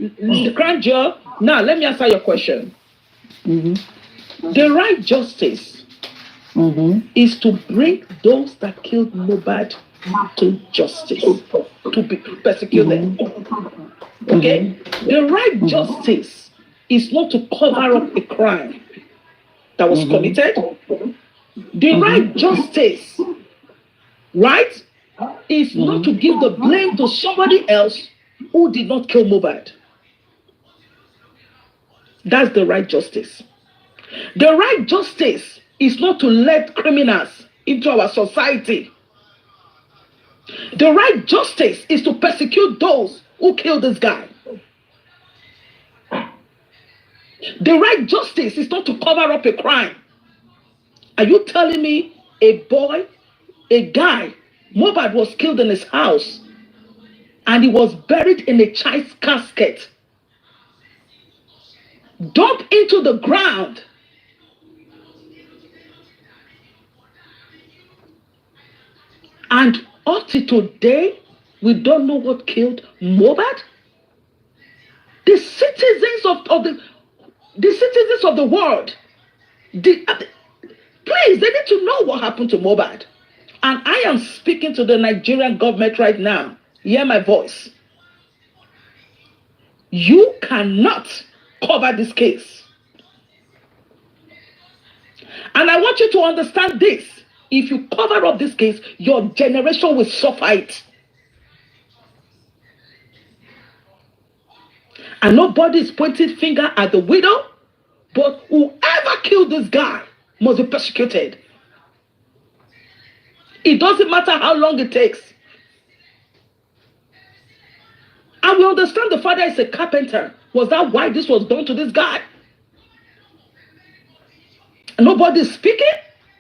The grand jury. Now, let me answer your question. The right justice is to bring those that killed Mohbad to justice, to persecute them. Okay? The right justice is not to cover up a crime that was committed. The right justice, right, is not to give the blame to somebody else who did not kill Mohbad. That's the right justice. The right justice is not to let criminals into our society. The right justice is to persecute those who killed this guy. The right justice is not to cover up a crime. Are you telling me a guy, Mohbad was killed in his house and he was buried in a child's casket, dumped into the ground, and up to today, we don't know what killed Mohbad? The citizens of the world, please, they need to know what happened to Mohbad. And I am speaking to the Nigerian government right now. Hear my voice. You cannot cover this case. And I want you to understand this. If you cover up this case, your generation will suffer it. And nobody is pointing finger at the widow, but whoever killed this guy must be persecuted. It doesn't matter how long it takes. And we understand the father is a carpenter. Was that why this was done to this guy? Nobody's speaking.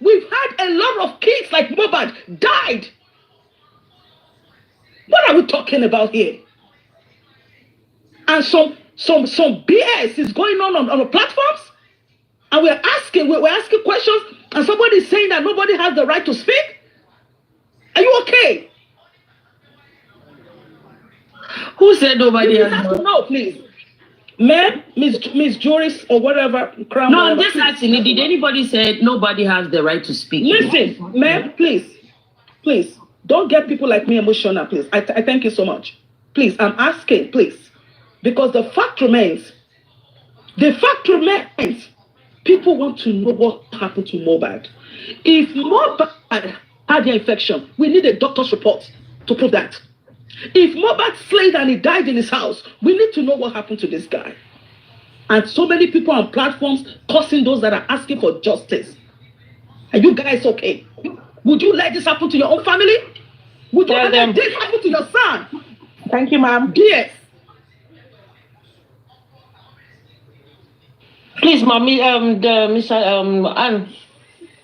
We've had a lot of kids like Mohbad died. What are we talking about here? And some BS is going on the platforms, and we're asking questions, and somebody's saying that nobody has the right to speak. Are you okay? Who said nobody has to know, please? Ma'am, Miss Joris or whatever. No, I'm just asking. Did anybody say nobody has the right to speak? Listen, ma'am, please, don't get people like me emotional, please. I thank you so much. Please, I'm asking, please, because the fact remains, people want to know what happened to Mohbad. If Mohbad had the infection, we need a doctor's report to prove that. If Mohbad slayed and he died in his house, we need to know what happened to this guy. And so many people on platforms cursing those that are asking for justice. Are you guys okay? Would you let this happen to your own family? Would you let this happen to your son? Thank you, ma'am. Yes. Please, mommy, Mr. Anne,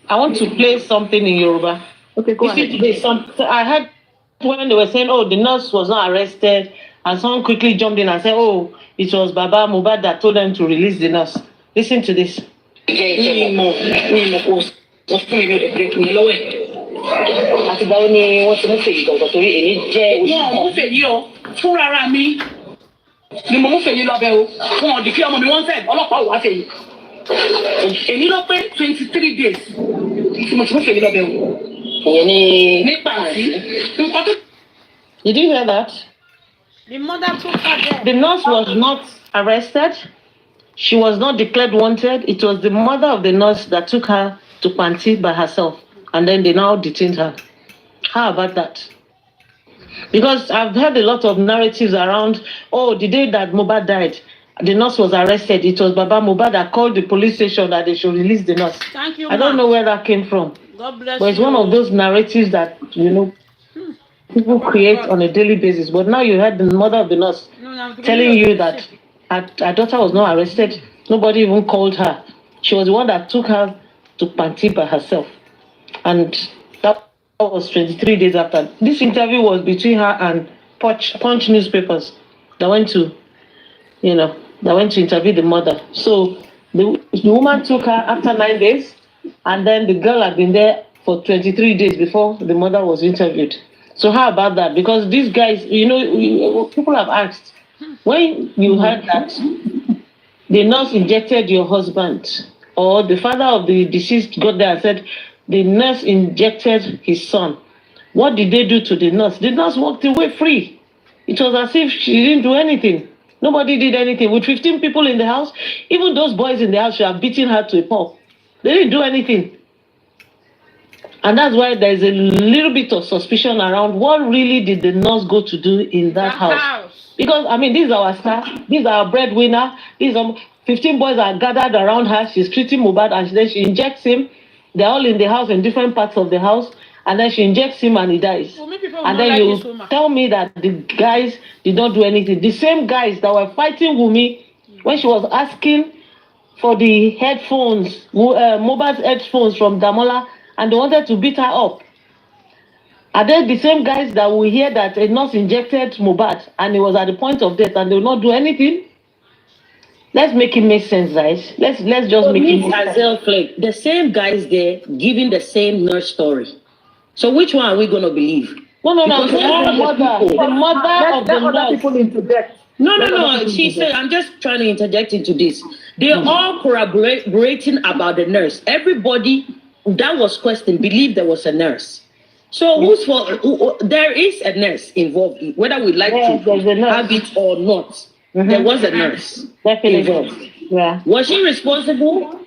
I want to play something in Yoruba. Okay, go ahead. I heard when they were saying, oh, the nurse was not arrested, and someone quickly jumped in and said, oh, it was Baba Mohbad that told them to release the nurse. Listen to this. Did you hear that? The mother took her there. The nurse was not arrested. She was not declared wanted. It was the mother of the nurse that took her to Kpai by herself. And then they now detained her. How about that? Because I've heard a lot of narratives around, oh, the day that Mohbad died, the nurse was arrested. It was Baba Mohbad that called the police station that they should release the nurse. Thank you, I don't know where that came from. God bless you. But it's one of those narratives that, people create on a daily basis. But now you heard the mother of the nurse telling you that her daughter was not arrested. Nobody even called her. She was the one that took her to Kpai by herself. And that was 23 days after. This interview was between her and Punch newspapers that went to, interview the mother. So the woman took her after 9 days, and then the girl had been there for 23 days before the mother was interviewed. So how about that? Because these guys, people have asked, when you heard that the nurse injected your husband, or the father of the deceased got there and said the nurse injected his son, what did they do to the nurse? The nurse walked away free. It was as if she didn't do anything. Nobody did anything. With 15 people in the house, even those boys in the house should have beaten her to a pulp. They didn't do anything. And that's why there's a little bit of suspicion around what really did the nurse go to do in that house. Because, I mean, this is our star, this is our breadwinner, these 15 boys are gathered around her, she's treating Mohbad, and then she injects him. They're all in the house, in different parts of the house, and then she injects him and he dies. And then you tell me that the guys did not do anything. The same guys that were fighting Wummi when she was asking for the headphones, Mohbad's headphones from Damola, and they wanted to beat her up. Are they the same guys that will hear that a nurse injected Mohbad and he was at the point of death and they will not do anything? Let's make it make sense, guys. Let's just make it make sense. The same guys there giving the same nurse story. So which one are we going to believe? No. The mother of the nurse. People into death. No. She said, I'm just trying to interject into this. They're all corroborating about the nurse. Everybody that was questioned believed there was a nurse. So who's for? There is a nurse involved, whether we like to have it or not. There was a nurse involved. Yeah. Was she responsible?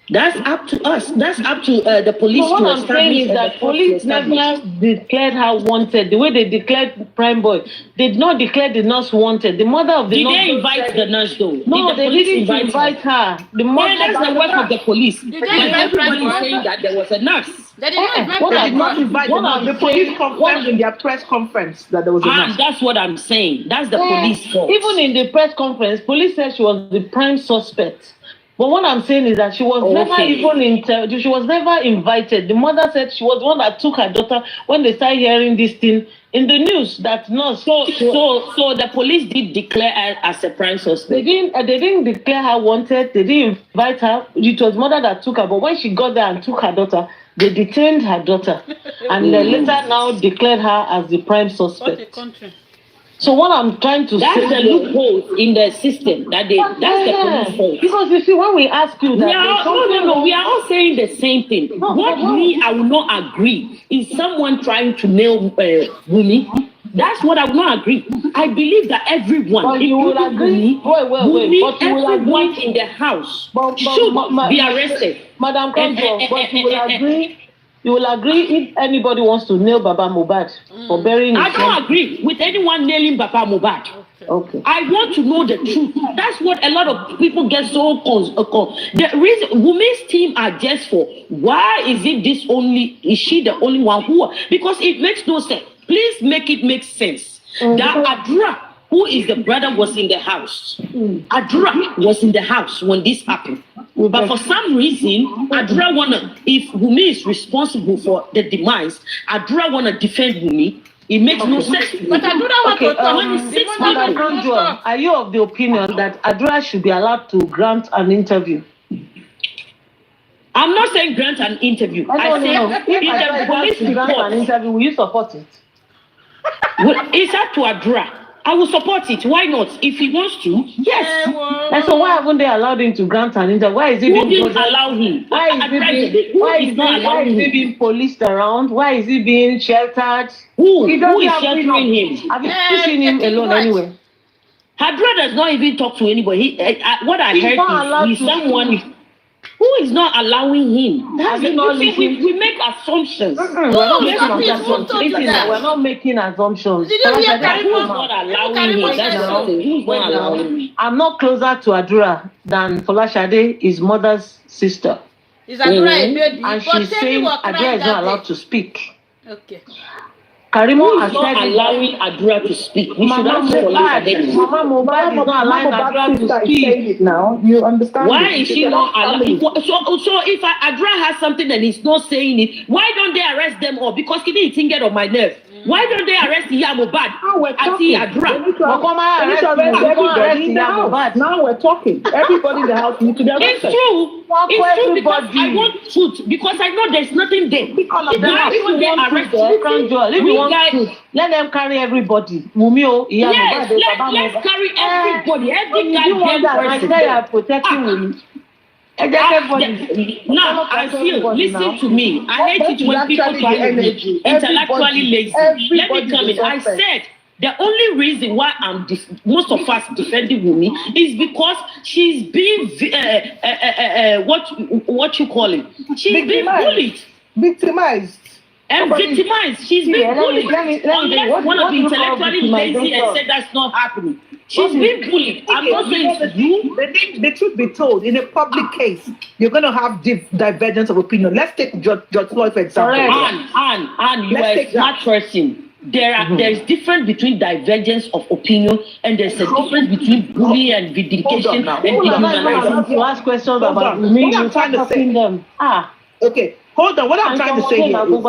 That's up to us. That's up to the police what to I'm saying is that police never declared her wanted. The way they declared Prime Boy, they did not declare the nurse wanted. The mother of the nurse. Did they invite the nurse though? No, they didn't invite her. The mother. Yeah, that's the work of the police. Did they invite everybody is saying that there was a nurse. They did not invite They did not invite the police confirmed in their press conference that there was a nurse. That's what I'm saying. That's the police fault. Even in the press conference, police said she was the prime suspect. But what I'm saying is that she was never even she was never invited. The mother said she was the one that took her daughter when they started hearing this thing in the news that nurse. So the police did declare her as a prime suspect. They didn't declare her wanted. They didn't invite her. It was mother that took her. But when she got there and took her daughter, they detained her daughter, and they later now declared her as the prime suspect. So what I'm trying to say, that's the loophole in the system. That's the police fault. Because you see, when we ask you that, no, we are all saying the same thing. I will not agree is someone trying to nail Wummi. That's what I will not agree. I believe that everyone, you will agree. Everyone in the house should be arrested. Madam Counsel, but you will agree. You will agree if anybody wants to nail Baba Mohbad for burying his I don't agree with anyone nailing Baba Mohbad. Okay. I want to know the truth. That's what a lot of people get so the reason Wummi's team are just for why is she the only one who? Because it makes no sense. Please make it make sense. That Adra, who is the brother, was in the house. Adra was in the house when this happened. But for some reason, Adra if Wummi is responsible for the demise, Adra wanna defend Wummi. It makes no sense. But Adra want to talk. Are you of the opinion that Adra should be allowed to grant an interview? I'm not saying grant an interview. I say if the police grant an interview, will you support it? It's up to Adra. I will support it. Why not? If he wants to, yes. And so why haven't they allowed him to grant an interview? Why is he being allow him? Why is he being policed around? Why is he being sheltered? Who is sheltering him? Have you seen him alone anyway? Adra does not even talk to anybody. What I heard is someone who is not allowing him. We make assumptions. We're not making assumptions. Did you hear Who's not allowing him? That's who's not allowing him. I'm not closer to Adura than Folashade, his mother's sister. Is Adura a baby? And she's saying Adura is not allowed to speak. Okay. Karimo has not allowing Adura to speak. We should ask Mama Mohbad is not allowing Adura to speak. Now you understand? Why is she not allowing? So if Adura has something and he's not saying it, why don't they arrest them all? Because he didn't get on my nerves. Why don't they arrest Mohbad? Now we're talking. Everybody in the house needs to be arrested. It's true. It's true because I want truth, because I know there's nothing there. All of them. Why If don't they you want arrest truth, if you want truth, let them carry everybody. Wummi, Yes, let's carry everybody, every goddamn person. They are protecting Wummi. Now, I feel, listen to me. I hate it when people try to be intellectually lazy. Let me come in. I said, the only reason why most of us defending Wummi is because she's being, what you call it? She's being bullied. Victimized. And victimized. She's being bullied. Unless one of the intellectually lazy and said that's not happening. She's being bullied. I'm not saying it's you. The truth be told, in a public case, you're going to have divergence of opinion. Let's take George Floyd, for example. And you are a smart person. There's difference between divergence of opinion, and there's a difference between bullying and vindication and dehumanizing. You ask questions about me. What I'm trying to say. Them. Okay, hold on. What I'm trying to say here is, what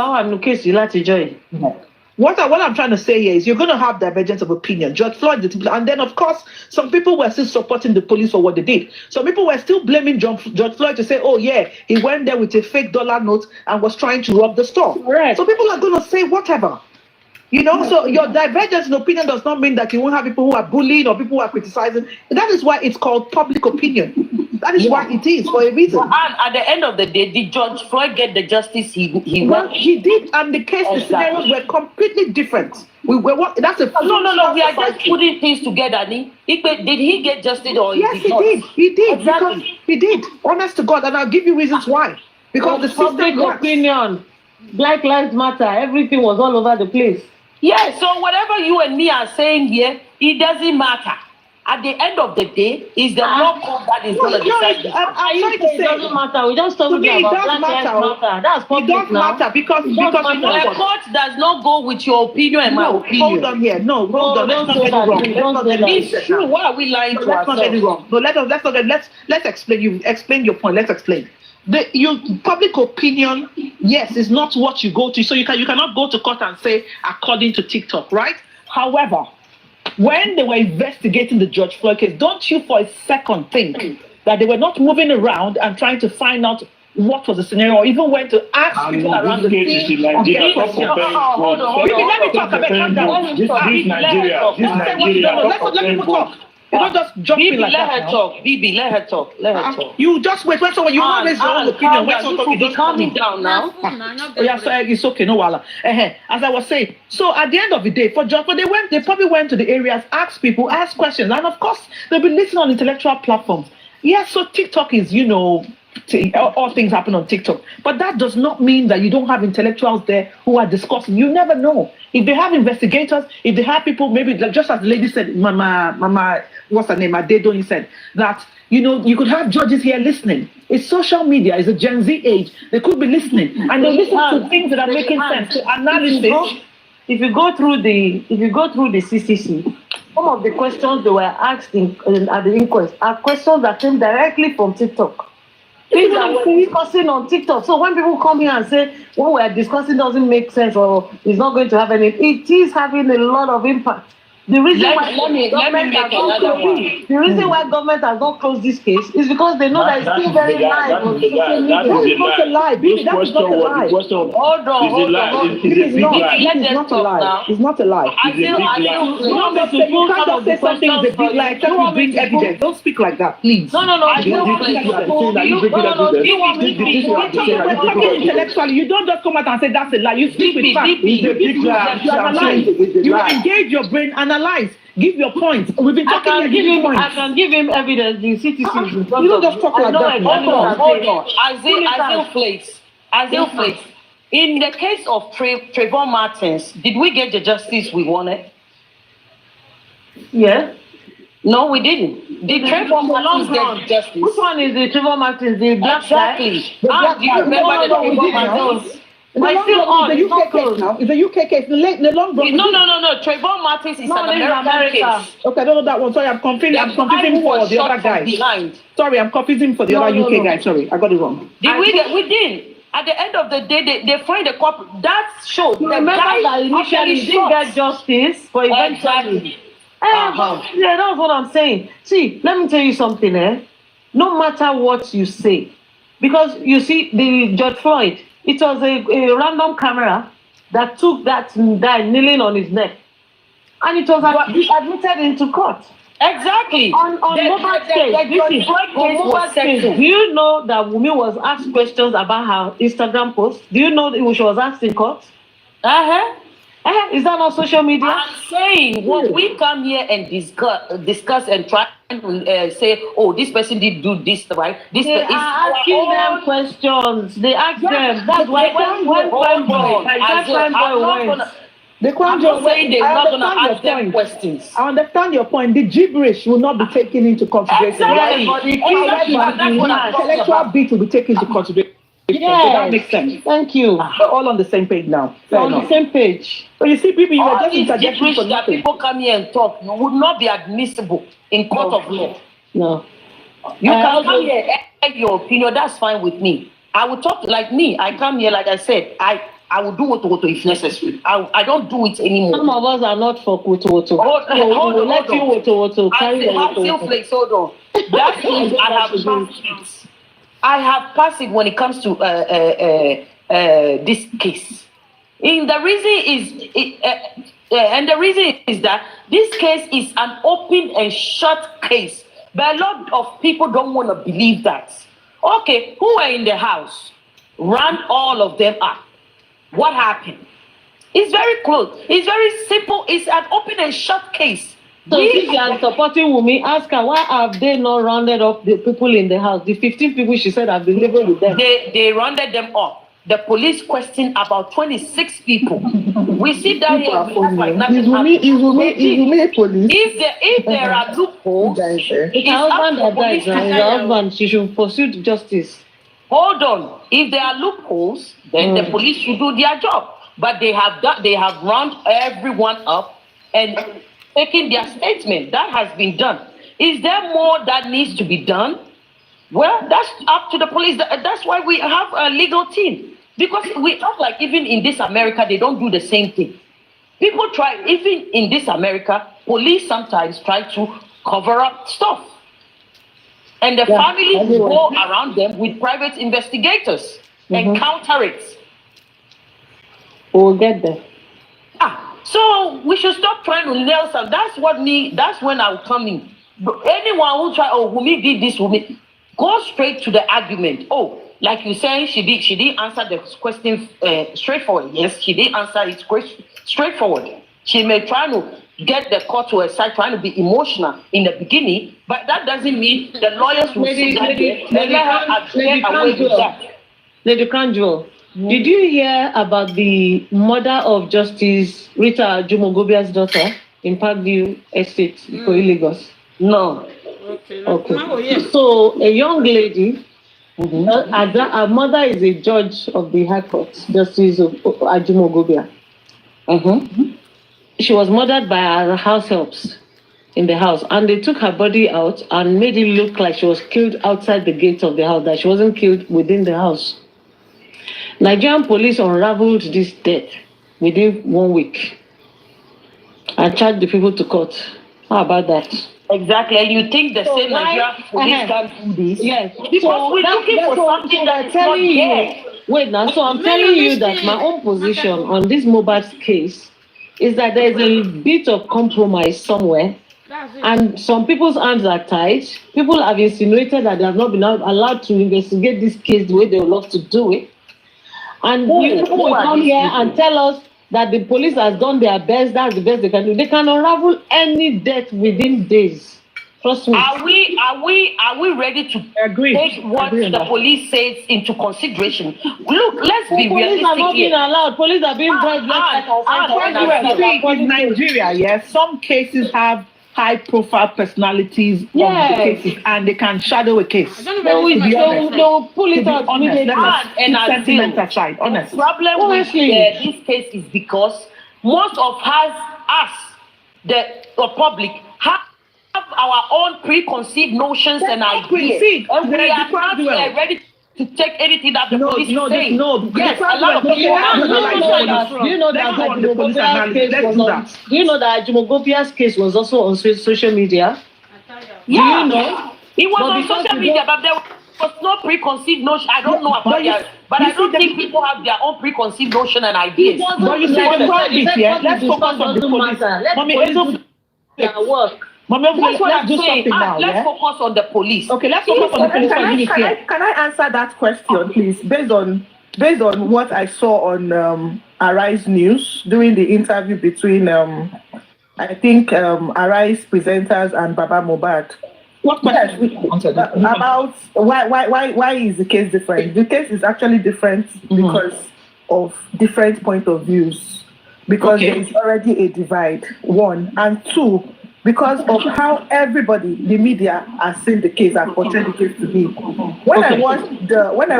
I'm trying to say here is you're going to have divergence of opinion. George Floyd, and then of course, some people were still supporting the police for what they did. Some people were still blaming George Floyd to say, oh yeah, he went there with a fake dollar note and was trying to rob the store. Right. So people are going to say whatever. You know, so your divergence in opinion does not mean that you won't have people who are bullying or people who are criticizing. That is why it's called public opinion. That is why it is, for a reason. And at the end of the day, did George Floyd get the justice he wanted? He did, and the case, the scenarios were completely different. That's a no. We are just putting things together. Did he get justice or yes, he did. He did. Exactly. He did. Honest to God, and I'll give you reasons why. Because the system opinion, Black Lives Matter, everything was all over the place. Yeah, so whatever you and me are saying here, it doesn't matter. At the end of the day, it's the law court that is going to decide. I'm trying to say it doesn't matter. We just talk about Black Lives Matter. That's public. It does matter because the court does not go with your opinion and my opinion. Hold on here. No, hold on. Let's not get it wrong. It's true. Why are we lying to ourselves? Let's not get it wrong. No, let's explain. You explain your point. Let's explain. Your public opinion, yes, is not what you go to. So you cannot go to court and say according to TikTok, right? However, when they were investigating the George Floyd case, don't you for a second think that they were not moving around and trying to find out what was the scenario, or even went to ask people around the scene? Let me talk. This Nigeria. Let me talk. You don't just jump in like that. Let her talk. You just wait. When someone you not raise your own opinion. When someone you calm me down now. Yeah, so it's okay, no wala. As I was saying, so at the end of the day, for they probably went to the areas, asked people, asked questions, and of course they'll be listening on intellectual platforms. Yes, so TikTok is, all things happen on TikTok, but that does not mean that you don't have intellectuals there who are discussing. You never know. If they have investigators, if they have people, maybe just as the lady said, Mama, what's her name? Adedoni said that, you could have judges here listening. It's social media, it's a Gen Z age. They could be listening, and they listen to things that are making sense, to analysis. If you go through the CCC, some of the questions they were asked at the inquest are questions that came directly from TikTok. Things that we're discussing on TikTok. So when people come here and say what we're discussing doesn't make sense or is not going to have any, it is having a lot of impact. The reason why government has not closed this case is because they know that it's still very live. That is not a lie. That is not a lie. Hold on. It's not a lie. You can't say something is a big lie. Tell me bring evidence. Don't speak like that, please. No. Intellectually, you don't just come out and say that's a lie. You speak with facts. You analyze. You engage your brain. Analyze. Give your points. We've been talking. I can give him evidence. The CTC. You don't just talk like that. Hold on. Azil Flakes. In the case of Trayvon Martins, did we get the justice we wanted? Yeah. No, we didn't. Did Trayvon Martins get justice? Which one is the Trayvon Martins? The black guy? Exactly. Do you remember the Trayvon Martins? It's a UK case. The long run. No. Trayvon Martins is an American case. Okay, I don't know that one. Sorry, I'm confusing for the other guy. Sorry, I'm confusing for the other UK guy. Sorry, I got it wrong. We did. At the end of the day, they find the cop. That showed. Remember that initially didn't get justice for eventually. Yeah, that's what I'm saying. See, let me tell you something. No matter what you say, Because you see, the George Floyd, it was a random camera that took that guy kneeling on his neck, and it was admitted into court. Exactly. On Mohbad's case, do you know that Wummi was asked questions about her Instagram post? Do you know that she was asked in court? Is that on social media? I'm saying when we come here and discuss and try to say, oh, this person did do this, right? This They are asking them questions. They ask them. That's why when Prime Boy went. I'm not saying they're not going to ask them questions. I understand your point. The gibberish will not be taken into consideration. Exactly. The intellectual bit will be taken into consideration. Yes. So that makes sense. Thank you. We're all on the same page now. We're on the same page. So you see, people, you all are just these interjecting for that nothing. people come here and talk would not be admissible in court of law. No. You can come here and add your opinion. That's fine with me. I will talk like me. I come here, like I said, I will do woto if necessary. I don't do it anymore. Some of us are not for woto. Hold on. Let you woto. I have still flakes. Hold on. That means I have passed it. I have passed it when it comes to this case. And the reason is that this case is an open and shut case. But a lot of people don't want to believe that. Okay, who were in the house? Ran all of them up. What happened? It's very close. It's very simple. It's an open and shut case. So if you are supporting Wummi, ask her, why have they not rounded up the people in the house? The 15 people she said have been living with them. They rounded them up. The police questioned about 26 people. We see that here. Is Wummi police? If there are loopholes, it's her husband that died. Her husband, she should pursue justice. Hold on. If there are loopholes, then the police should do their job. But they have round everyone up and taken their statement. That has been done. Is there more that needs to be done? Well, that's up to the police. That's why we have a legal team. Because we act like even in this America, they don't do the same thing. People try, even in this America, police sometimes try to cover up stuff. And the families go around them with private investigators and counter it. We'll get there. So we should stop trying to nail some. That's when I'll come in. But anyone who try, Wummi did this, Wummi, go straight to the argument. Oh, like you saying, she didn't answer the question straightforward. Yes, she did answer it straightforward. She may try to get the court to her side, trying to be emotional in the beginning, but that doesn't mean the lawyers will sit down there and let her away with that. Lady Kanjo, did you hear about the mother of Justice Rita Jumogobia's daughter in Parkview Estate, Ikoyi, Lagos? No. Okay. So a young lady, her mother is a judge of the High Court, Justice Ajumogobia. She was murdered by her house helps in the house, and they took her body out and made it look like she was killed outside the gates of the house, that she wasn't killed within the house. Nigerian police unraveled this death within 1 week and charged the people to court. How about that? Exactly, and you think the same Nigerian police can do this? Yes. Because we're looking for something that's not there. Wait now, so I'm telling you that my own position on this Mohbad's case is that there's a bit of compromise somewhere, and some people's hands are tied. People have insinuated that they have not been allowed to investigate this case the way they would love to do it. And people will come here and tell us that the police has done their best, that's the best they can do. They can unravel any death within days. Trust me. Are we ready to take what the police says into consideration? Look, let's be realistic. Police are not being allowed. Police are being brought in Nigeria, yes, some cases have high-profile personalities of the cases, and they can shadow a case. They'll pull it out immediately. The problem with this case is because most of us, the public, have our own preconceived notions and ideas, and we are not ready to take anything that the police is saying. Yes, a lot of people. Do you know that Jumogobia's case was also on social media? Yeah, it was on social media, but was no preconceived notion. I don't know about that, but I don't think people have their own preconceived notion and ideas. But you see, the point is here. Let's focus on the police. Mommy, work. Mommy, That's what let's I'm do saying. something now. Let's Yeah? focus on the police. Okay, let's focus on the police. Can I answer that question, please? Based on what I saw on Arise News during the interview between I think Arise presenters and Baba Mohbad. What question? About why is the case different? The case is actually different because of different point of views. Because there is already a divide, one, and two, because of how everybody, the media, has seen the case and portrayed the case to be. When I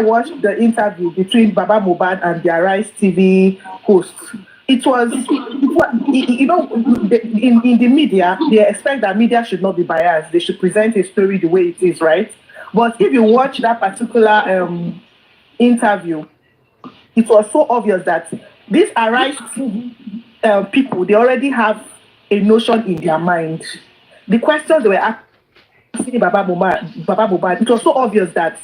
watched the interview between Baba Mohbad and the Arise TV host, it was you know, in the media, they expect that media should not be biased. They should present a story the way it is, right? But if you watch that particular interview, it was so obvious that these Arise TV people, they already have a notion in their mind. The questions they were asking Baba Mohbad, it was so obvious that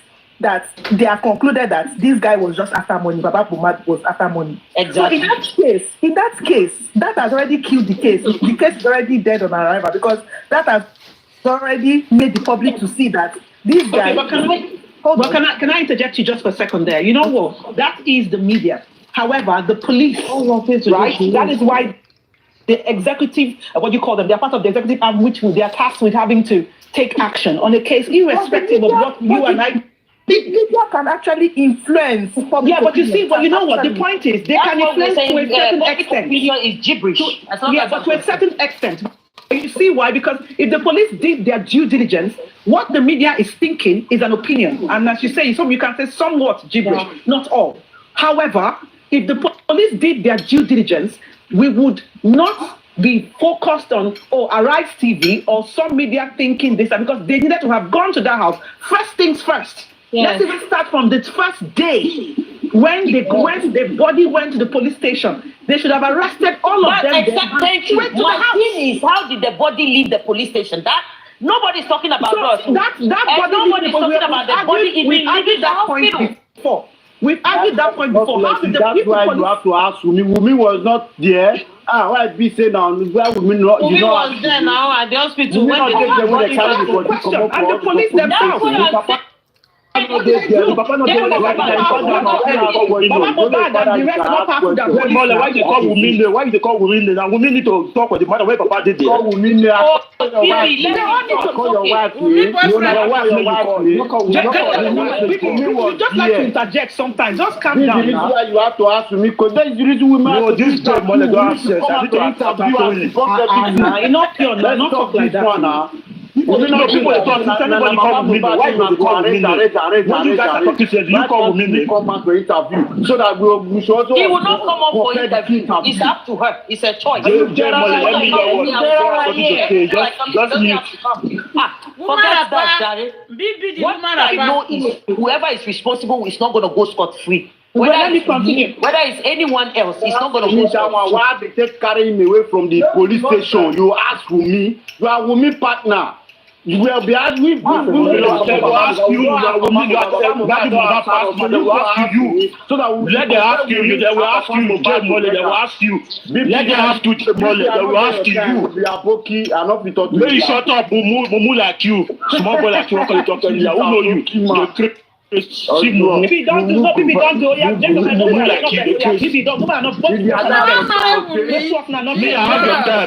they have concluded that this guy was just after money. Baba Mohbad was after money. Exactly. So in that case, that has already killed the case. The case is already dead on arrival because that has already made the public to see that this guy. Can I interject you just for a second there? You know what? That is the media. However, the police, right? That is why the executive, what you call them, they're part of the executive arm, which they are tasked with having to take action on a case, irrespective of what you and I. The media can actually influence public. Yeah, but you see, but you know what? The point is, they can influence to a certain extent. Opinion is gibberish. But to a certain extent. You see why? Because if the police did their due diligence, what the media is thinking is an opinion. And as you say, you can say somewhat gibberish, not all. However, if the police did their due diligence, we would not be focused on Arise TV or some media thinking this, because they needed to have gone to that house. First things first. Yes. Let's even start from the first day when the body went to the police station. They should have arrested all of them. Thank you. My thing is, how did the body leave the police station? That nobody's talking about us. That body. Nobody's talking about the body even leaving the hospital. Before. We've argued that point before. That's why you have to ask Wummi. Wummi was not there. Why be say now? Where Wummi not? Wummi was there now at the hospital. When they get there, when they carry the body, and the police themselves. Papa no dey like that. Why you call Wummi name? Why you call Wummi name? And Wummi need to talk with the mother where Papa did there. Call Wummi name. Call your wife. You just like to interject sometimes. Just calm down. This is why you have to ask me, because that is the reason we must. This is Imole don't have sense. I need to interview. Enough pure, not talk like that. People talk. Anybody call Wummi name? Why you call Wummi name? When you guys are talking to you call Wummi name. Come out for interview so that we should also. He will not come up for interview. It's up to her. It's a choice. Just mute. Forget that, Jerry. What I know is whoever is responsible is not going to go scot-free. Whether it's anyone else, it's not going to go scot-free. Why they take carry him away from the police station? You ask Wummi. You are Wummi partner. You will be asked. We will ask you. You are Wummi. You are they will ask you. So that let them ask you. They will ask you. They will ask you. Let them ask you. They will ask you. We are Boki. I'm not be talking. When you shut up, Mumu like you, small boy like you, what can you talk to you? Who know you? If don't do, no people don't do. Yeah, just if you don't, no man, no. Me, I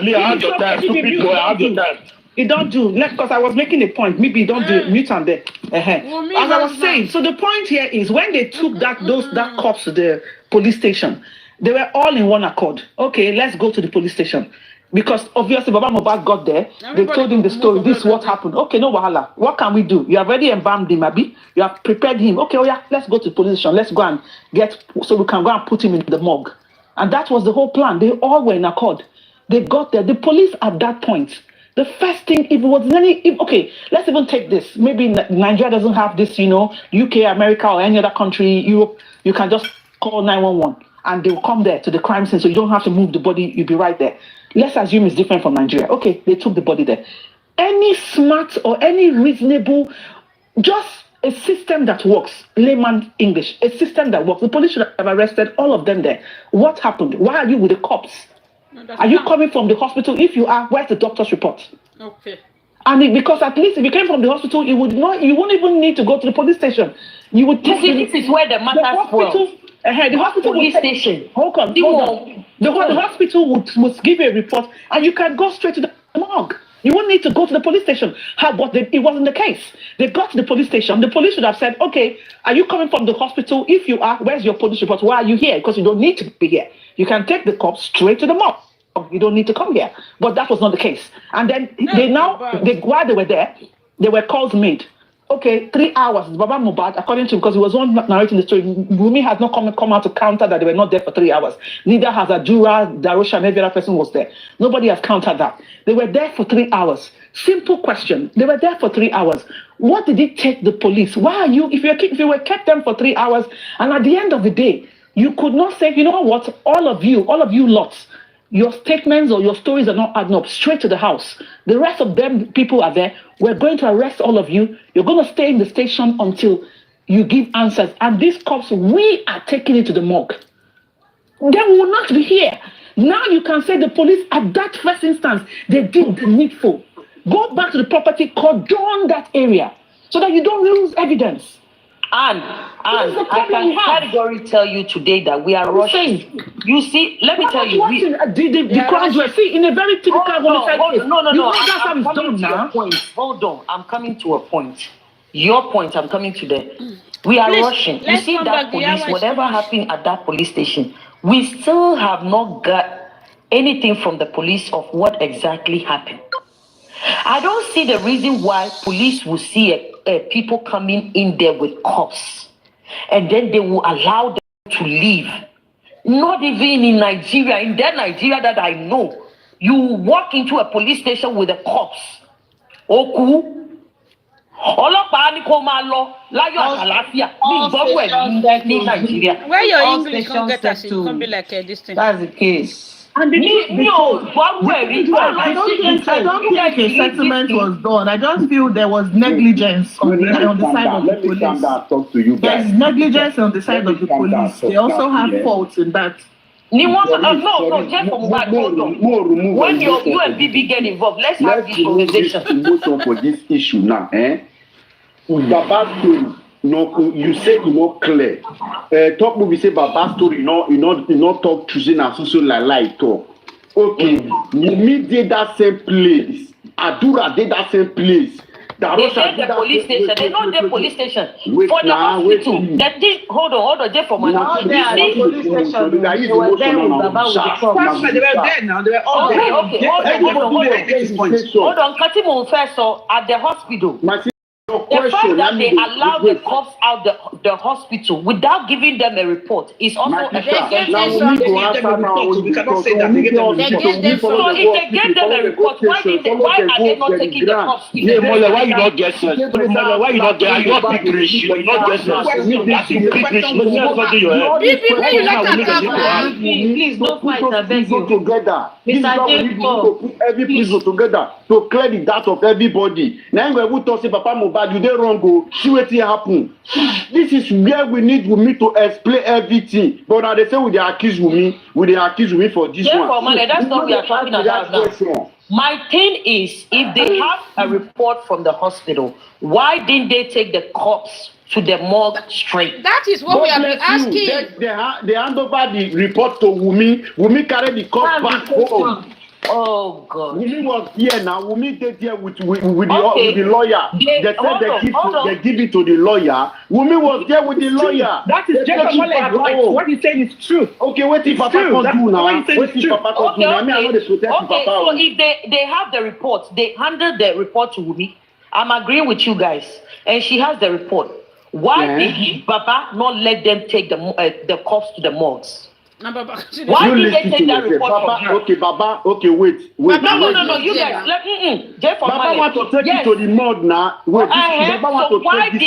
have your time. Stupid boy, I have your time. It don't do. Because I was making a point. Maybe it don't do. Mute on there. As I was saying, so the point here is when they took that cops to the police station, they were all in one accord. Okay, let's go to the police station. Because obviously Baba Mohbad got there, they told him the story, this is what happened. Okay, no wahala. What can we do? You have already embalmed him, Abi. You have prepared him. Okay, let's go to the police station. Let's go and so we can go and put him in the morgue. And that was the whole plan. They all were in accord. They got there. The police at that point, the first thing, if it was okay, let's even take this. Maybe Nigeria doesn't have this, UK, America, or any other country, Europe, you can just call 911 and they will come there to the crime scene. So you don't have to move the body, you'll be right there. Let's assume it's different from Nigeria. Okay, they took the body there. Any smart or any reasonable, just a system that works, layman English, a system that works. The police should have arrested all of them there. What happened? Why are you with the cops? Are you coming from the hospital? If you are, where's the doctor's report? Okay. And because at least if you came from the hospital, you wouldn't even need to go to the police station. You would take this is where the matter hospital. The hospital police station. Hold on. The hospital would give you a report, and you can go straight to the morgue. You wouldn't need to go to the police station. But it wasn't the case. They got to the police station. The police should have said, okay, are you coming from the hospital? If you are, where's your police report? Why are you here? Because you don't need to be here. You can take the cops straight to the morgue. You don't need to come here. But that was not the case. And then while they were there, there were calls made. Okay, 3 hours. Baba Mohbad, according to, because he was one narrating the story, Wummi has not come out to counter that they were not there for 3 hours. Neither has Adura, Darosha, and every other person was there. Nobody has countered that. They were there for 3 hours. Simple question. They were there for 3 hours. What did it take the police? Why are you, if you were kept them for 3 hours, and at the end of the day, you could not say, you know what, all of you lots, your statements or your stories are not adding up, straight to the house. The rest of them, people are there. We're going to arrest all of you. You're going to stay in the station until you give answers. And these cops, we are taking it to the morgue. They will not be here. Now you can say the police, at that first instance, they did the needful. Go back to the property, cordon that area, so that you don't lose evidence. And I can categorically tell you today that we are rushing. You see, let me tell you. The crimes were in a very typical homicide case. No. That's how it's done now. Hold on. I'm coming to a point. Your point, I'm coming to the. We are rushing. You see that police, whatever happened at that police station, we still have not got anything from the police of what exactly happened. I don't see the reason why police will see people coming in there with cops and then they will allow them to leave. Not even in Nigeria. In that Nigeria that I know, you walk into a police station with the cops. Oku. Ọlọ́pàá ní kó máa lọ láyọ̀ àlàáfíà ní ìgbọ́wọ́ ẹ̀ ní Nigeria. Where your English can get us, it can be like this thing. That's the case. And I don't think a settlement was done. I just feel there was negligence on the side of the police. Talk to you guys. There's negligence on the side of the police. They also have faults in that. No, Jeff, when you and BB get involved, let's have this conversation. Emotion for this issue now, Baba story, you say you not clear. Talk movie say Baba story, you not talk choosing as so like talk. Okay, Wummi did that same place. Adura did that same place. They said the police station. They know the police station. For the hospital. That did hold on, Jeff, for my the police station. They were there with Baba with the cops. They were there now. They were all there. Okay. Hold on. Katimo first at the hospital. The fact that they allowed the cops out the hospital without giving them a report is also a We cannot say that they gave them a report. So if they gave them a report, why are they not taking the cops? Imole, why you not get sense? Imole, why you not get? You not big rich. You not get sense. That's big rich. Please don't fight. I beg you. Together. This is how we need to put every people together to clear the doubt of everybody. Now we talk say Papa Mohbad, you dey wrong go. See what happen. This is where we need Wummi to explain everything. But now they say we dey accuse Wummi for this one. That's not what we are talking about now. My thing is, if they have a report from the hospital, why didn't they take the cops to the morgue straight? That is what we have been asking. They hand over the report to Wummi. Wummi carried the cops back home. Oh God! Wummi was here now. Wummi did here with the lawyer. They said they give it to the lawyer. Wummi was there with the lawyer. That is just what he's saying is true. Okay, what if Papa can't do now? What if Papa can't do now? I know they protect Papa. So if they have the report, they handed the report to Wummi. I'm agreeing with you guys, and she has the report. Why did Baba not let them take the cops to the morgues? Why did they take that report from her? Okay, Baba. Okay, wait. No. You guys, Baba want to take it to the morgue now. Wait, so why did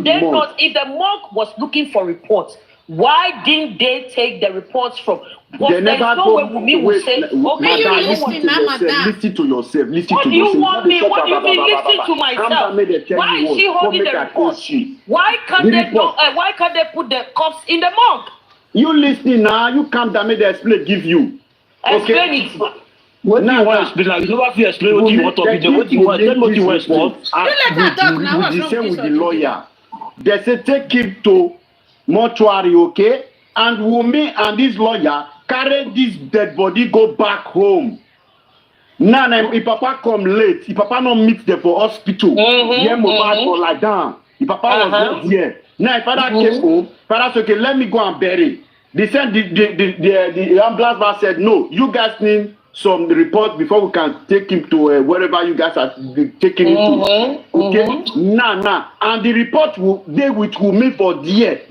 they not? If the morgue was looking for reports, Why didn't they take the reports from? They never no way Wummi will say, okay, madam, listen to yourself. Listen to yourself. Listen what to do you yourself. want me? What do you mean listen to myself? Why is she holding the report? Why can't they why can't they put the cops in the morgue? You listening now? You come down, make the explain, give you. Explain it. What do you want to explain? Like, you never feel explain what you want to be. What you want? Tell me what you want to with the lawyer. They say take him to mortuary, okay? And Wummi and this lawyer carry this dead body go back home. Now, if Papa come late, if Papa not meet them for hospital, yeah, Mohbad for like down. If Papa was not here. Now, if Father came home, Father said, okay, let me go and bury. They said the ambulance man said, no, you guys need some report before we can take him to wherever you guys are taking him to. Okay? Nah. And the report will they with Wummi for there.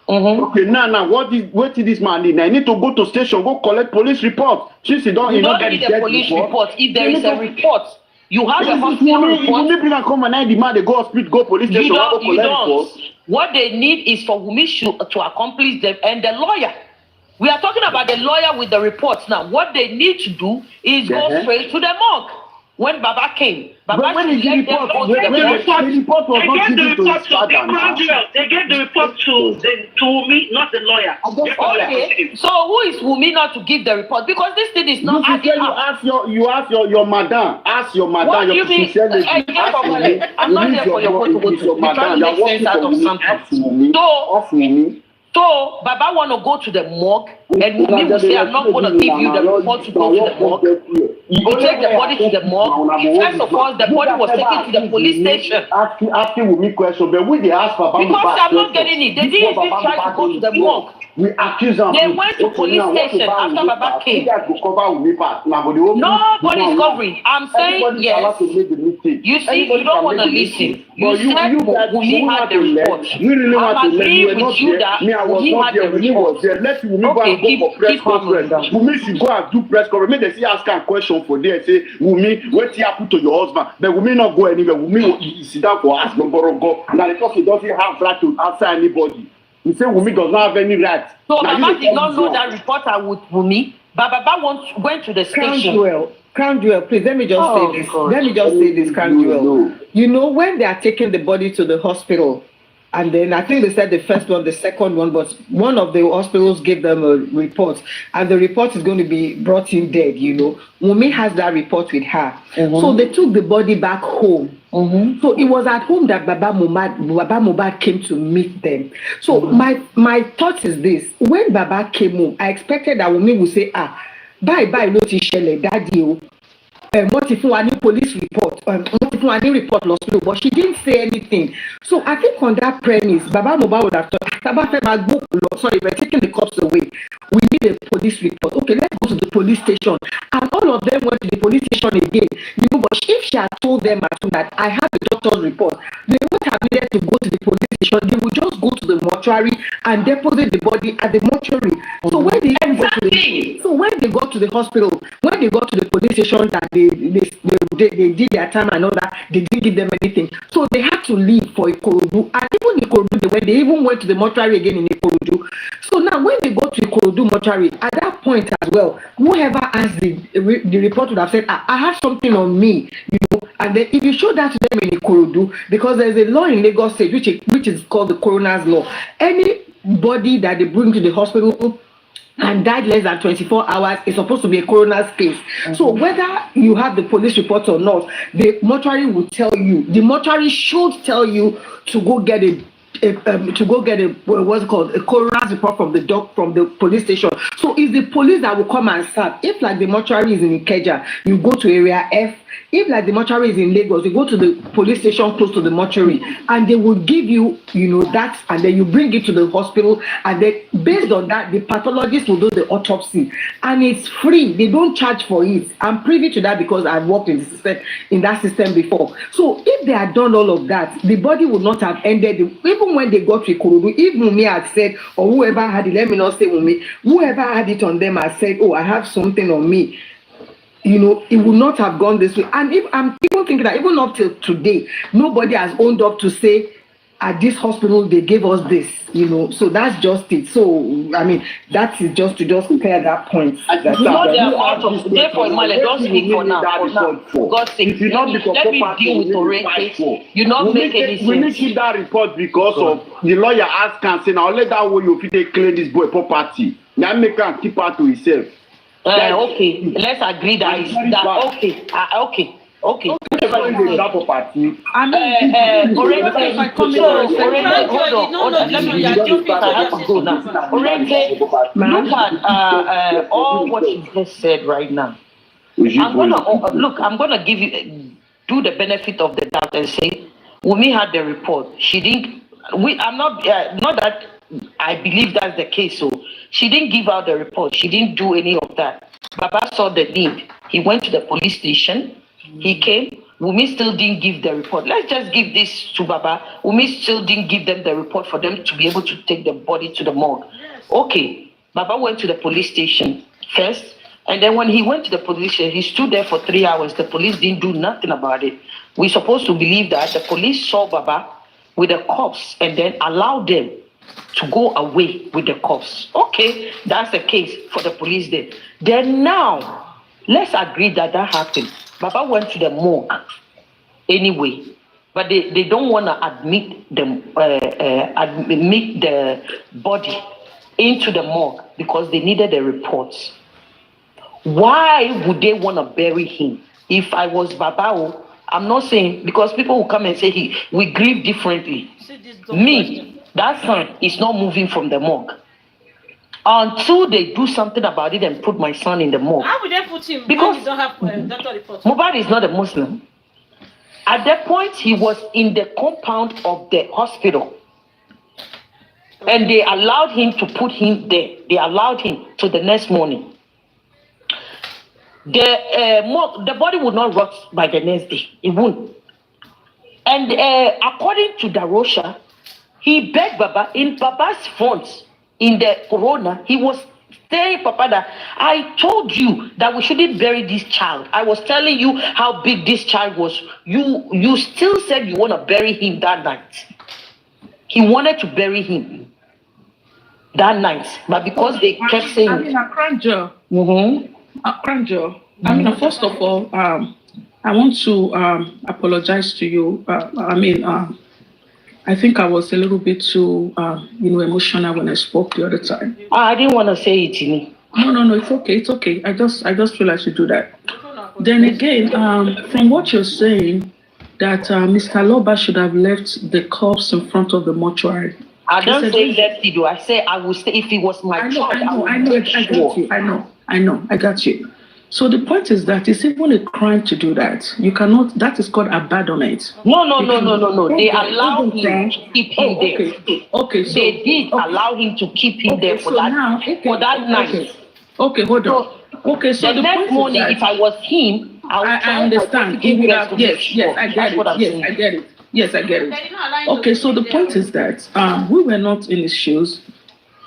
Okay, now, what did this man need? I need to go to station, go collect police report. Since you don't get the police report. If there is a report, you have a hospital report. You need to come and the man they go hospital, go police station, go collect report. What they need is for Wummi to accomplish them and the lawyer. We are talking about the lawyer with the reports now. What they need to do is go straight to the morgue. When Baba came, Baba when is the report? The report was not given to his father. They gave the report to Wummi, not the lawyer. Okay, so who is Wummi not to give the report? Because this thing is not adding up. You ask your madam. Ask your madam. What do you mean? I'm not here for your photo. You're trying to make sense out of something. So Baba want to go to the morgue, and Wummi will say, I'm not going to give you the report to go to the morgue. You take the body to the morgue. First of all, the body was taken to the police station. Asking Wummi question, but we they ask Baba. Because I'm not getting it. They didn't even try to go to the morgue. We accuse them. They went to police station after Baba came. Nobody's covering. I'm saying yes. You see, you don't want to listen. You said Wummi had the report. I'm agreeing with you that Wummi had the report. Let Wummi go and go for press conference. Wummi should go and do press conference. Maybe they see ask a question for there. Say, Wummi, what happened to your husband? But Wummi not go anywhere. Wummi will sit down for us. Go. Now because he doesn't have right to answer anybody. He said Wummi does not have any right. So Baba did not know that reporter with Wummi. But Baba went to the station. Crown Jewel, please let me just say this. Let me just say this, Crown Jewel. You know, when they are taking the body to the hospital, and then I think they said the first one, the second one, but one of the hospitals gave them a report, and the report is going to be brought in dead, you know. Wummi has that report with her. So they took the body back home. So it was at home that Baba Mohbad came to meet them. So my thought is this. When Baba came home, I expected that Wummi would say, bye, no Tishele, daddy. What if one police report? What if one report lost? But she didn't say anything. So I think on that premise, Baba Mohbad would have thought, sorry, we're taking the cops away. We need a police report. Okay, let's go to the police station. And all of them went to the police station again. You know, but if she had told them that I have a doctor's report, they would have needed to go to the police station. They would just go to the mortuary and deposit the body at the mortuary. So when they got to the hospital, when they got to the police station, that they did their time and all that, they didn't give them anything. So they had to leave for Ikorodu. And even Ikorodu, they even went to the mortuary again in Ikorodu. So now when they got to Ikorodu mortuary, at that point as well, whoever asked the report would have said, I have something on me, you know. And then if you show that to them in Ikorodu, because there's a law in Lagos State which is called the coroner's law. Anybody that they bring to the hospital and died less than 24 hours is supposed to be a coroner's case. So whether you have the police report or not, the mortuary will tell you. The mortuary should tell you to go get a what's it called, a coroner's report from the police station. So it's the police that will come and serve. If like the mortuary is in Ikeja, you go to area F. If like the mortuary is in Lagos, you go to the police station close to the mortuary, and they will give you, you know, that, and then you bring it to the hospital, and then based on that, the pathologist will do the autopsy, and it's free. They don't charge for it. I'm privy to that because I've worked in that system before. So if they had done all of that, the body would not have ended. Even when they got to Ikorodu, if Wummi had said, or whoever had it, let me not say Wummi, whoever had it on them had said, oh, I have something on me, you know, it would not have gone this way. And if I'm even thinking that even up till today, nobody has owned up to say at this hospital they gave us this, so that's just it. So I mean, that is just to clear that point. You know the amount of, therefore, Imole, don't speak for now. For God's sake, let me deal with Oreke. You not make any sense. We need to keep that report because of the lawyer asked and say, now let that way you fit claim this boy property. Now make him keep her to himself. Okay, let's agree that is that. Okay. Okay. That property. I mean, Oreke, if I come in, hold on. Let me I have to go now. Oreke, look at all what you just said right now. I'm gonna give you do the benefit of the doubt and say, Wummi had the report. She didn't. I'm not that I believe that's the case. So she didn't give out the report. She didn't do any of that. Baba saw the need. He went to the police station. He came. Wummi still didn't give the report. Let's just give this to Baba. Wummi still didn't give them the report for them to be able to take the body to the morgue. Okay. Baba went to the police station first. And then when he went to the police station, he stood there for 3 hours. The police didn't do nothing about it. We're supposed to believe that the police saw Baba with the cops and then allowed them to go away with the cops. Okay, that's the case for the police there. Then now, let's agree that happened. Baba went to the morgue anyway, but they don't want to admit the body into the morgue because they needed the reports. Why would they want to bury him? If I was Babao, I'm not saying, because people will come and say we grieve differently. Me, that son is not moving from the morgue until they do something about it and put my son in the morgue. How would they put him because when you don't have doctor report? Mohbad is not a Muslim. At that point, he was in the compound of the hospital. And they allowed him to put him there. They allowed him to the next morning. The body would not rot by the next day. It won't. And according to Darosha, he begged Baba in Baba's front in the corona. He was telling Papa that I told you that we shouldn't bury this child. I was telling you how big this child was. You still said you want to bury him that night. He wanted to bury him that night, but because they kept saying, I mean, Akranjo. Akranjo. I mean, first of all, I want to apologize to you. I think I was a little bit too, emotional when I spoke the other time. I didn't want to say it to me. No, it's okay. It's okay. I just feel I should do that. Then again, from what you're saying, that Mr. Loba should have left the corpse in front of the mortuary. I don't say left it, though. I say I would stay if it was my child. I got you. So the point is that it's even a crime to do that. You cannot. That is called abandonment. No. They allowed him to keep him there. Okay. So they did allow him to keep him there for that night. Okay, hold on. Okay, so the next morning, if I was him, I understand. Yes, I get it. Yes, I get it. Okay, so the point is that we were not in his shoes.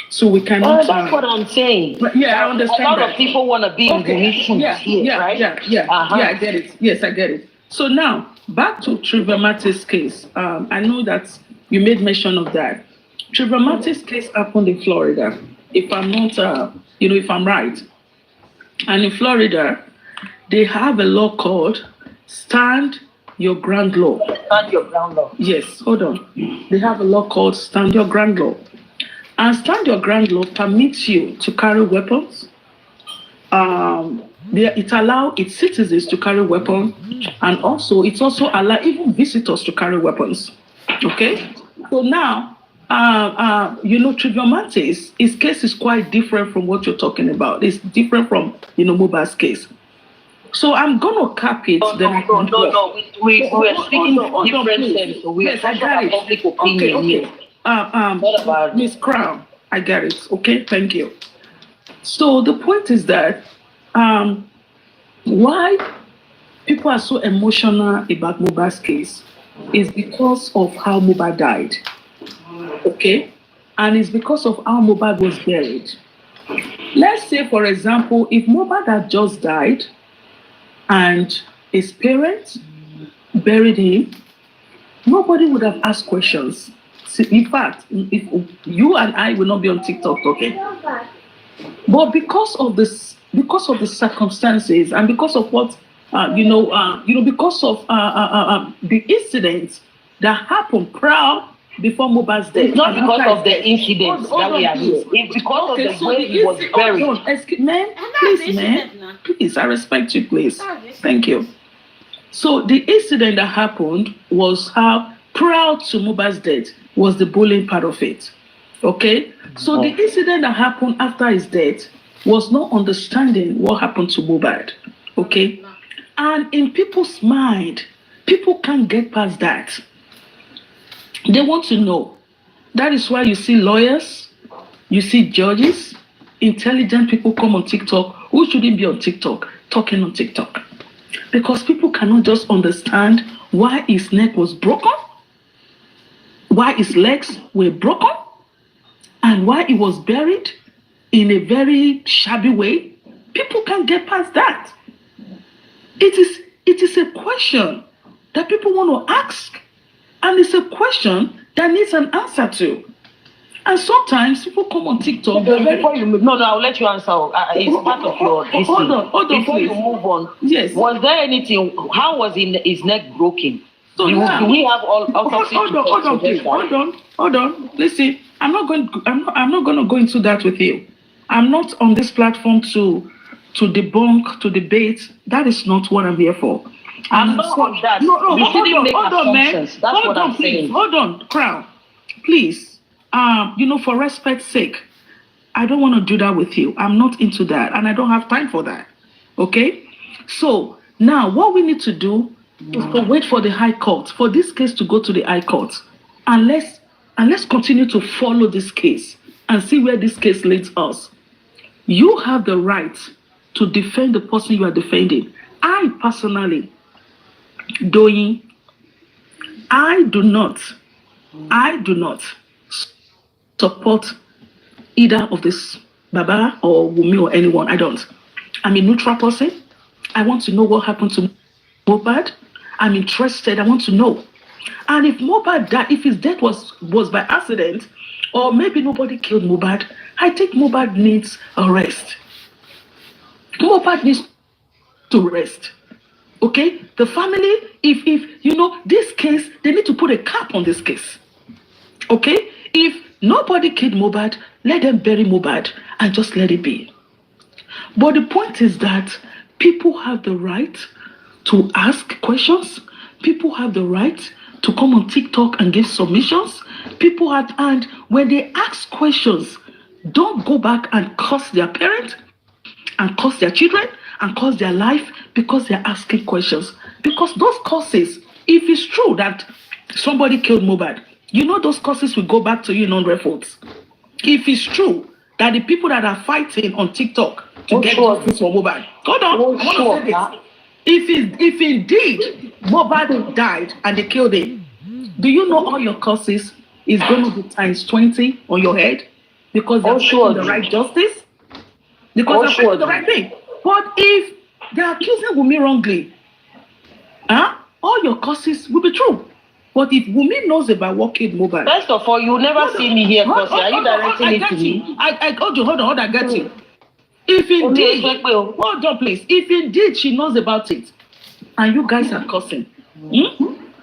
So we cannot. That's what I'm saying. But yeah, I understand. A lot of people want to be in the shoes here, right? Yeah, I get it. Yes, I get it. So now back to Trevor Mattis' case. I know that you made mention of that. Trevor Mattis' case happened in Florida. If I'm not, if I'm right, and in Florida, they have a law called Stand Your Ground Law. Stand Your Ground Law. Yes, hold on. They have a law called Stand Your Ground Law. And Stand Your Ground Law permits you to carry weapons. It allows its citizens to carry weapons, and also it also allows even visitors to carry weapons. Okay, so now Trevor Mattis, his case is quite different from what you're talking about. It's different from Mohbad's case. So I'm gonna cap it. No. We are speaking different things. So we are talking about public opinion here. Miss Crown, I get it. Okay, thank you. So the point is that why people are so emotional about Mohbad's case is because of how Mohbad died. Okay, and it's because of how Mohbad was buried. Let's say, for example, if Mohbad had just died and his parents buried him, nobody would have asked questions. In fact, if you and I will not be on TikTok talking, but because of the circumstances and because of what because of the incidents that happened prior before Mohbad's death. It's not and because after of the his death. incidents that we are here. It's because of the way he was buried. Man, please, man, please, I respect you, please. Thank you. So the incident that happened was how prior to Mohbad's death was the bullying part of it. Okay? So the incident that happened after his death was not understanding what happened to Mohbad. Okay? And in people's mind, people can't get past that. They want to know. That is why you see lawyers, you see judges, intelligent people come on TikTok who shouldn't be on TikTok, talking on TikTok. Because people cannot just understand why his neck was broken, why his legs were broken, and why he was buried in a very shabby way. People can't get past that. It is a question that people want to ask, and it's a question that needs an answer to. And sometimes people come on TikTok. I'll let you answer. It's part of your history. Hold on, before please. you move on. Yes. Was there anything? How was his neck broken? So do we have all? Hold on. Listen, I'm not going to go into that with you. I'm not on this platform to debunk, to debate. That is not what I'm here for. I'm not on that. No, hold on, man. That's what I'm saying. Hold on, Crown. Please. For respect's sake, I don't want to do that with you. I'm not into that, and I don't have time for that. Okay? So now what we need to do is to wait for the High Court, for this case to go to the High Court. And let's continue to follow this case and see where this case leads us. You have the right to defend the person you are defending. I personally, Doyin, I do not support either of this Baba or Wummi or anyone. I don't. I'm a neutral person. I want to know what happened to Mohbad. I'm interested. I want to know. And if Mohbad died, if his death was by accident, or maybe nobody killed Mohbad, I think Mohbad needs a rest. Mohbad needs to rest. Okay? The family, if this case, they need to put a cap on this case. Okay? If nobody killed Mohbad, let them bury Mohbad and just let it be. But the point is that people have the right to ask questions. People have the right to come on TikTok and give submissions. And when they ask questions, don't go back and curse their parents and curse their children and curse their life because they're asking questions. Because those curses, if it's true that somebody killed Mohbad, those curses will go back to you in 100 folds. If it's true that the people that are fighting on TikTok to get justice for Mohbad, hold on, I want to say this. If indeed Mohbad died and they killed him, do you know all your curses is going to be times 20 on your head because they're fighting the right justice? Because they're fighting the right thing. But if they're accusing Wummi wrongly, all your curses will be true. But if Wummi knows about what killed Mohbad... First of all, you never see me here, Kosi. Are you directing it to me? Hold on, I get you. If indeed... Hold on, please. If indeed she knows about it, and you guys are cursing,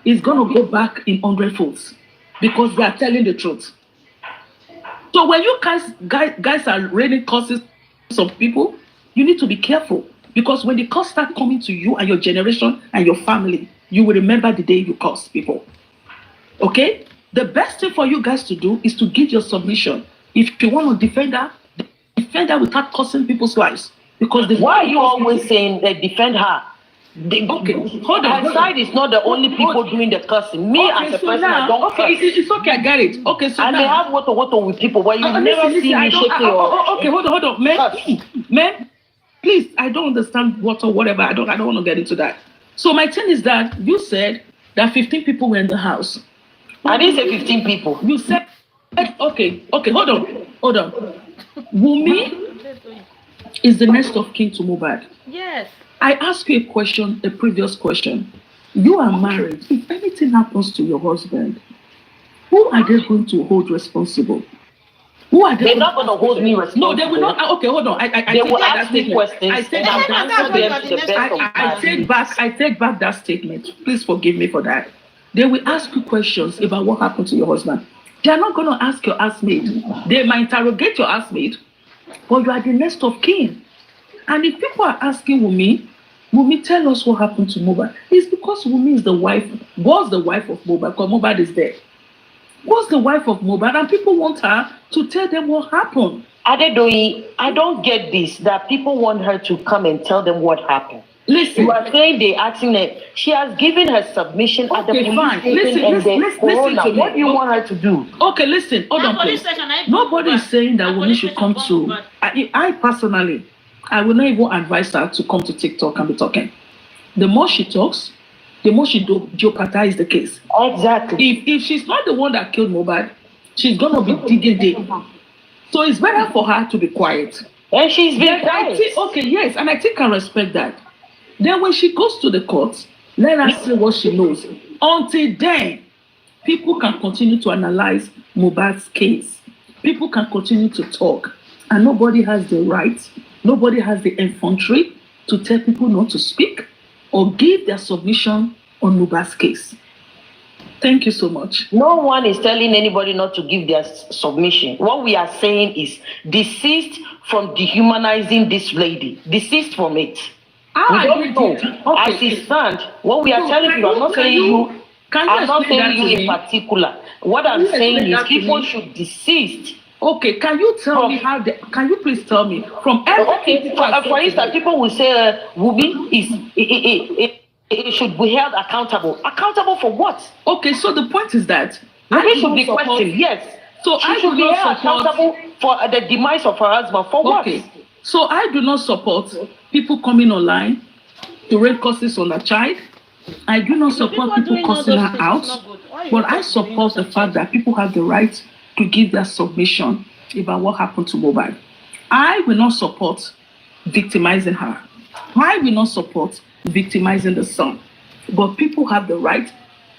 it's going to go back in 100 folds because they are telling the truth. So when you guys are raining curses on people, you need to be careful. Because when the curse start coming to you and your generation and your family, you will remember the day you curse people. Okay? The best thing for you guys to do is to give your submission. If you want to defend her without cursing people's lives. Because why are you always saying that defend her? Hold on. Her side is not the only people doing the cursing. Me as a person, I don't curse. It's okay, I get it. Okay, so and they have woto with people where you never see me shaking your... Okay, hold on. Man, please, I don't understand what or whatever. I don't want to get into that. So my thing is that you said that 15 people were in the house. I didn't say 15 people. You said, okay, hold on. Wummi is the next of kin to Mohbad. Yes. I asked you a previous question. You are married. If anything happens to your husband, Who are they going to hold responsible? Who are they? They're not going to hold me responsible. No, they will not. Okay, hold on. I they take will back ask that me statement. questions. I take and back I'll answer them to the best of I take back that statement. Please forgive me for that. They will ask you questions about what happened to your husband. They are not going to ask your housemate. They might interrogate your housemate, but you are the next of kin. And if people are asking Wummi, tell us what happened to Mohbad. It's because Wummi is was the wife of Mohbad, because Mohbad is dead. Was the wife of Mohbad, and people want her to tell them what happened. Adedoyi, I don't get this, that people want her to come and tell them what happened. Listen. You are saying they asking her, she has given her submission at the police station and the corona. What do you want her to do? Okay, listen, hold on, please. Nobody is saying that Wummi should come to... I personally, I will not even advise her to come to TikTok and be talking. The more she talks, the more she jeopardize the case. Exactly. If she's not the one that killed Mohbad, she's going to be digging deep. So it's better for her to be quiet. And she's been quiet. Okay, yes, and I think I respect that. Then when she goes to the court, let her say what she knows. Until then, people can continue to analyze Mohbad's case. People can continue to talk. And nobody has the right, nobody has the effrontery to tell people not to speak or give their submission on Mohbad's case. Thank you so much. No one is telling anybody not to give their submission. What we are saying is desist from dehumanizing this lady. Desist from it. We don't know. Okay. As it stands, what we are telling you, I'm not saying you. I'm not saying you in particular. What I'm saying is people should desist. Okay, can you tell me how? Can you please tell me from everything? Okay, for instance, people will say Wummi it should be held accountable. Accountable for what? Okay, so the point is that Wummi should be questioned. Yes. So she should be held accountable for the demise of her husband. For what? Okay. So I do not support people coming online to raise curses on a child. I do not support people cursing her out, but I support the fact that people have the right to give their submission about what happened to Mohbad. I will not support victimizing her. I will not support victimizing the son. But people have the right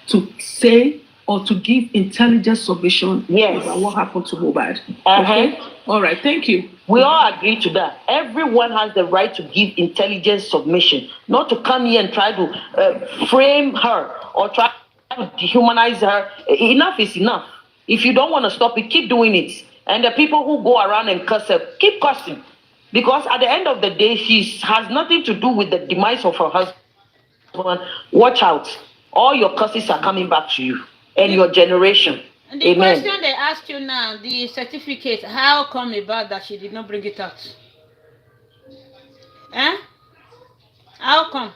to say or to give intelligent submission about what happened to Mohbad. Okay? All right, thank you. We all agree to that. Everyone has the right to give intelligent submission, not to come here and try to frame her or try to dehumanize her. Enough is enough. If you don't want to stop it, keep doing it. And the people who go around and curse her, keep cursing. Because at the end of the day, she has nothing to do with the demise of her husband. Watch out. All your curses are coming back to you and your generation. And the question they asked you now, the certificate, how come about that she did not bring it out? Eh? How come?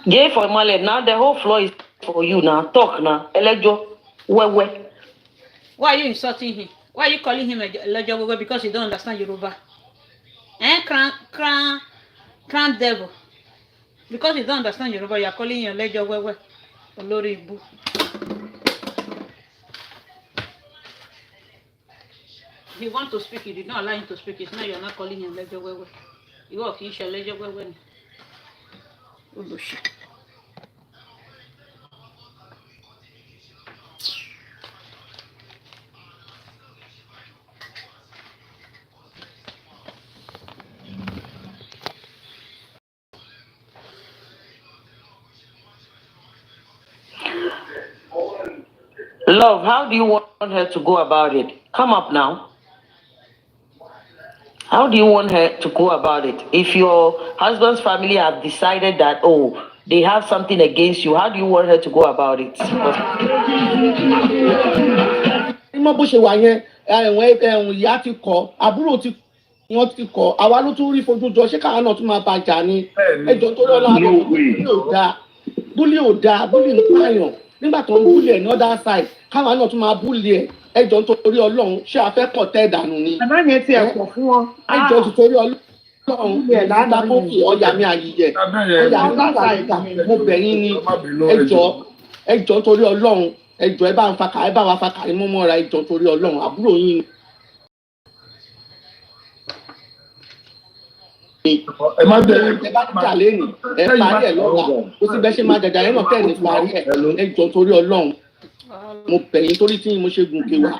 Yeah, for Imole, now the whole floor is for you now. Talk now. Elejo, where? Why are you insulting him? Why are you calling him a Elejo? Because you don't understand Yoruba. Crown devil. Because you don't understand Yoruba, you are calling him Elejo Wewe. Olori Ibu. If you want to speak, you did not allow him to speak. It's now you're not calling him Elejo Wewe. You are Kisha Elejo Wewe. Love, how do you want her to go about it? Come up now. How do you want her to go about it? If your husband's family have decided that, they have something against you, how do you want her to go about it? wọ́n ti kọ̀ àwa ló tún rí fojú jọ ṣé káwọn náà tún máa bàjá ni ẹjọ́ tó lọ́la búlì ò dáa búlì ń pààyàn nígbà tó ń búlì ẹ̀ ní other side káwọn náà tún máa búlì ẹ̀ ẹjọ́ torí Ọlọ́run ṣé a fẹ́ kọ̀ tẹ́ ìdànù ni. bàbá yẹn ti ẹ̀kọ́ fún wọn. ẹjọ́ torí Ọlọ́run ìta kókò ọ̀yà mi àyíyẹ ọ̀yà mi láta mo bẹ̀yìn ni ẹjọ́ torí Ọlọ́run ẹjọ́ ẹ bá wa fa kàrí mọ́mọ́ra ẹjọ́ torí Ọlọ́run àbúrò yín. ẹ má bẹ̀rẹ̀ ẹ bá jà lẹ́nu ẹ parí ẹ̀ lọ́la ó sì bẹ́ ṣe máa jàjà yẹn náà tẹ̀ ní parí ẹ̀ ẹ jọ torí Ọlọ́run mo bẹ̀yìn torí tí mo ṣe gùn kéwà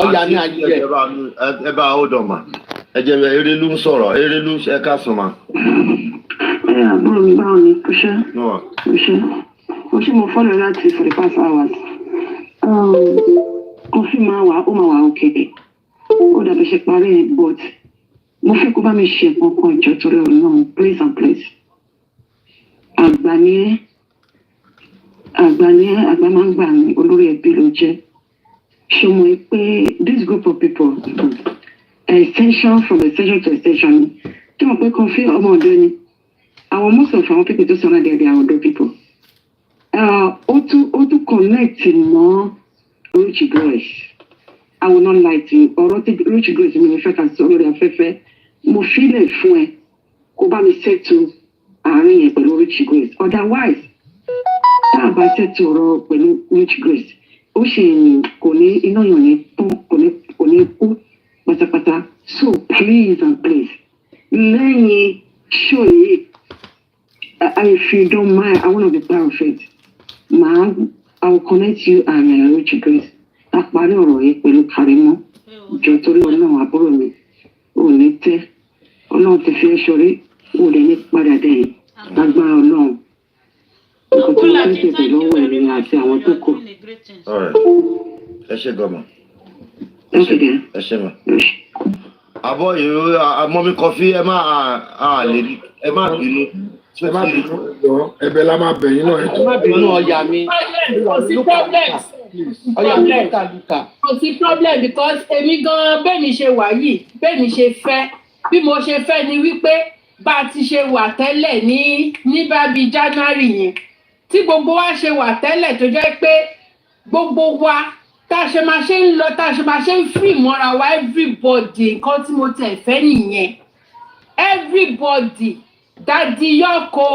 ọ̀yà ní ayé ẹ̀. ẹ bá hold on ma ẹ jẹ́ Erelu ń sọ̀rọ̀ Erelu ẹ ká sùn ma. Àbúrò mi báwo ni kúṣẹ́ mo fọ́lọ̀ láti for the past hours kọfí máa wà òkè ó dàbí ṣe parí ẹ̀ but mo fẹ́ kó bá mi ṣe kankan ìjọ torí Ọlọ́run please and please àgbà máa ń gbà ní olórí ẹbí ló jẹ́ ṣe mọ̀ pé this group of people extension from extension to extension tí wọ́n pé kọfí ọmọ ọ̀dọ́ ni àwọn most of àwọn people tó sọ̀rọ̀ dẹ̀ bí àwọn ọ̀dọ́ people ó tún connect mọ́ Rich Grace I will not lie to you ọ̀rọ̀ tí Rich Grace mi fẹ́ ká sọ lórí afẹ́fẹ́ mo fílẹ̀ fún ẹ kó bá mi settle àárín yẹn pẹ̀lú Rich Grace otherwise tá a bá settle ọ̀rọ̀ pẹ̀lú Rich Grace ó ṣe kò ní iná yàn ní tán kò ní kú pátápátá so please and please lẹ́yìn show yìí if you don't mind I wanna be part of it I will connect you and Rich Grace àparí ọ̀rọ̀ yìí pẹ̀lú Karimo jọ torí Ọlọ́run àbúrò mi ò ní tẹ́ Ọlọ́run ti fi ẹ́ ṣorí ò lè ní padà dẹ̀yìn lágbára Ọlọ́run nǹkan tí mo fẹ́ tètè lọ́wọ́ ẹ̀mí àti àwọn tó kù. ẹ ṣe gọmọ ẹ ṣe mọ àbọ̀ ìró àmọ́mí kọfí ẹ má bínú ẹ̀bẹ̀ la máa bẹ̀yìn náà ẹ má bínú ọ̀yà mi kò sí problem kò sí problem because èmi gan bẹ́ẹ̀ mi ṣe wà yìí bẹ́ẹ̀ mi ṣe fẹ́ bí mo ṣe fẹ́ ni wípé bá a ti ṣe wà tẹ́lẹ̀ ní bábí January yẹn tí gbogbo wa ṣe wà tẹ́lẹ̀ tó jẹ́ pé gbogbo wa tá a ṣe máa ṣe ń lọ tá a ṣe máa ṣe ń free mọ́ra wa everybody nǹkan tí mo tẹ̀ fẹ́ nìyẹn everybody dadi yọko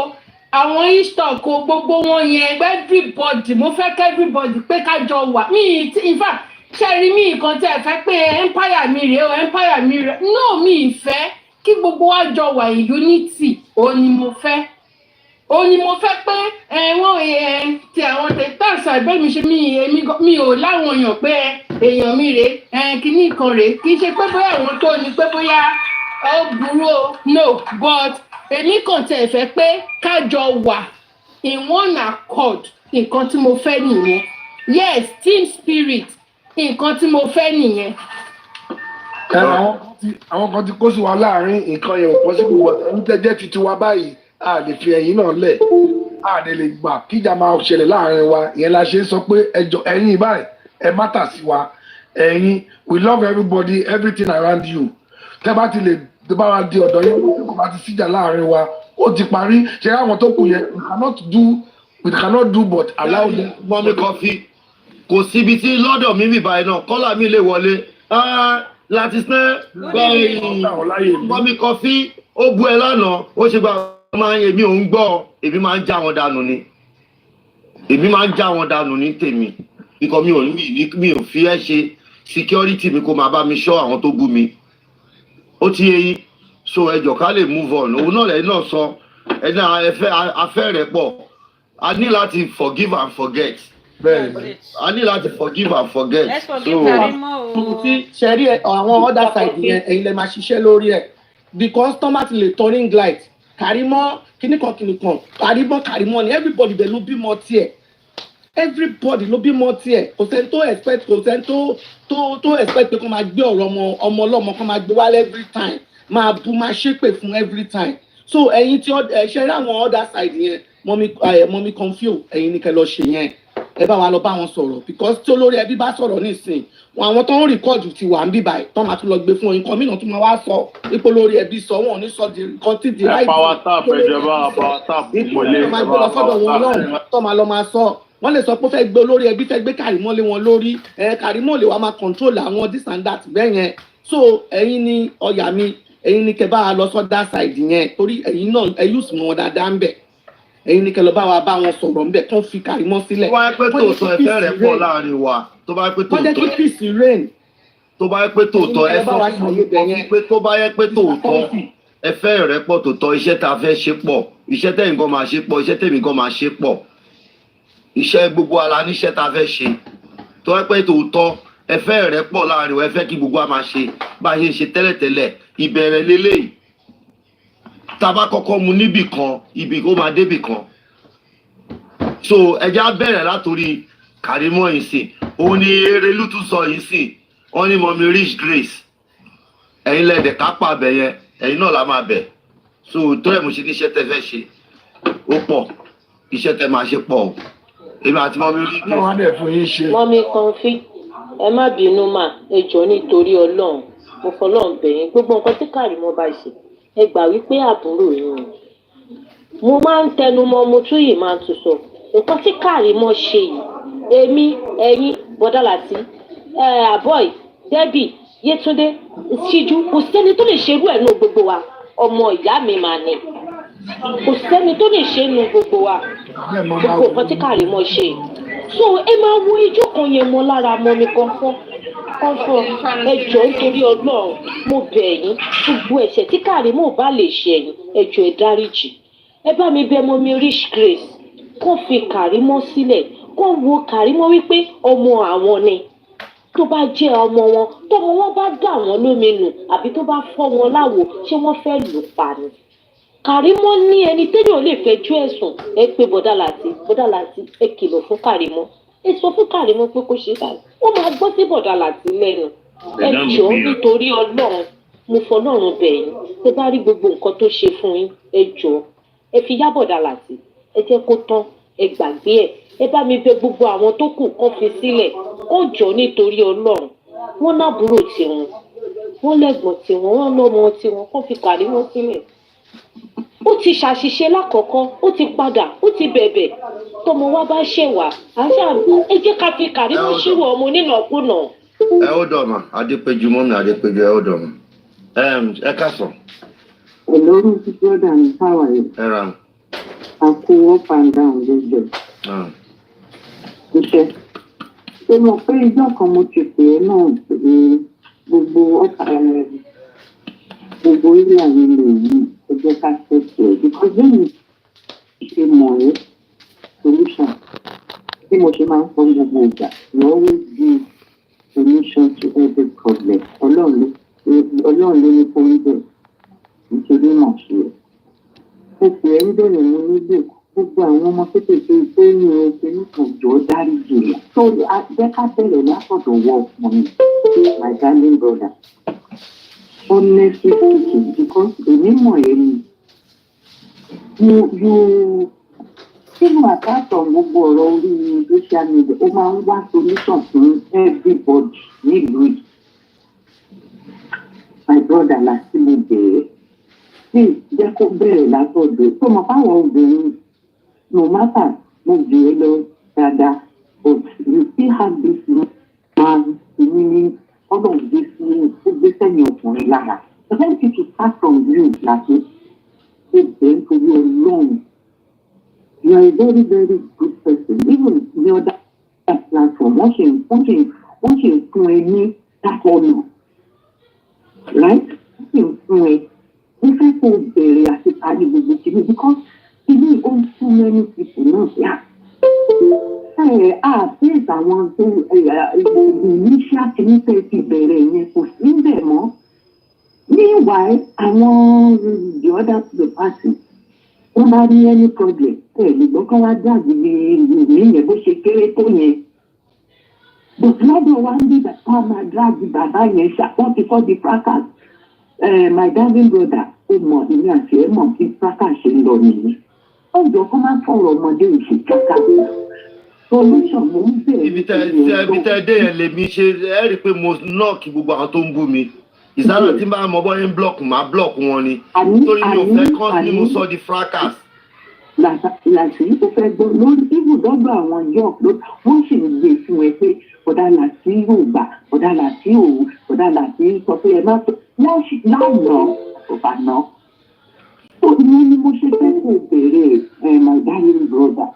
àwọn istoko gbogbo wọn yẹn everybody mo fẹ́ kẹ́ everybody pé ká jọ wà mí in fact ṣẹ́rí mi nǹkan tẹ́ ẹ fẹ́ pé empire mi rèé o empire mi rèé no mi ìfẹ́ kí gbogbo wa jọ wà in unity ó ní mo fẹ́ pé wọ́n ti àwọn tẹ̀sán ẹgbẹ́ mi ṣe mi ò láwọn èèyàn pé èèyàn mi rèé kíní kan rèé kì í ṣe pé bóyá àwọn tó ní pé bóyá ó burú o no but èmi kàn tẹ̀ fẹ́ pé ká jọ wà in one accord nǹkan tí mo fẹ́ nìyẹn yes team spirit nǹkan tí mo fẹ́ nìyẹn. àwọn kan ti kó sí wa láàrin nǹkan yẹn ò possible but ẹni tẹ́jẹ́ ti tiwa báyìí a lè fi ẹ̀yìn náà lẹ̀ a lè gbà kíjà máa ṣẹlẹ̀ láàrin wa ìyẹn la ṣe sọ pé ẹjọ́ ẹ̀yin báyìí ẹ má tà sí wa ẹ̀yin we love everybody everything around you tẹ́ bá ti lè tó bá wa di ọ̀dọ̀ yẹn kó bá ti síjà láàrin wa ó ti parí ṣe àwọn tó kù yẹn we cannot do but allow them. mọ́mí kọfí kò síbi tí lọ́dọ̀ mi bì báyìí náà kọ́là mi lè wọlé láti sẹ́ mọ́mí kọfí ó bú ẹ lánàá ó ṣe gba máa ń èmi ò ń gbọ́ èmi máa ń já wọn dànù ni èmi máa ń já wọn dànù ní tèmi bíkọ́ mi ò fi ẹ́ ṣe security mi kó máa bá mi ṣọ́ àwọn tó bú mi ó ti yẹ yín so ẹjọ́ ká lè move on òun náà lẹ́yìn náà sọ ẹni afẹ́ rẹ̀ pọ̀ a ní láti forgive and forget a ní láti forgive and forget. let's forgive Karimo o. ṣe rí àwọn other side yẹn ẹ̀yin lè máa ṣiṣẹ́ lórí ẹ̀ because tọ́mà ti lè turning light Karimo kíníkan Karimo ni everybody bẹ̀ ló bímọ tiẹ̀ everybody ló bímọ tiẹ̀ kò sẹ́ni tó expect tó expect pé kó máa gbé ọ̀rọ̀ ọmọ ọlọ́mọ kó máa gbé wálé every time máa bú máa ṣépè fún every time so ẹ̀yin tí ṣe rí àwọn other side yẹn mọ́mí confuse ẹ̀yin ní kẹ́ lọ ṣe yẹn ẹ bá wa lọ bá wọn sọ̀rọ̀ because tí olórí ẹbí bá sọ̀rọ̀ nísìn àwọn tó ń rìkọ́ọ̀dù ti wà ń bí báyìí tó máa tún lọ gbé fún oyin kan mìíràn tó máa wá sọ ipò olórí ẹbí sọ wọn ò ní sọ di nǹkan tí di ráìtì power tap ìjọba power tap ìmọ̀lẹ́ tó máa gbé lọ sọ́dọ̀ wọn náà tó máa lọ máa sọ wọ́n lè sọ pé fẹ́ gbé olórí ẹbí fẹ́ gbé Karimo lé wọn lórí Karimo lè wá máa control àwọn this and that bẹ́ẹ̀ yẹn so ẹ̀yin ni ọ̀yà mi ẹ̀yin ni kẹ́ bá wa lọ sọ́dọ̀ side yẹn torí ẹ̀yin náà ẹ use wọn dáadáa ń bẹ̀ ẹ̀yin ni kẹ́ lọ bá wa bá wọn sọ̀rọ̀ ń bẹ̀ kán fi Karimo sílẹ̀. tó bá yẹ pé tòótọ́ ẹ̀fẹ́ rẹ̀ pọ̀ láàrin wa tó bá yẹ pé tòótọ́ wọ́n jẹ́ kí peace reign. tó bá yẹ pé tòótọ́ ẹ sọ fún mi pé tó bá yẹ pé tòótọ́ ẹ fẹ́ ìrẹ́pọ̀ tó tọ́, iṣẹ́ tá a fẹ́ ṣe pọ̀, iṣẹ́ tẹ̀yìn kan máa ṣe pọ̀, iṣẹ́ tèmi kan máa ṣe pọ̀, iṣẹ́ gbogbo ara níṣẹ́ tá a fẹ́ ṣe tó ẹ pé tòótọ́ ẹ fẹ́ ìrẹ́pọ̀ láàrin ẹ fẹ́ kí gbogbo wa máa ṣe bá a ṣe ń ṣe tẹ́lẹ̀tẹ́lẹ̀ ìbẹ̀rẹ̀ lélẹ́yìí tá a bá kọ́kọ́ mu níbì kan ibì kó máa débì kan so ẹjẹ́ á bẹ̀rẹ̀ látòrí Kàrímọ́ yìí sìn òun ni Erelú tún sọ yìí sìn wọ́n ní mọ̀mí Rich Grace ẹ̀yin lẹ́dẹ̀ kápá abẹ yẹn ẹ̀yin náà la máa bẹ̀ so tó ẹ̀ mo ṣe níṣẹ́ tẹ́ fẹ́ ṣe ó pọ̀ iṣẹ́ tẹ́ máa ṣe pọ̀ o èmi àti mọ̀mí Rich Grace. náà wá dẹ̀ fún yín ṣe. mọ́mí Kọ́ńfì ẹ má bínú mà ẹ jọ̀ọ́ nítorí Ọlọ́run mo fọlọ́run bẹ̀ yín gbogbo nǹkan tí Kàrímọ́ bá ṣe ẹ gbà wípé àbúrò yín ni mo máa ń tẹnu mọ́ mo tún yìí máa ń tún sọ nǹkan tí Kàrímọ́ ṣe yìí èmi ẹ̀yin Bọ́dálàtí Àbọ̀ì Débì Yétúndé Síjú kò sẹ́ni tó lè ṣerú ẹ̀ nù gbogbo wa ọmọ ìyá mi mà ní kò sẹ́ni tó lè ṣe nù gbogbo wa gbogbo nǹkan tí Kàrímọ́ ṣe so ẹ máa wo ijó kan yẹn mọ́ lára mọ́ mi kọ́ńfọ́ ẹ jọ̀ọ́ nítorí Ọlọ́run mo bẹ̀ yín gbogbo ẹ̀ṣẹ̀ tí Kàrímọ́ bá lè ṣe ẹ̀yin ẹ jọ̀ọ́ ẹ dáríjì ẹ bá mi bẹ̀ mọ́ mi Rich Grace kó fi Kàrímọ́ sílẹ̀ kó wo Kàrímọ́ wípé ọmọ àwọn ni tó bá jẹ́ ọmọ wọn tọmọ wọn bá dà wọ́n lómi nù àbí tó bá fọ́ wọn láwo ṣé wọ́n fẹ́ lù pa ni Kàrímọ́ ní ẹni téèyàn lè fẹjọ́ ẹ̀sùn ẹ pé Bọ́dálàtí ẹ kìlọ̀ fún Kàrímọ́ ẹ sọ fún Kàrímọ́ pé kó ṣe báyìí wọ́n máa gbọ́ sí Bọ́dálàtí lẹ́nu ẹ jọ̀ọ́ nítorí Ọlọ́run mo fọlọ́run bẹ̀ yín ẹ bá rí gbogbo nǹkan tó ṣe fún yín ẹ jọ̀ọ́ ẹ fi yá Bọ́dálàtí ẹ jẹ́ kó tán ẹ gbàgbé ẹ bá mi bẹ̀ gbogbo àwọn tó kù kán fi sílẹ̀ ó jọ̀ọ́ nítorí Ọlọ́run wọ́n nábúrò tiwọn wọ́n lẹ́gbọ̀n tiwọn wọ́n lọ́mọ tiwọn kán fi Kàrímọ́ sílẹ̀ ó ti ṣàṣìṣe lákọ̀ọ́kọ́ ó ti padà ó ti bẹ̀bẹ̀ tọmọ wa bá ṣẹ̀wà àṣà ẹ jẹ́ ká fi Kàrímọ́ ṣírò ọmọ onínàkúnà. ẹ ó dọ̀mà Adépéjú mọ́mí Adépéjú ẹ ó dọ̀mà ẹ kásán. olórí ti brother mi power yẹn. ẹ ra. a kó up and down lójó. iṣẹ́ ṣé mo pé ijọ́ kan mo ti pè é náà gbogbo gbogbo ilé àwọn ilé yìí ẹ jẹ́ ká ṣètò ẹ̀ because lẹ́yìn ṣe mọ̀ ẹ́ solution bí mo ṣe máa ń sọ gbogbo ìgbà you always give solution to every problem ọlọ́run ló ní kó ń bẹ̀ nítorí mọ̀ ṣe ẹ̀ ó fi ẹ̀rí bẹ̀rẹ̀ mú níbẹ̀ gbogbo àwọn ọmọ kékeré tó ní ẹgbẹ́ nìkan jọ dárí jùlọ so jẹ́ ká bẹ̀rẹ̀ látọ̀dọ̀ wọ ọmọ mi my darling brother honestly speaking because èmi mọ̀ ẹ́ ni you even apart from gbogbo ọ̀rọ̀ orí social media ó máa ń wá solution fún everybody nílùú yìí my brother láti mo bẹ̀rẹ̀ sí jẹ́ kó bẹ̀rẹ̀ látọ̀dọ̀ tó mọ̀ fáwọn obìnrin no matter mo bẹ̀rẹ̀ lọ dáadáa but you still have this man meaning ọlọ́run gbé sí ó gbé sẹ́yìn ọkùnrin lára the best thing to start from you láti ó bẹ̀rẹ̀ nítorí ọlọ́run. You are a very, very good person. Even the other platform, watching fún ẹ ní that honor. Right? Watching fún ẹ. Mo fẹ́ kó bẹ̀rẹ̀ àti parí gbogbo kìíní because kìíní ó ń too many people náà yá. Face àwọn tó initial kìíní tẹ̀ ti bẹ̀rẹ̀ yẹn kò sí bẹ̀ mọ́. Meanwhile, àwọn the other party wọ́n bá ní any problem lè gbọ́ kán wá jáde ìwé yẹn bó ṣe kéré tó yẹn but lọ́dọ̀ wa ń bí bàbá máa dáàbì bàbá yẹn wọ́n ti kọ́ di fracas my darling brother ó mọ ìní àti ẹ̀ mọ̀ bí fracas ṣe ń lọ nìyí ọjọ́ kó máa fọ̀rọ̀ ọmọdé ìṣe kàkà solution mo ń bẹ̀rẹ̀. ibi tẹ́ dé yẹn lèmi ṣe ẹ rí i pé mo nọ́ọ̀kì gbogbo àwọn tó ń bú mi ìsáná tí bá mọ bọ́yìn blọọkù máa blọọkù wọn ni nítorí mi ò fẹ́ kán ní mo sọ di fracas. Láti ó fẹ́ gbọ́ lórí ibùdókọ̀ àwọn yọ̀ọ̀ wọ́n sì ń gbé fún ẹ pé ọ̀dà láti yóò gbà ọ̀dà láti sọ pé ẹ má tó lánàá ọ̀bà náà. Tó ní ni mo ṣe fẹ́ kó bẹ̀rẹ̀ my darling brother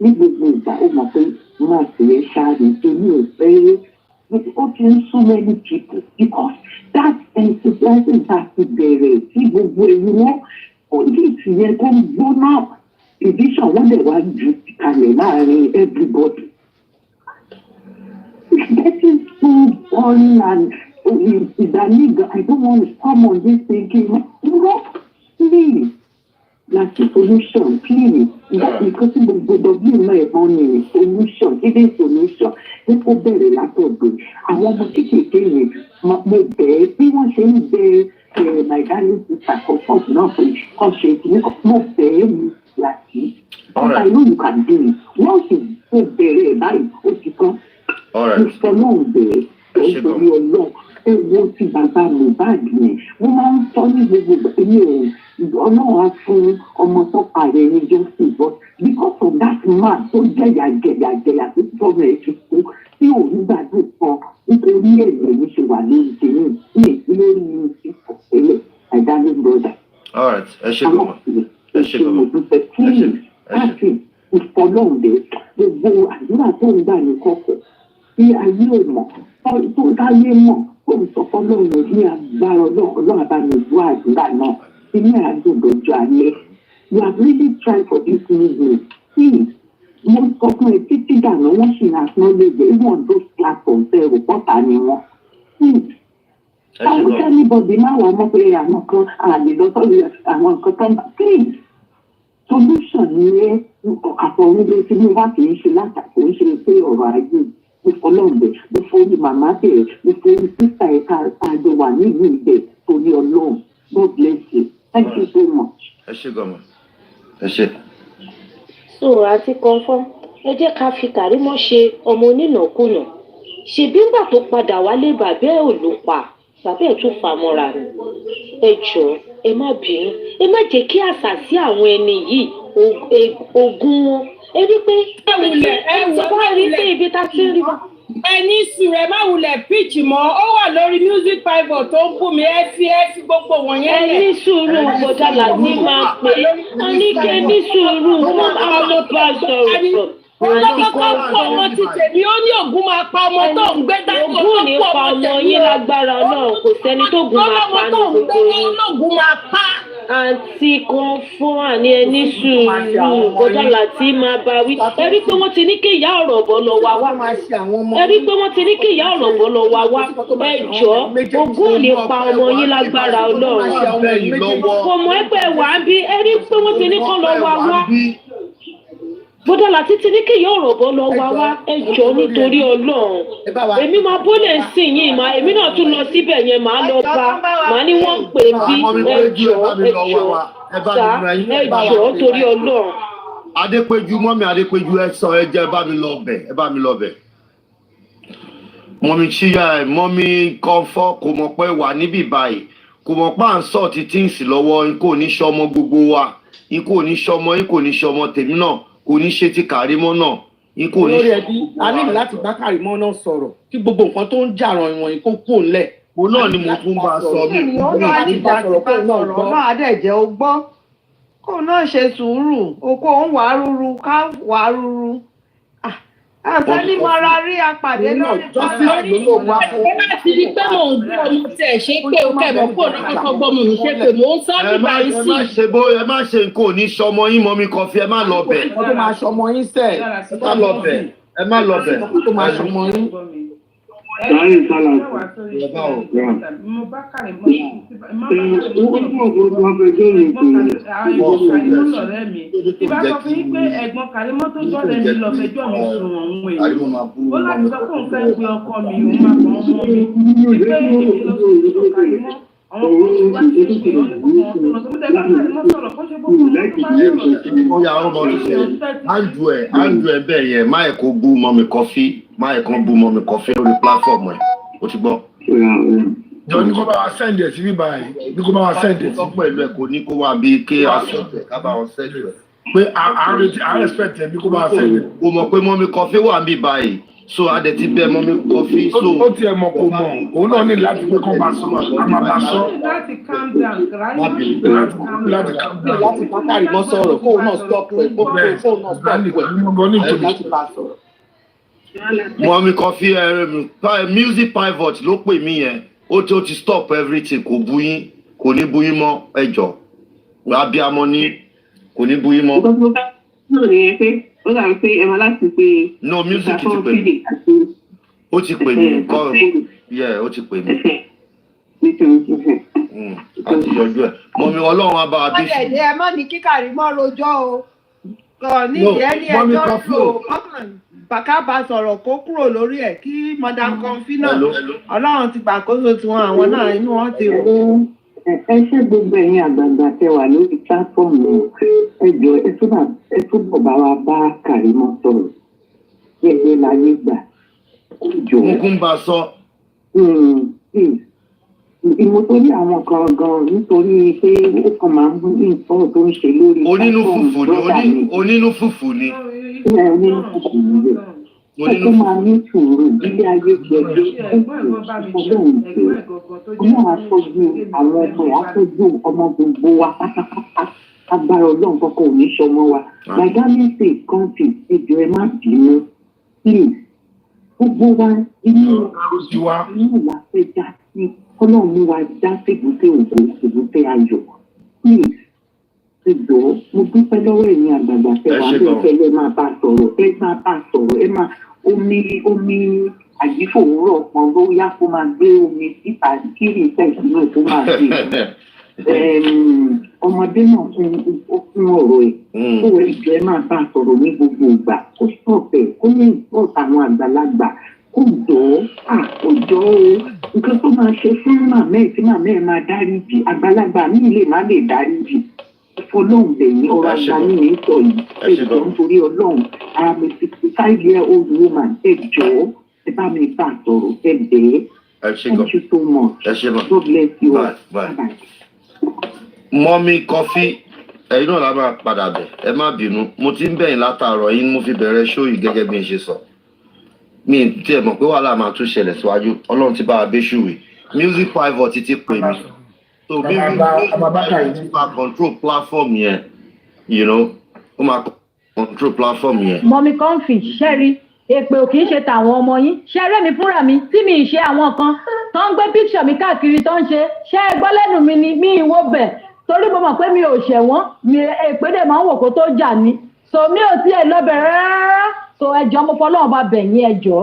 ní gbogbo ìgbà ó mọ̀ pé má sì ẹ́ ṣáàrì tó ní òfẹ́ so many people because that enthusiasm has to be grown up. Division when they want to marry everybody. That is so boring and I don't want to come on this thinking, please. That's the solution, please. That's because the solution, even solution. People bury that over. I want to take it more bad. People say my darling sister, comfort not because more bad. I know you can do it. Once you go bury it, all right. It's for long day. It's for your long. It won't be bad me. Woman, funny you. Ọlọ́run á fún ọmọ tó pààrọ̀ ẹni jọ́sìn bọ́ because of that man tó jẹ̀yà tó tọ́mọ ẹ̀ ti kú tí òun gbàdúrà kan nítorí ẹ̀yẹ̀ ní ṣe wà lórí ìṣẹ̀lẹ̀ ní ìpínlẹ̀ ìfọ̀sẹ̀lẹ̀ àìdáni brother. All right, ẹ ṣe gbọmọ. Láti ìfọlọ́ọ̀dẹ gbogbo àdúrà tó ń gbà ní kọ́kọ́ tí ayé ò mọ̀ tó dáyé mọ̀ tó ń sọ fọlọ́ọ̀dẹ ní agbára ọlọ́run àbámẹ́gbọ́ àdúrà náà. You have really tried for this movement. See, most of my people that no one should acknowledge even on those platforms they report anyone. How would anybody now want to play and the doctor and come please? Solution here upon the thing what is the pay over you. Before long day, before the mama day, before the sister and the one you day for your loan. God bless you. Thank you so much. Ẹ ṣé gan-an. Ẹ ṣé. So àti confirm ẹ jẹ́ ká fi Kàrímọ́ ṣe ọmọ onínàkúnà ṣèbí ńgbà tó padà wálé bàbá ẹ̀ ò ló pa bàbá ẹ̀ tún fà mọ́ra rẹ̀ ẹ jọ̀ọ́ ẹ má bínú ẹ má jẹ́ kí àṣà sí àwọn ẹni yìí ogún wọn ẹ rí pé ẹ rí pé ibi tá ti ń rí wọn. Ẹni sùn rẹ̀ má wulẹ̀ pitch mọ́ ó wà lórí music fibre tó ń bù mí ẹ fi gbogbo wọ̀nyẹn lẹ̀. Ẹni sùúrù gbọ́dọ̀ láti máa pè é àníkẹ́ ní sùúrù fún àwọn bá sọ̀rọ̀. Ọlọ́kọ̀ọ́kọ́ pọ̀ ọmọ ti tèmi ó ní ògùn máa pa ọmọ tó ń gbé dájú tó Ògùn ní pa ọmọ yín lágbára náà kò sẹ́ni tó gùn máa pa ní gbogbo yín. Ọlọ́gùn máa pa. Àǹtí kan fún àní ẹni sùúrù gbọ́dọ̀ láti máa bá wí. Ẹ rí pé wọ́n ti ní kí ìyá ọ̀rọ̀ bọ́ lọ wá wá. Ẹ rí pé wọ́n ti ní kí ìyá ọ̀rọ̀ bọ́ lọ wá wá. Ẹ jọ̀ọ́ Ògùn ní pa ọmọ yín lágbára Ọlọ́run. Kò mọ̀ ẹgbẹ́ wà á bí ẹ rí pé wọ́n ti ní kọ́ lọ wá wá. Bọ́dọ̀là títí ní kéèyàn ọ̀rọ̀ bọ́ lọ wá wá ẹjọ́ nítorí Ọlọ́run. Èmi máa bólẹ̀ sí yín mà èmi náà tún lọ síbẹ̀ yẹn màá lọ bá màá ní wọ́n pè bí ẹjọ́ torí Ọlọ́run. Adépéjú mọ́mí Adépéjú ẹ sọ ẹ jẹ́ ẹ bá mi lọ bẹ̀. Mọ́mí Chíyà ẹ̀ mọ́mí Kọ́fọ́ kò mọ̀ pé wà níbí báyìí kò mọ̀ pé à ń sọ títí ń sì lọ́wọ́ ikú ò ní ṣọmọ gbogbo wa ikú ò ní ṣọmọ tèmi náà. Kò ní ṣe ti Kàrímọ́ náà ikú ní. Olórí ẹbí a ní láti bá Kàrímọ́ náà sọ̀rọ̀ kí gbogbo nǹkan tó ń jà ràn ìwọ̀nyí kó kú òǹlẹ̀. Mo náà ni mo tún bá sọ mí. Láti bá sọ̀rọ̀ kó náà gbọ́. Máa dẹ̀ jẹ́ ó gbọ́. Kó náà ṣe sùúrù. Oko ń wà rúru ká wà rúru. Àtẹ́lí mara rí apàdé lórí pàtàkì. Ẹ bá ti di pé mò ń gbọ́ ọmọ tẹ̀ ṣé pé ó kẹ̀mọ́ kó ní kọ́kọ́ gbọ́ mò ń ṣe pé mò ń sọ nípa yìí sí. Ẹ má ṣe nǹkan ò ní ṣọmọ yín mọ́mí Kọfí ẹ má lọ bẹ̀. Ó tó máa ṣọmọ yín sẹ̀. Ẹ má lọ bẹ̀. Ó tó máa ṣọmọ yín. Láyé sálà sí. Mo bá Kàrímọ́ tí bá sọ fún yín pé ẹ̀gbọ́n Kàrímọ́ tó gbọ́dọ̀ mi lọ fẹjọ́ mi sùn ọ̀hún èyí ó láti sọ pé òun fẹ́ gbé ọkọ mi òun máa kàn ọmọ mi wípé èmi lọ sí ìlú Kàrímọ́ àwọn kan ti wá sí ìlú ọ̀nà tó tẹ̀ bá Kàrímọ́ sọ̀rọ̀ kó ṣe gbogbo ọmọ tó bá sọ̀rọ̀. Ó yà ọmọ mi ṣe Andrew ẹ bẹ́ẹ̀ yẹn máa ẹ̀kọ́ bú mọ́mí Kọfí máa ẹ̀kan bú mọ́mí Kọfí lórí platform ẹ̀ ó ti gbọ́. Jọ ní kó bá wa send ẹ̀ sí bíbá yìí ní kó bá wa send ẹ̀ sí. Sọ pẹ̀lú ẹ̀ kò ní kó wá bí ké aṣọ ẹ̀ ká bá wọn send ẹ̀. Pé à ń respect ẹ̀ bí kó bá wa send ẹ̀. Kò mọ̀ pé mọ́mí Kọfí wà bí báyìí so adẹ̀ ti bẹ mọ́mí Kọfí so. Ó tiẹ̀ mọ̀ kò mọ̀ òun náà ní láti pé kó bá sọ a máa bá sọ. Láti calm down láti calm down. Láti bá Kàrímọ́ sọ̀rọ̀ kóun náà stop ẹ̀ kóun náà stop ẹ̀ láti bá sọ̀rọ̀. Mommy Coffee music pivot ló pè mí yẹn. Ó ti stop everything kò buyin kò ní buyin mọ́ ẹjọ́. Abíamọ ní kò ní buyin mọ́. No, ní pé ó dàbí pé ẹ máa láti pé. No, music ti pè mí. Ó ti pè mí. Ó ti pè mí. Àti yọjú ẹ̀. Mọ̀mí Ọlọ́run á bá a bí. Ọ̀dẹ̀ ẹ má ní kíkàrí mọ́ rojọ́ o. Kò ní ìyẹn ní ẹjọ́ tó bàkà bá sọ̀rọ̀ kó kúrò lórí ẹ̀ kí Madam Comfy náà Ọlọ́run ti gbàkóso tiwọn àwọn náà inú wọn ti rò. Ẹ ṣe gbogbo ẹ̀yin àgbààgbà tẹ wà lórí pílátífọ̀mù ẹjọ́ ẹ túbọ̀ bá wa bá Kàrímọ́ sọ̀rọ̀ gẹ́gẹ́ láyé gbà. Mokun bá sọ. Ìmọ̀tórí àwọn kan gan nítorí pé ó kàn máa ń mú nǹkan tó ń ṣe lórí. Onínú fùfù ni. Onínú fùfù ni. Onínú fùfù ni. Ó máa ní sùúrù ilé ayé gbẹgbẹ ọmọ àtọ́jú àwọn ọmọ ẹ̀ àtọ́jú ọmọ gbogbo wa pátápátá agbára Ọlọ́run kọ́kọ́ ò ní sọmọ wa. Gàdámẹ́sì kọ́ńtì ẹjọ́ ẹ má bínú please gbogbo wa inú ìwà fẹ́ já sí Ọlọ́run mú wa já ségbùté ògo ségbùté ayọ̀ please ẹjọ́ mo dúpẹ́ lọ́wọ́ ẹ̀yin àgbààgbà tẹ́ wà lóòótọ́ ẹ máa bá sọ̀rọ̀ ẹ máa omi àjífòwúrọ̀ kan bóyá kó máa gbé omi síta kí ìfẹ̀sì náà tó máa gbé ọmọdé náà fún ọ̀rọ̀ ẹ̀ kó ìjọ ẹ máa bá sọ̀rọ̀ ní gbogbo ìgbà kó sọ̀tẹ̀ kó ní ìpọ̀t àwọn àgbàlagbà kó jọ o nǹkan tó máa ṣe fún màmá ẹ̀ tí màmá ẹ̀ máa dáríjì àgbàlagbà mi lè má lè dáríjì Ọlọ́run lẹ́yìn ọ̀rọ̀ àgbà mi sọ yìí ẹ̀jọ̀ nítorí Ọlọ́run I'm a 65-year-old woman ẹ̀jọ̀ ẹ bá mi bá sọ̀rọ̀ ẹ bẹ́ẹ̀. Thank you so much. God bless you. Bye. Mommy Coffee ẹ̀yin náà la máa padà bẹ̀ ẹ má bínú mo ti ń bẹ̀yìn látàárọ̀ yín mo fi bẹ̀rẹ̀ ṣó yìí gẹ́gẹ́ bí n ṣe sọ mi tí ẹ mọ̀ pé wàhálà máa tún ṣẹlẹ̀ síwájú Ọlọ́run ti bá a bẹ́ ṣùwé music pivot ti pè mí so bí mi ti máa control platform yẹn ó máa control platform yẹn. Mommy Comfy ṣẹ́rí èpè ò kì í ṣe tàwọn ọmọ yín ṣẹ́rẹ́ mi fúnra mi tí mi ì ṣe àwọn kan tó ń gbé píkṣọ̀ mi káàkiri tó ń ṣe ṣẹ́ ẹ gbọ́ lẹ́nu mi ni mi ìwọ bẹ̀ torí mo mọ̀ pé mi ò ṣẹ̀wọ́n mi èpè dẹ̀ máa ń wò kó tó jà ní so mi ò tiẹ̀ lọ́bẹ̀ rárá so ẹjọ́ mo fọlọ́run bá bẹ̀ yín ẹjọ́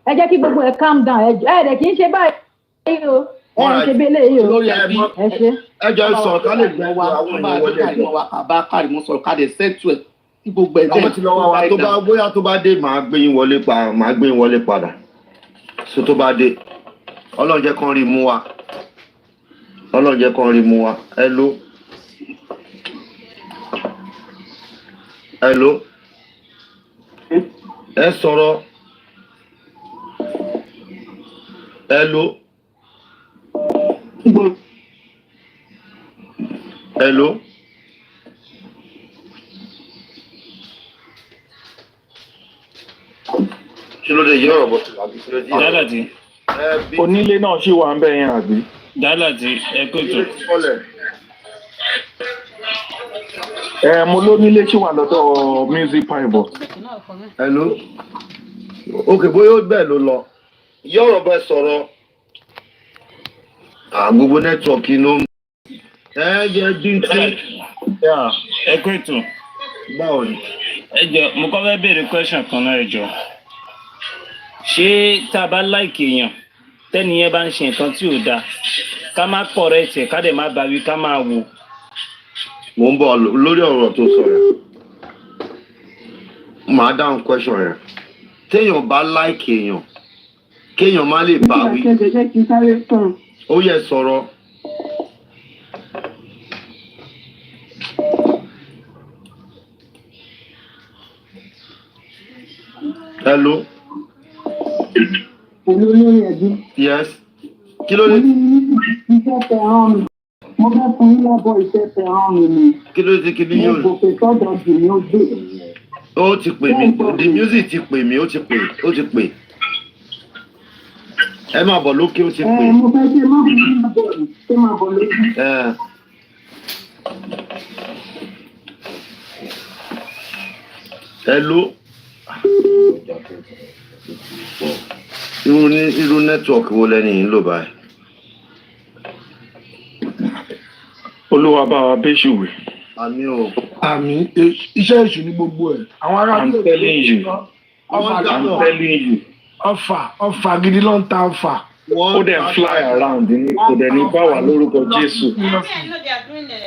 ẹ jẹ́ kí gbogbo ẹ calm down ẹjọ́ ẹ dẹ̀ kì í ṣe báyìí o ẹ ń ṣe bí eléyìí o ẹ ṣe. ẹjọ́ sọ ká lè gbẹ àwọn èèyàn wọlé ẹjọ́ bá Kàrímọ́ sọ̀rọ̀ ká lè ṣètò ẹ̀ kí gbogbo ẹ̀ àwọn tí lọ́wọ́ wa tó bá bóyá tó bá dé màá gbé yín wọlé padà so tó bá dé Ọlọ́run jẹ́ kán rí mú wa hello ẹ sọ̀rọ̀ hello kí ló dé yẹ ọ̀rọ̀ bọ̀ Dálàtì. Onílé náà ṣì wà ń bẹ̀ yẹn àbí. Dálàtì ẹ kò tó. Mo lónílé ṣì wà lọ́dọ̀ music pivot. hello ok bóyá ó bẹ́ẹ̀ ló lọ yẹ ọ̀rọ̀ bẹ́ẹ̀ sọ̀rọ̀ gbogbo nẹ́tíwọ̀kì ló ń yẹ díntì. ẹ kò tó. báwo ni. ẹ jọ mo kọ́ fẹ́ béèrè question kan náà ẹ jọ ṣé tá a bá láìkì èèyàn tẹ́ni yẹn bá ń ṣe nǹkan tí ò dáa ká má correct ẹ̀ ká dẹ̀ má bá wí ká má wò. mo ń bọ̀ lórí ọ̀rọ̀ tó sọ yẹn màá dáhùn question yẹn téèyàn bá láìkì èèyàn kéèyàn má lè bá wí ó yẹ sọ̀rọ̀. hello. olórí ẹbí. yes. kí ló dé. iṣẹ́ tẹ hàn mi mo fẹ́ fún yín lábọ̀ iṣẹ́ tẹ hàn mi ni. kí ló dé kí ni yóò. mo gòkè sọ́dọ̀ jù ní ojú. ó ti pè mí the music ti pè mí ó ti pè ẹ máa bọ̀ lókè ó ti pè. mo fẹ́ ṣe máa bọ̀ lókè. hello. irú network wo lẹ́ni yìí ń lò báyìí. Olúwa bá wa bẹ́ṣùwé. Àmì o. Àmì iṣẹ́ èṣù ní gbogbo ẹ̀. Àwọn ará I'm telling you. Ọfà gidi ló ń ta ọfà. Ó dẹ̀ fly around ní kò dẹ̀ ní bá wà lórúkọ Jésù.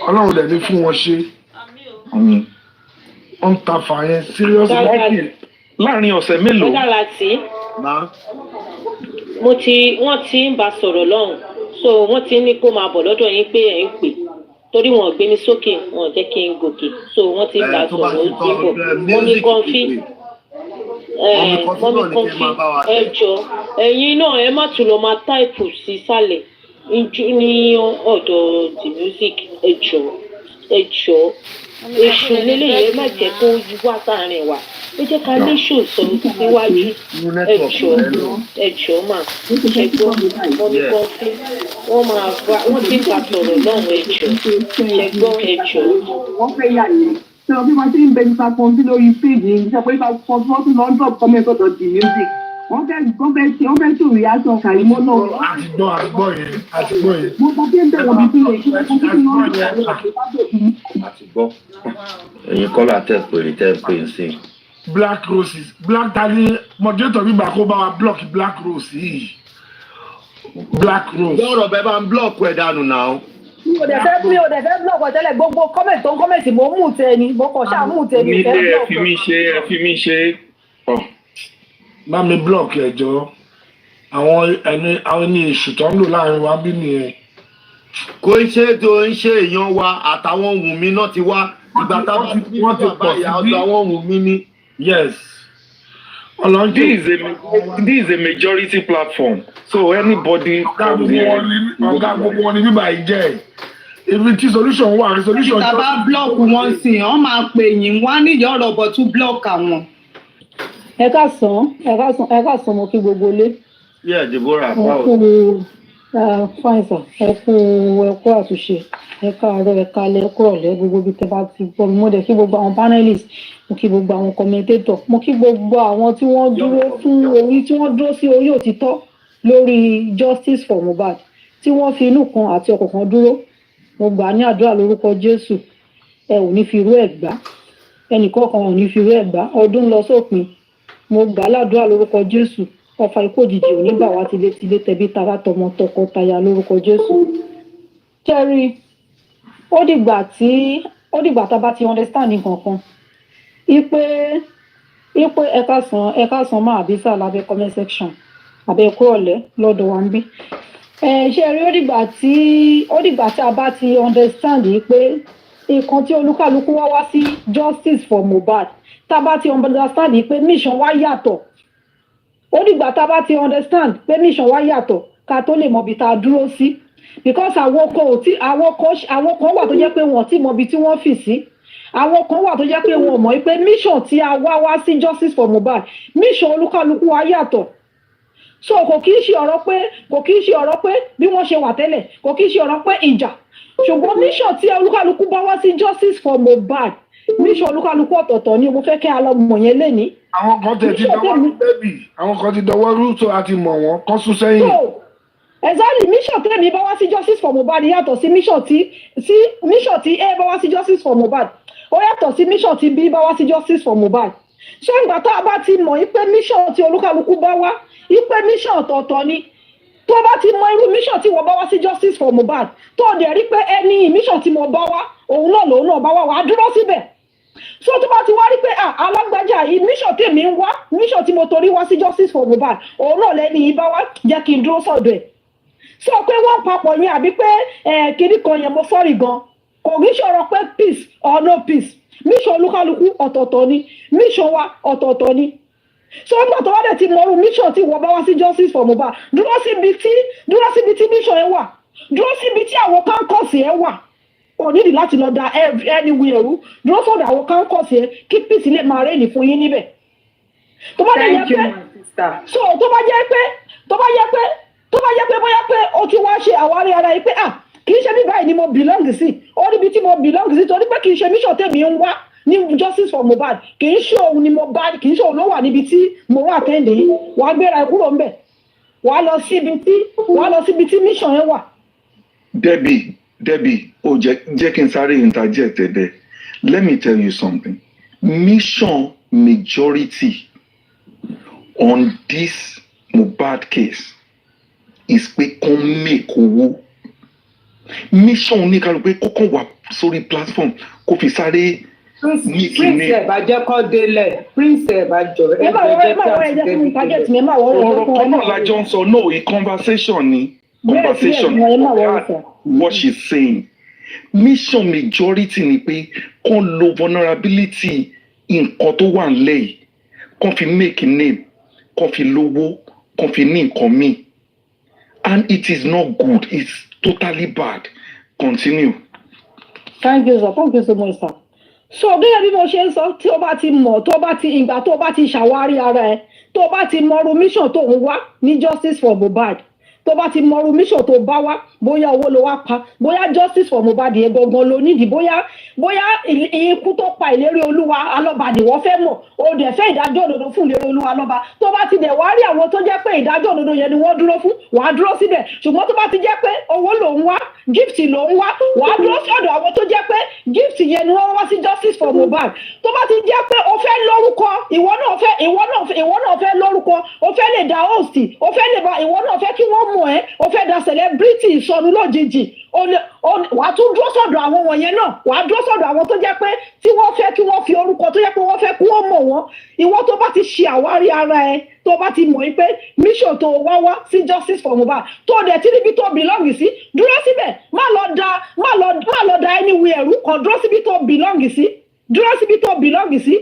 Ọlọ́run dẹ̀ ní fún wọn ṣe. Ó ń ta fà yẹn seriously. Láàárín ọ̀sẹ̀ mélòó. Ọ̀dà láti. Wọ́n ti ń bá sọ̀rọ̀ lọ́hùn. So wọ́n ti ní kó máa bọ̀ lọ́dọ̀ yín pé ẹ̀ ń pè. Torí wọn gbé mi sókè, wọn jẹ́ kí n gòkè. So wọ́n ti ń bá sọ̀rọ̀ ó ti bọ̀. Wọ́n ní kọ́ńfì. Mọ́mí kọ́ńfì ẹjọ́ ẹ̀yin náà ẹ má tún lọ máa táìpù sísàlẹ̀ ní ọ̀dọ̀ the music ẹjọ́ èṣù lélẹ́yìn ẹ má jẹ́ kó wá sáàrin wa ẹ jẹ́ ká léṣù sọ síwájú ẹjọ́ mà ẹgbọ́n mọ́mí kọ́ńfì wọ́n ti ń bá sọ̀rọ̀ lọ́hùn ẹgbọ́n ẹjọ́. Wọ́n fẹ́ yà yẹn. So bí wọ́n ti ń bẹ nípa kọ́ńtì lórí péjì ní ìṣẹ́ pé wọ́n tún lọ ń drop comment ọ̀dọ̀ the music. Wọ́n fẹ́ tó reaction Karimo náà. Àtìgbọ́ yẹn. Mo sọ pé ń bẹ̀rẹ̀ bí pé èyí wọ́n ti ń lọ Àtìgbọ́. Ẹ̀yin kọ́lá tẹ̀ pé ń sìn. Black roses tani moderator bíbá kó bá wa block black rose yìí. Black rose. Lọ́rọ̀ bẹ́ẹ̀ bá ń block ẹ̀ dànù náà. mi ò dẹ̀ fẹ́ block ọ̀tẹ́lẹ̀ gbogbo comment tó ń comment mo mú tẹ ni mo kàn ṣáà mú tẹ ni. Nílé ẹ fi mí ṣe. Bá mi block ẹjọ́ àwọn ẹni èṣù tó ń lò láàrin wa bí nìyẹn. Kò ń ṣe tó ń ṣe èèyàn wa àtàwọn Wùmí náà ti wá ìgbà táwọn ti pọ̀ sí bí àwọn Wùmí ni. Yes. This is a majority platform. So anybody. Ọ̀gá gbogbo wọn ni bíbá yìí jẹ́ ibi tí solution wà resolution. Ìtàbá blọọkù wọn sí wọn máa pè yín wọn nídìí ọ̀rọ̀ bọ̀ tún blọọkù àwọn. Ẹ káàsán mo kí gbogbo ilé. Yeah, Deborah. Fine sir, ẹ kú àtúnṣe, ẹ káàárọ̀, ẹ káalẹ́, ẹ kú ọ̀lẹ́ gbogbo ibi tẹ́ bá ti gbọ́ mi. Mo dẹ̀ kí gbogbo àwọn panelists, mo kí gbogbo àwọn commentator, mo kí gbogbo àwọn tí wọ́n dúró sí orí òtítọ́ lórí justice for Mohbad, tí wọ́n fi inú kan àti ọkàn kan dúró. Mo gbà ní àdúrà lórúkọ Jésù, ẹ ò ní fi irú ẹ̀ gbá, ẹnìkọ̀ọ̀kan ò ní fi irú ẹ̀ gbá, ọdún lọ sópin. Mo gbà ládùúrà lórúkọ Jésù. Ọfà ikú òjijì ò ní gbà wá tilé tẹbí tará tọmọ tọkọtaya lórúkọ Jésù. Jerry, ó dìgbà tá a bá ti understand nǹkan kan. Ipe ẹ̀ka san máa bí sá lábẹ́ comment section àbẹ́ ẹ̀kọ́ ọ̀lẹ́ lọ́dọ̀ wa ń bí. Jerry, ó dìgbà tí a bá ti understand pé nǹkan tí olúkálukú wá sí justice for Mohbad, tá a bá ti understand pé mission wa yàtọ̀. Ó dìgbà tá a bá ti understand pé mission wa yàtọ̀ ká tó lè mọbi tá a dúró sí, because àwọn kan wà tó jẹ́ pé wọ́n ti mọbi tí wọ́n fì sí, àwọn kan wà tó jẹ́ pé wọ́n mọ̀ pé mission tí a wá sí justice for Mohbad mission olúkálukú wa yàtọ̀. So kò kí í ṣe ọ̀rọ̀ pé bí wọ́n ṣe wà tẹ́lẹ̀, kò kí í ṣe ọ̀rọ̀ pé ìjà, ṣùgbọ́n mission tí olúkálukú bá wá sí justice for Mohbad mission olúkálukú ọ̀tọ̀ọ̀tọ̀ ni mo fẹ́ kẹ́ a lọ mọ̀ yẹn lénìí. Àwọn kan tẹ̀ ti dọwọ́ rú bẹ́bì, àwọn kan ti dọwọ́ rú tó a ti mọ̀ wọ́n kán sún sẹ́yìn. So exactly mission tẹ́mi bá wá sí justice for Mohbad yàtọ̀ sí mission tí A bá wá sí justice for Mohbad ó yàtọ̀ sí mission tí B bá wá sí justice for Mohbad. So ìgbà tá a bá ti mọ̀ pé mission tí olúkálukú bá wá pé mission ọ̀tọ̀ọ̀tọ̀ ni, tó bá ti mọ irú mission tí wọ́n bá wá sí justice for Mohbad tó dẹ̀ rí pé ẹni mission tí mo bá wá òun náà bá wá wá dúró síbẹ̀. So tó bá ti wá rí pé alágbájá yìí mission tèmi ń wá mission tí mo torí wá sí justice for Mohbad òun náà lẹ́ni yìí bá wá jẹ́ kí n dúró sọ̀dọ̀ ẹ̀. Sọ pé wọ́n papọ̀ yẹn àbí pé kinní kan yẹn mo sọ́ọ̀rì gan kò rí ṣọ̀rọ̀ pé peace or no peace, mission olúkálukú ọ̀tọ̀ọ̀tọ̀ ni, mission wa ọ̀tọ̀ọ̀tọ̀ ni. So nígbà tó wá dẹ̀ ti mọ̀rú mission tí wọ́n bá wá sí justice for Mohbad dúró síbi tí mission ẹ wà, dúró síbi tí àwọn kánkọ̀sì ẹ wà, ò nídìí láti lọ da anywhere rú, dúró sọ̀dọ̀ àwọn kánkọ̀sì ẹ kí peace lè máa rẹ́ẹ̀nì fún yín níbẹ̀. Tó bá jẹ́ pé bóyá pé o ti wá ṣe àwárí ara yìí pé kì í ṣe bí báyìí ni mo belong sí, ó níbi tí mo belong sí torí pé kì í ṣe mission tèmi ń wá ní justice for Mohbad, kì í ṣe òun ni mo bá, kì í ṣe òun ló wà níbi tí mo wà tẹ́lẹ̀ yìí, wàá gbéra ẹ kúrò ńbẹ̀. wàá lọ síbi tí mission yẹn wà. Debbie, jẹ́ kí n sáré interject there. Let me tell you something. Mission majority on this Mohbad case is pé kàn make owó. Mission ní kálù pé kọ́kàn wà sórí platform kó fi sáré ní kíní. Prince ẹ̀ bá jẹ́ kọ́ délẹ̀, Prince ẹ̀ bá jọ ẹ má wọrẹ jẹ́ fún mi target mi, ẹ má wọrẹ. Ọ̀rọ̀ kan náà la jọ ń sọ, no, conversation ni. Conversation. What she's saying. Mission majority ni pé kàn lo vulnerability nǹkan tó wà nílẹ̀ yìí, kàn fi make name, kàn fi lówó, kàn fi ní nǹkan míì. And it is not good. It's totally bad. Continue. Thank you, sir. Thank you so much, sir. So gẹ́gẹ́ bí mo ṣe ń sọ, tí o bá ti mọ̀, ìgbà tó bá ti ṣàwárí ara ẹ, tó bá ti mọ̀rú mission tó ń wá ní justice for Mohbad, tó bá ti mọ̀rú mission tó bá wá, bóyá owó ló wá pa, bóyá justice for Mohbad yẹn gangan ló nídìí, bóyá ikú tó pa ìlérí olúwa alọ́ba ni wọ́n fẹ́ mọ̀, o dẹ̀ fẹ́ ìdájọ́ òdodo fún ìlérí olúwa alọ́ba. Tó bá ti dẹ̀ wá rí àwọn tó jẹ́ pé ìdájọ́ òdodo yẹn ni wọ́n dúró fún, wàá dúró síbẹ̀. Ṣùgbọ́n tó bá ti jẹ́ pé owó ló ń wá, gift ló ń wá, wàá dúró sọ́dọ̀ àwọn tó jẹ́ pé gift yẹn ni wọ́n wá sí justice for Mohbad. Tó bá ti jẹ́ pé o fẹ́ lórúkọ, ìwọ náà fẹ́ lórúkọ, o fẹ́ lè da host, o fẹ́ lè ba, ìwọ náà fẹ́ kí wọ́n mọ̀ ẹ́, o fẹ́ da celebrity ìsọnù lójijì. Wàá tún dúró sọ́dọ̀ àwọn wọ̀nyẹn náà, wàá dúró sọ́dọ̀ àwọn tó jẹ́ pé tí wọ́n fẹ́ kí wọ́n fi orúkọ tó jẹ́ pé wọ́n fẹ́ kí wọ́n mọ̀ wọ́n. Ìwọ tó bá ti ṣe àwárí ara ẹ, tó bá ti mọ̀ pé mission tó wá sí justice for Mohbad, tó dẹ̀ tí níbi tó belong sí, dúró síbẹ̀, má lọ da anywhere rú, kàn dúró síbi tó belong sí.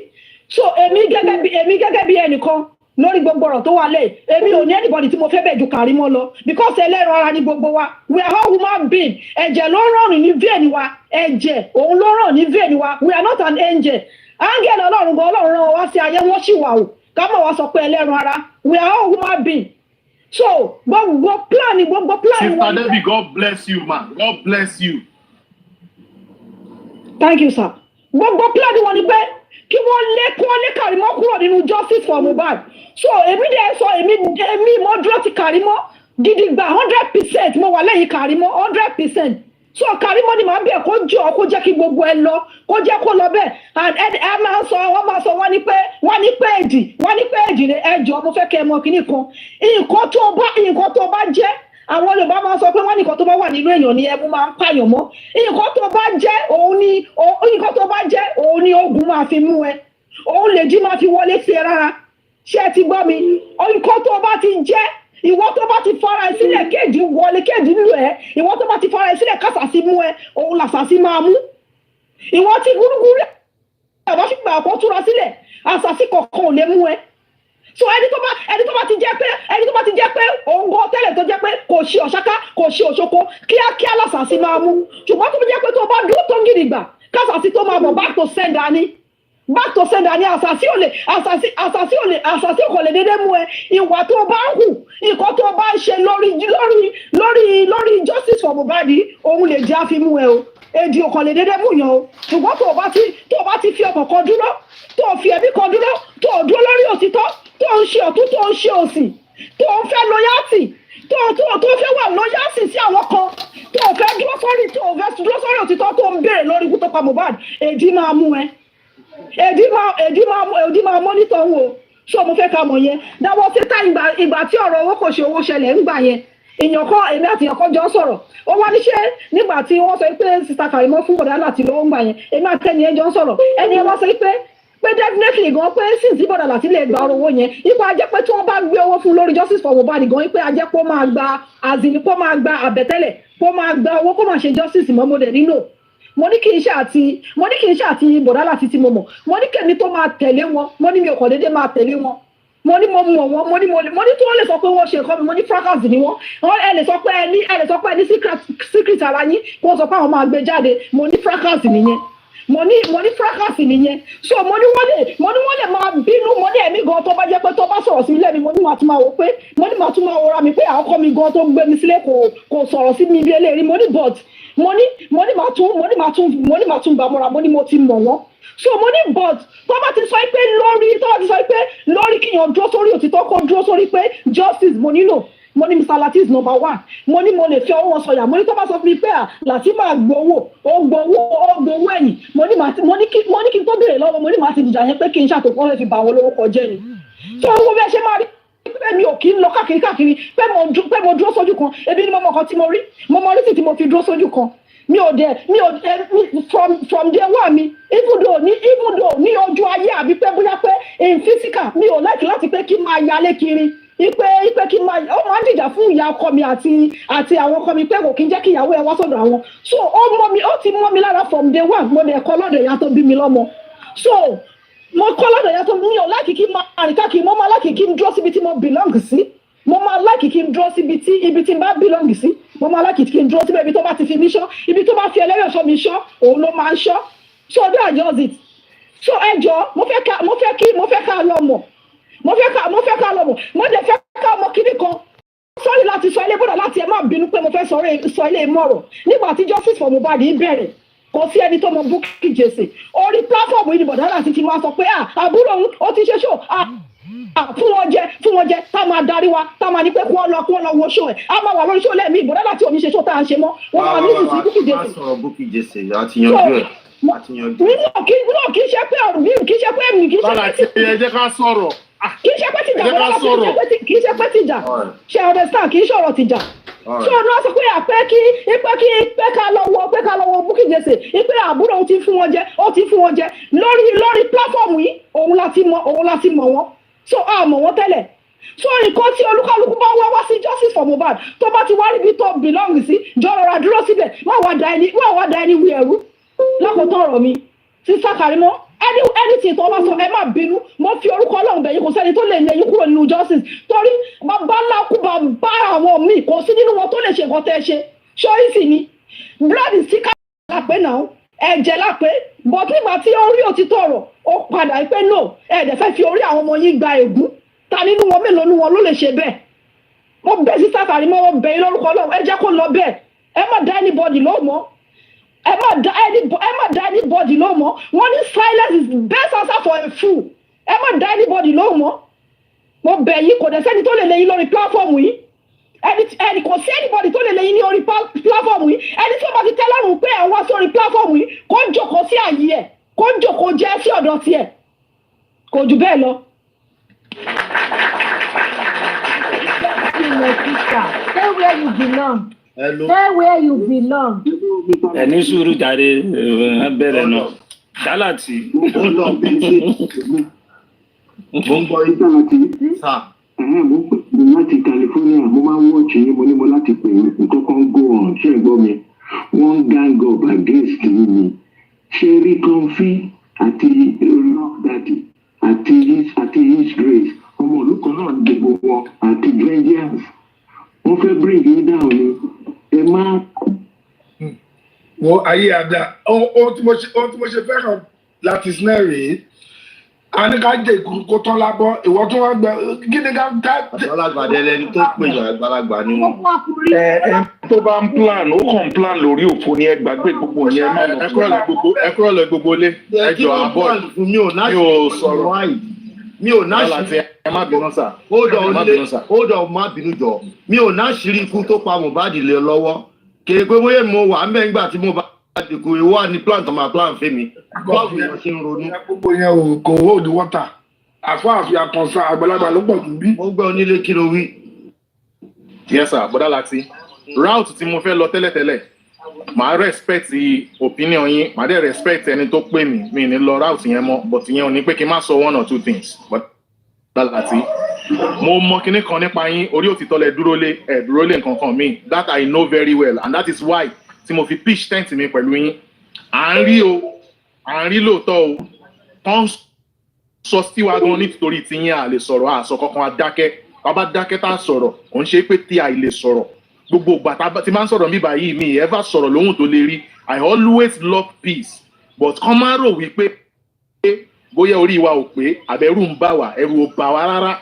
So èmi gẹ́gẹ́ bí ẹnìkan lórí gbogbo ọ̀rọ̀ tó wà lẹ́yìn, èmi ò ní anybody tí mo fẹ́ bẹ̀ ju Karimo lọ, because ẹlẹ́ran ara ni gbogbo wa, we are all human being. Ẹ̀jẹ̀ ló ràn ní vein wa, ẹ̀jẹ̀ òun ló ràn ní vein wa, we are not an angel. Áńgẹ́lì Ọlọ́run gan, Ọlọ́run rán wa sí ayé, wọ́n sì wà o, ká mọ̀ wá sọ pé ẹlẹ́ran ara, we are all human being. So gbogbo plan. Sister Debbie, God bless you, man. God bless you. Thank you, sir. Gbogbo plan wọn ni pé kí wọ́n lé Karimo kúrò nínú justice for Mohbad. So èmi dẹ̀ sọ èmi mo dúró ti Karimo gidigba 100%, mo wà lẹ́yìn Karimo 100%. So Karimo ni màá bẹ̀ kó jọ kó jẹ́ kí gbogbo ẹ lọ, kó jẹ́ kó lọ bẹ́ẹ̀. And wọ́n máa sọ wọ́n ní pé èdì rẹ̀ ẹjọ́ mo fẹ́ kẹ́ ẹ mọ kíní kan. Nǹkan tó bá jẹ́, àwọn Yorùbá máa sọ pé wọ́n ní nǹkan tó bá wà nínú èèyàn ni ẹmu máa ń pààyàn mọ́. Nǹkan tó bá jẹ́ òun ni ogun máa fi mú ẹ, òun lè jí máa fi wọlé sí ẹ rárá. Ṣé ẹ ti gbọ́ mi? Nǹkan tó bá ti jẹ́, ìwọ tó bá ti fara ẹ sílẹ̀ kéèjì wọlé kéèjì nílò ẹ, ìwọ tó bá ti fara ẹ sílẹ̀ kásàsí mú ẹ, òun làṣàsí máa mú. Ìwọ tí gúrúgúrú ẹ bá fi gbà kó túra sílẹ̀, àṣàsí kọ̀ọ̀kan ò lè mú ẹ. So ẹni tó bá ti jẹ́ pé òun gan tẹ́lẹ̀ tó jẹ́ pé kò ṣe ọ̀ṣáká, kò ṣe òṣoko, kíákíá làṣàsí máa mú. Ṣùgbọ́n tó jẹ́ pé tó bá dúró tó ń gidi gbà, kásàsí tó máa bọ̀ back to sender ni. Àṣàsí ò kò lè dédé mú ẹ. Ìwà tó bá ń hù, nǹkan tó bá ń ṣe lórí justice for Mohbad, òun lè jẹ́ àfi mú ẹ o. Èdè ò kò lè dédé mú yàn o. Ṣùgbọ́n tó bá ti fi ọkàn kan dúró, tó fi ẹbí kan dúró, tó dúró lórí òtítọ́, tó ń ṣe ọ̀tún, tó ń ṣe òsì, tó ń fẹ́ lọ́yàtì, tó fẹ́ wà lọ́yàtì sí àwọn kan, tó fẹ́ dúró sórí òtítọ́, tó ń béèrè lórí ikú tó pa Mohbad, èdè máa mú ẹ. Èdè máa mọ́nítọ̀ ń wo. So mo fẹ́ ká mọ̀ yẹn. Dáwọ́ síta ìgbà tí ọ̀rọ̀ owó kò ṣe owó ṣẹlẹ̀ ń gbà yẹn. Èmi àti èèyàn kan jọ sọ̀rọ̀. Ó wá níṣẹ́ nígbà tí wọ́n sọ pé Sister Karimo fún bọ̀dá láti lówó ń gbà yẹn. Èmi àti ẹni ẹ jọ sọ̀rọ̀. Ẹni ẹ wá sọ pé definitely gan pé since bọ̀dà láti lè gba owó yẹn, ipò ajẹ́ pé tí wọ́n bá gbé owó fún lórí justice for Mohbad gan, pé ajẹ́ pé ó máa gba kó máa gba àbẹ̀tẹ́lẹ̀, kó máa gba owó, kó máa ṣe justice mọ́. Mo dẹ̀ nínú mo ní kì í ṣe àti bọ̀dá láti tí mo mọ̀, mo ní kèmí tó máa tẹ̀lé wọn, mo ní mi ò kàn déédéé máa tẹ̀lé wọn, mo ní mo mọ̀ wọn, mo ní tí wọ́n lè sọ pé wọ́n ṣe nǹkan mi, mo ní fracas ni wọ́n, ẹ lè sọ pé ẹ ní secret ara yín kí wọ́n sọ pé àwọn máa gbé jáde, mo ní fracas nìyẹn. mo ní fracas nìyẹn. So mo ní wọ́n lè máa bínú, mo ní ẹ̀mí gan tó bá jẹ́ pé tó bá sọ̀rọ̀ sí ilé mi, mo ní màá tún máa wò pé mo ní màá tún máa wọra mi pé àwọn ọkọ mi gan tó gbé mi sílé kò sọ̀rọ̀ sí mi bí eléyìí, mo ní but mo ní màá tún bá mọ́ra, mo ní mo ti mọ̀ wọ́n. So mo ní but tó bá ti sọ pé lórí kíyàn dúró sórí òtítọ́, kó dúró sórí pé justice mo nílò. mo ní Mr. Lati is number 1 mo ní mo lè fi ọwọ́ wọn sọ̀yà mo ní tó bá sọ fún mi pé Lati máa gbowó ó gbowó ẹ̀yìn mo ní kí n tó béèrè lọ́wọ́ mo ní màá ti dìjà yẹn pé kí n ṣàtòkọ́ lè fi bà wọn lórúkọ jẹ́ ni tó owó bẹ́ẹ̀ ṣe máa rí pé mi ò kí ń lọ káàkiri pé mo dúró sójú kan ebi ni mo mọ kan tí mo rí tí mo fi dúró sójú kan mi ò dé from day one mi even though ní ojú ayé àbí pé bóyá pé in physical mi ò like láti pé kí n máa yalé kiri ipe kí n máa ó máa ń dìjà fún ìyá ọkọ mi àti àwọn ọkọ mi pé kò kí n jẹ́ kí ìyàwó ẹ wá sọ́dọ̀ àwọn so ó ti mọ́ mi lára from day one mo dẹ̀ kọ́ lọ́dọ̀ ìyá tó bí mi lọ́mọ so mo kọ́ lọ́dọ̀ ìyá tó mi ò like kí n máa rìn káàkiri mo máa like kí n dúró síbi tí mo belong sí mo máa like kí n dúró síbi tí ibi tí n bá belong sí mo máa like kí n dúró síbi ibi tó bá ti fi mí ṣọ́ ibi tó bá fi ẹlẹ́yọ̀ ṣọ́ mi ṣọ́ òun ló máa ń ṣọ́ so that just it so ẹ jọ̀ọ́ mo fẹ́ ká lọ mọ̀ mo fẹ́ ká lọ mọ̀ mo dẹ̀ fẹ́ ká mọ̀ kíní kan sọ́ọ́lì láti sọ ilé bọ́dọ̀ láti ẹ má bínú pé mo fẹ́ sọ ilé mọ̀rọ̀ nígbà tí justice for Mohbad ń bẹ̀rẹ̀ kò sí ẹni tó mọ Bukky Jesse orí platform yìí ni bọ̀dọ̀ láti ti máa sọ pé àbúrò òun ó ti ṣe ṣó fún wọn jẹ tá máa darí wa tá máa ní pé kí wọ́n lọ wo ṣó ẹ̀ á máa wà lórí ṣó lẹ́ẹ̀mí ìbọ̀dọ̀ láti òní ṣe ṣó tá à ń ṣe mọ́ wọ́n máa ní ìsìn Bukky Jesse. má sọ̀rọ̀ Bukky Jesse àti yanjú ẹ̀ kì í ṣe pé mi kì í ṣe pé ẹ jẹ́ ká sọ̀rọ̀ kì í ṣe pé tìjà kì í ṣe pé tìjà ṣe understand kì í ṣọ̀rọ̀ tìjà ṣé ọ̀nà sọ pé pé ká lọ wo Bukky Jesse pé àbúrò ó ti fún wọn jẹ lórí platform yìí òun láti mọ̀ wọ́n so mọ̀ wọ́n tẹ́lẹ̀ so nǹkan tí olúkálùkù bá wá sí justice for Mohbad tó bá ti wá níbi tó belong sí jọrọra dúró síbẹ̀ wọ́n wá da ẹni wí ẹ̀rú lákòótọ́ ọ̀rọ̀ mi sísá Karimo anything tó bá sọ ẹ má bínú mo fi orúkọ Ọlọ́run bẹ̀ yín kò sẹ́ni tó lè lé yín kúrò nínú justice torí bàbá ńlá kú bá àwọn míì kò sí nínú wọn tó lè ṣe nǹkan tẹ́ ṣe ṣọ́rí sì ni blood is thicker lápẹ́ náà ẹ̀jẹ̀ lápẹ́ but nígbà tí orí òtítọ́ ọ̀rọ̀ ó padà pé no ẹ̀ẹ́dẹ̀ fẹ́ fi orí àwọn ọmọ yín gba ègún ta nínú wọn mélòó nínú wọn ló lè ṣe bẹ́ẹ̀ mo bẹ̀ sísá Karimo mo bẹ̀ yín lórúkọ Ọlọ́run ẹ jẹ́ kó lọ bẹ́ẹ̀ ẹ má dá anybody lóhùn ẹ má dá anybody lóhùn mọ́ wọ́n ní silence is best answer for a fool ẹ má dá anybody lóhùn mọ́ mo bẹ̀ yín kò dẹ̀ sẹ́ni tó lè lé yín lórí platform yìí ẹni kò sí anybody tó lè lé yín ní orí platform yìí ẹni tí ó bá ti tẹ́ lọ́rùn pé ẹ̀ wá sórí platform yìí kó jókòó sí àyè ẹ̀ kó jókòó jẹ́ sí ọ̀dọ̀ tiẹ̀ kò jù bẹ́ẹ̀ lọ. Stay where you belong. Stay where you belong. Ẹni sùúrù jáde bẹ̀rẹ̀ náà. Dálàtì. Ó lọ bí ṣe. Mo ń gbọ́ yín sá. Mo pè mí láti California, mo máa ń wọ́ọ̀chì yín, mo ní mo láti pè mí, nǹkan kan go on, ṣé ẹ gbọ́ mi? Wọ́n ń gang up against mi. Ṣé rí Comfy àti Rock Daddy àti His Grace, ọmọ olùkọ́ náà gbogbo wọn àti Vengeance. Wọ́n fẹ́ bring yín down ni. Ẹ má. Wo ayé àdá ohun tí mo ṣe fẹ́ràn láti sinẹ́ rèé a ní ká jẹ ìkùkù kó tán lábọ́ ìwọ tó wá gbẹ kí ni ká. àgbàlagbà lẹni tó pè yàn àgbàlagbà ni wọn. ẹ tó bá ń plan ó kàn plan lórí òfò ni ẹ gbàgbé gbogbo yẹn má lọ. ẹ kúrò lọ gbogbo lé ẹjọ àbọ̀ mi ò sọ̀rọ̀ mi ò náṣìírí ẹ má bínú sà. hold on má bínú jọ mi ò náṣìírí ikú tó pa Mohbad lé lọ́wọ́ kèrè pé bóyá mo wà ń bẹ́ nígbà tí mo bá dìkù ìwọ ní plan tó máa plan fẹ́mi báwo ni wọ́n ṣe ń ronú. gbogbo yẹn ò kò hold water àfáàfin àkànṣe àgbàlagbà ló pọ̀ jù bí. mo gbọ́ onílé kí ló wí. yes sir bọ́dá láti route tí mo fẹ́ lọ tẹ́lẹ̀tẹ́lẹ̀ màá respect opinion yín màá dẹ̀ respect ẹni tó pè mí mi ní lọ route yẹn mọ́ but ìyẹn ò ní pé kí n má sọ one or two things bọ́dá láti mo mọ kinní kan nípa yín orí òtítọ́ lẹ dúró lé nǹkan kan mi that I know very well and that is why tí mo fi pitch tent mi pẹ̀lú yín à ń rí lóòótọ́ o tán sọ sí wa gan nítorí tí yín à lè sọ̀rọ̀ àsọ kankan adákẹ́ bàbá dákẹ́ tá a sọ̀rọ̀ kò ń ṣe pé tí a lè sọ̀rọ̀ gbogbo ìgbà tí máa ń sọ̀rọ̀ mi báyìí mi ever sọ̀rọ̀ lóhùn tó lè rí I always love peace but kàn máa rò wípé bóyá orí wa ò pé àbẹ̀rù ń bà wá ẹ̀rù ò bà wá rárá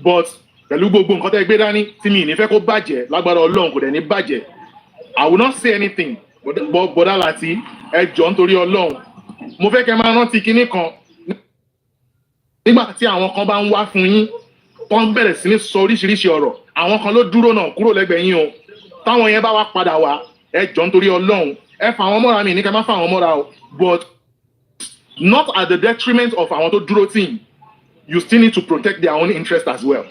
but pẹ̀lú gbogbo nǹkan tẹ́ gbé dání tí mi ní fẹ́ kó bàjẹ́ lágbára Ọlọ́run kò dẹ̀ ní bàjẹ́ I will not say anything bọ́dá láti ẹ jọ̀ọ́ nítorí Ọlọ́run mo fẹ́ kẹ́ máa rántí kinní kan nígbà tí àwọn kan bá ń wá fún yín tó ń bẹ̀rẹ̀ sí ní sọ oríṣiríṣi ọ̀rọ̀ àwọn kan ló dúró náà kúrò lẹ́gbẹ̀ẹ́ yín o táwọn yẹn bá wá padà wá ẹ jọ nítorí Ọlọ́run ẹ fà àwọn mọ́ra mi ní ká má fà àwọn mọ́ra o but not at the detriment of àwọn tó dúró tì yín. You still need to protect their own interest as well.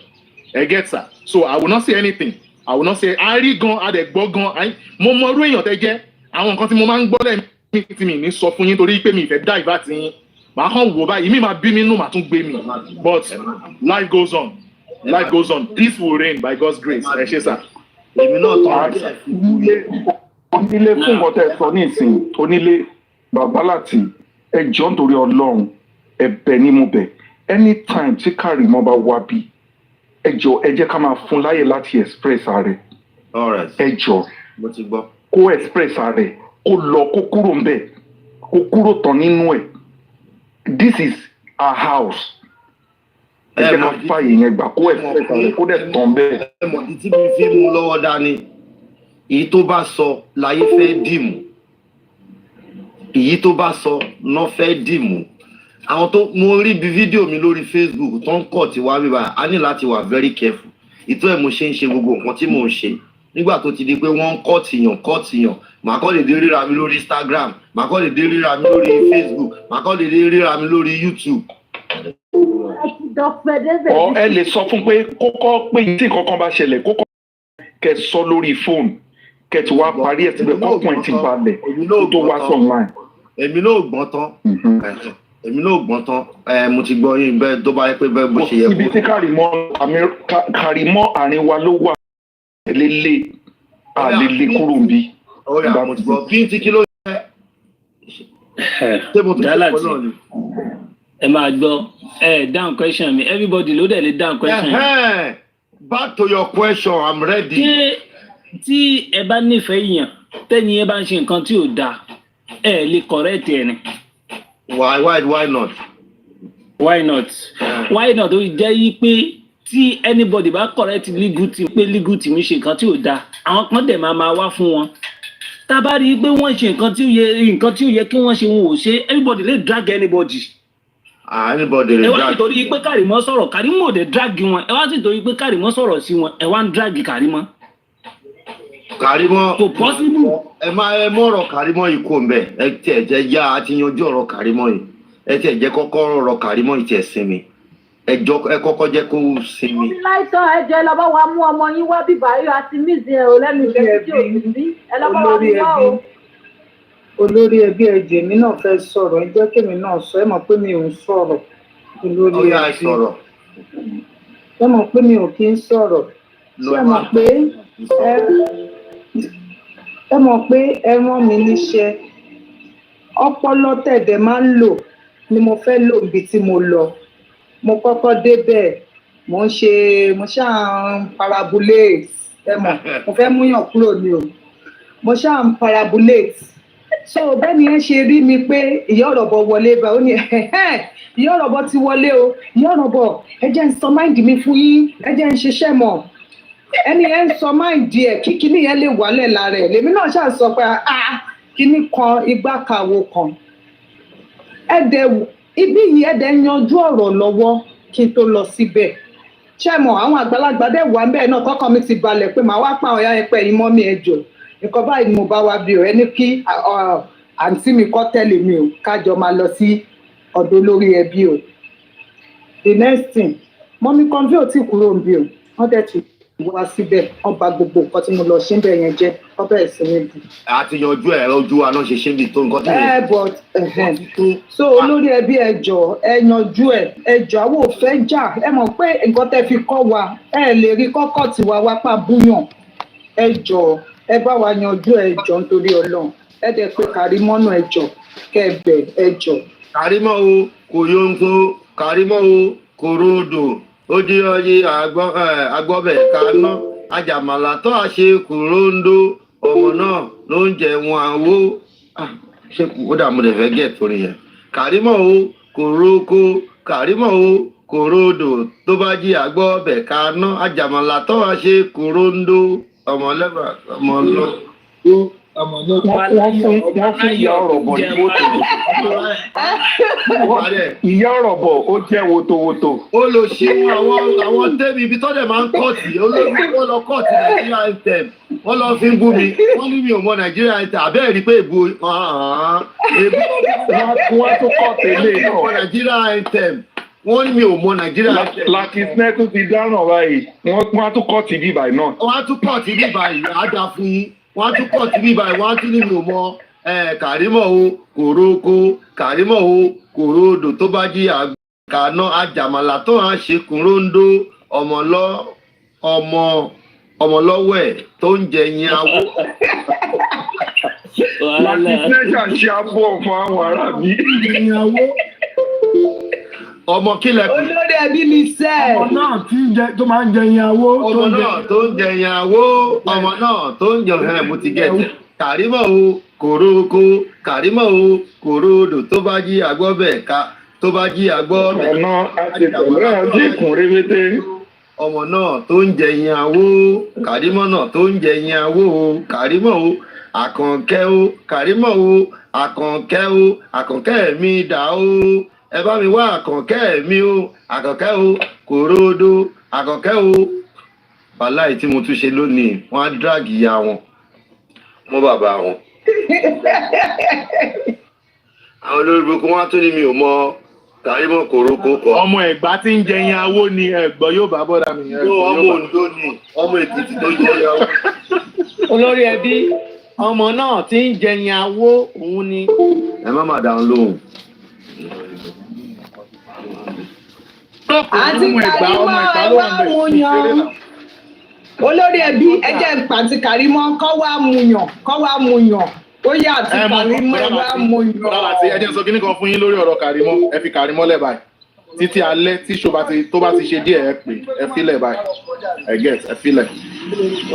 I get that. So I will not say anything. I will not say ari gan adẹgbọ gan mo mọ irú èèyàn tẹ́ jẹ́ àwọn nǹkan tí mo máa ń gbọ́ lẹ́mí tí mi ní sọ fún yín torí pé mi ìfẹ́ divert yín màá kàn wò báyìí mi máa bí mi nù màá tún gbé mi but life goes on peace will reign by God's grace ẹ ṣé sà. èmi náà tọ́ onílé fún nǹkan tẹ́ sọ ní ìsìn onílé bàbá láti ẹjọ́ nítorí Ọlọ́run ẹ̀bẹ̀ ni mo bẹ̀ anytime tí Kàrímọ́ bá wá bí ẹjọ́ ẹ jẹ́ ká máa fún láyè láti express ààrẹ ẹjọ́ kó express ààrẹ kó lọ kó kúrò ńbẹ̀ kó kúrò tán nínú ẹ̀ this is our house ẹ jẹ́ ká fààyè yẹn gbà kó express ààrẹ kó dẹ̀ tán bẹ́ẹ̀. ẹ mọ̀ títí mi fi mú lọ́wọ́ dání èyí tó bá sọ láyé fẹ́ dìmú èyí tó bá sọ náà fẹ́ dìmú àwọn tó mo rí bí fídíò mi lórí Facebook tó ń kọ̀ tí wá bíbá a ní láti wà very careful ìtọ́ ẹ̀ mo ṣe ń ṣe gbogbo nǹkan tí mò ń ṣe nígbà tó ti di pé wọ́n ń kọ́ tìyàn màá kọ́ lè dé ríra mi lórí Instagram màá kọ́ lè dé ríra mi lórí Facebook màá kọ́ lè dé ríra mi lórí YouTube. ọ ẹ lè sọ fún pé kókó pé tí nǹkan kan bá ṣẹlẹ̀ kókó kẹ́ sọ lórí fóònù kẹ́ tí wàá parí ẹ̀ síbẹ̀ kọ́kùn ẹ̀ ti balẹ̀ tó wá sọ online. èmi náà gbọ́n tán èmi náà gbọ́n tán mo ti gbọ́ yín bẹ́ẹ̀ tó bá yẹ pé bẹ́ẹ̀ bó ṣe yẹ kó. ibi tí Kàrímọ́ àárín wa ló wà lélẹ̀ àlélẹ̀ kúrò ń bí. ọ̀rẹ́ mo ti gbọ́ kí n ti kí ló yẹ. Dálàtì ẹ máa gbọ́ down question mi everybody ló dẹ̀ lè down question. Back to your question I'm ready. ṣé tí ẹ bá nífẹ̀ẹ́ yàn tẹ́ni ẹ bá ń ṣe nǹkan tí ò dáa ẹ lè correct ẹ ni. Why not? Why not? Why not? Ó jẹ́ yí pé tí anybody bá correct legal team pé legal team ṣe nǹkan tí ò dáa àwọn kan dẹ̀ máa wá fún wọn. Tá a bá rí i pé wọ́n ṣe nǹkan tí ó yẹ kí wọ́n ṣe wọn ò ṣe everybody lè drag anybody. Anybody lè drag. ẹ wá sì torí pé Kàrímọ́ sọ̀rọ̀ Kàrímọ́ ò dé drag wọn ẹ wá sì torí pé Kàrímọ́ sọ̀rọ̀ sí wọn ẹ wá ń drag Kàrímọ́. Kàrímọ́ kò possible. ẹ mọ̀rọ̀ Kàrímọ́ yìí kò ń bẹ̀ ẹ tiẹ̀ jẹ́ yá àti yanjú ọ̀rọ̀ Kàrímọ́ yìí ẹ tiẹ̀ jẹ́ kọ́kọ́ ọ̀rọ̀ Kàrímọ́ yìí tiẹ̀ sinmi ẹ kọ́kọ́ jẹ́ kó sinmi. láìsàn ẹjọ ẹ lọ bá wa mú ọmọ yín wá bíbá yìí àti mísìn ẹ ò lẹ́nu ìfẹ́ tí ò ní sí ẹ lọ bá wa mú wá o. olórí ẹbí ẹjẹ mi náà fẹ́ sọ̀rọ̀ ẹ jẹ́ kémi náà sọ ẹ mọ̀ pé mi ò ń sọ̀rọ̀ olórí ẹbí ẹ mọ̀ pé mi ò kí ń sọ̀rọ̀ ẹ mọ̀ pé ẹ rán mi níṣẹ́ ọpọlọ tẹ̀dẹ̀ máa ń lò ni mo fẹ́ lò ibi tí mo lọ mo kọ́kọ́ débẹ̀ mo ṣáà ń parabulate ẹ mọ̀ mo fẹ́ múyàn kúrò ní o mo ṣáà ń parabulate so bẹ́ẹ̀ni ẹ ṣe rí mi pé ìyá ọ̀rọ̀bọ̀ wọlé bá ó ní ìyá ọ̀rọ̀bọ̀ ti wọlé o ìyá ọ̀rọ̀bọ̀ ẹ jẹ́ ń sọ máìndì mi fún yín ẹ jẹ́ ń ṣiṣẹ́ mọ̀ ẹni ẹ ń sọ máìndì ẹ kí kíní yẹn lè wálẹ̀ lára ẹ lèmi náà ṣáà sọ pé kíní kan igbá kàwo kan ibi yìí ẹ̀dẹ̀ yanjú ọ̀rọ̀ lọ́wọ́ kí n tó lọ síbẹ̀ ṣé mọ̀ àwọn àgbàlagbà dẹ̀ wà bẹ́ẹ̀ náà kọ́kọ́ mi ti balẹ̀ pé màá wá pa ọ̀yá ẹ̀pẹ́ yìí mọ́ mi ẹ̀jọ̀ nǹkan báyìí ni mo bá wá bí o ẹni kí àǹtí mi kọ́ tẹ̀lé mi o kájọ máa lọ sí ọ̀dọ̀ olórí ẹbí o the next thing mọ́mí kan bí ò tí kúrò ń bí o wọ́n dẹ̀ ti wá síbẹ̀ wọ́n bà gbogbo nǹkan tí mo lọ ṣe ń bẹ̀ yẹn jẹ́ wọ́n bẹ̀rẹ̀ sí ní bù. àti yanjú ẹ ojú wa náà ṣe ṣe ń bi tó nǹkan tí so olórí ẹbí ẹjọ ẹ yanjú ẹjọ àwọn ò fẹ́ jà ẹ mọ̀ pé nǹkan tẹ́ fi kọ́ wa ẹ lè rí kọ́kọ́ tiwa wá pa búyàn ẹjọ ẹ bá wa yanjú ẹjọ nítorí Ọlọ́run ẹ dẹ̀ pé Kàrímọ́ náà ẹjọ kẹbẹ ẹjọ. Kàrímọ́ o kò yọǹkó Kàrímọ́ o kò ròdò ó di ọyẹ agbọ́bẹ̀ kaná ajàmàlà tó a ṣe kòróńdó ọmọ náà ló ń jẹ wọn àwọ ṣé kò dààmú rẹ fẹ́ gẹ̀ torí yẹn Kàrímọ́ o kò róko Kàrímọ́ o kò ròdò tó bá jí agbọ́bẹ̀ kaná ajàmàlà tó a ṣe kòróńdó ọmọ lẹ́bàá ọmọ lọ ó wọ́n fún ìyá ọ̀rọ̀ bọ̀ ní wòtò. Ìyá ọ̀rọ̀ bọ̀ ó jẹ́ wotowoto. Ó lọ ṣe àwọn tẹ́mi ibi tọ́dẹ̀ máa ń kọ́ọ̀tì olóògùn wọ́n lọ kọ́ọ̀tì Nàìjíríà anthem wọ́n lọ fi ń bú mi wọ́n ní mi ò mọ Nàìjíríà anthem àbẹ́ẹ̀ rí pé èbú wọ́n tún kọ́ọ̀tì ilé náà. Nàìjíríà anthem wọ́n ní mi ò mọ Nàìjíríà anthem. Láti sinẹ́tù ti dáràn báyìí wọ́n á tún kọ́ọ̀tì bíbáyì náà. Wọ́n á tún kọ́ọ̀tì bíbáyì àdá fún yín wọ́n á tún kọ́ọ̀tì bíbáyì wọ́n á tún ní mi ò mọ Kàrímọ̀ o kòrókó Kàrímọ̀ o kòródò tó bá jí àgbàna àjàmàlà tó hàn ṣe kúnróńdó ọmọlọ́wẹ̀ tó ń jẹ yín awó. Láti sinẹ́tà ṣe abọ́ fún àwọn ará mi. Ọmọ kílẹ̀ kù. Olórí ẹbí mi sẹ́. Ọmọ náà tó máa ń jẹ yín awó. Ọmọ náà tó ń jẹ yín awó. Ọmọ náà tó ń jẹ mo ti gẹ̀ẹ́tẹ̀. Kàrímọ̀ o kòrókó Kàrímọ̀ o kòródò tó bá jí àgbọ́ bẹ̀ ká tó bá jí àgbọ́ bẹ̀. Ọ̀nà àti ìtọ̀lẹ́ àti ìkùn rébété. Ọmọ náà tó ń jẹ yín awó. Kàrímọ̀ náà tó ń jẹ yín awó o. Kàrímọ̀ o àkànkẹ́ o Kàrímọ̀ o àkànkẹ́ o àkànkẹ́ mi dà o. Ẹ bá mi wá àkànkẹ́ mi o àkànkẹ́ o kòródó àkànkẹ́ o. Wàláì tí mo tún ṣe lónìí wọ́n á dráàgì ìyá wọn mọ́ bàbá wọn. Àwọn olórí burúkú wọn á tún ní mi ò mọ Kàrímọ̀ kòrókó kọ. Ọmọ Ẹ̀gbá tí ń jẹ yín awó ni ẹ̀gbọ́n yóò bá bọ́dà mi yẹn. Ọmọ Oǹdó ni ọmọ Èkìtì tó jẹ yín awó. Olórí ẹbí ọmọ náà tí ń jẹ yín awó òun ni. Ẹ má má dáhùn lóhùn. Àti Kàrímọ̀ ẹ wá mú yan. Olórí ẹbí ẹ jẹ́ pàtí Kàrímọ̀ kọ́ wá mú yàn ó yà àti Kàrímọ̀ ẹ wá mú yàn. Ẹ jẹ́ sọ kíní kan fún yín lórí ọ̀rọ̀ Kàrímọ̀ ẹ fi Kàrímọ̀ lẹ̀ báyìí títí alẹ́ tí tó bá ti ṣe díẹ̀ ẹ pè ẹ filẹ̀ báyìí ẹ filẹ̀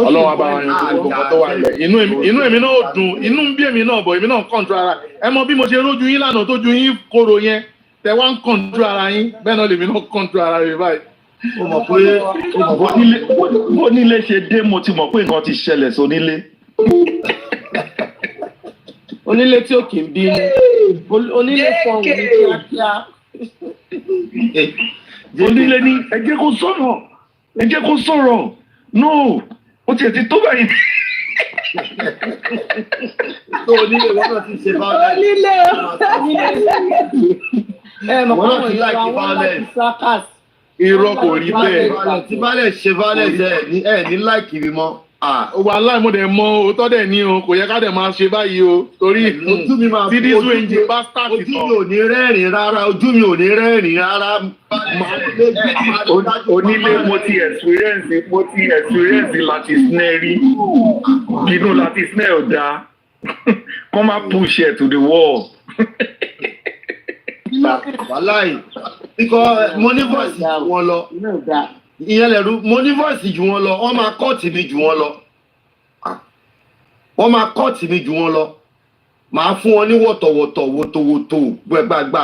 Ọlọ́run abá wọn yanjú gbogbo nǹkan tó wà lẹ̀ inú èmi náà dùn inú ń bí èmi náà bọ̀ èmi náà ń kọ̀ǹtù ara ẹ mọ bí mo ṣe rójú yín lánàá tó ju yín kóró yẹn tẹ wá ń kọ̀ǹtù ara yín bẹ́ẹ̀ náà lèmi náà kọ̀ǹtù ara rẹ̀ báyìí. Ó mọ̀ pé onílé ṣe dé mo ti mọ̀ pé nǹkan ti ṣẹlẹ̀ sónílé. Onílé tí ó kì í bínú onílé fọhùn ní kíákíá. Onílé ní ẹ jẹ́ kó sọ̀rọ̀ no ó tiẹ̀ ti tó báyìí. Onílé wọn náà ti ṣe violence. Onílé mọ̀ wọn náà ti like violence. Irọ́ kò rí bẹ́ẹ̀. Tí balẹ̀ ṣe violence ẹ̀ ní láìkì mi mọ́. Wà láìmọ̀dẹ̀ mọ òótọ́ dẹ̀ ní o kò yẹ ká dẹ̀ máa ṣe báyìí o torí tí dísú ẹ̀ǹjì bá start ojú mi ò ní rẹ́rìn rárá ojú mi ò ní rẹ́rìn rárá. Onílé mo ti experience láti snare rí inú láti snare ò dáa kọ́ máa push it to the wall. Wàláì ikọ̀ mo ní voice jù wọn lọ ìyẹn lẹ̀rú mo ní voice jù wọn lọ wọ́n máa kọ́ọ̀tì mi jù wọn lọ màá fún wọn ní wọ̀tọ̀wọ̀tọ̀ gbẹgbàgbà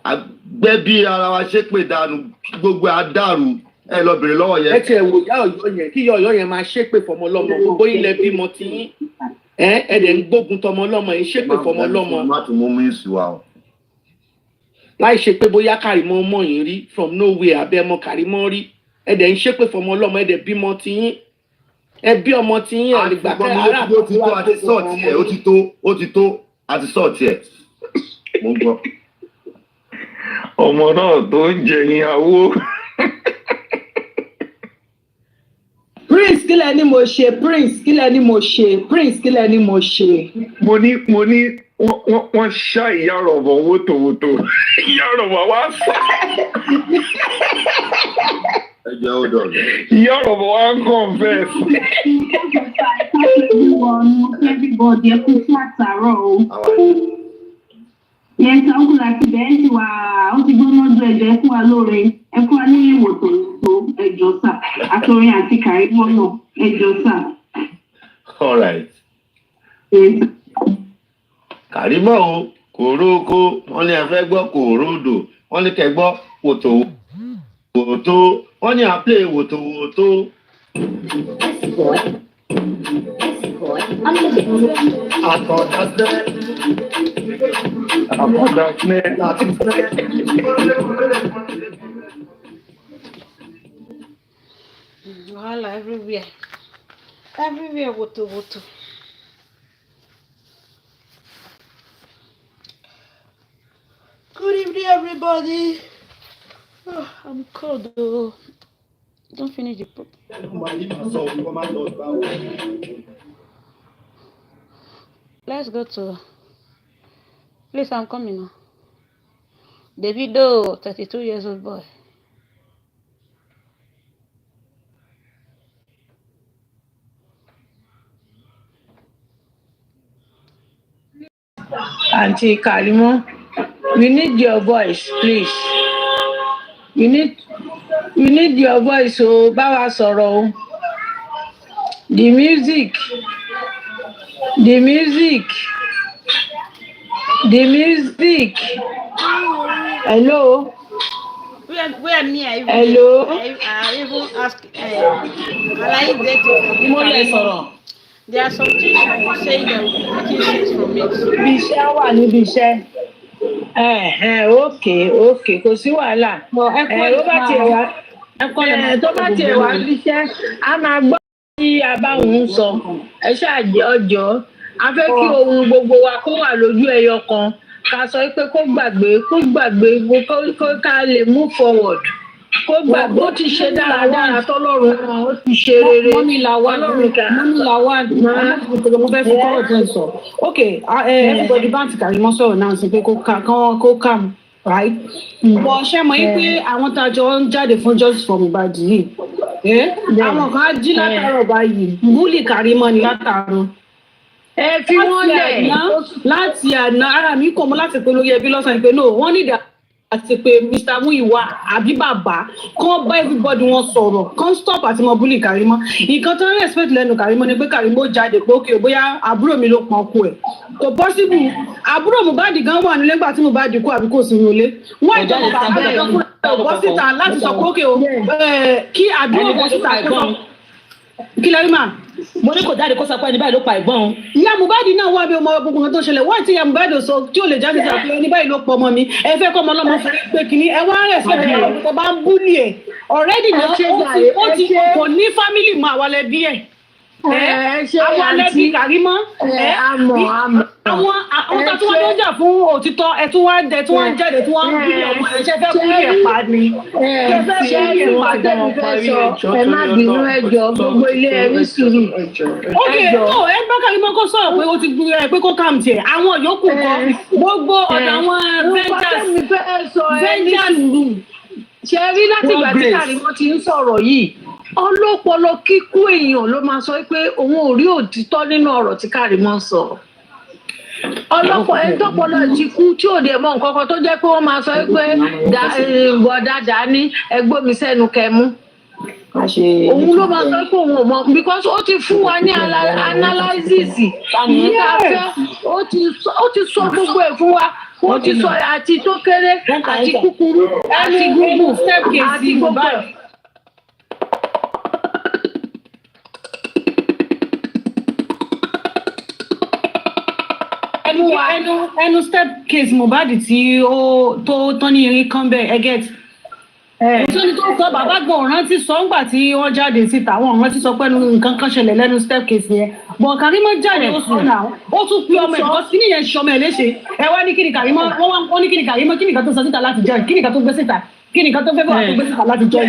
àgbẹ̀ bí ara wa ṣe pè dànù gbogbo àdàrú ẹ lọ bèrè lọ́wọ́ yẹn. Ẹ tiẹ̀ wò yá Ọ̀yọ́ yẹn kí Ọ̀yọ́ yẹn máa ṣépè fọmọ lọ́mọ gbogbo ilẹ̀ bímọ tí yín ẹ dẹ̀ ń gbógun tọmọ lọ́mọ yín ṣépè fọmọ lọ́mọ. má tún mú mi sùn wa o. Láì ṣe pé bóyá Kàrímọ̀ mọ̀ yín rí from nowhere abẹ́ ọmọ Kàrímọ̀ rí ẹ dẹ̀ ń ṣépè fọmọ lọ́mọ ẹ dẹ̀ bímọ tí yín ẹ bí ọmọ tí yín ẹ lè gbà pé ará àti sọ́ọ̀tì ẹ̀ ó ti tó àti sọ́ọ̀tì ẹ̀ mo ń gbọ́. Ọmọ náà tó ń jẹ yín awó. Prince kílẹ̀ ni mo ṣe Prince kílẹ̀ ni mo ṣe Prince kílẹ̀ ni mo ṣe. Mo ní wọ́n ṣá ìyá rọ̀bọ̀ wótòwótò ìyá rọ̀bọ̀ wá sá. Ẹ jẹ́ ó dọ̀ rẹ̀. Ìyá rọ̀bọ̀ wá ń confess. Everybody ẹ kú sí àtàrọ̀ o. Yẹn sọ ń kú láti bẹ́ẹ̀ sì wá ó ti gbóná ju ẹ̀jọ̀ ẹ fún wa lóore ẹ fún wa ní ìwòsàn tó ẹjọ́ sà àtòrin àti Kàrímọ̀ náà ẹjọ́ sà. All right. Kàrímọ̀ o kòrókó wọ́n ní ẹ fẹ́ gbọ́ kòródò wọ́n ní kẹ́ gbọ́ wòtòwòtò wọ́n ní àplẹ̀ wòtòwòtò. Wahala everywhere. Everywhere, woto. Good evening, everybody. Oh, I'm cold though. Don't finish the pop. Let's go to. Please, I'm coming now. Davido, 32 years old boy. Auntie Karimo, we need your voice, please. We need your voice, so bá wa sọ̀rọ̀ o. The music. Hello. Where me? Hello. I even ask Alain there to forgive Karimo. There are some things she will say that will be making sense from it. Ibi iṣẹ́ wà níbi iṣẹ́. Okay, kò sí wàhálà. Tó bá tiẹ̀ wá níbi iṣẹ́, a máa gbọ́ tí a bá òun sọ. Ẹ ṣáàjì ọjọ́. A fẹ́ kí ohun gbogbo wa kó wà lójú ẹyọ kan. Ká sọ pé kó gbàgbé kó ká lè move forward. Kó gbàgbé ó ti ṣe dáradára tọ́lọ́run kan, ó ti ṣe rere. Mọ́mí Lawal, mo fẹ́ fi kọ́rọ̀ tẹ́ sọ. Okay, everybody bá ti Karimo sọ̀rọ̀ náà sí pé kó calm, right? Bọ̀ ṣé mọ̀ yín pé àwọn tájọ ń jáde fún justice for Mohbad yìí. Àwọn kan á jí látàárọ̀ báyìí, búlì Karimo ni látàárọ̀. Ẹ fi wọ́n lẹ̀. Láti àná ara mi kò mọ́ láti pé lórí ẹbí lọ́sàn-án pé no, wọ́n ní ìdá àti pé Mr. Muyiwa àbí bàbá kàn bá everybody wọn sọ̀rọ̀ kàn stop àti mọ búlì Karimo. Nǹkan tó ń respect lẹ́nu Karimo ni pé Karimo jáde pé ókè bóyá àbúrò mi ló pọn ọkọ ẹ̀. Kò possible àbúrò Mohbad gan wà nílé nígbà tí Mohbad kú àbí kò sí nílé. Wọ́n ìjọba bàbá àgbẹ̀kan fún ẹ̀ bọ́ síta láti sọ pé ókè o kí àdúrà bọ́ síta kẹ́kọ̀ọ́. Kí lẹ́rìí mà? Mo ní kò jáde kó sọ pé ẹni báyìí ló pa ẹ̀gbọ́n. Ìyá Mohbad náà wá bí ọmọ gbogbo nǹkan tó ṣẹlẹ̀ wọ́n ti ìyá Mohbad sọ tí ò lè jáde sí àpẹẹrẹ ẹni báyìí ló pọ̀ ọmọ mi ẹ fẹ́ kọ́ ọmọ ọlọ́mọ fún pé kìíní ẹ wá rẹ̀ sí ọ̀rọ̀ tó bá ń búlì ẹ̀ already náà ó ti kò ní family mọ́ àwọn ẹbí ẹ̀. Àwọn ẹbí Karimo àwọn tó wọ́n tó jà fún òtítọ́ ẹ̀ tí wọ́n jáde tí wọ́n ń búlì ọmọ ẹ̀ ṣe fẹ́ búlì ẹ̀ pa ni. Ẹ má bínú ẹjọ́ gbogbo ilé ẹrí sùúrù. Ẹ bá Karimo kó sọ̀rọ̀ pé ó ti gbé ẹ pé kó kàm tiẹ̀ àwọn yòókù kan gbogbo ọ̀dọ̀ àwọn ventures ṣe rí láti ìgbà tí Karimo ti ń sọ̀rọ̀ yìí ọlọ́pọlọ kíkú èèyàn ló máa sọ pé òun ò rí òtítọ́ nínú ọ̀rọ̀ tí Karimo sọ. Ọlọ́pọ̀ ẹni tọ́pọlọ ti kú tí ò dé mọ nǹkan kan tó jẹ́ pé wọ́n máa sọ pé bọ̀dá ní ẹgbẹ́ mi sẹ́nu kẹmú. Òun ló máa sọ pé òun ò mọ because ó ti fún wa ní analysis yìí ká fẹ́ ó ti sọ gbogbo ẹ̀ fún wa. Ó ti sọ àti tó kéré àti kúkúrú àti gúgùn àti gbogbo ẹ̀. ẹnu step case Mohbad tí ó tó tán ní irin kan bẹ́ẹ̀ ẹgẹ́t. Nítorí tó sọ bàbá gbọ́n rántí sọ ńgbà tí wọ́n jáde síta àwọn rántí sọ pé nǹkan kan ṣẹlẹ̀ lẹ́nu step case yẹn. Bọ̀ Karimo jáde ó sọ náà ó tún pe ọmọ ẹ̀kọ́ sí níyẹn ṣọmọ ẹ̀ léṣe. Ẹ wá ní kíni Karimo wọ́n ní kíni Karimo kíni kan tó sọ síta láti jẹ́ kíni kan tó gbé síta kíni kan tó fẹ́ bọ̀ tó gbé síta láti jẹ́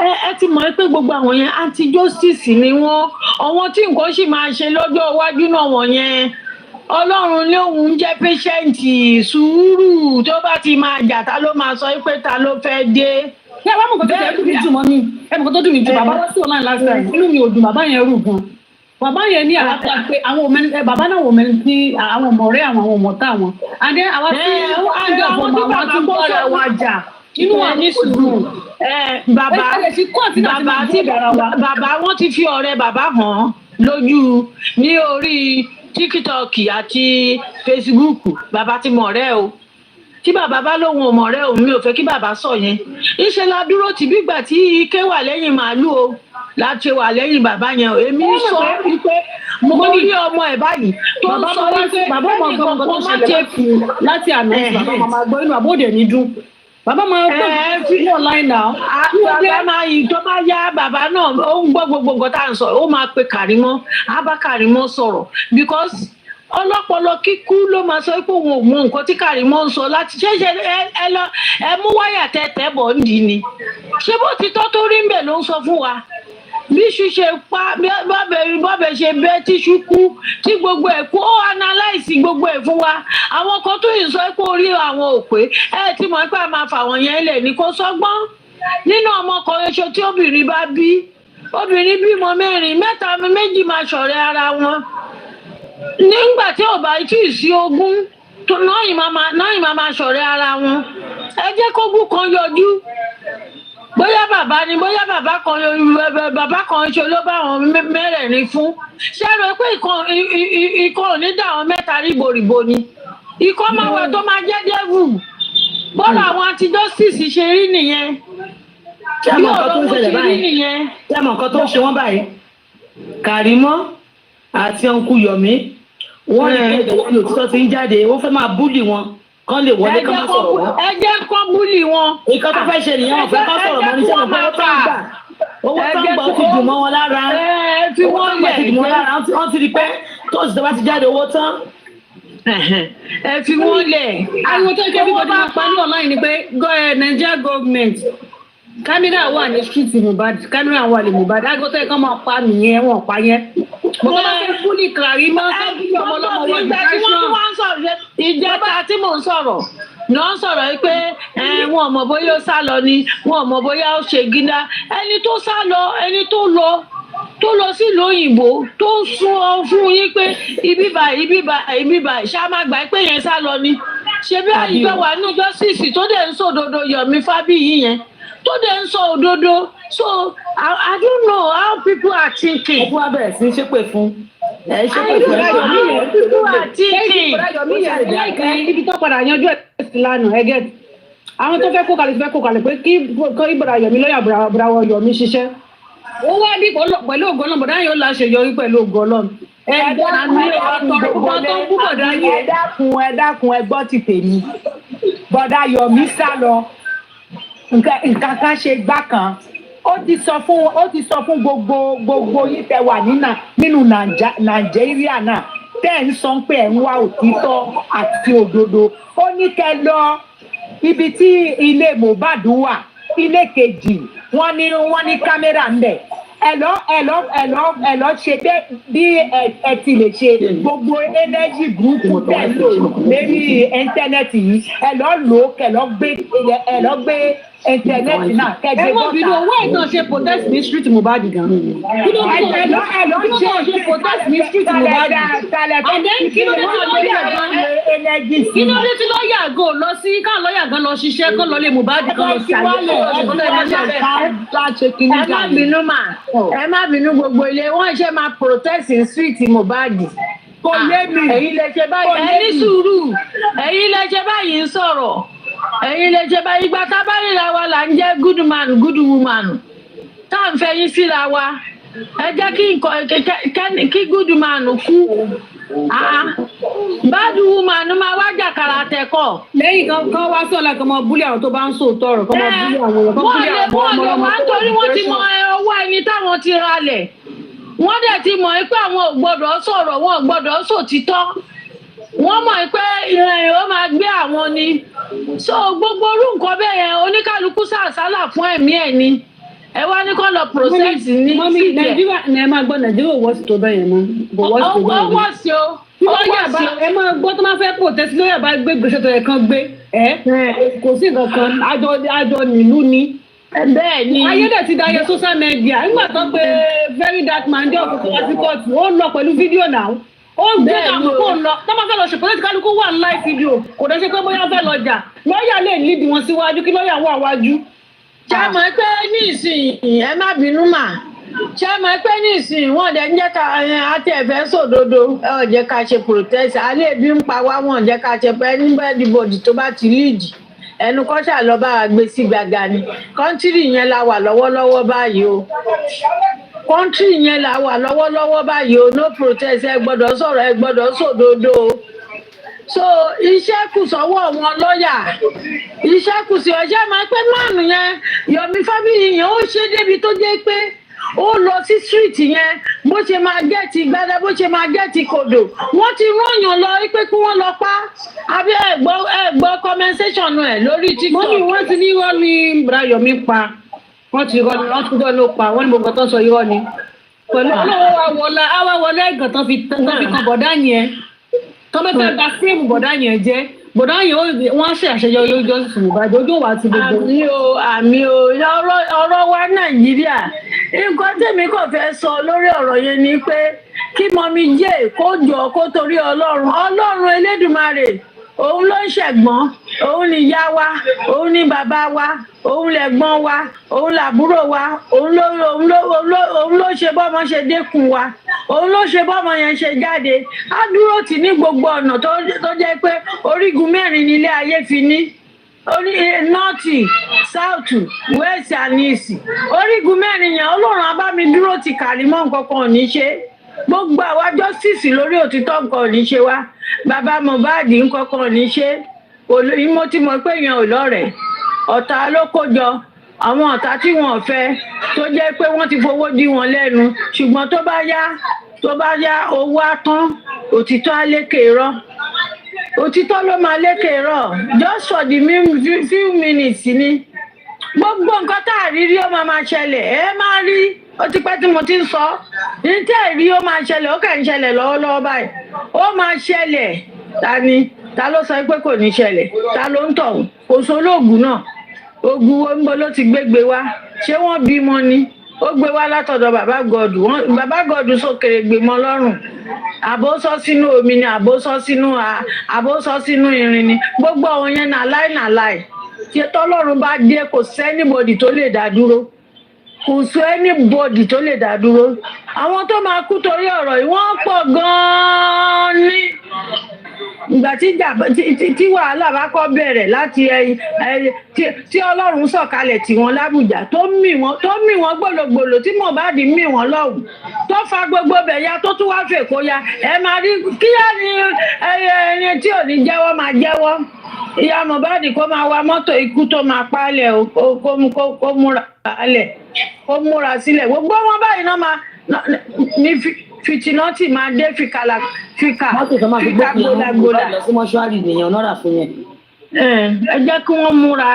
ẹ ti mọ̀ pé gbogbo àwọn yẹn anti-justice ni wọ́n àwọn tí nǹkan sì máa ṣe lọ́jọ́ iwájú náà wọ̀nyẹn Ọlọ́run ní òun jẹ́ patient sùúrù tó bá ti máa jà ta ló máa sọ pé ta ló fẹ́ dé. Ṣé wàá mọ̀ kó tó dùn mí jù mọ́ mi ẹ mọ̀ kó tó dùn mí jù bàbá wá sí online last time inú mi ò dùn bàbá yẹn rù gan. Bàbá yẹn ní àlàkà pé àwọn òmìnir bàbá náà wò mẹ́rin tí àwọn ọmọ rẹ̀ àwọn ọmọ tá àwọn. Àdé àwọn tí àjọ àwọn tí bọ́ọ̀lù wa jà inú wa ní sùúrù. Bàbá wọn ti fi ọ̀rẹ́ bàbá hàn lójú ní orí TikTok àti Facebook bàbá ti mọ̀ ọ̀rẹ́ o tí bàbá bá lóhun ò mọ̀ rẹ́ òun mi ò fẹ́ kí bàbá sọ yẹn ìṣe la dúró tì bí ìgbà tí ike wà lẹ́yìn màálù o láti wà lẹ́yìn bàbá yẹn o èmi sọ wípé mo rí ọmọ ẹ̀ báyìí tó ń sọ wípé bàbá máa gbọ́ nǹkan tó ṣẹlẹ̀ fún láti àná bàbá máa gbọ́ inú àbóde ní dùn bàbá máa gbọ́ fi online now. bàbá máa yìí tó bá yá bàbá náà ó ń gbọ́ gbogbo nǹkan tá à ń sọ ó máa pe Kàrímọ́ á bá Kàrímọ́ sọ̀rọ̀ because ọlọ́pọlọ kíkú ló máa sọ pé òun ò mọ nǹkan tí Kàrímọ́ ń sọ láti ṣẹ̀ṣẹ̀ ẹ mú wáyà tẹ̀tẹ̀ bọ̀ ń dì ní ṣé bó ti tọ́ tó rí ń bẹ̀ ló ń sọ fún wa bí iṣu ṣe pa bọ́bẹ̀ ṣe bẹ́ tíṣu kú tí gbogbo ẹ̀ kú ó analyse gbogbo ẹ̀ fún wa àwọn kan tó yìí sọ pé orí àwọn òpè ẹ ti mọ̀ pé a máa fà wọ́n yẹn lẹ̀ ní kó sọ́gbọ́n nínú ọmọkùnrin ṣo tí obìnrin bá bí obìnrin bímọ mẹ́rin mẹ́ta méjì máa ṣọ̀rẹ́ ara wọn nígbà tí ò bá tí ì sí ogún náà yìí máa ṣọ̀rẹ́ ara wọn ẹ jẹ́ kógún kan yọjú bóyá bàbá ni bóyá bàbá kan ṣe ló bá àwọn mẹ́rẹ̀ẹ̀rin fún ṣé ẹ rò pé ikọ̀ ò ní dà àwọn mẹ́ta ríboríbo ni ikọ̀ máa wà tó máa jẹ́ dẹ́vù bọ́lá àwọn anti justice ṣe rí nìyẹn bí ọ̀rọ̀ wọn ṣe rí nìyẹn tí a mọ̀ nǹkan tó ń ṣe wọ́n báyìí Kàrímọ́ àti ọ̀nkú Yọ̀mí wọ́n ní ẹ̀jẹ̀ ní òtítọ́ ti ń jáde wọ́n fẹ́ máa búlì wọn kán lè wọlé kán má sọ̀rọ̀ wọn. ẹ jẹ́ kán búlì wọn. nǹkan tó fẹ́ ṣe nìyẹn wọ́n fẹ́ kán sọ̀rọ̀ mọ́ níṣẹ́ lọ́pọ̀ owó tó ń gbà owó tó ń gbà ó ti dùn mọ́ wọn lára fi wọ́n lẹ̀ wọ́n ti rí pé tó sì tó bá ti jáde owó tán. ẹ fi wọ́n lẹ̀. àwọn tó ń kẹ́ bí bọ́dún máa pa ní online ni pé Nigeria government kámẹ́rà wà ní street Mohbad kámẹ́rà wà ní Mohbad agbọ́tọ̀ ẹ̀kan máa pa nìyẹn wọ́n pa yẹn. mo bá fẹ́ fúlì Kàrímọ́ kábíyì ọmọlọ́mọ wọ depression. ìjẹta tí mò ń sọ̀rọ̀ náà sọ̀rọ̀ pé wọn ò mọ̀ bóyá ó sá lọ ni wọn ò mọ̀ bóyá ó ṣe gíná ẹni tó sá lọ ẹni tó lọ sílùú òyìnbó tó ń sún fún yín pé ibi báyìí ṣá má gbà pé yẹn sá lọ ni ṣebí àyíká wà nínú justice tó dẹ̀ ń sòdodo Yọ̀mí Fábíyì yẹn tó dẹ̀ ń sọ òdodo so I don't know how people are thinking. ọkùnrin abẹ́rẹ́ sí ṣépè fún ẹ ṣépè fún ẹ people are thinking. ibi tó padà yanjú ẹ̀ sí lánàá ẹgẹ́ àwọn tó fẹ́ kó kalẹ̀ pé kí ìbọ̀dà Yọ̀mí lọ́ọ̀yà bùràwọ̀ Yọ̀mí ṣiṣẹ́ ó wá bí pẹ̀lú ògo náà bọ̀dá yóò láṣẹ yọrí pẹ̀lú ògo náà ẹ dákun ẹ gbọ́ ti tèmi bọ̀dá Yọ̀mí sá lọ nǹkan kan ṣe gbá kan ó ti sọ fún gbogbo yín tẹ́ wà nínú Nàìjíríà náà tẹ́ ń sọ pé ẹ̀ ń wá òtítọ́ àti òdodo ó ní kẹ́ lọ ibi tí ilé Mohbad wà ilé kejì wọ́n ní kámẹ́rà ń bẹ̀ ẹ lọ ṣe bí ẹ ti lè ṣe gbogbo energy group tẹ́ lò lórí íńtánẹ́ẹ̀tì yìí ẹ lọ lò ó kẹ́ lọ gbé íńtánẹ́ẹ̀tì náà kẹjẹ bọ́ta. ẹ mọ̀ bí owó ìtàn ṣe protest ní street Mohbad gan. kí ló ṣe protest ní street Mohbad. kí ló dé tí lọ́ọ̀yà go lọ sí káwọn lọ́ọ̀yà gan lọ ṣiṣẹ́ kán lọ lé Mohbad kan lọ sí ẹ má bínú gbogbo ilé wọn ṣe máa protest ní street Mohbad. kò lé mi ẹ̀yin lè ṣe báyìí ẹ ní sùúrù ẹ̀yin lè ṣe báyìí ń sọ̀rọ̀ ẹ̀yin lè ṣe báyìí ìgbà tá a bá ríra wa là ń jẹ́ good man good woman tá à ń fẹ́ yín síra wa ẹ jẹ́ kí good man kú bad woman máa wá jàkàrà tẹ̀kọ̀. lẹ́yìn kan wá sọ̀la kan máa búlẹ̀ àwọn tó bá ń sòótọ́ ọ̀rọ̀ kan máa búlẹ̀ àwọn èèyàn kan búlẹ̀ àwọn ọmọ ọmọ wọ́n torí wọ́n ti mọ owó ẹni táwọn ti ralẹ̀ wọ́n dẹ̀ ti mọ̀ pé àwọn ò gbọ́dọ̀ sọ̀rọ̀ wọn ò gbọ́dọ̀ sòtítọ́ wọ́n mọ̀ pé ìrìn ó máa gbé àwọn ni so gbogbo orú nǹkan bẹ́ẹ̀ yẹn oníkálukú sàṣálà fún ẹ̀mí ẹ̀ ni ẹ wá ní kó lọ process ní síbẹ̀. Nàìjíríà ẹ máa gbọ́ Nàìjíríà ò wọ́ọ̀sì tó bẹ́ẹ̀ yẹn mọ́ wọ́ọ̀sì o lọ́yà bá ẹ máa gbọ́ tó máa fẹ́ protest lọ́yà bá gbé gbèsè tó yẹ kán gbé kò sí nǹkan kan àjọ nílùú ni. bẹ́ẹ̀ ni ayédè ti dáyé social media nígbà tó gbé very dark man dé ọkọ̀ wá sí kóòtù ó lọ pẹ̀lú fídíò náà ó gbé àwọn kó lọ tó máa fẹ́ lọ ṣèpọ̀ lẹ́tí kálukú wà live video kò dẹ́ ṣe pé bóyá fẹ́ lọ jà lọ́yà lè lead wọn síwájú kí lọ́yà wà wájú. ṣàmọ́ pé ní ìsìn ẹ má bínú mà ṣé máa pẹ́ nísìnyí wọ́n dẹ̀ ń jẹ́ ká àti ẹ̀fẹ́ sòdodo ẹ ò jẹ́ ká ṣe protest alẹ́ ebi ń pa wá wọ́n jẹ́ ká ṣe pé anybody tó bá ti lead ẹnu kọ́ ṣáà lọ bá wa gbé sí gbàgà ni kọ́ńtírì yẹn la wà lọ́wọ́lọ́wọ́ báyìí o kọ́ńtírì yẹn la wà lọ́wọ́lọ́wọ́ báyìí o no protest ẹ gbọ́dọ̀ sọ̀rọ̀ ẹ gbọ́dọ̀ sòdodo o so iṣẹ́ kù sọ́wọ́ wọn lọ́ọ̀yà iṣẹ́ kù sí ọjọ́ máa pẹ́ máàlù yẹn Yomi Family yẹn ó ṣe débi tó jẹ́ pé ó lọ sí street yẹn bó ṣe máa gẹ́ẹ̀tì gbádá bó ṣe máa gẹ́ẹ̀tì kòdò wọ́n ti rányàn lọ pé kí wọ́n lọ pa àbí ẹ̀gbọ́ compensation ẹ̀ lórí TikTok. wọ́n ní wọ́n ti ní irọ́ ní Yomi pa wọ́n ti rọ́ ló pa wọ́n ní gbogbo tó sọ irọ́ ni pẹ̀lú ọlọ́wọ́ wọlé ẹ̀gàn tó fi kan bọ̀dá yẹn tó fẹ́ gba fíìmù bọ̀dá yẹn jẹ́ bọ̀dá yẹn wọ́n ṣe àṣeyọrí lójú ọ̀sùn Mohbad ojú wa ti gbogbo. àmì o ọ̀rọ̀ wa Nàìjíríà nǹkan tèmi kò fẹ́ sọ lórí ọ̀rọ̀ yẹn ni pé kí mọ́mí jẹ́ kó jọ kó torí Ọlọ́run Elédùmarè òun ló ń ṣẹ̀gbọ́n òun ni ìyá wa òun ni bàbá wa òun lẹ̀gbọ́n wa òun làbúrò wa òun ló ṣe bọ́mọ ṣe dẹ́kun wa òun ló ṣe bọ́mọ yẹn ṣe jáde á dúró tì ní gbogbo ọ̀nà tó jẹ́ pé orígun mẹ́rin nílé ayé fi ní nọ́ọ̀tì sáùtù wẹ́ẹ̀sì àní ìsì orígun mẹ́rin yẹn Ọlọ́run á bá mi dúró ti Kàrímọ́ nǹkan kan ò ní ṣe gbogbo àwa justice lórí òtítọ́ nǹkan ò ní ṣe wá bàbá Mohbad nǹkan kan ò ní ṣe mo ti mọ̀ pé yẹn ò lọ́rẹ̀ẹ́ ọ̀tá ló kó jọ àwọn ọ̀tá tí wọ́n fẹ́ tó jẹ́ pé wọ́n ti fowó dí wọn lẹ́nu ṣùgbọ́n tó bá yá owó á tán òtítọ́ á lékè irọ́ òtítọ́ ló máa lékè irọ́ just for the few minutes ni gbogbo nǹkan tá a rí rí ó máa ṣẹlẹ̀ ẹ máa rí ó ti pẹ́ tí mo ti ń sọ ní tẹ́ ẹ̀ rí ó máa ṣẹlẹ̀ ó kàn ń ṣẹlẹ̀ lọ́wọ́lọ́wọ́ báyìí ó máa ṣẹlẹ̀ ta ló sọ pé kò ní ṣẹlẹ̀ ta ló ń tọ̀ kò sólóògùn náà ogun wo ń bọ̀ ló ti gbégbé wá ṣé wọ́n bímọ ni ó gbé wá látọ̀dọ̀ bàbá gọdù sókèrè gbémọ lọ́rùn àbó sọ sínú omi ni àbó sọ sínú irin ni gbogbo àwọn yẹn nà láì tí tọ́lọ́run bá dé kò sẹ́nìbọdì tó lè dá dúró kò sí anybody tó lè dá dúró àwọn tó máa kú torí ọ̀rọ̀ yìí wọ́n pọ̀ gan-an ní ìgbà tí wàhálà bá kọ́ bẹ̀rẹ̀ láti tí Ọlọ́run sọ̀kalẹ̀ tí wọ́n lábùjá tó mì wọ́n gbòlògbòlò tí Mohbad mì wọ́n lọ́hùn tó fa gbogbo bẹ̀yà tó tún wá fèkó ya ẹ máa rí kíá ni ẹni tí ò ní jẹ́wọ́ máa jẹ́wọ́ ìyá Mohbad kó máa wa mọ́tò ikú tó máa pálẹ̀ kó múra pálẹ̀ kó múra sílẹ̀ gbogbo wọn báyìí náà máa ní fìtínọ́tì máa dé fìkà gbódàgbódà. lọ sí mọ́ṣúárì nìyẹn ọ̀nà fún yẹn. ẹ jẹ́ kí wọ́n múra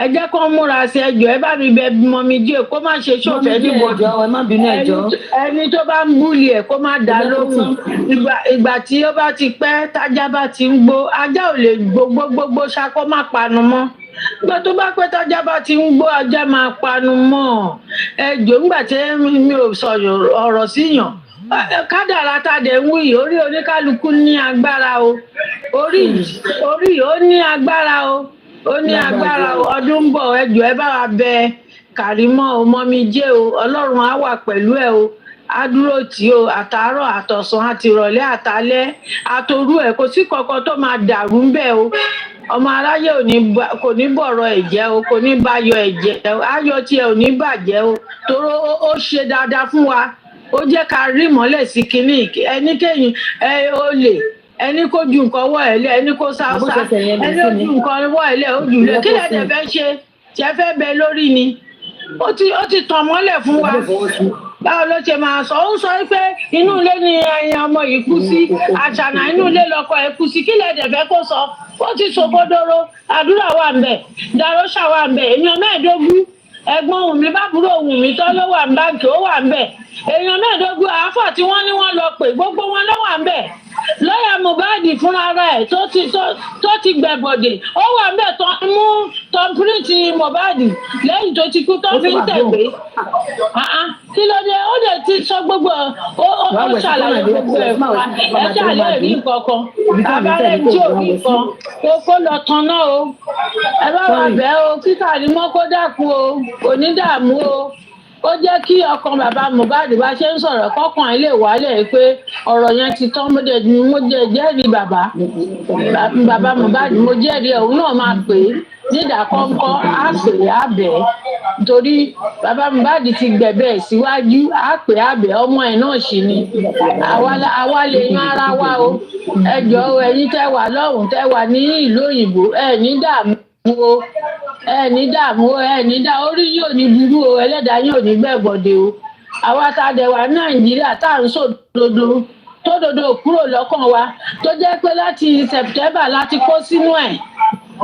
ẹ jẹ́ kó múra sí ẹjọ́ ẹ bá mi bẹ mọ́mí díẹ̀ kó má ṣe ṣòfẹ́ níbo ẹ má bínú ẹjọ́ ẹni tó bá ń búlì ẹ̀ kó má dá lóhùn ìgbà tí ó bá ti pẹ́ tájá bá ti ń gbó ajá ò lè gbogbo ṣakó má panu mọ́ gbọ́ tó bá pẹ́ tájá bá ti ń gbó ajá máa panu mọ́ ẹjọ́ ńgbà tí mi ò sọ ọ̀rọ̀ síyàn kádàrá tá a dẹ̀ ń wí orí oníkálukú ní agbára o orí ó ní agbára o ó ní agbára ọdún ń bọ̀ ẹjọ́ ẹ bá wa bẹ Kàrímọ́ o mọ́mí jẹ́ o Ọlọ́run á wà pẹ̀lú ẹ o á dúró tì o àtàárọ̀ àtọ̀sán àtìrọ̀lẹ́ àtàlẹ́ àtòru ẹ̀ kò sí kankan tó máa dàrú ń bẹ̀ o ọmọ aráyé kò ní bọ̀rọ̀ ẹ̀jẹ̀ o kò ní bayọ̀ ẹ̀jẹ̀ o ayọ̀ tiẹ̀ ò ní bàjẹ́ o toró ó ṣe dáadáa fún wa ó jẹ́ ká rí mọ́lẹ̀ sí kinní ẹnikẹ́yìn olè ẹni kó ju nǹkan wọ ẹ lẹ ẹni kó sáúsá ẹni ó ju nǹkan wọ ẹ lẹ ó jù lẹ kí lẹ dẹ̀ fẹ́ ṣe ṣe fẹ́ bẹ lórí ni ó ti tàn mọ́lẹ̀ fún wa báwo ló ṣe máa sọ ó ń sọ pé inú ilé ni ẹyin ọmọ yìí kú sí àṣànà inú ilé lọkọ ẹ kú sí kí lẹ dẹ̀ fẹ́ kó sọ ó ti sòkodoro àdúrà wà ń bẹ dàrósà wà ń bẹ èèyàn mẹ́ẹ̀ẹ́dógún ẹ̀gbọ́n Wùmí bábúrò Wùmí tó ló wà ń báǹkì ó wà ń bẹ èèyàn mẹ́ẹ̀ẹ́dógún àáfà tí wọ́n ní wọ́n lọ pè gbogbo wọn ló wà ń bẹ lọ́yà Mohbad fúnra rẹ̀ tó ti gbẹ̀bọ̀dẹ̀ ó wà ń bẹ̀ tó mú tọ́pírìtì Mohbad lẹ́yìn tó ti kú tó fi ń tẹ̀gbé kí ló dé ó dẹ̀ ti sọ gbogbo ó ṣàlàyé gbogbo ẹ̀ fún wa ẹ ṣàlàyé rí nǹkan abárẹ́ tí ò rí nǹkan kó lọ tan náà o ẹ bá wà bẹ́ẹ̀ o kí Kàrímọ́ kó dákun o kò ní dààmú o ó jẹ́ kí ọkàn bàbá Mohbad bá ṣe ń sọ̀rọ̀ kọ́kàn ilé wálẹ̀ pé ọ̀rọ̀ yẹn ti tán mo jẹ́rìí bàbá Mohbad mo jẹ́rìí òun náà máa pè é nídà kọ́ńkọ́ á pè é á bẹ̀ ẹ́ torí bàbá Mohbad ti gbẹ̀bẹ̀ síwájú á pè é á bẹ̀ ẹ́ ọmọ ẹ̀ náà sì ni àwa lè yan ara wa o ẹ jọ̀ọ́ ẹ̀yin tẹ́ wà lọ́hùn tẹ́ wà ní ìlú òyìnbó ẹ̀ ní dààmú o ẹni dá orí yóò ní burú o ẹlẹ́dàá yóò ní gbẹ̀bọ̀dé o àwa tá a dẹ̀ wà Nàìjíríà tá à ń sòdodo tódodo kúrò lọ́kàn wa tó jẹ́ pé láti September láti kó sínú ẹ̀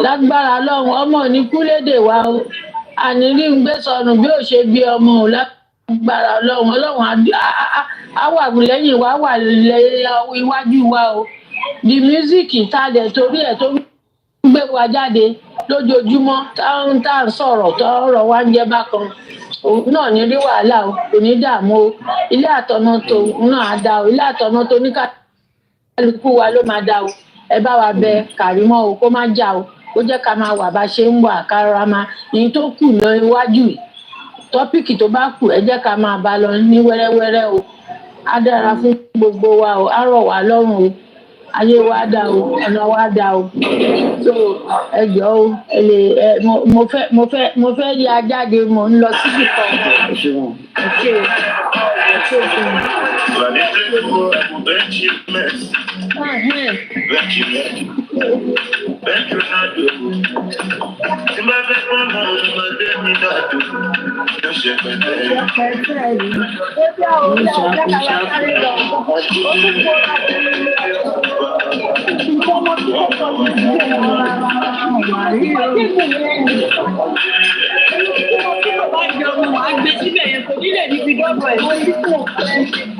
lágbára Ọlọ́run ọmọ ní kúlédè wa o àníní ń gbé sọnù bí ó ṣe gbé ọmọ o lágbára Ọlọ́run á wà lẹ́yìn wa wà iwájú wa o the music tá a dẹ̀ torí ẹ̀ tó gbé wa jáde lójoojúmọ́ táwọn tá à ń sọ̀rọ̀ tọ́rọ̀ wá ń jẹ́ bákan òun náà ní rí wàhálà o kò ní dààmú o ilé àtọ̀nà tó náà á dá o ilé àtọ̀nà tó ní kálukú wa ló máa dá o ẹ bá wa bẹ Kàrímọ́ o kó má jà o ó jẹ́ ká máa wà bá ṣe ń wà kára máa èyí tó kù lọ iwájú tọ́pìkì tó bá kù ẹ jẹ́ ká máa bá lọ ní wẹ́rẹ́wẹ́rẹ́ o á dára fún gbogbo wa o á rọ̀ wá lọ́rùn o ayé wa dá o ọ̀nà wa dá o so ẹ jọ̀ọ́ o mo fẹ́ rí ajáde mo ń lọ síbì kan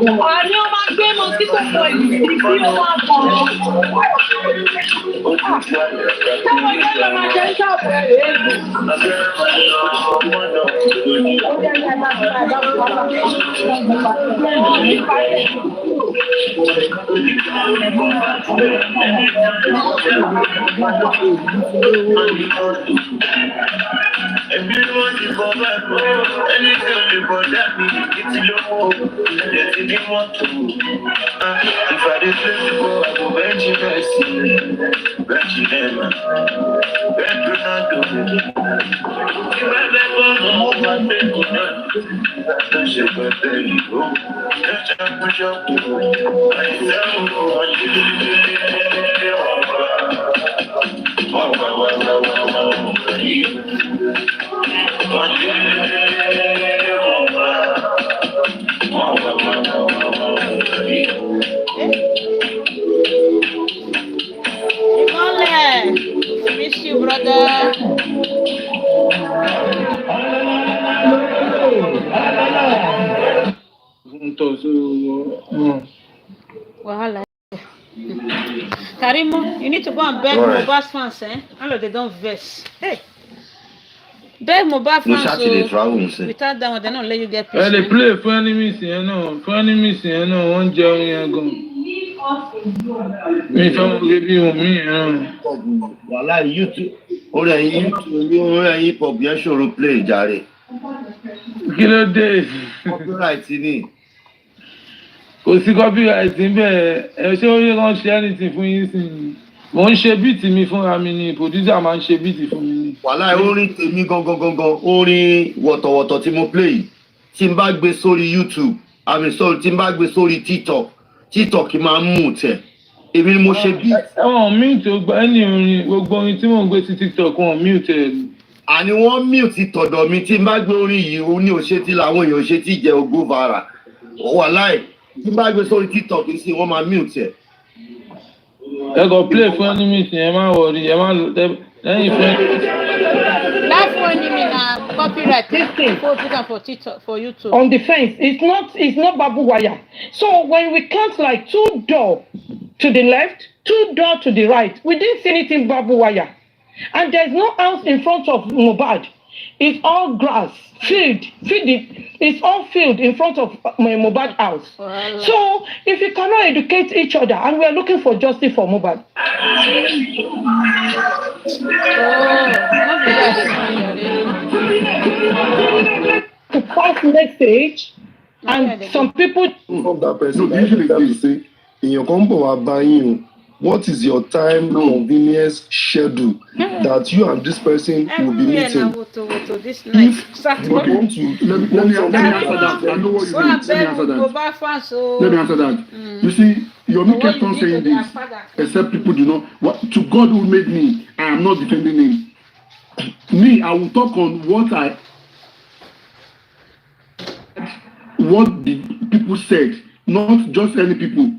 Àní ó máa gbé mọ sí kòkó ìlú tí ó máa kàn án. Táwọn ìyá lọ máa jẹ́ ṣọ́ọ̀bù ẹ̀ léèdè. Everybody for my bro, anything you for that me, it's low. Yes, if you want to. If I did play go, I go bench you Messi, bench you Neymar, bench Ronaldo. If I let go, no my baby, that's your birthday, bro. Just a push up to myself, Imole, miss you, brother. Wahala. Karimo, you need to go and beg Mohbad fans, eh? All of they don't vex. Hey. Beg Mohbad fans, so without that one, they don't let you get peace. They play for enemies, you know. For enemies, you know. One journey, you go. Me, if I'm give you me, you know. Wàhálà YouTube, orí hip hop yẹn ṣòro play jàre. Kí ló dé? Copyright ni. Kò sí copyright níbẹ̀ ẹ ṣé ó yẹ kán ṣe anything fún yín sí i. Mo ń ṣe bíìtì mi fúnra mi ni producer máa ń ṣe bíìtì fún mi ni. Wàhálà orin tèmi gangan orin wọ̀tọ̀wọ̀tọ̀ tí mo play yìí tí n bá gbé sórí YouTube àmì sọ̀rọ̀ tí n bá gbé sórí TikTok máa ń mú tẹ̀. Èmi ni mo ṣe beat. Mute ò gbọ́ ẹni orin gbogbo orin tí mò ń gbé sí TikTok wọn mute ẹ̀. Àní wọ́n mute tọ̀dọ̀ mi tí n bá gbé orin yìí ó ní òṣètì làwọn èèyàn òṣètì jẹ́ ogó vara. Wàhálà tí n bá gbé sórí TikTok sí wọ́n máa mute ẹ̀. Ẹ kò play fún enemies ẹ má wọrí ẹ má lẹ́yìn fún. That for enemy na copyright. For TikTok, for YouTube. On the fence, it's not barbed wire. So when we count like 2 door to the left, 2 door to the right, we didn't see anything barbed wire. And there's no house in front of Mohbad. It's all grass, field. It's all field in front of my Mohbad house. Wow. So if we cannot educate each other, and we are looking for justice for Mohbad. to pass message, and some people. From that person, I usually have to say, in your combo, what is your time convenience schedule that you and this person will be meeting? This If you want to, let me answer that. I know what you mean. Let me answer that. Let me answer that. You see, Yomi kept on saying this, except people do not. What, to God who made me, I am not defending him. Me, I will talk on what the people said, not just any people.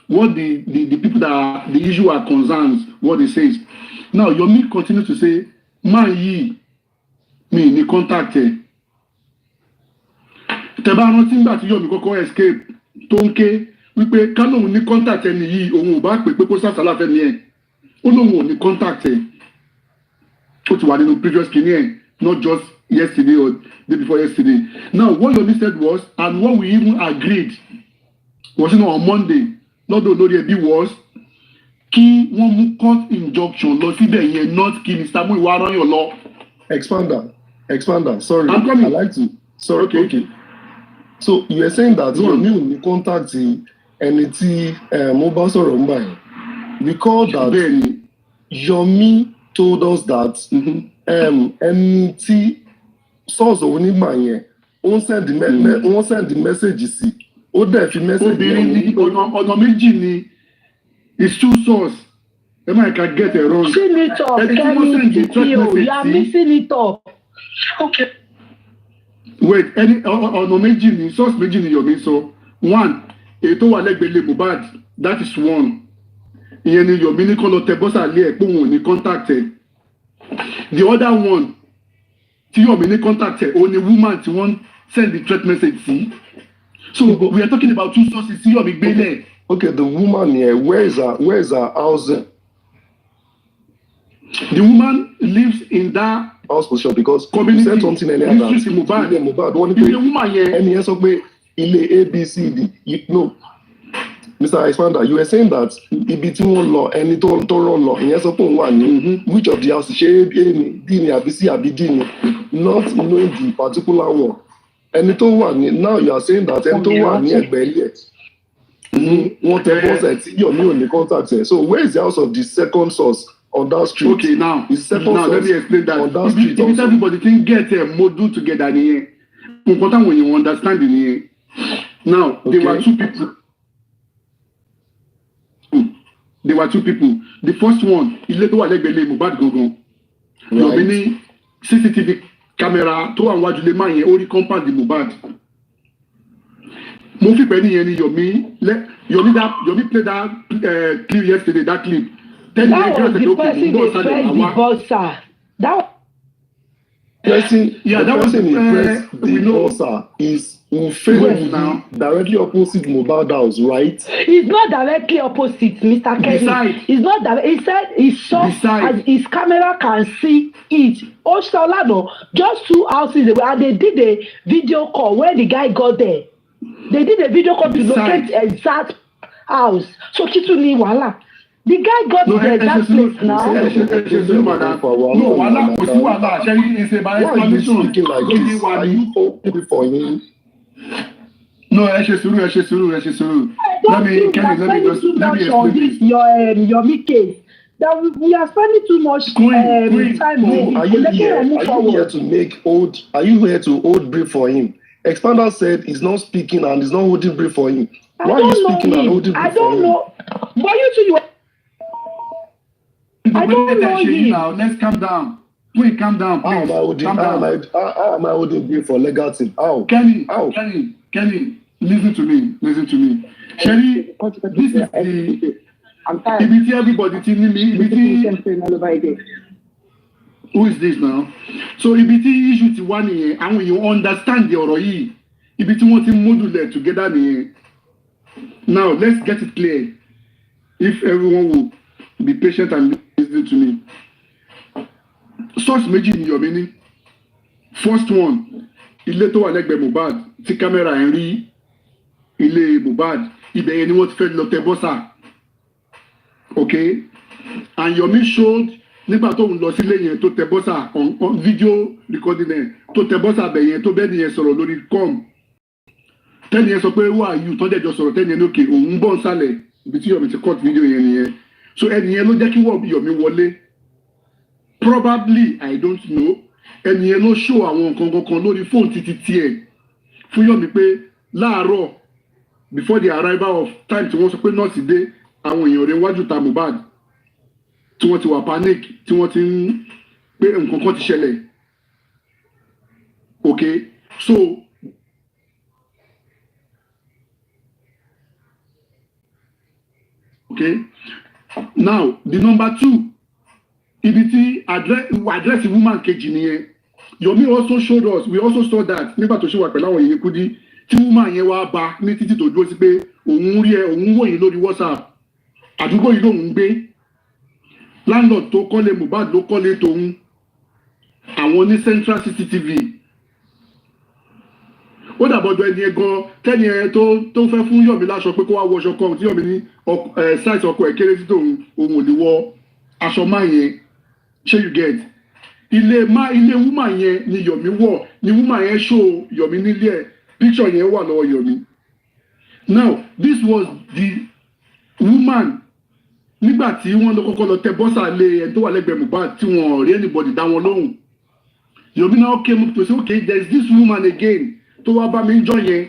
What the people that are, the issue are concerns, what they say. Now, Yomi continues to say, man, ye, me, ni contact. Tẹ́bá rántí nígbà tí Yomi kọ́kọ́ escape tó ń ké wípé ká lóun ní contact ẹni yìí òun ò bá pè pé kó sàṣàlà fẹ́ ni ẹ̀ ó lóun ò ní contact ẹ̀ ó ti wà nínú previous kìíní ẹ̀ not just yesterday or day before yesterday. Now what Yomi said was, and what we even agreed was, you know, on Monday lọ́dọ̀ olórí ẹbí was kí wọ́n mú court injunction lọ síbẹ̀ yẹn not kí Mr. Muiwa rányàn lọ. Expander, sorry. I'm coming. I like to. Sorry, okay. So you were saying that Yomi ò ní contact ẹni tí mo bá sọ̀rọ̀ ń báyìí. Recall that Yomi told us that ẹni tí source onígbà yẹn ó ń send the message sí. Ó dẹ̀ fi message obìnrin ní ọ̀nà méjì ni is two source. Ẹ máa ka get it wrong. Missing it up, Kemi, you are missing it up. Okay. Wait, ọ̀nà méjì ni source méjì ni Yomi sọ. One, èyí tó wà lẹ́gbẹ̀ẹ́ Mohbad, that is one. Ìyẹn ni Yomi ní kọ́ lọ tẹ bọ́sà lé ẹ̀ pé òun ò ní contact ẹ̀. The other one, tí Yomi ní contact ẹ̀, òun ni woman tí wọ́n send the threat message sí. So we are talking about two sources. See your big belly. Okay, the woman here, where is her house? The woman lives in that house for sure because community. You said something earlier that Mohbad. One the woman here. And yes, okay, ile ABCD. No, Mr. Expander, you were saying that ibi tí wọ́n lọ ẹni tó rán lọ ìyẹn sọ pé òun wà ní which of the house ṣé A ni D ni àbí C àbí D ni, not knowing the particular one. Ẹni tó wà ní, now you are saying that ẹni tó wà ní ẹgbẹ́ ilé wọ́n tẹ bọ́sẹ̀ tí Yomi ò ní contact ẹ̀. So where is the house of the second source on that street? Okay, now let me explain that. On that street if everybody can get a module together nìyẹn important when you understand nìyẹn. Now there were two people. The first one ilé tó wà lẹ́gbẹ̀ẹ́ Mohbad gangan. Yomi ní CCTV camera tó wà wájú lè máa yẹn ó rí compound Mohbad. Mo fi pẹ́ nìyẹn ni Yomi played that clip yesterday, that clip. That was the person they pressed the buzzer. That person he pressed the buzzer is directly opposite Mohbad house, right? It's not directly opposite, Mr. Kenny. It's not that. He said he saw as his camera can see it. Oshalado, just 2 houses away, and they did a video call where the guy got there. They did a video call to locate the exact house. So Kituni Wala. The guy got to the exact place now. Why are you speaking like this? Are you open for him? No, let me explain this. Your case. That we are spending too much time on. Are you here to make old? Are you here to hold brief for him? Expander said he's not speaking and he's not holding brief for him. Why are you speaking and holding brief for him? I don't know. But you two, I don't know him. Now, let's calm down. Please calm down. Please. How am I holding brief for legal team? How? Kenny, listen to me. Sherry, this is the. I'm tired. Everybody telling me. Who is this now? So ibiti issue ti one here, and when you understand the ọ̀rọ̀ yìí, ibiti wọ́n ti modulate together nìyẹn. Now let's get it clear. If everyone will be patient and listen to me. Source méjì ni Yomi ní. First one, ilé tó wà lẹ́gbẹ̀ẹ́ Mohbad tí kámẹ́rà ń rí ilé Mohbad, ibẹ̀ yẹn ni wọ́n ti fẹ́ lọ tẹ bọ́sà. Okay? And Yomi showed nígbà tó ń lọ sílé yẹn tó tẹ bọ́sà on video recording ẹ̀ tó tẹ bọ́sà bẹ̀ yẹn tó bẹ́ẹ̀ nìyẹn sọ̀rọ̀ lórí com tẹ́ni yẹn sọ pé wà yù tọ́jẹ́jọ sọ̀rọ̀ tẹ́ni yẹn lókè òun ń bọ̀ nsàlẹ̀ ibi tí Yomi ti cut video yẹn nìyẹn so ẹni yẹn ló jẹ́ kí Yomi wọlé probably I don't know ẹni yẹn ló show àwọn nǹkan kankan lórí fóònù títí tiẹ̀ fún Yomi pé láàárọ̀ before the arrival of time tí wọ́n sọ pé nọ́ọ̀sì dé àwọn èèyàn rẹ̀ wájú ta Mohbad tí wọ́n ti wà panic tí wọ́n ti ń pé nǹkan kan ti ṣẹlẹ̀ okay so okay now the number 2 ibi tí address woman kejì nìyẹn Yomi also showed us we also saw that nígbà tó ṣe wà pẹ̀lú àwọn èèyàn Kudi tí woman yẹn wá bá ní títí tó dúró sí pé òun rí ẹ òun wò yín lórí WhatsApp àdúgbò yìí lòun gbé landlord tó kọ́lé Mohbad ló kọ́lé tòun àwọn ní central CCTV ó dàbọ̀dọ̀ ẹni ẹ gan tẹ́ni ẹ tó fẹ́ fún Yomi láṣọ pé kó wá wọṣọ kan tí Yomi ní size ọkọ ẹ̀ kéré sí tòun òun ò lè wọ aṣọ máa yẹn ṣé you get ilé woman yẹn ni Yomi wọ̀ ni woman yẹn show Yomi nílé ẹ̀ picture yẹn wà lọ́wọ́ Yomi now this was the woman nígbà tí wọ́n lọ kọ́kọ́ lọ tẹ bọ́sà lé ẹni tó wà lẹ́gbẹ̀ẹ́ Mohbad tí wọ́n rí anybody dá wọn lóhùn Yomi now came up to say okay there is this woman again tó wá bá mi jọ yẹn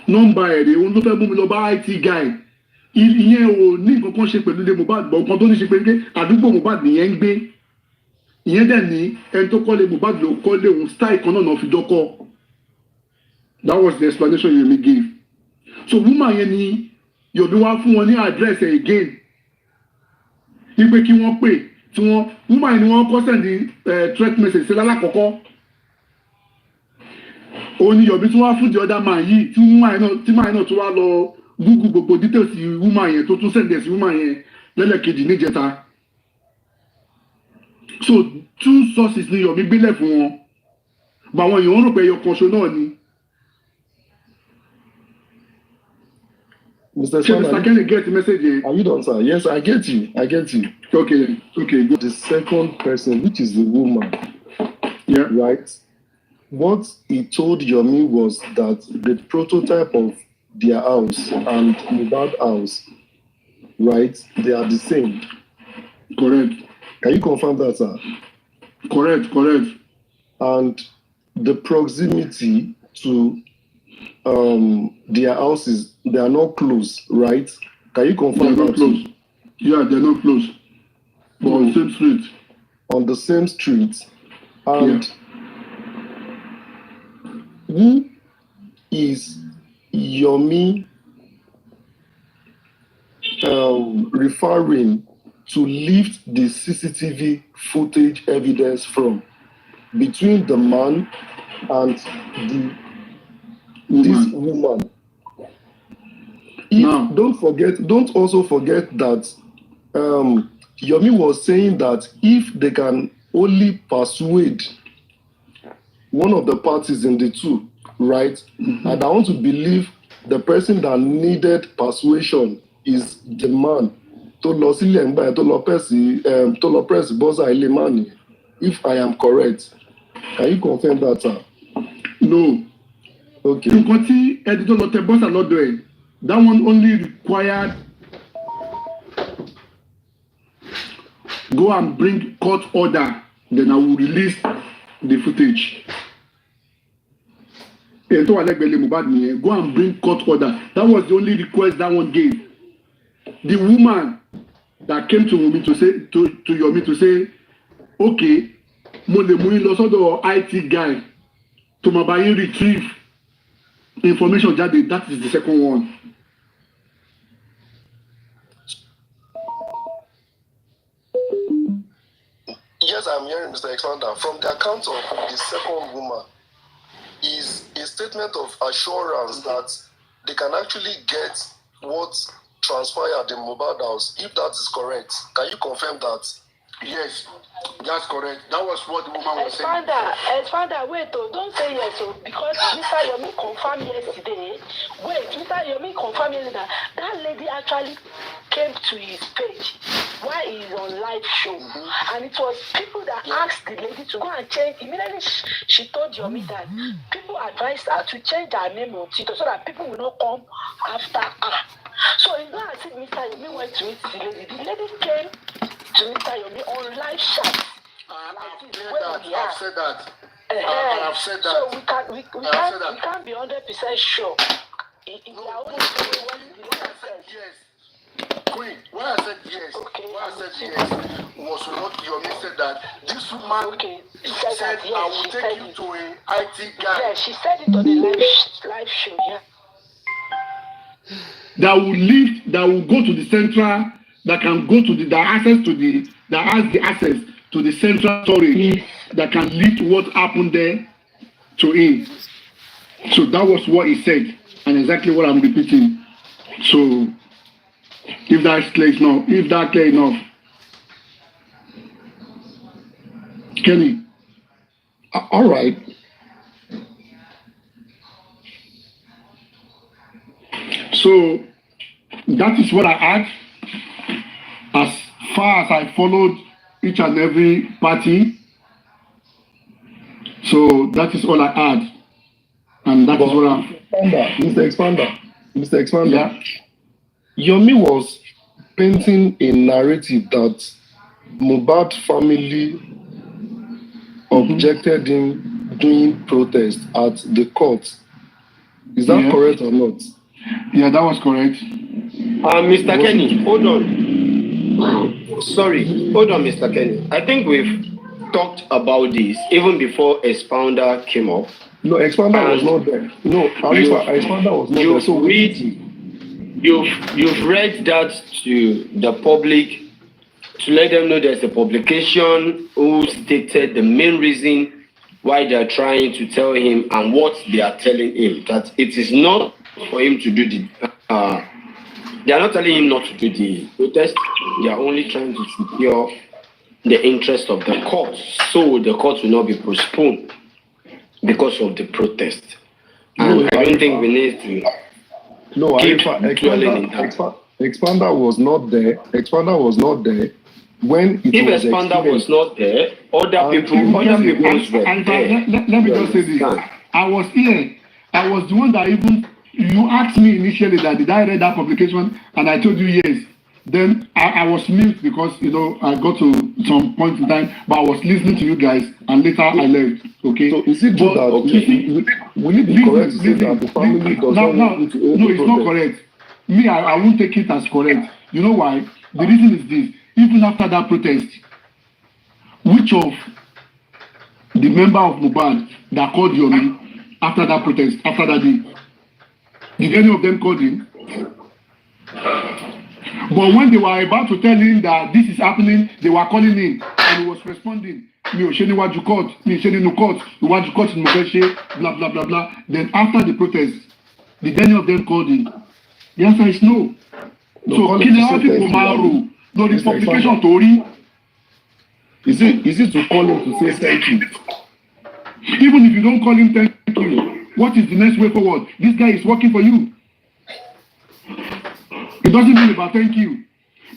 nọ́mbà ẹ̀rẹ̀ òun ló fẹ́ mú mi lọ bá IT guy ìyẹn ò ní nǹkan kan ṣe pẹ̀lú ilé Mohbad gbọ́ nǹkan tó ní ṣe pé àdúgbò Mohbad nìyẹn ń gbé ìyẹn dẹ̀ ní ẹni tó kọ́lé Mohbad ló kọ́lé òun style kan náà fi dọ́kọ́ that was the explanation Yomi gave so woman yẹn ni Yomi wá fún wọn ní address ẹ̀ again wípé kí wọ́n pè tí wọ́n woman yẹn ni wọ́n kọ́ send threat message sí lálákọ̀ọ́kọ́ òun ni Yomi tún wá fún the other man yìí tí woman yẹn náà tún wá lọ Google gbogbo details woman yẹn tó tún send sí woman yẹn lẹ́lẹ́kejì níjẹta so 2 sources ni Yomi gbélé fún wọn but àwọn èèyàn rò pé ẹyọ kan ṣo náà ni. Mr. Kenny get the message here. Are you done, sir? Yes, I get you. Okay, good. The second person, which is the woman, yeah, right? What he told Yomi was that the prototype of their house and Mohbad house, right? They are the same. Correct. Can you confirm that, sir? Correct. And the proximity to their houses, they are not close, right? Can you confirm they're that? Not close. Yeah, they're not close. But on the same street. On the same street. And who is Yomi referring to lift the CCTV footage evidence from between the man and this woman? Don't also forget that Yomi was saying that if they can only persuade one of the parties in the two, right? Mm-hmm. And I want to believe the person that needed persuasion is the man. To press buzzer Ilemani, if I am correct. Can you confirm that, sir? No. Okay. That one only required go and bring court order, then I will release the footage. Go and bring court order. That was the only request that one gave. The woman that came to me to say to Yomi to say, okay, mo le mú yín lọ sọ́dọ̀ IT guy to máa bá yín retrieve information jáde. That is the second one. Yes, I'm hearing Mr. Expander. From the account of the second woman is a statement of assurance that they can actually get what transpired in Mohbad house. If that is correct, can you confirm that? Yes, that's correct. That was what the woman was saying. Expander, wait, don't say yes, because Mr. Yomi confirmed yesterday. Wait, Mr. Yomi confirmed yesterday that lady actually came to his page while he's on live show, and it was people that asked the lady to go and change. Immediately, she told Yomi that people advised her to change her name on Twitter so that people will not come after her. So it's not as if Mr. Yomi went to meet the lady. The lady came to Mr. Yomi on live chat. I've said that. I have said that. So we can't be 100% sure. Yes. Queen, why I said yes, was what Yomi said that this woman said I will take you to an IT guy. Yeah, she said it on the live show, yeah. That will go to the central, that can go to that has the access to the central storage, that can lift what happened there to him. So that was what he said, and exactly what I'm repeating. So if that's clear enough, Kenny. All right. So that is what I had. As far as I followed each and every party, so that is all I had, and that is what I'm. Mr. Expander. Yeah. Yomi was painting a narrative that Mohbad family objected him doing protest at the court. Is that correct or not? Yeah, that was correct. Mr. Kenny, hold on. Sorry, hold on, Mr. Kenny. I think we've talked about this even before Expounder came up. No, Expounder was not there. No, Expounder was not there. So you've read that to the public to let them know there's a publication who stated the main reason why they are trying to tell him and what they are telling him, that it is not for him to do the they are not telling him not to do the protest. They are only trying to secure the interest of the court, so the court will not be postponed because of the protest. And I don't think we need to. No, Expander was not there. Expander was not there when it if was Expander was not there, other people were there. Let me just say this. I was here. I was the one that even you asked me initially that did I read that publication, and I told you yes. Then I was mute because I got to some point in time, but I was listening to you guys, and later I left. Okay. So is it true that will it be correct to say that the family does not want to No, it's not correct. Me, I won't take it as correct. You know why? The reason is this. Even after that protest, which of the member of Mohbad that called Yomi after that protest, after that day, did any of them call him? But when they were about to tell him that this is happening, they were calling him, and he was responding. Mi ò ṣe níwájú court, mi ò ṣe nínú court, iwájú court ni mo fẹ́ ṣe, blah blah blah blah. Then after the protest, did any of them call him? The answer is no. So kí ni wọ́n fi kò máa rò lórí publication tó rí? Is it to call him to say thank you? Even if you don't call him thank you, what is the next way forward? This guy is working for you. It doesn't mean about thank you.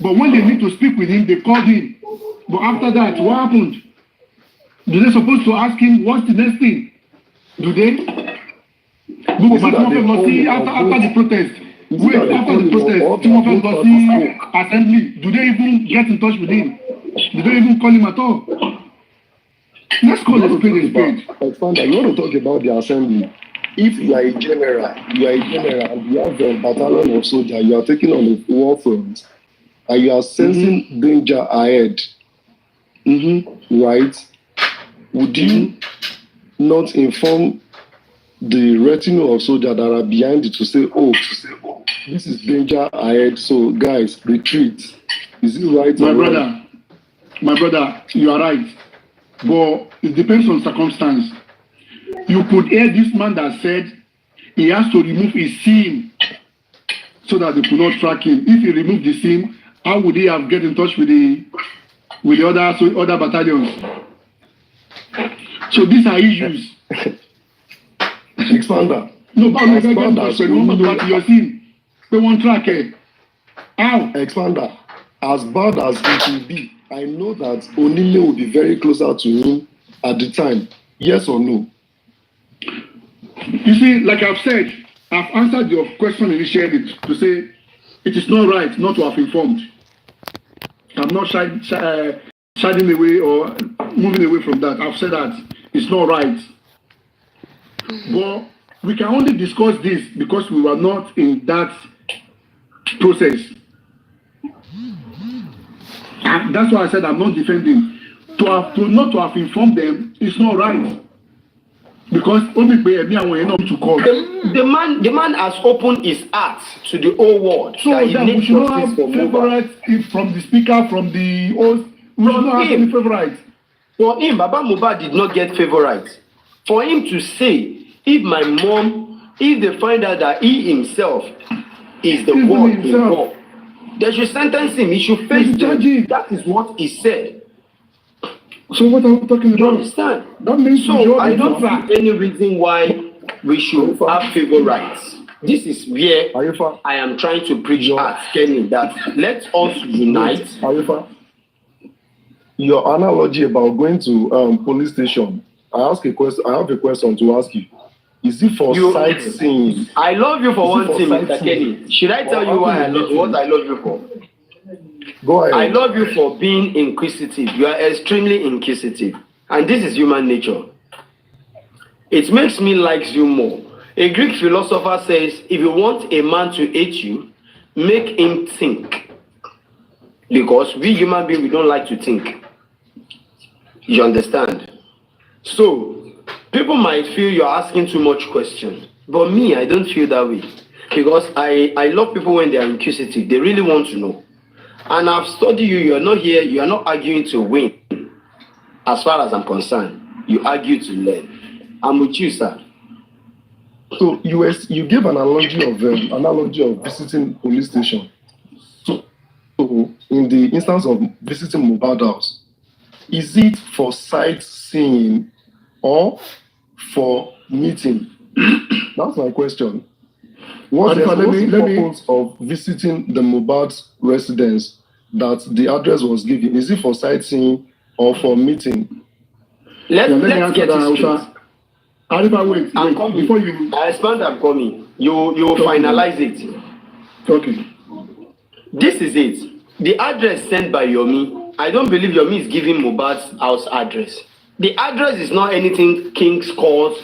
But when they need to speak with him, they called him. But after that, what happened? Do they supposed to ask him what's the next thing? Do they? After the protest. Wait, after the protest, two of them go see assembly. Do they even get in touch with him? Do they even call him at all? Let's call the spade. Expander, you want to talk about the assembly? If you are a general, and you have a battalion of soldiers, you are taking on the war front, and you are sensing danger ahead, right? Would you not inform the retinue of soldiers that are behind it to say, oh, this is danger ahead, so guys, retreat? Is it right? My brother, you are right. But it depends on circumstance. You could hear this man that said he has to remove his SIM so that they could not track him. If he removed the SIM, how would he have get in touch with the with the other battalions. So these are issues. Expander. No, but your team. They won't track it. How? Expander. As bad as it will be, I know that Onile will be very closer to him at the time. Yes or no? You see, like I've said, I've answered your question initially to say it is not right not to have informed. I'm not shying away or moving away from that. I've said that it's not right. But we can only discuss this because we were not in that process. And that's why I said I'm not defending. Not to have informed them is not right. Because only to call. The man has opened his heart to the whole world. So that we should not have favorites from the speaker, from the host. We should not have any favorites. For him, Baba Mohbad did not get favorites. For him to say, if they find out that he himself is the one involved, they should sentence him. He should face the judge. That is what he said. So what are we talking about? You understand? That means so I don't see any reason why we should have favorites. This is where I am trying to preach at Kenny that let us unite. Your analogy about going to police station, I have a question to ask you. Is it for sightseeing? I love you for one thing, Mr. Kenny. Should I tell you what I love you for? Go ahead. I love you for being inquisitive. You are extremely inquisitive. And this is human nature. It makes me like you more. A Greek philosopher says, if you want a man to hate you, make him think. Because we human beings, we don't like to think. You understand? So, people might feel you're asking too much questions. But me, I don't feel that way. Because I love people when they are inquisitive. They really want to know. And I've studied you. You're not here. You are not arguing to win. As far as I'm concerned, you argue to learn. I'm with you, sir. So you gave an analogy of visiting police station. So in the instance of visiting Mohbad house, is it for sightseeing or for meeting? That's my question. What's the purpose of visiting the Mohbad's residence that the address was given? Is it for sightseeing or for meeting? Let's get it straight. Wait, before you... I expand, I'm coming. You finalize it. Okay. This is it. The address sent by Yomi, I don't believe Yomi is giving Mohbad's house address. The address is not anything King's Court.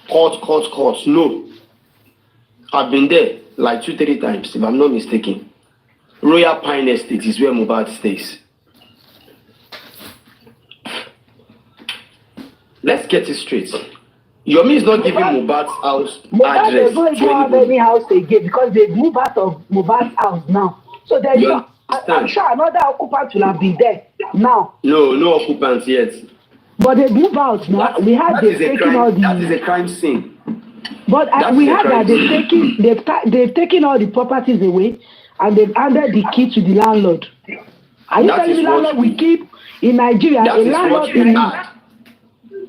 No. I've been there like 2-3 times, if I'm not mistaken. Royal Pine Estate is where Mohbad stays. Let's get it straight. Yomi is not giving Mohbad's house address. Mohbad doesn't have any house again because they move out of Mohbad's house now. So I'm sure another occupant will have been there now. No occupants yet. But they move out now. That is a crime scene. But we heard that they've taken all the properties away and they've handed the key to the landlord. Are you telling me landlord we keep in Nigeria? That is what you heard.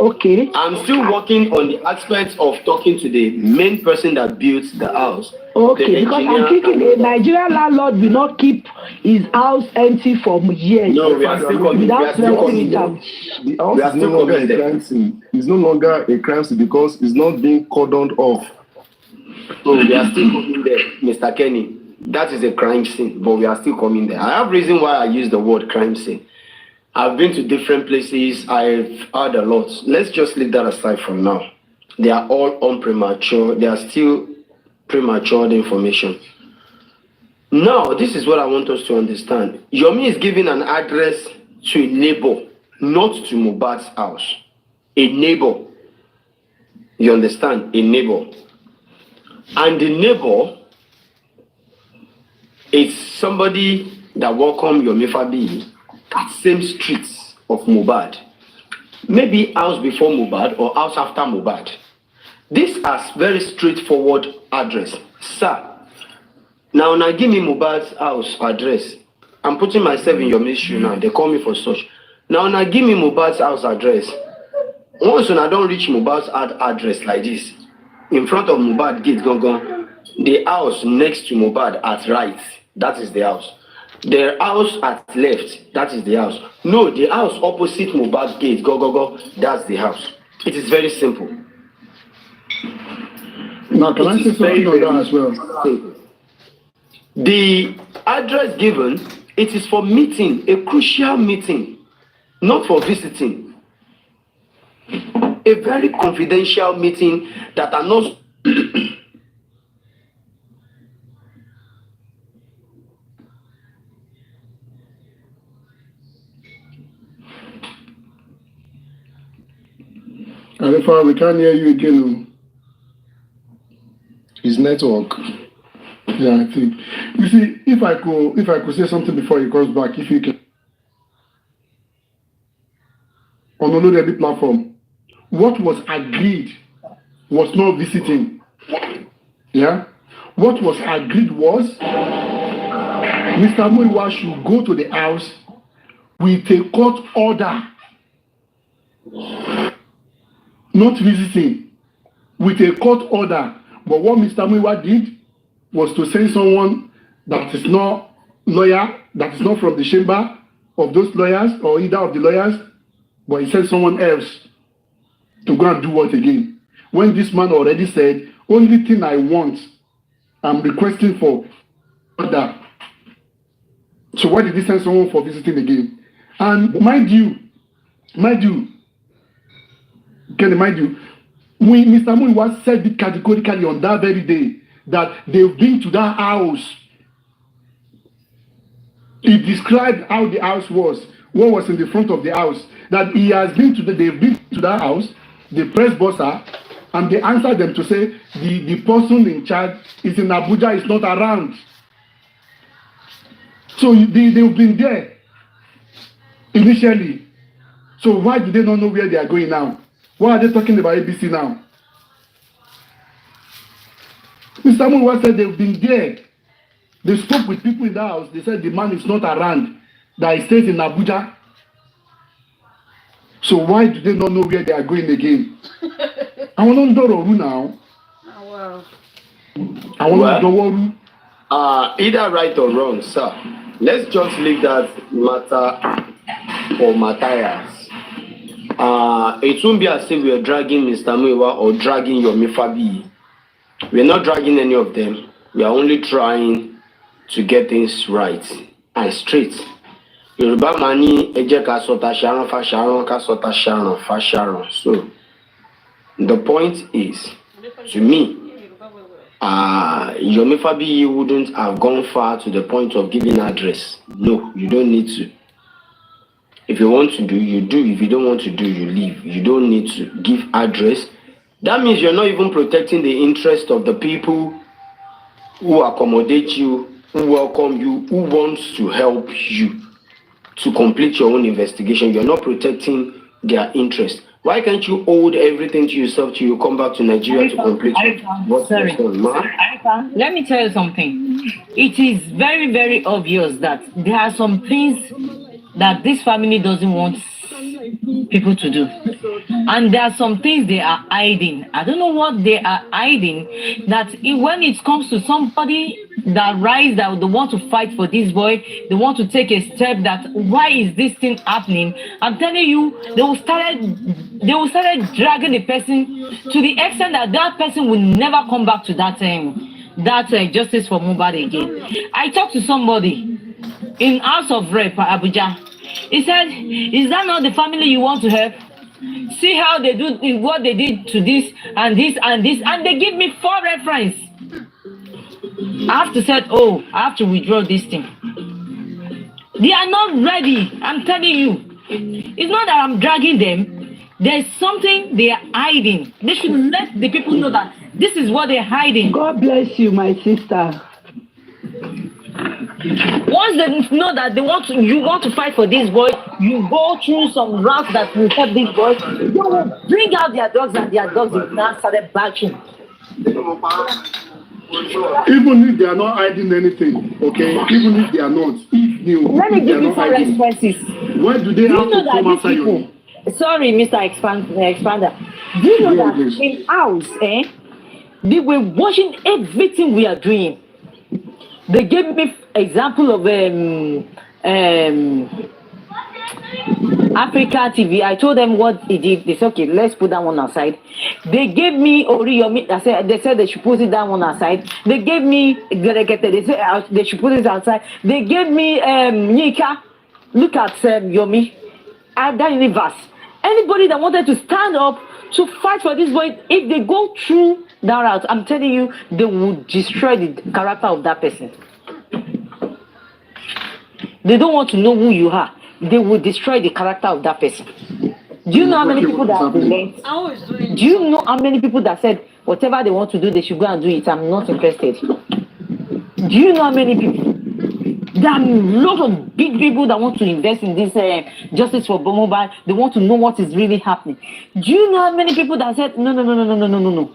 Okay. I'm still working on the aspect of talking to the main person that built the house. Okay, because I'm thinking the Nigerian landlord will not keep his house empty for years. No, we are still coming. The house is no longer a crime scene. It's no longer a crime scene because it's not being cordoned off. So we are still coming there, Mr. Kenny. That is a crime scene, but we are still coming there. I have reason why I use the word crime scene. I've been to different places. I've heard a lot. Let's just leave that aside for now. They are all unpremature. They are still premature information. Now, this is what I want us to understand. Yomi is giving an address to a neighbor, not to Mohbad's house. A neighbor. You understand? A neighbor. And the neighbor is somebody that welcomed Yomi Fabi at same streets of Mohbad. Maybe house before Mohbad or house after Mohbad. This is very straightforward address. Sir, now give me Mohbad's house address. I'm putting myself in your issue now. They call me for such. Now give me Mohbad's house address. Once when I don't reach Mohbad's address like this, in front of Mohbad gate, the house next to Mohbad at right, that is the house. The house at left, that is the house. No, the house opposite Mohbad gate, that's the house. It is very simple. Now, can I say something on that as well? Simple. The address given, it is for meeting, a crucial meeting, not for visiting. A very confidential meeting that are not. Alifa, we can't hear you again. His network. Yeah, I think. You see, if I could say something before he comes back, if you can. On the platform, what was agreed was not visiting. Yeah? What was agreed was Mr. Muiwa should go to the house with a court order. Not visiting. With a court order. But what Mr. Muiwa did was to send someone that is not lawyer, that is not from the chamber of those lawyers or either of the lawyers, but he sent someone else to go and do what again? When this man already said, only thing I want, I'm requesting for order. So why did he send someone for visiting again? And mind you, when Mr. Muiwa said it categorically on that very day that they've been to that house. He described how the house was, what was in the front of the house, that he has been to they've been to that house, they pressed buzzer, and they answered them to say the person in charge is in Abuja, is not around. So they've been there initially. So why do they not know where they are going now? Why are they talking about ABC now? Mr. Muiwa said they've been there. They spoke with people in the house. They said the man is not around, that he stays in Abuja. So why do they not know where they are going again? I want to know now. I want to know. Either right or wrong, sir. Let's just leave that matter for Matthias. It won't be as if we are dragging Mr. Muiwa or dragging Yomi Fabi. We are not dragging any of them. We are only trying to get things right and straight. Yoruba mani eje ka sota sharon fa sharon ka sota sharon fa sharon. So the point is, to me, Yomi Fabi wouldn't have gone far to the point of giving address. No, you don't need to. If you want to do, you do. If you don't want to do, you leave. You don't need to give address. That means you're not even protecting the interest of the people who accommodate you, who welcome you, who wants to help you to complete your own investigation. You're not protecting their interest. Why can't you hold everything to yourself till you come back to Nigeria to complete what's going on? Let me tell you something. It is very, very obvious that there are some things that this family doesn't want people to do. And there are some things they are hiding. I don't know what they are hiding. That when it comes to somebody that rise, that they want to fight for this boy, they want to take a step that why is this thing happening? I'm telling you, they will start dragging the person to the extent that that person will never come back to that justice for Mohbad again. I talked to somebody in House of Rep Abuja. He said, is that not the family you want to help? See how they do what they did to this and this and this, and they give me 4 reference. I have to say, oh, I have to withdraw this thing. They are not ready. I'm telling you. It's not that I'm dragging them. There's something they are hiding. They should let the people know that this is what they're hiding. God bless you, my sister. Once they know that you want to fight for this boy, you go through some routes that will help this boy. They will bring out their dogs, and their dogs will now start barking. Even if they are not hiding anything, okay? Even if they are not, Let me give you some responses. Why do they have to come after you? Sorry, Mr. Expander. Do you know that in house, they were watching everything we are doing. They gave me example of Africa TV. I told them what he did. They said, okay, let's put that one aside. They gave me Oriyomi. They said they should put it that one aside. They gave me they said they should put it outside. They gave me Nika. Look at Yomi. At that universe. Anybody that wanted to stand up to fight for this boy, if they go through that route, I'm telling you, they will destroy the character of that person. They don't want to know who you are. They will destroy the character of that person. Do you know how many people that have been late? Do you know how many people that said whatever they want to do, they should go and do it? I'm not interested. Do you know how many people? There are a lot of big people that want to invest in this justice for Mohbad. They want to know what is really happening. Do you know how many people that said no?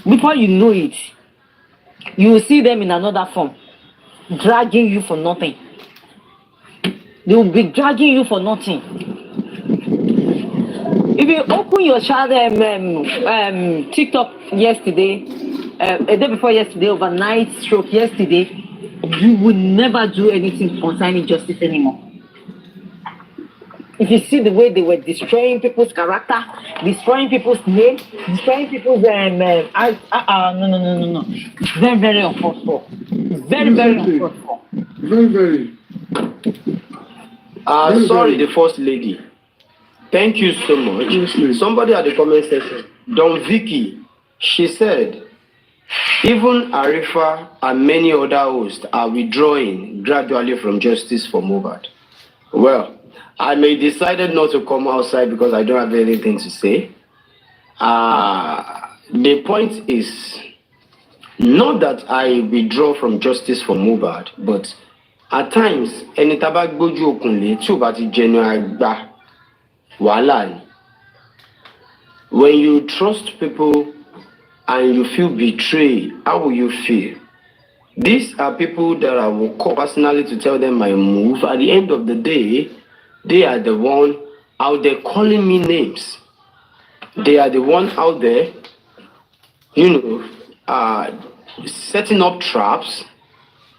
Before you know it, you will see them in another form, dragging you for nothing. They will be dragging you for nothing. If you open your child TikTok yesterday, a day before yesterday, overnight stroke yesterday, you will never do anything concerning justice anymore. If you see the way they were destroying people's character, destroying people's name, destroying people's no. Very, very uncomfortable. Very, very uncomfortable. Very. Sorry, the first lady. Thank you so much. Somebody at the comment section, Don Vicky, she said, even Arifa and many other hosts are withdrawing gradually from justice for Mohbad. Well, I may decided not to come outside because I don't have anything to say. The point is not that I withdraw from justice for Mohbad, but at times, ẹni tá bá gbójú òkùnlé tí ò bá ti jẹnu àgbà wàhálà ni. When you trust people and you feel betrayed, how will you feel? These are people that I will call personally to tell them my move. At the end of the day, they are the one out there calling me names. They are the one out there, setting up traps,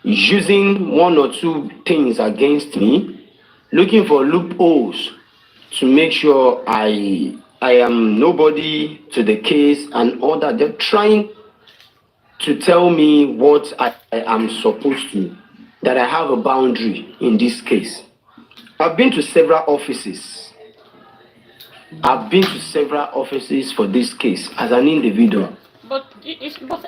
using one or two things against me, looking for loopholes to make sure I am nobody to the case and all that. They're trying to tell me what I am supposed to, that I have a boundary in this case. I've been to several offices. I've been to several offices for this case as an individual.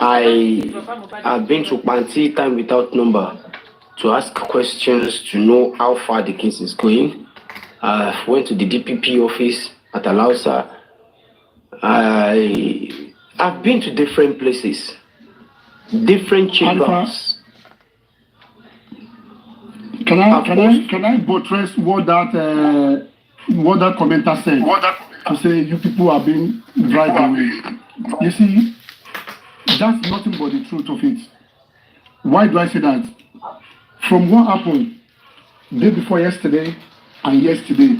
I've been to Panti time without number to ask questions to know how far the case is going. I went to the DPP office at Alausa. I've been to different places, different chambers. Can I buttress what that commenter said? To say you people are being dragged away. You see, that's nothing but the truth of it. Why do I say that? From what happened day before yesterday and yesterday,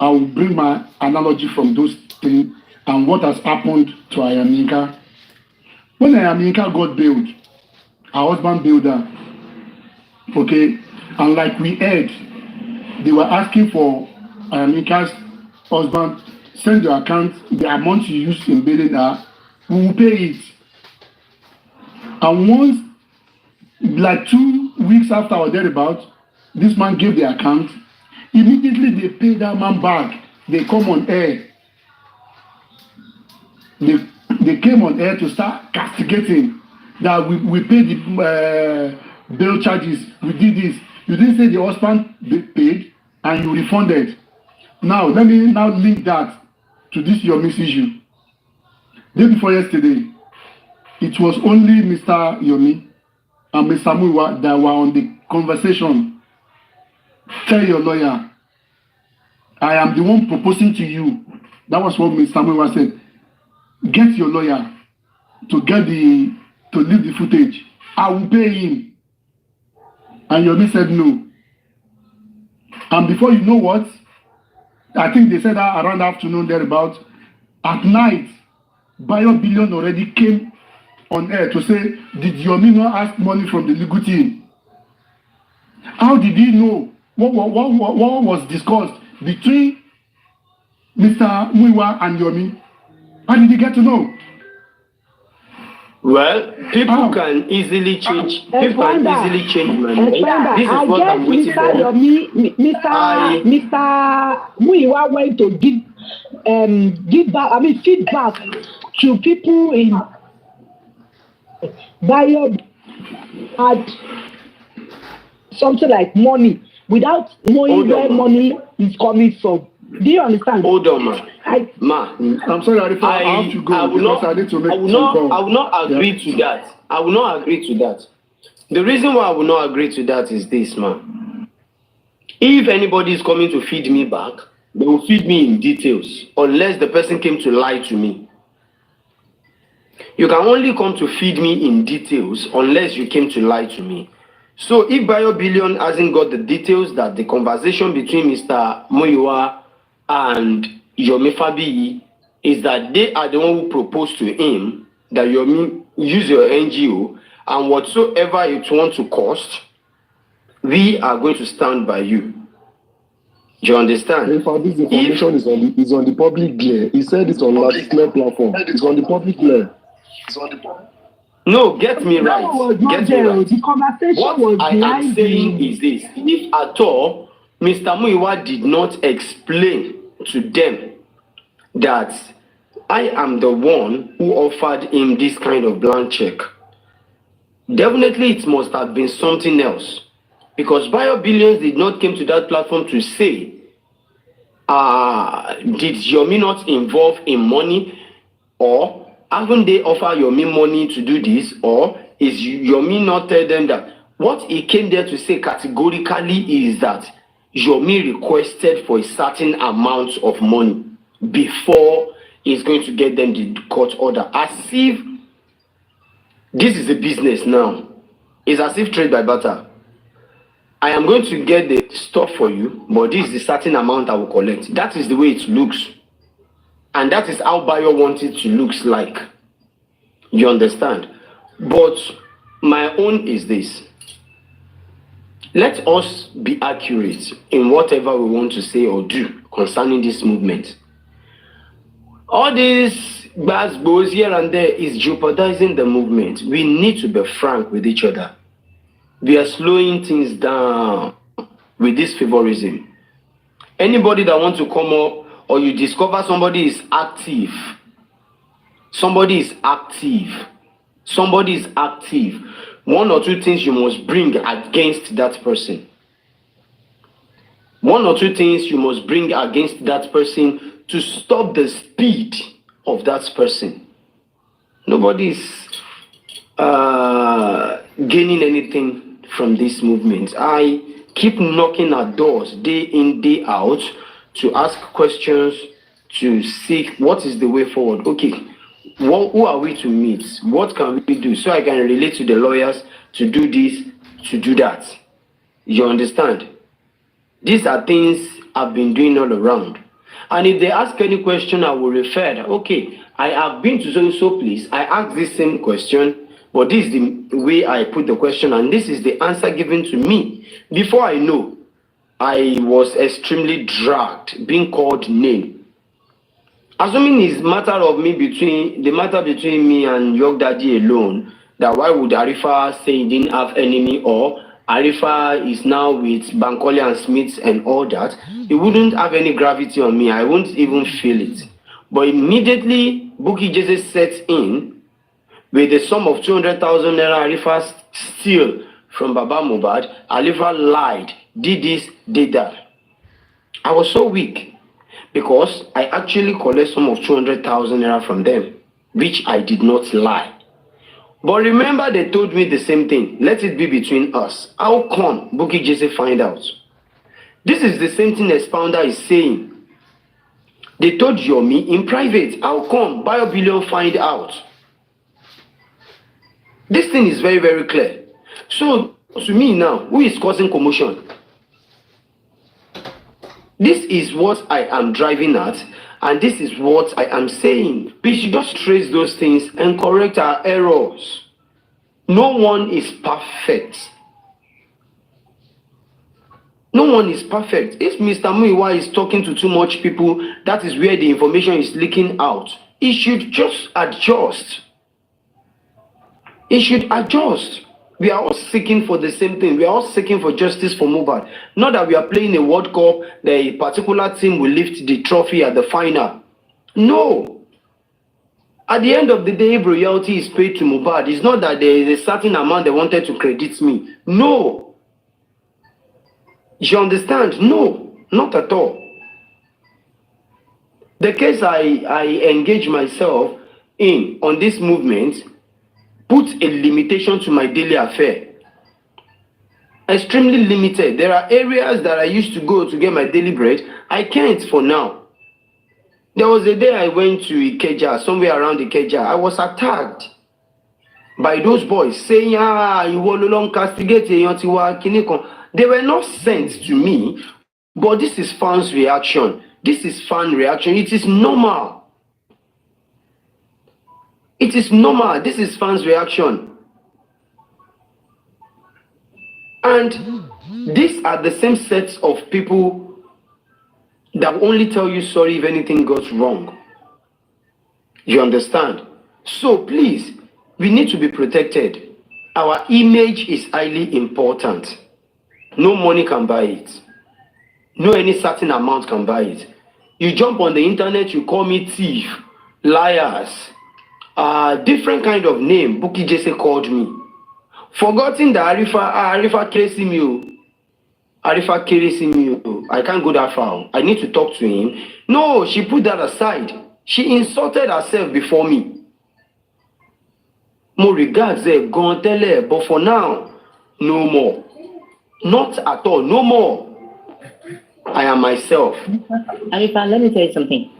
I will bring my analogy from those things and what has happened to Ayaminka. When Ayaminka got bailed, her husband bailed her. Okay, and like we heard, they were asking for Ayaminka's husband, send your account, the amount you used in bailing her, we will pay it. And once, like 2 weeks after or thereabout, this man gave the account, immediately they paid that man back. They come on air. They came on air to start castigating that we paid the bail charges, we did this. You didn't say the husband paid and you refunded. Now, let me now link that to this your miss issue. Day before yesterday, it was only Mr. Yomi and Mr. Muiwa that were on the conversation. Tell your lawyer, I am the one proposing to you. That was what Mr. Muiwa said. Get your lawyer. to leave the footage. I will pay him. And Yomi said no. And before you know what, I think they said that around afternoon thereabout, at night, Bayo Billion already came on air to say, did Yomi not ask money from the legal team? How did he know what was discussed between Mr. Muiwa and Yomi? How did he get to know? Well, people can easily change. People can easily change my mind. This is what I'm waiting for. Mr. Muiwa went to give back. I mean, feedback to people in Bayo had something like money without knowing where money is coming from. Do you understand? Hold on, man. I'm sorry, I have to go because I need to make some calls. I will not agree to that. I will not agree to that. The reason why I will not agree to that is this, man. If anybody is coming to feed me back, they will feed me in details, unless the person came to lie to me. You can only come to feed me in details unless you came to lie to me. So if Bayo Billion hasn't got the details that the conversation between Mr. Muiwa and Yomi Fabiyi is that they are the one who proposed to him that Yomi use your NGO and whatsoever it wants to cost, we are going to stand by you. Do you understand? In fact, this information is on the public glare. He said it's on Latisner platform. It's on the public glare. No, get me right. Get me right. The conversation what I am saying is this. If at all, Mr. Muiwa did not explain to them that I am the one who offered him this kind of blank check, definitely it must have been something else. Because Bayo Billions did not come to that platform to say, did Yomi not involve in money, or haven't they offered Yomi money to do this, or is Yomi not tell them that? What he came there to say categorically is that Yomi requested for a certain amount of money before he's going to get them the court order. As if this is a business now. It's as if trade by barter. I am going to get the stuff for you, but this is the certain amount I will collect. That is the way it looks. And that is how Bayo wants it to look like. You understand? But my own is this. Let us be accurate in whatever we want to say or do concerning this movement. All these buzzwords here and there is jeopardizing the movement. We need to be frank with each other. We are slowing things down with this favorism. Anybody that wants to come up, or you discover somebody is active, one or two things you must bring against that person. One or two things you must bring against that person to stop the speed of that person. Nobody is gaining anything from this movement. I keep knocking at doors day in, day out to ask questions, to seek what is the way forward. Okay, who are we to meet? What can we do? So I can relate to the lawyers to do this, to do that. You understand? These are things I've been doing all around. And if they ask any question, I will refer that, okay, I have been to so place. I asked this same question, but this is the way I put the question, and this is the answer given to me. Before I know, I was extremely dragged, being called name. Assuming it's matter between me and York Daddy alone, that why would Arifa say he didn't have enemy, or Arifa is now with Bankole and Smith and all that, it wouldn't have any gravity on me. I won't even feel it. But immediately, Bukky Jesse sets in with the sum of 200,000 naira Arifa steal from Baba Mohbad. Arifa lied, did this, did that. I was so weak because I actually collect sum of 200,000 naira from them, which I did not lie. But remember, they told me the same thing. Let it be between us. How come Bukky Jesse find out? This is the same thing Expounder is saying. They told Yomi in private. How come Bayo Billion find out? This thing is very, very clear. So, to me now, who is causing commotion? This is what I am driving at, and this is what I am saying. We should just trace those things and correct our errors. No one is perfect. No one is perfect. If Mr. Muiwa is talking to too much people, that is where the information is leaking out. He should just adjust. He should adjust. We are all seeking for the same thing. We are all seeking for justice for Mohbad. Not that we are playing a World Cup, that a particular team will lift the trophy at the final. No. At the end of the day, if royalty is paid to Mohbad, it's not that there is a certain amount they wanted to credit me. No. You understand? No, not at all. The case I engage myself in on this movement put a limitation to my daily affair. Extremely limited. There are areas that I used to go to get my daily bread. I can't for now. There was a day I went to Ikeja, somewhere around Ikeja. I was attacked by those boys saying, you will no longer castigate. They were not sent to me, but this is fans' reaction. This is fan reaction. It is normal. It is normal. This is fans' reaction. And these are the same sets of people that will only tell you sorry if anything goes wrong. You understand? So please, we need to be protected. Our image is highly important. No money can buy it. No any certain amount can buy it. You jump on the internet, you call me thief, liars, different kind of name. Buki Jesse called me. Forgetting that Arifa Keresimiu. Arifa Keresimiu. I can't go that far. I need to talk to him. No, she put that aside. She insulted herself before me. More regards there, gone tell her, but for now, no more. Not at all, no more. I am myself. Arifa, let me tell you something.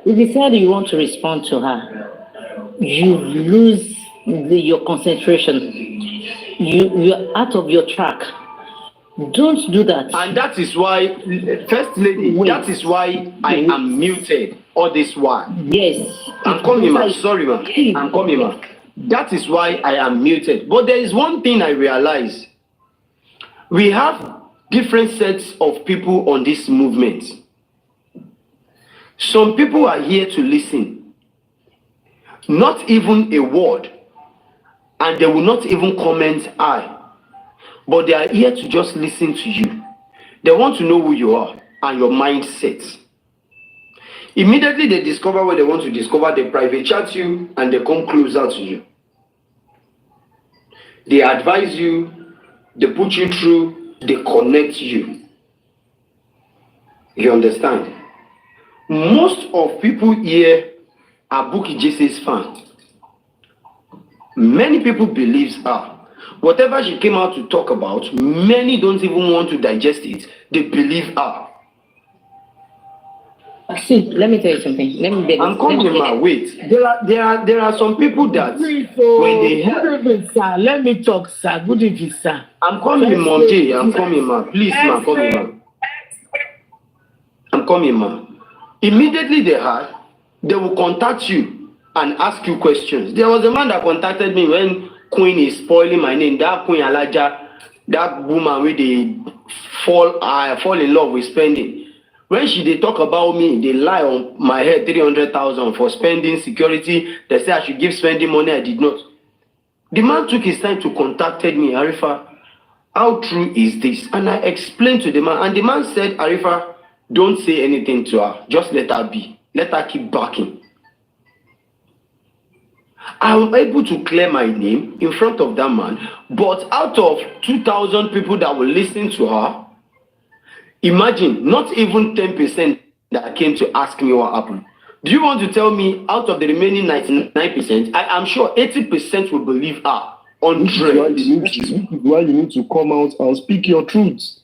If you said you want to respond to her, you lose your concentration. You're out of your track. Don't do that. And that is why, First Lady, that is why I am muted all this while. Yes. I'm coming, ma. Sorry, ma. I'm coming, ma. That is why I am muted. But there is one thing I realize. We have different sets of people on this movement. Some people are here to listen. Not even a word. And they will not even comment I. But they are here to just listen to you. They want to know who you are and your mindset. Immediately they discover what they want to discover, they private chat you and they come closer to you. They advise you, they put you through, they connect you. You understand? Most of people here are Buki Jesse's fans. Many people believe her. Whatever she came out to talk about, many don't even want to digest it. They believe her. See, let me tell you something. I'm coming my wait. There are some people that Please, when they good evening, sir. Let me talk, sir. Good evening, sir. I'm coming, Mom J. I'm coming, ma. Please, ma, coming, ma. I'm coming, ma. Immediately they will contact you and ask you questions. There was a man that contacted me when Queen is spoiling my name. That Queen Alaja, that woman where they fall in love with spending. When they talk about me, they lie on my head 300,000 for spending security. They say I should give spending money. I did not. The man took his time to contacted me, Arifa. How true is this? And I explained to the man, and the man said, Arifa, don't say anything to her. Just let her be. Let her keep barking. I was able to clear my name in front of that man, but out of 2,000 people that will listen to her, imagine not even 10% that came to ask me what happened. Do you want to tell me out of the remaining 99%, I am sure 80% will believe her? 100. This is why you need to come out and speak your truths.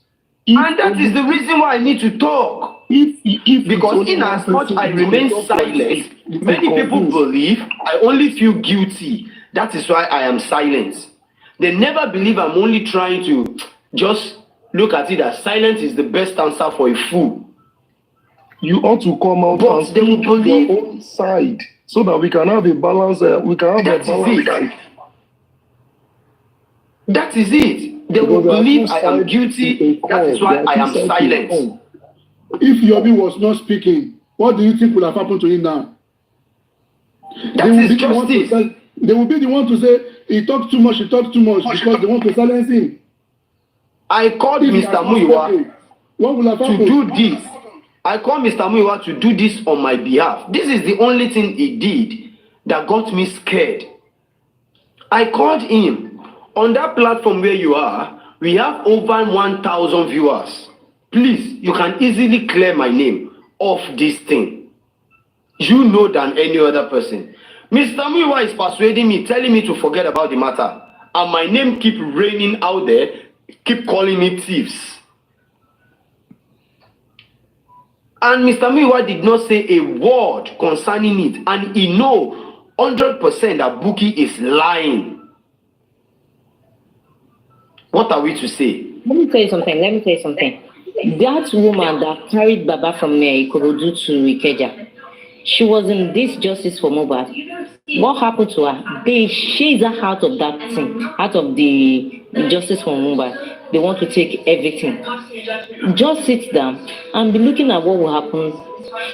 And that is the reason why I need to talk. Because in as much I remain silent, many people believe I only feel guilty. That is why I am silent. They never believe I'm only trying to just look at it as silence is the best answer for a fool. You ought to come out But and speak your own side so that we can have a balance. We can have a balance. That is it. They will believe I am guilty. That is why I am silent. If Yomi was not speaking, what do you think would have happened to him now? That is justice. They will be the one to say he talks too much, because they want to silence him. I called Mr. Muiwa to do this. I called Mr. Muiwa to do this on my behalf. This is the only thing he did that got me scared. I called him. On that platform where you are, we have over 1,000 viewers. Please, you can easily clear my name off this thing. You know than any other person. Mr. Muiwa is persuading me, telling me to forget about the matter. And my name keep raining out there, keep calling me thieves. And Mr. Muiwa did not say a word concerning it. And he know 100% that Buki is lying. What are we to say? Let me tell you something. That woman that carried Baba from Ikorodu to Ikeja, she was in this justice for Mohbad. What happened to her? They chased her out of that thing, out of the justice for Mohbad. They want to take everything. Just sit down and be looking at what will happen.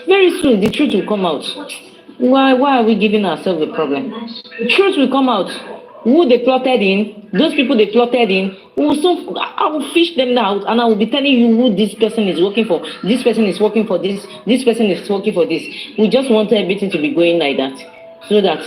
Very soon, the truth will come out. Why are we giving ourselves a problem? The truth will come out. Who they plotted in, those people they plotted in, I will fish them out and I will be telling you who this person is working for. This person is working for this person is working for this. We just want everything to be going like that. So that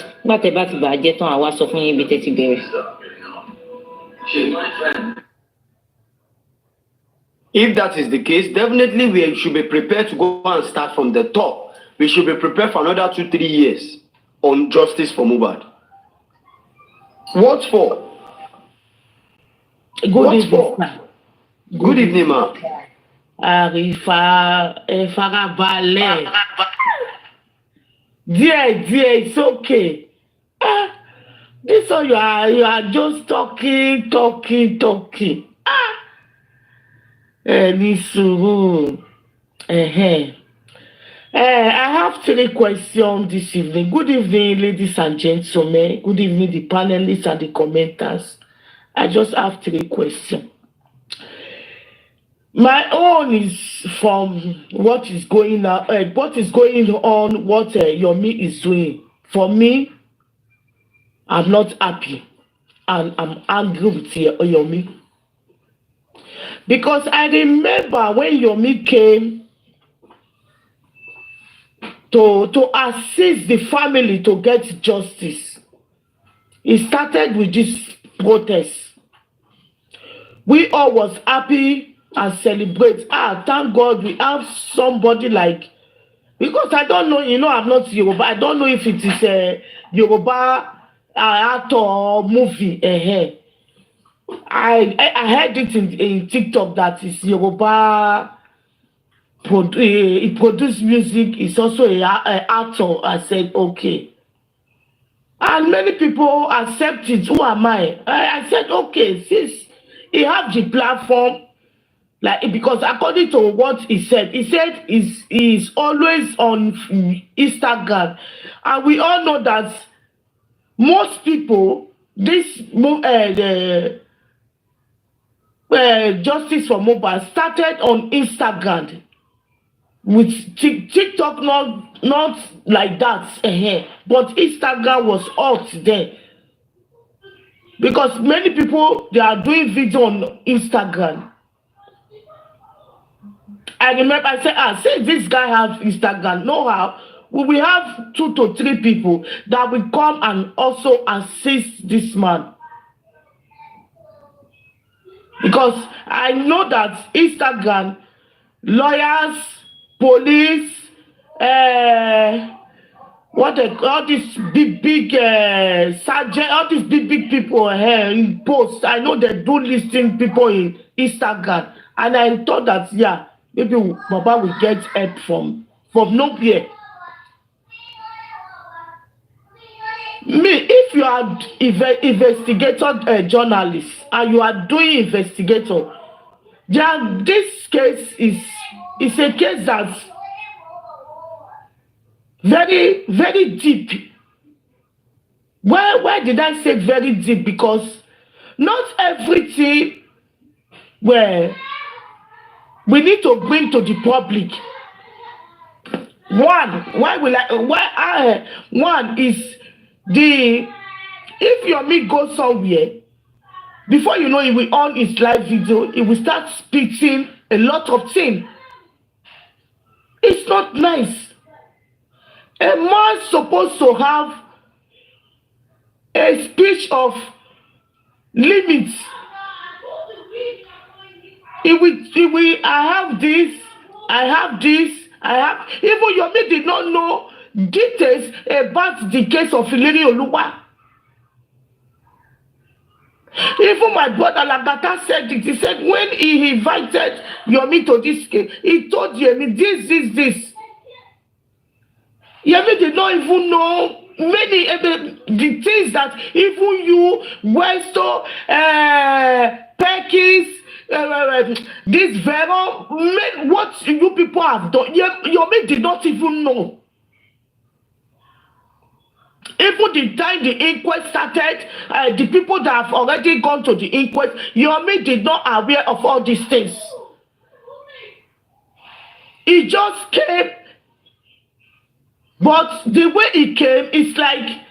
if that is the case, definitely we should be prepared to go and start from the top. We should be prepared for another 2-3 years on justice for Mohbad. What for? Good evening, ma. Farabalẹ̀. Dear, it's okay. This one you are just talking. Ní sùúrù. I have 3 questions this evening. Good evening, ladies and gentlemen. Good evening, the panelists and the commenters. I just have 3 questions. My own is from what is going on, what Yomi is doing. For me, I'm not happy and I'm angry with Yomi. Because I remember when Yomi came to assist the family to get justice, it started with this protest. We all was happy and celebrate. Thank God we have somebody like, because I don't know, I'm not Yoruba. I don't know if it is a Yoruba actor or movie. I heard it in TikTok that is Yoruba. He produced music. He's also an actor. I said okay, and many people accept it. Who am I? I said okay, since he have the platform, like, because according to what he said he's always on Instagram, and we all know that most people justice for Mohbad started on Instagram. With TikTok not like that, but Instagram was hot then, because many people they are doing video on Instagram. I remember I said, since this guy have Instagram, know how we will have 2 to 3 people that will come and also assist this man, because I know that Instagram, lawyers, police, all these big sergeant, all these big people in posts. I know they do listing people in Instagram, and I thought that maybe Baba will get help from nowhere. Me, if you are investigator journalist and you are doing investigator, this case is a case that's very, very deep. Why did I say very deep? Because not everything where we need to bring to the public. One is if your meat goes somewhere, before you know it will on his live video, it will start speaking a lot of things. It's not nice. A man supposed to have a speech of limits. I have this. Even Yomi did not know details about the case of Ileri Oluwa. Even my brother Lagata said it. He said when he invited Yomi to this case, he told Yomi this. Yomi did not even know many the things that even you, Westo, Perkins, this Vero, what you people have done, Yomi did not even know. Even the time the inquest started, the people that have already gone to the inquest, Yomi did not aware of all these things. He just came, but the way he came, it's like,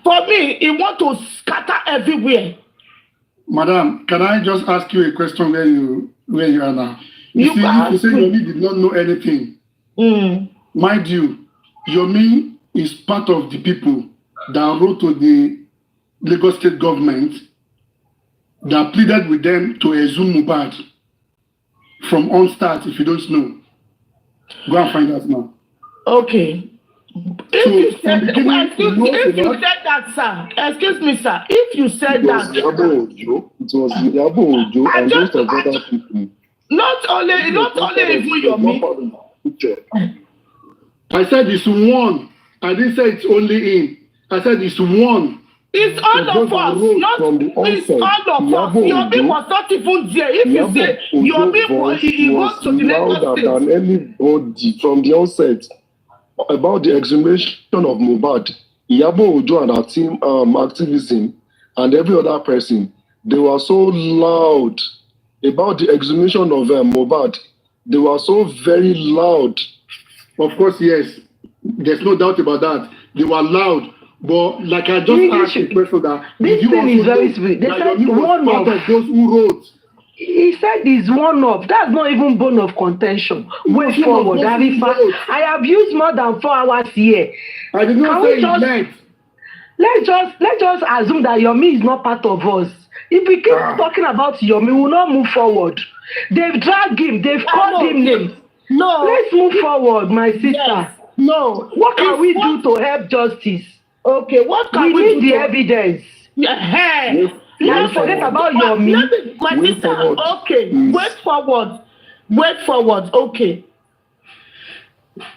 for me, he want to scatter everywhere. Madam, can I just ask you a question where you are now? You say Yomi did not know anything. Mind you, Yomi is part of the people that wrote to the Lagos state government that pleaded with them to exhume Mohbad from on start. If you don't know, go and find out now. Okay. If you said that, sir, excuse me, sir, if you said that, it was Yabo Ojo and most of other people. Not only even Yomi. I said it's one. I didn't say it's only him. I said it's one. It's all of us. It's all of us. Yomi was not even there. If you say Yomi he was to the Lagos state. Than anybody from the onset about the exhumation of Mohbad, Yabo Ojo and our team activism and every other person, they were so loud about the exhumation of Mohbad. They were so very loud. Of course, yes. There's no doubt about that. They were loud. But like I just asked the question that this thing is very sweet. They said one of those who wrote. He said it's one of. That's not even bone of contention. Way forward, I have used more than 4 hours here. I did not say it meant. Let's just assume that Yomi is not part of us. If we keep talking about Yomi, we will not move forward. They've dragged him. They've called him names. No. Let's move forward, my sister. Yes. No. What can we do to help justice? Okay, what can we do? We need the evidence. Let's forget about Yomi. My sister, okay. Wait forward. Okay.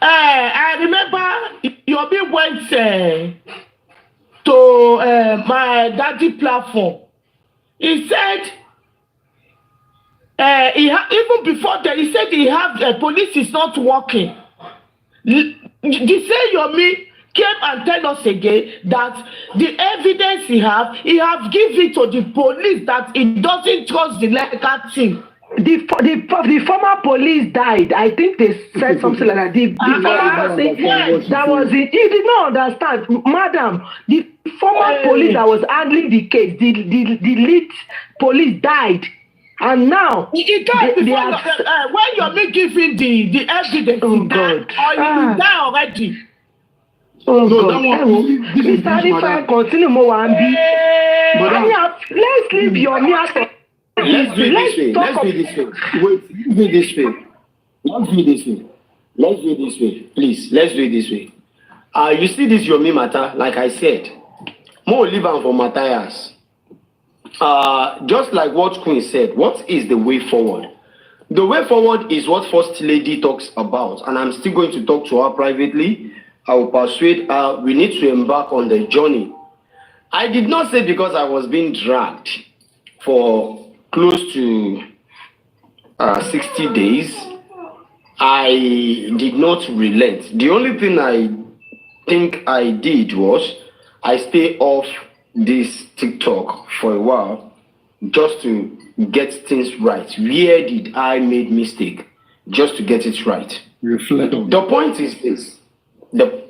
I remember Yomi went to my daddy platform. He said, even before that, he said the police is not working. The same Yomi came and tell us again that the evidence he have given it to the police that he doesn't trust the legal team. The former police died. I think they said something like that. The former police that was it. You did not understand, madam. The former police that was handling the case, the lead police died. And now he died before when Yomi giving the evidence, he died, or he died already. Oh no, God. Mr. If continue more and be. Let's leave Yomi out of. Let's do it this way. Please, let's do it this way. You see this Yomi matter, like I said, more leave am for Matthias. Just like what Queen said, what is the way forward? The way forward is what First Lady talks about, and I'm still going to talk to her privately I will persuade her. We need to embark on the journey. I did not say because I was being dragged for close to 60 days, I did not relent. The only thing I think I did was I stayed off this TikTok for a while just to get things right. Where did I make mistake? Just to get it right. Reflect on. The point is this.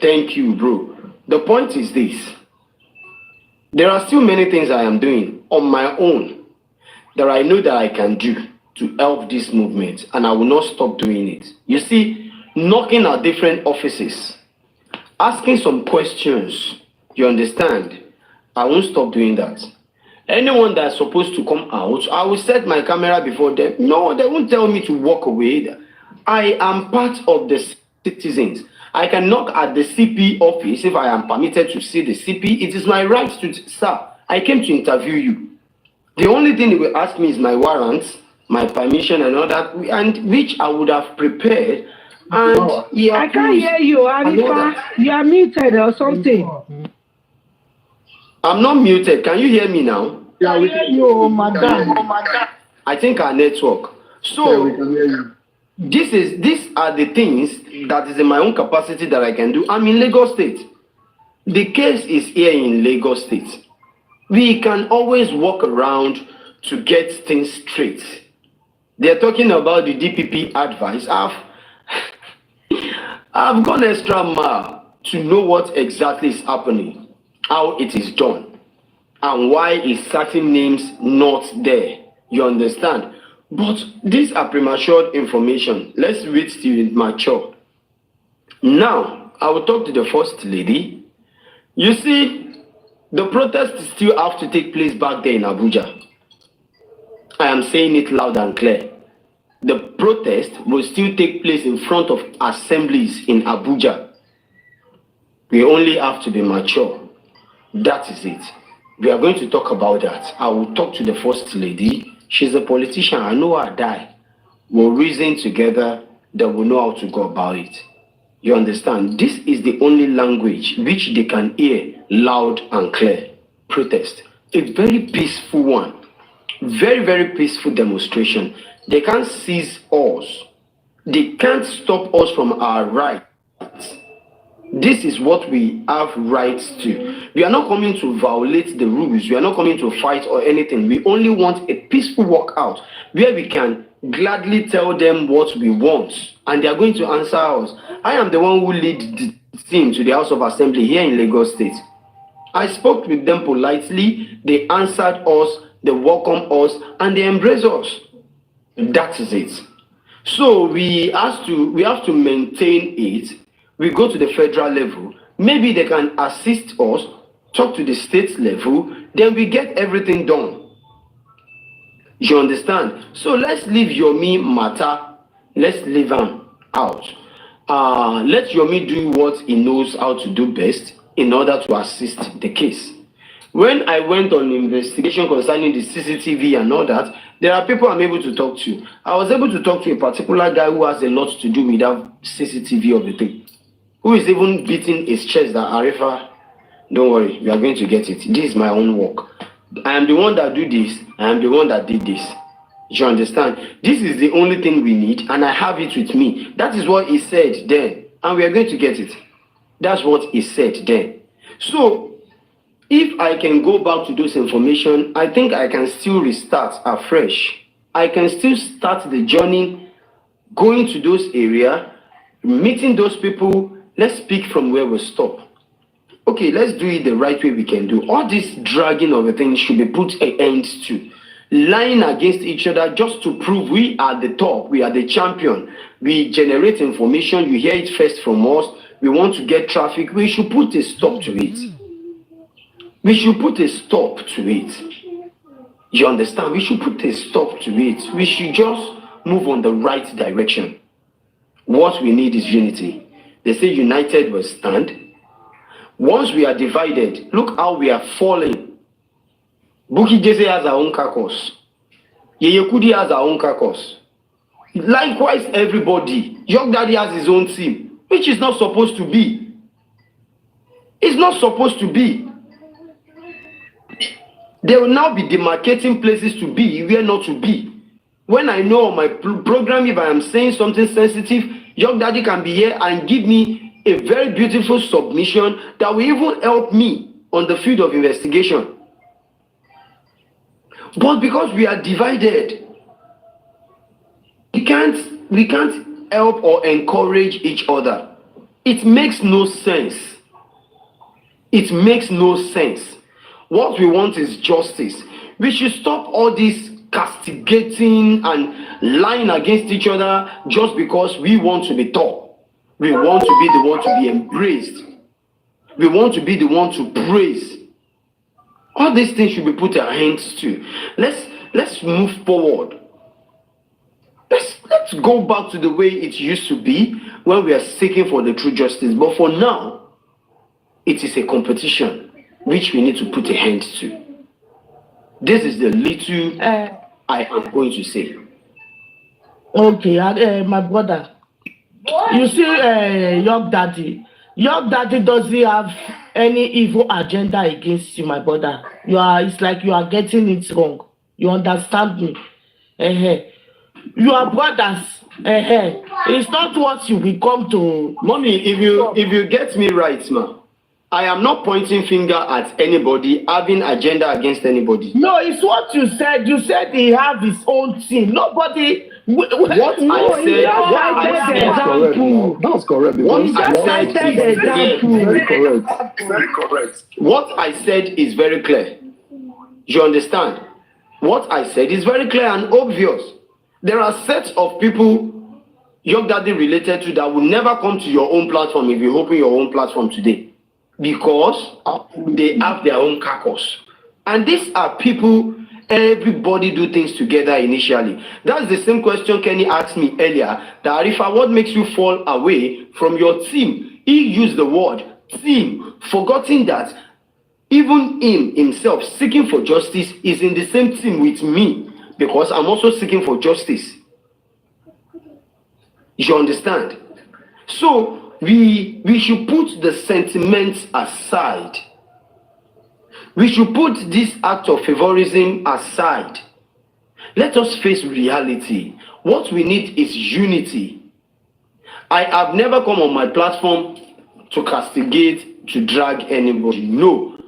Thank you, bro. The point is this. There are still many things I am doing on my own that I know that I can do to help this movement, and I will not stop doing it. You see, knocking at different offices, asking some questions, you understand? I won't stop doing that. Anyone that's supposed to come out, I will set my camera before them. No, they won't tell me to walk away. I am part of the citizens. I can knock at the CP office if I am permitted to see the CP. It is my right to, sir, I came to interview you. The only thing they will ask me is my warrants, my permission and all that, and which I would have prepared. And I can't hear you, Arifa. You are muted or something. I'm not muted. Can you hear me now? Yeah, we can hear you, madam. I think our network. So these are the things that is in my own capacity that I can do. I'm in Lagos State. The case is here in Lagos State. We can always walk around to get things straight. They're talking about the DPP advice. I've gone extra mile to know what exactly is happening, how it is done, and why is certain names not there. You understand? But these are premature information. Let's wait till it mature. Now, I will talk to the first lady. You see, the protest still have to take place back there in Abuja. I am saying it loud and clear. The protest will still take place in front of assemblies in Abuja. We only have to be mature. That is it. We are going to talk about that. I will talk to the first lady. She's a politician. I know her die. We'll reason together that we know how to go about it. You understand? This is the only language which they can hear loud and clear. Protest. A very peaceful one. Very, very peaceful demonstration. They can't seize us. They can't stop us from our rights. This is what we have rights to. We are not coming to violate the rules. We are not coming to fight or anything. We only want a peaceful walkout where we can gladly tell them what we want, and they are going to answer us. I am the one who lead the team to the House of Assembly here in Lagos State. I spoke with them politely. They answered us, they welcomed us, and they embraced us. That is it. So we have to maintain it. We go to the federal level. Maybe they can assist us, talk to the state level, then we get everything done. You understand? So let's leave Yomi matter. Let's leave him out. Let Yomi do what he knows how to do best in order to assist the case. When I went on investigation concerning the CCTV and all that, there are people I'm able to talk to. I was able to talk to a particular guy who has a lot to do with that CCTV of the thing, who is even beating his chest that Arifa, don't worry, we are going to get it. This is my own work. I am the one that do this. I am the one that did this. You understand? This is the only thing we need, and I have it with me. That is what he said then, and we are going to get it. That's what he said then. So, if I can go back to those information, I think I can still restart afresh. I can still start the journey, going to those areas, meeting those people. Let's speak from where we stop. Okay, let's do it the right way we can do. All this dragging of the thing should be put an end to. Lying against each other just to prove we are the top, we are the champion. We generate information, you hear it first from us. We want to get traffic. We should put a stop to it. We should put a stop to it. You understand? We should put a stop to it. We should just move on the right direction. What we need is unity. They say united will stand. Once we are divided, look how we are falling. Buki Jesse has our own caucus. Yeyekudi has our own caucus. Likewise, everybody. Young Daddy has his own team, which is not supposed to be. It's not supposed to be. They will now be demarcating places to be where not to be. When I know on my program, if I am saying something sensitive, Young Daddy can be here and give me a very beautiful submission that will even help me on the field of investigation. But because we are divided, we can't help or encourage each other. It makes no sense. It makes no sense. What we want is justice. We should stop all this castigating and lying against each other just because we want to be taught. We want to be the one to be embraced. We want to be the one to praise. All these things should be put our hands to. Let's move forward. Let's go back to the way it used to be when we are seeking for the true justice. But for now, it is a competition which we need to put a hand to. This is the little I am going to say. Okay, my brother. You see, Young Daddy. Young Daddy doesn't have any evil agenda against you, my brother. It's like you are getting it wrong. You understand me? You are brothers. It's not what you will come to. Mommy, if you get me right, ma, I am not pointing finger at anybody, having agenda against anybody. No, it's what you said. You said he have his own team. Nobody. What I said. That's correct. Very correct. Very correct. What I said is very clear. You understand? What I said is very clear and obvious. There are sets of people Young Daddy related to that will never come to your own platform if you open your own platform today, because they have their own caucus. And these are people, everybody do things together initially. That's the same question Kenny asked me earlier, that Arifa, what makes you fall away from your team? He used the word team, forgetting that even him himself seeking for justice is in the same team with me, because I'm also seeking for justice. You understand? So we should put the sentiments aside. We should put this act of favorism aside. Let us face reality. What we need is unity. I have never come on my platform to castigate, to drag anybody. No.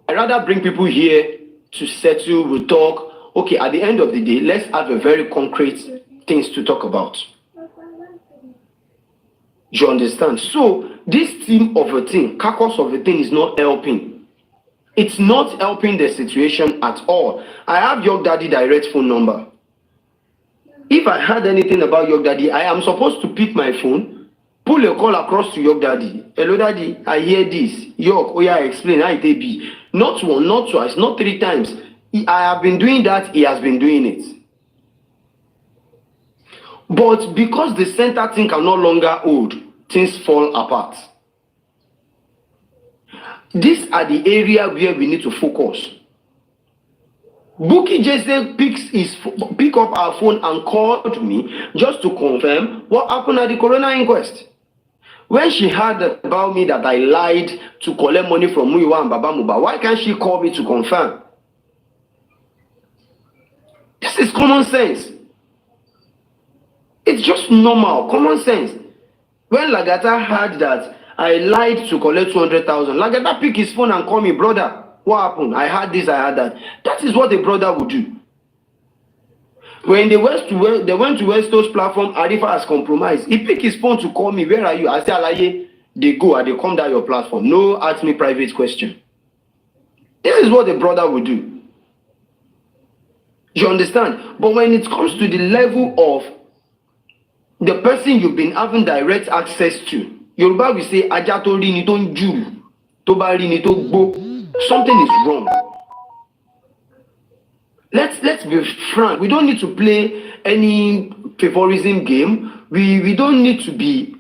I rather bring people here to settle, we talk. Okay, at the end of the day, let's have a very concrete things to talk about. You understand? So this team of a thing, caucus of a thing, is not helping. It's not helping the situation at all. I have Young Daddy direct phone number. If I heard anything about Young Daddy, I am supposed to pick my phone, pull a call across to Young Daddy. Hello, Daddy, I hear this. York, oh yeah, explain how it be. Not one, not twice, not 3 times. I have been doing that, he has been doing it. But because the center thing can no longer hold, things fall apart. These are the area where we need to focus. Buki Jesse pick up our phone and called me just to confirm what happened at the coroner inquest. When she heard about me that I lied to collect money from Muyiwa and Baba Muba, why can't she call me to confirm? This is common sense. It's just normal, common sense. When Lagata heard that I lied to collect 200,000, Lagata pick his phone and call me, brother, what happened? I had this, I had that. That is what a brother would do. When they went to Westo's platform, Arifa has compromised. He picked his phone to call me, where are you? I say, Alaye, they go and they come down your platform. No, ask me private question. This is what a brother would do. You understand? But when it comes to the level of the person you've been having direct access to, Yoruba will say, Aja to ri ni to nju, to ba ri ni to gbo. Something is wrong. Let's be frank. We don't need to play any favorism game. We don't need to be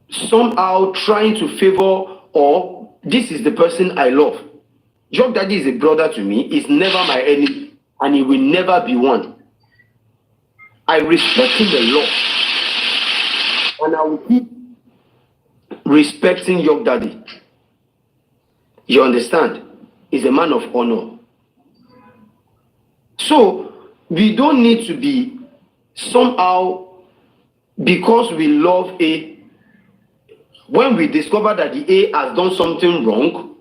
somehow trying to favor or this is the person I love. Young Daddy is a brother to me. He's never my enemy, and he will never be one. I respect the law, and I will keep respecting Young Daddy. You understand? Is a man of honor. So we don't need to be somehow, because we love A, when we discover that the A has done something wrong,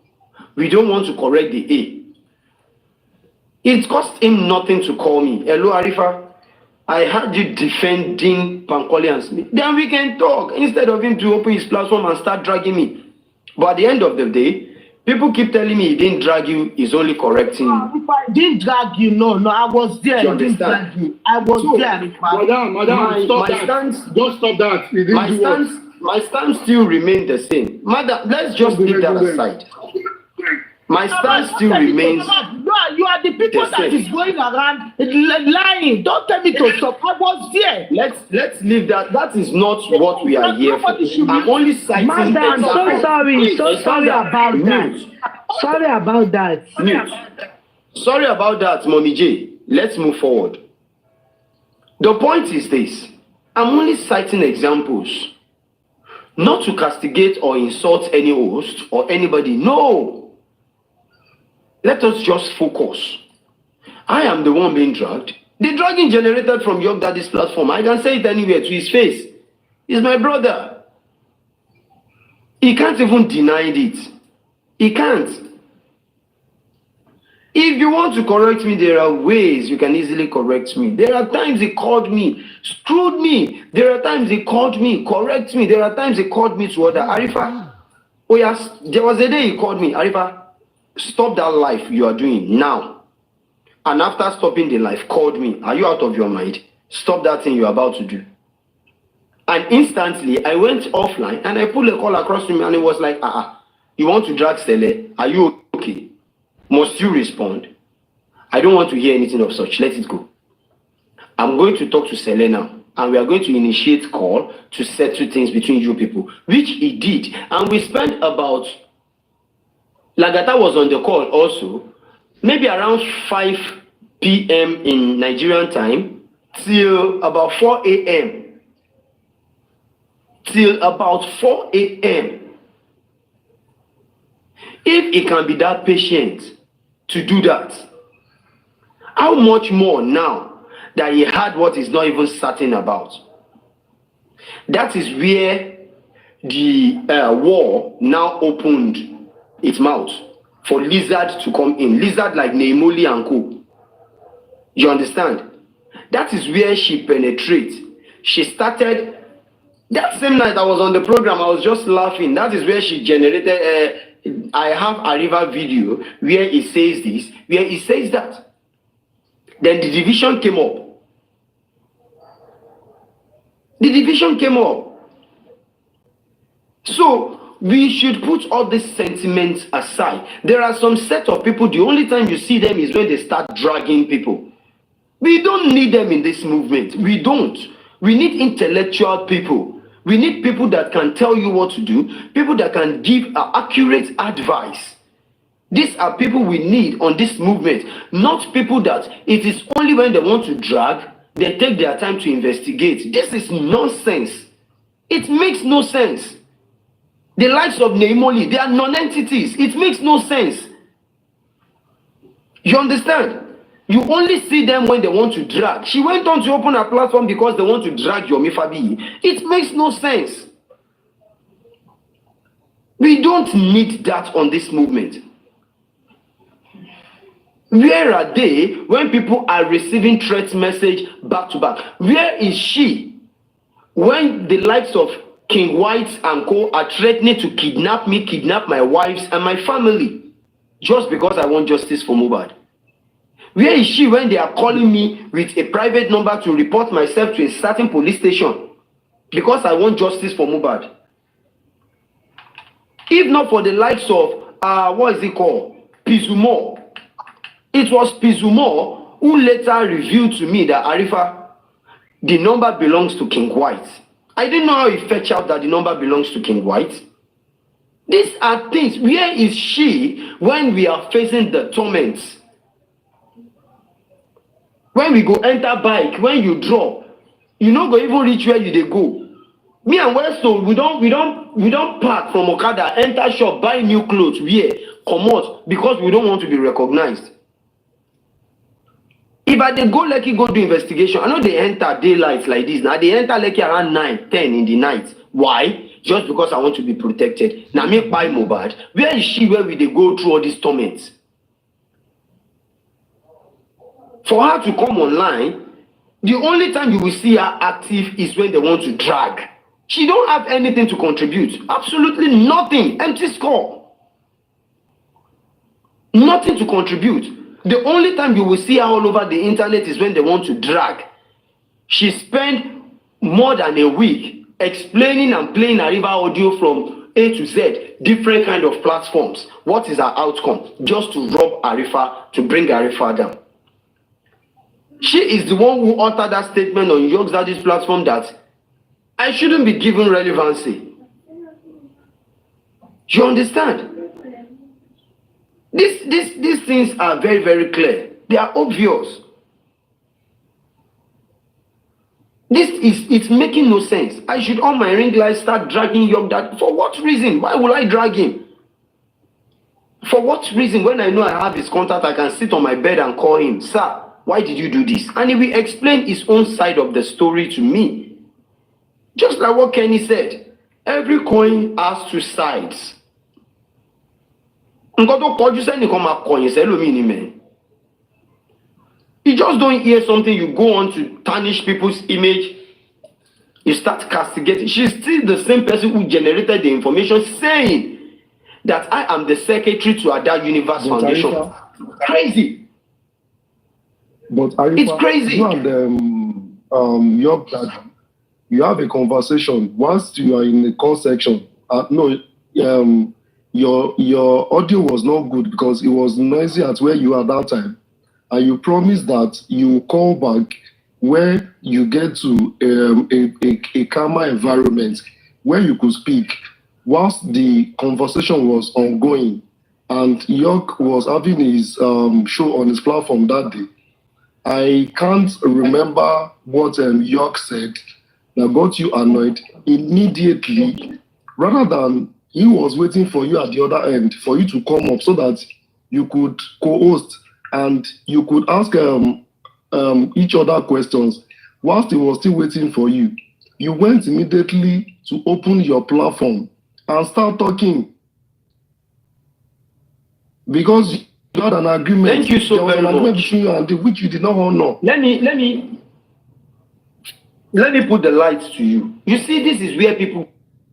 we don't want to correct the A. It cost him nothing to call me. Hello, Arifa. I heard you defending Pankole and Smith. Then we can talk instead of him to open his platform and start dragging me. But at the end of the day, people keep telling me he didn't drag you, he's only correcting you. If I didn't drag you, no, I was there. You I didn't understand? drag you. I was there. Madam, stop that. Just stop that. My stance still remains the same. Madam, let's just leave that aside. My stance still remains. No, you are the people that is going around lying. Don't tell me to stop. I was there. Let's leave that. That is not what we are here for. I'm only citing. Madam, so sorry about that. Sorry about that. Mute. Sorry about that, Mommy J. Let's move forward. The point is this. I'm only citing examples. Not to castigate or insult any host or anybody. No. Let us just focus. I am the one being dragged. The dragging generated from York Daddy's platform. I can say it anywhere to his face. He's my brother. He can't even deny it. He can't. If you want to correct me, there are ways you can easily correct me. There are times he called me, screwed me. There are times he called me, correct me. There are times he called me to order. Arifa, oh yes, there was a day he called me. Arifa, stop that life you are doing now. And after stopping the life, called me. Are you out of your mind? Stop that thing you're about to do. And instantly, I went offline and I pulled a call across to me and it was like, you want to drag Sele? Are you okay? Must you respond? I don't want to hear anything of such. Let it go. I'm going to talk to Sele now. And we are going to initiate call to settle things between you people. Which he did. And we spent about... Lagata was on the call also. Maybe around 5 p.m. in Nigerian time. Till about 4 a.m. Till about 4 a.m. If he can be that patient to do that, how much more now that he had what he's not even certain about? That is where the war now opened its mouth for lizard to come in. Lizard like Imole and co. You understand? That is where she penetrates. She started... That same night I was on the program, I was just laughing. That is where she generated... I have a river video where it says this, where it says that. Then the division came up. The division came up. So we should put all these sentiments aside. There are some set of people, the only time you see them is when they start dragging people. We don't need them in this movement. We don't. We need intellectual people. We need people that can tell you what to do, people that can give accurate advice. These are people we need on this movement, not people that it is only when they want to drag, they take their time to investigate. This is nonsense. It makes no sense. The likes of Imole, they are non-entities. It makes no sense. You understand? You only see them when they want to drag. She went on to open her platform because they want to drag Yomi Fabi. It makes no sense. We don't need that on this movement. Where are they when people are receiving threat message back to back? Where is she when the likes of King White and co are threatening to kidnap me, kidnap my wives and my family just because I want justice for Mohbad? Where is she when they are calling me with a private number to report myself to a certain police station because I want justice for Mohbad? If not for the likes of, what is it called? Pizumo. It was Pizumo who later revealed to me that Arifa, the number belongs to King White. I didn't know how he fetched out that the number belongs to King White. These are things. Where is she when we are facing the torments? When we go enter bike, when you drop, you no go even reach where you dey go. Me and Westone, we don't park from Okada, enter shop, buy new clothes, wear, come out because we don't want to be recognized. If I dey go Lekki go do investigation, I know they enter daylight like this. Now they enter Lekki around 9, 10 in the night. Why? Just because I want to be protected. Now me Kpai Mohbad. Where is she where we dey go through all these torments? For her to come online, the only time you will see her active is when they want to drag. She don't have anything to contribute. Absolutely nothing. Empty score. Nothing to contribute. The only time you will see her all over the internet is when they want to drag. She spent more than a week explaining and playing Arifa audio from A to Z, different kind of platforms. What is her outcome? Just to rob Arifa, to bring Arifa down. She is the one who uttered that statement on Young Daddy's platform that I shouldn't be given relevancy. You understand? These things are very, very clear. They are obvious. It's making no sense. I should on my ring light start dragging Young Daddy. For what reason? Why will I drag him? For what reason? When I know I have his contact, I can sit on my bed and call him, sir, why did you do this? And he will explain his own side of the story to me. Just like what Kenny said, every coin has two sides. You just don't hear something, you go on to tarnish people's image, you start castigating. She's still the same person who generated the information saying that I am the secretary to Ada Universe Foundation. Crazy. But Arifa, it's crazy. You and your dad, you have a conversation whilst you are in the call section. Your audio was not good because it was noisy at where you were at that time, and you promised that you will call back where you get to a calmer environment where you could speak whilst the conversation was ongoing, and York was having his show on his platform that day. I can't remember what York said that got you annoyed immediately, rather than he was waiting for you at the other end for you to come up so that you could co-host and you could ask each other questions. Whilst he was still waiting for you, you went immediately to open your platform and start talking because you had an agreement. Thank you so very much. Between you and which you did not honor. Let me put the lights to you. You see, this is where people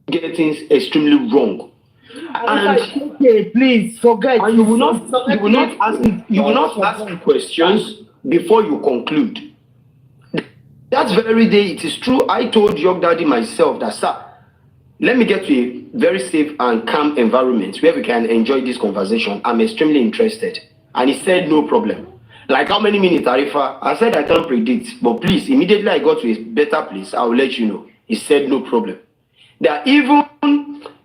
get things extremely wrong. And okay, please forget. And you will not ask questions before you conclude. That very day, it is true. I told Young Daddy myself that, sir, let me get to a very safe and calm environment where we can enjoy this conversation. I'm extremely interested. And he said, no problem. Like how many minutes, Arifa? I said, I can't predict. But please, immediately I got to a better place, I will let you know. He said, no problem. That even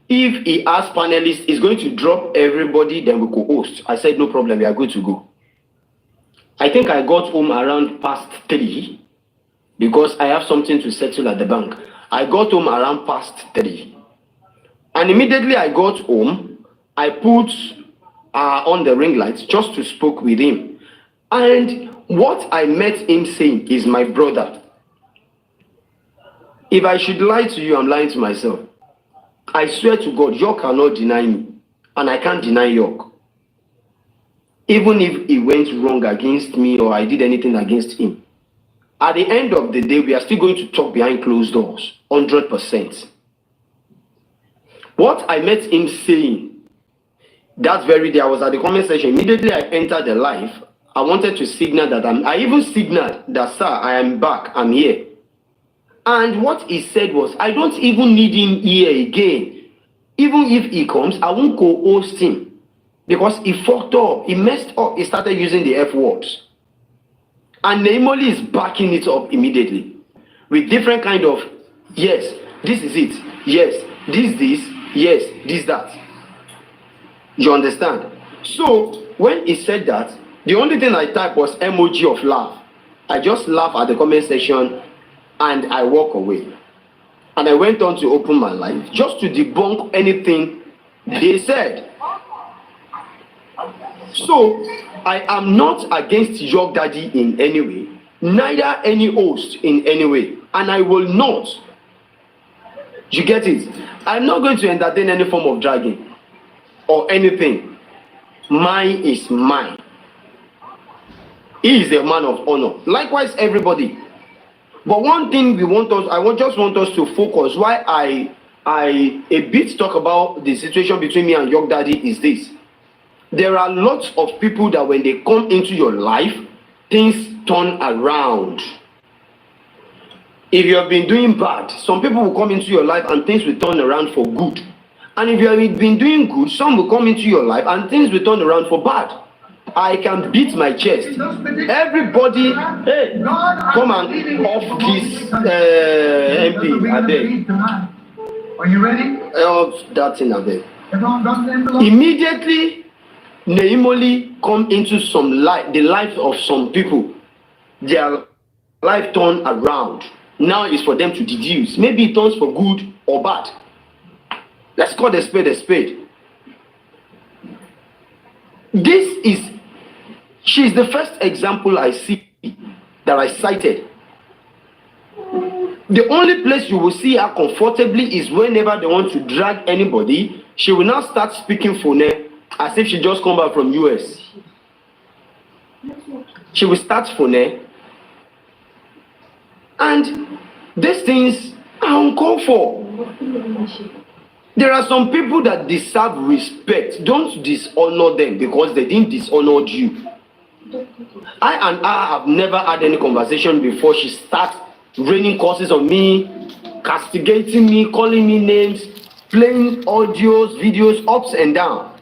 if he asked panelists, he's going to drop everybody, then we could host. I said, no problem, we are good to go. I think I got home around past 3 because I have something to settle at the bank. I got home around past 3. And immediately I got home, I put on the ring lights just to speak with him. And what I met him saying is my brother. If I should lie to you, I'm lying to myself. I swear to God, York cannot deny me. And I can't deny York. Even if he went wrong against me or I did anything against him. At the end of the day, we are still going to talk behind closed doors. 100%. What I met him saying, that very day, I was at the comment section. Immediately I entered the live. I wanted to signal that I even signaled that, sir, I am back, I'm here. And what he said was, I don't even need him here again. Even if he comes, I won't co-host him. Because he fucked up, he messed up, he started using the F words. And Imole is backing it up immediately. With different kind of, yes, this is it. Yes, this, yes, this, that. You understand? So, when he said that, the only thing I typed was emoji of laugh. I just laugh at the comment section and I walk away. And I went on to open my life just to debunk anything they said. So I am not against your daddy in any way, neither any host in any way, and I will not. You get it? I'm not going to entertain any form of dragging or anything. Mine is mine. He is a man of honor. Likewise, everybody. But one thing just want us to focus. Why I a bit talk about the situation between me and York Daddy is this. There are lots of people that when they come into your life, things turn around. If you have been doing bad, some people will come into your life and things will turn around for good. And if you have been doing good, some will come into your life and things will turn around for bad. I can beat my chest. Everybody, hey, come and off this MP, I beg. Are you ready? Off that thing, I beg. Immediately, Imole come into the life of some people. Their life turn around. Now it's for them to deduce. Maybe it turns for good or bad. Let's call the spade a spade. She's the first example I see that I cited. The only place you will see her comfortably is whenever they want to drag anybody, she will now start speaking Fone as if she just come back from US. She will start Fone. And these things are uncalled for. There are some people that deserve respect. Don't dishonor them because they didn't dishonor you. I and her have never had any conversation before she starts raining curses on me, castigating me, calling me names, playing audios, videos, ups and down,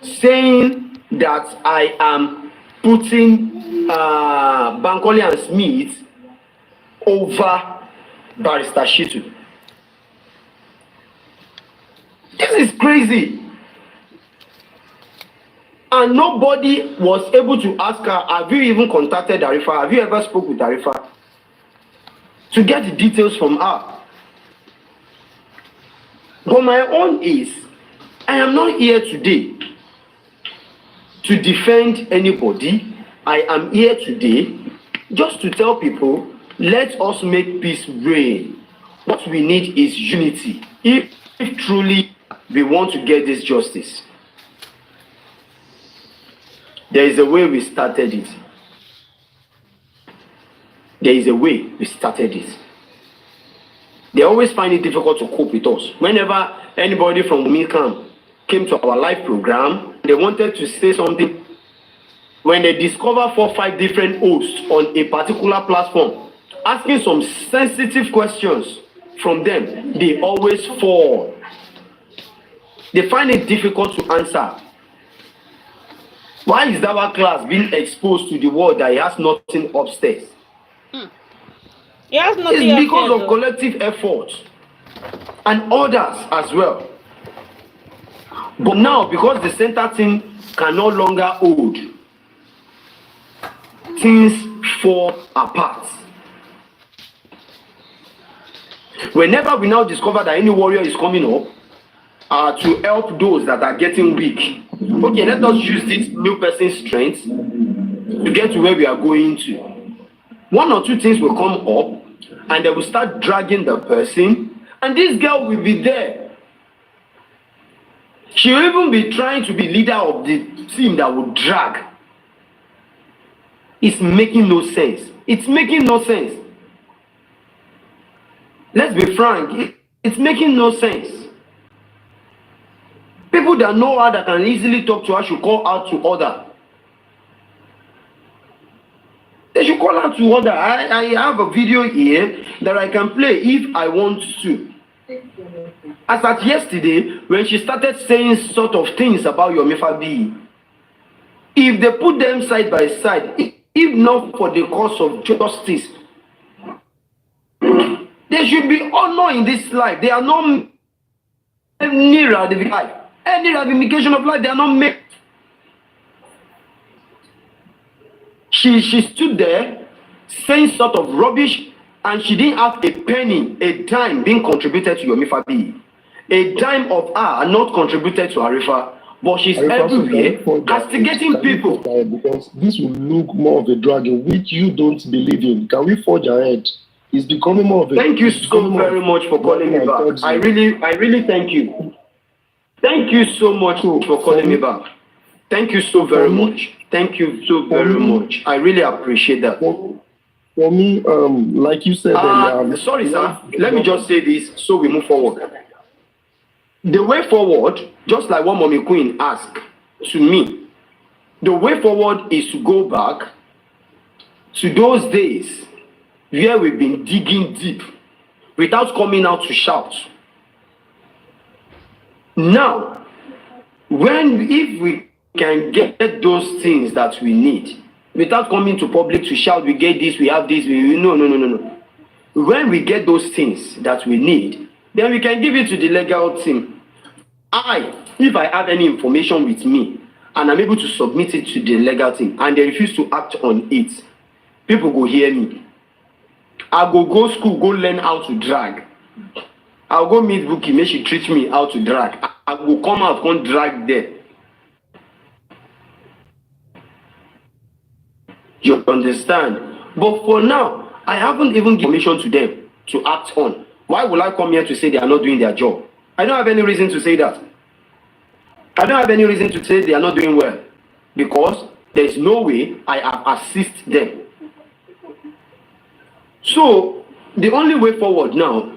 saying that I am putting Bankole and Smith over Barrister Shitu. This is crazy. And nobody was able to ask her, have you even contacted Arifa? Have you ever spoke with Arifa? To get the details from her. But my own is, I am not here today to defend anybody. I am here today just to tell people, let us make peace reign. What we need is unity. If truly we want to get this justice. There is a way we started it. There is a way we started it. They always find it difficult to cope with us. Whenever anybody from Wummi came to our live program, they wanted to say something. When they discover 4 or 5 different hosts on a particular platform, asking some sensitive questions from them, they always fall. They find it difficult to answer. Why is that class being exposed to the world that he has nothing upstairs? He has nothing. It's because of collective effort and others as well. But now, because the center team can no longer hold, things fall apart. Whenever we now discover that any warrior is coming up to help those that are getting weak, okay, let us use this new person's strength to get to where we are going to. 1 or 2 things will come up and they will start dragging the person, and this girl will be there. She will even be trying to be leader of the team that will drag. It's making no sense. It's making no sense. Let's be frank, it's making no sense. People that know her, that can easily talk to her, should call out to order. They should call out to order. I have a video here that I can play if I want to. As at yesterday, when she started saying sort of things about Yomi Fabi, if they put them side by side, if not for the cause of justice, there should be honor in this life. They are not any ratification. Any ramification of life, they are not made. She stood there saying sort of rubbish, and she didn't have a penny, a dime being contributed to Yomi Fabi. A dime of her not contributed to Arifa, but she's everywhere castigating people. Because this will look more of a drag in which you don't believe in. Can we forge ahead? It's becoming more of a... Thank you so very much for calling me back. I really thank you. Thank you so much for calling me back. Thank you so very much. Thank you so very much. I really appreciate that. For me, like you said earlier... Sorry, sir. Let me just say this so we move forward. The way forward, just like what Mommy Queen asked to me, the way forward is to go back to those days where we've been digging deep without coming out to shout. Now, if we can get those things that we need without coming to public to shout, we get this, we have this, no. When we get those things that we need, then we can give it to the legal team. If I have any information with me and I'm able to submit it to the legal team and they refuse to act on it, people go hear me. I go school, go learn how to drag. I'll go meet Buki, make she teach me how to drag. I will come out, come drag there. You understand? But for now, I haven't even given permission to them to act on. Why will I come here to say they are not doing their job? I don't have any reason to say that. I don't have any reason to say they are not doing well. Because there is no way I have assisted them. So, the only way forward now,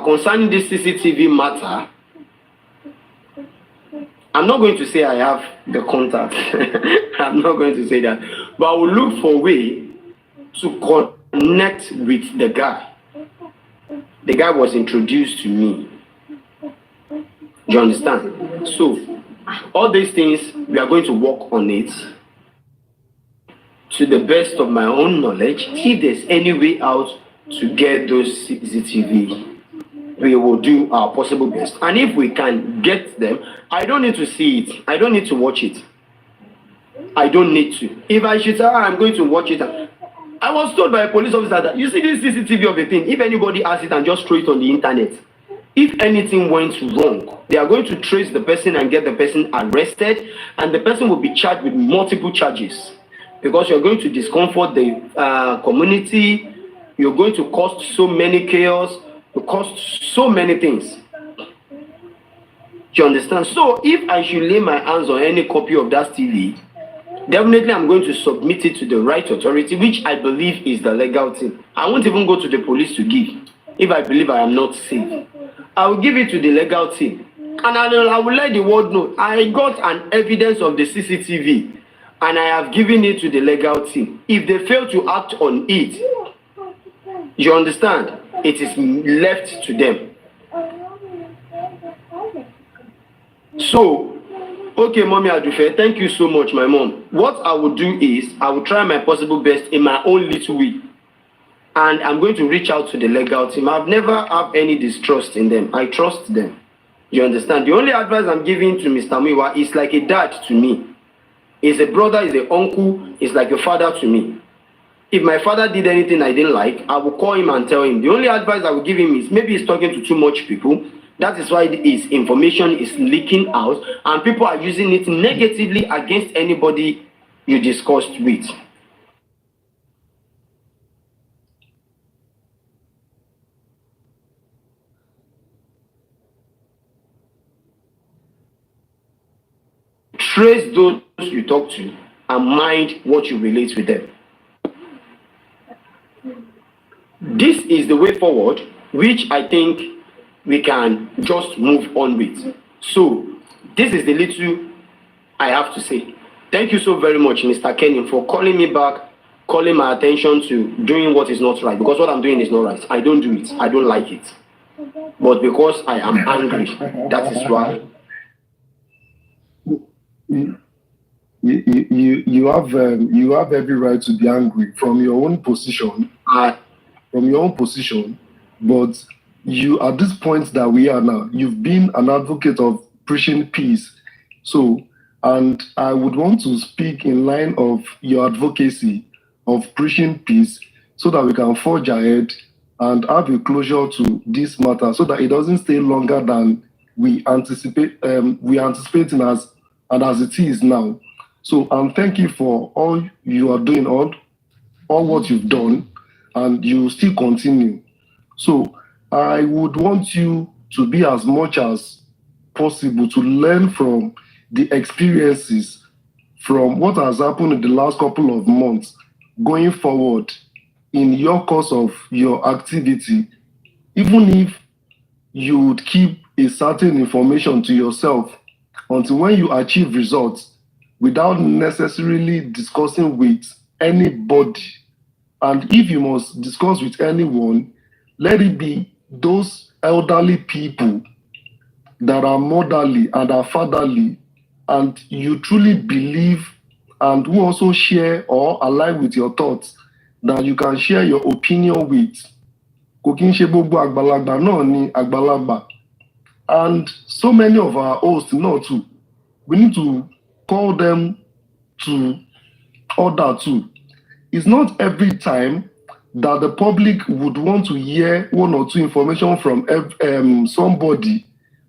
concerning this CCTV matter, I'm not going to say I have the contact. I'm not going to say that. But I will look for a way to connect with the guy. The guy was introduced to me. You understand? So, all these things, we are going to work on it to the best of my own knowledge. If there's any way out to get those CCTV, we will do our possible best. And if we can get them, I don't need to see it. I don't need to watch it. I don't need to. If I should say, I'm going to watch it. I was told by a police officer that, you see this CCTV of a thing, if anybody has it and just throw it on the internet, if anything went wrong, they are going to trace the person and get the person arrested, and the person will be charged with multiple charges. Because you're going to discomfort the community, you're going to cause so many chaos, you cost so many things. You understand? So if I should lay my hands on any copy of that TV, definitely I'm going to submit it to the right authority, which I believe is the legal team. I won't even go to the police to give if I believe I am not safe. I will give it to the legal team. And I will let the world know I got an evidence of the CCTV and I have given it to the legal team. If they fail to act on it, you understand, it is left to them. So, okay, Mommy Adufe, thank you so much, my mom. What I will do is, I will try my possible best in my own little way. And I'm going to reach out to the legal team. I've never had any distrust in them. I trust them. You understand? The only advice I'm giving to Mr. Miwa is like a dad to me. He's a brother, he's an uncle, he's like a father to me. If my father did anything I didn't like, I will call him and tell him. The only advice I will give him is maybe he's talking to too much people. That is why his information is leaking out and people are using it negatively against anybody you discussed with. Trace those you talk to and mind what you relate with them. This is the way forward, which I think we can just move on with. So, this is the little I have to say. Thank you so very much, Mr. Kenny, for calling me back, calling my attention to doing what is not right. Because what I'm doing is not right. I don't do it. I don't like it. But because I am angry, that is why. You have every right to be angry from your own position. But you, at this point that we are now, you've been an advocate of preaching peace. So, and I would want to speak in line of your advocacy of preaching peace so that we can forge ahead and have a closure to this matter so that it doesn't stay longer than we anticipate. We anticipating as and as it is now. So I'm thanking for all you are doing, all what you've done, and you still continue. So I would want you to be as much as possible to learn from the experiences from what has happened in the last couple of months going forward in your course of your activity, even if you would keep a certain information to yourself until when you achieve results without necessarily discussing with anybody. And if you must discuss with anyone, let it be those elderly people that are motherly and are fatherly, and you truly believe and who also share or align with your thoughts, that you can share your opinion with. Kò kí ń ṣe gbogbo àgbàlagbà náà ni àgbàlagbà. And so many of our hosts now too, we need to call them to order too. It's not every time that the public would want to hear one or two information from somebody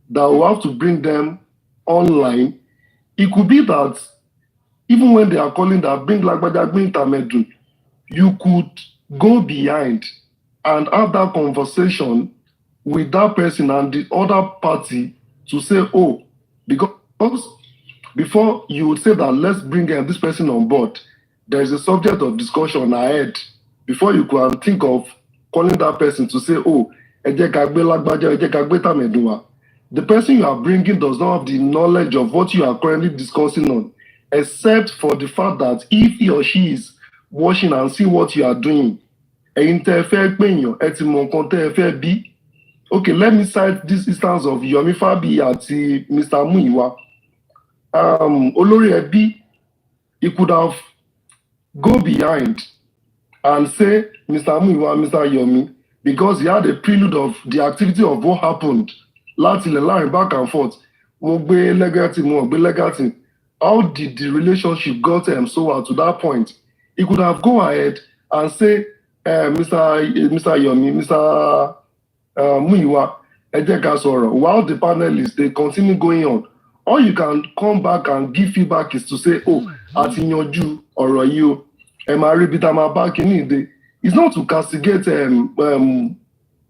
that will have to bring them online. It could be that even when they are calling that bring Lagbaja, bring Tamedu, you could go behind and have that conversation with that person and the other party to say, oh, because before you would say that let's bring this person on board, there is a subject of discussion ahead before you can think of calling that person to say, oh, ẹ jẹ́ ká gbé Lágbájá, ẹ jẹ́ ká gbé Tàmẹ̀dù wá. The person you are bringing does not have the knowledge of what you are currently discussing on, except for the fact that if he or she is watching and see what you are doing, ẹ̀yin tẹ́ ẹ fẹ́ pèèyàn, ẹ ti mọ nǹkan tẹ́ ẹ fẹ́ bí. Okay, let me cite this instance of Yomi Fabi àti Mr. Muyiwa. Olórí ẹbí, he could have go behind and say Mr. Muyiwa, Mr. Yomi, because he had a prelude of the activity of what happened. Láti ilẹ̀ láàrin back and forth. Wọ́n gbé legacy, wọ́n gbé legacy. How did the relationship got so to that point? He could have go ahead and say, Mr. Yomi, Mr. Muyiwa, ẹ jẹ́ ká sọ̀rọ̀. While the panelists, they continue going on. Or you can come back and give feedback is to say, oh, àti yanjú ọ̀rọ̀ yìí o, ẹ máa rí bí tá máa bá kíní ìdè. It's not to castigate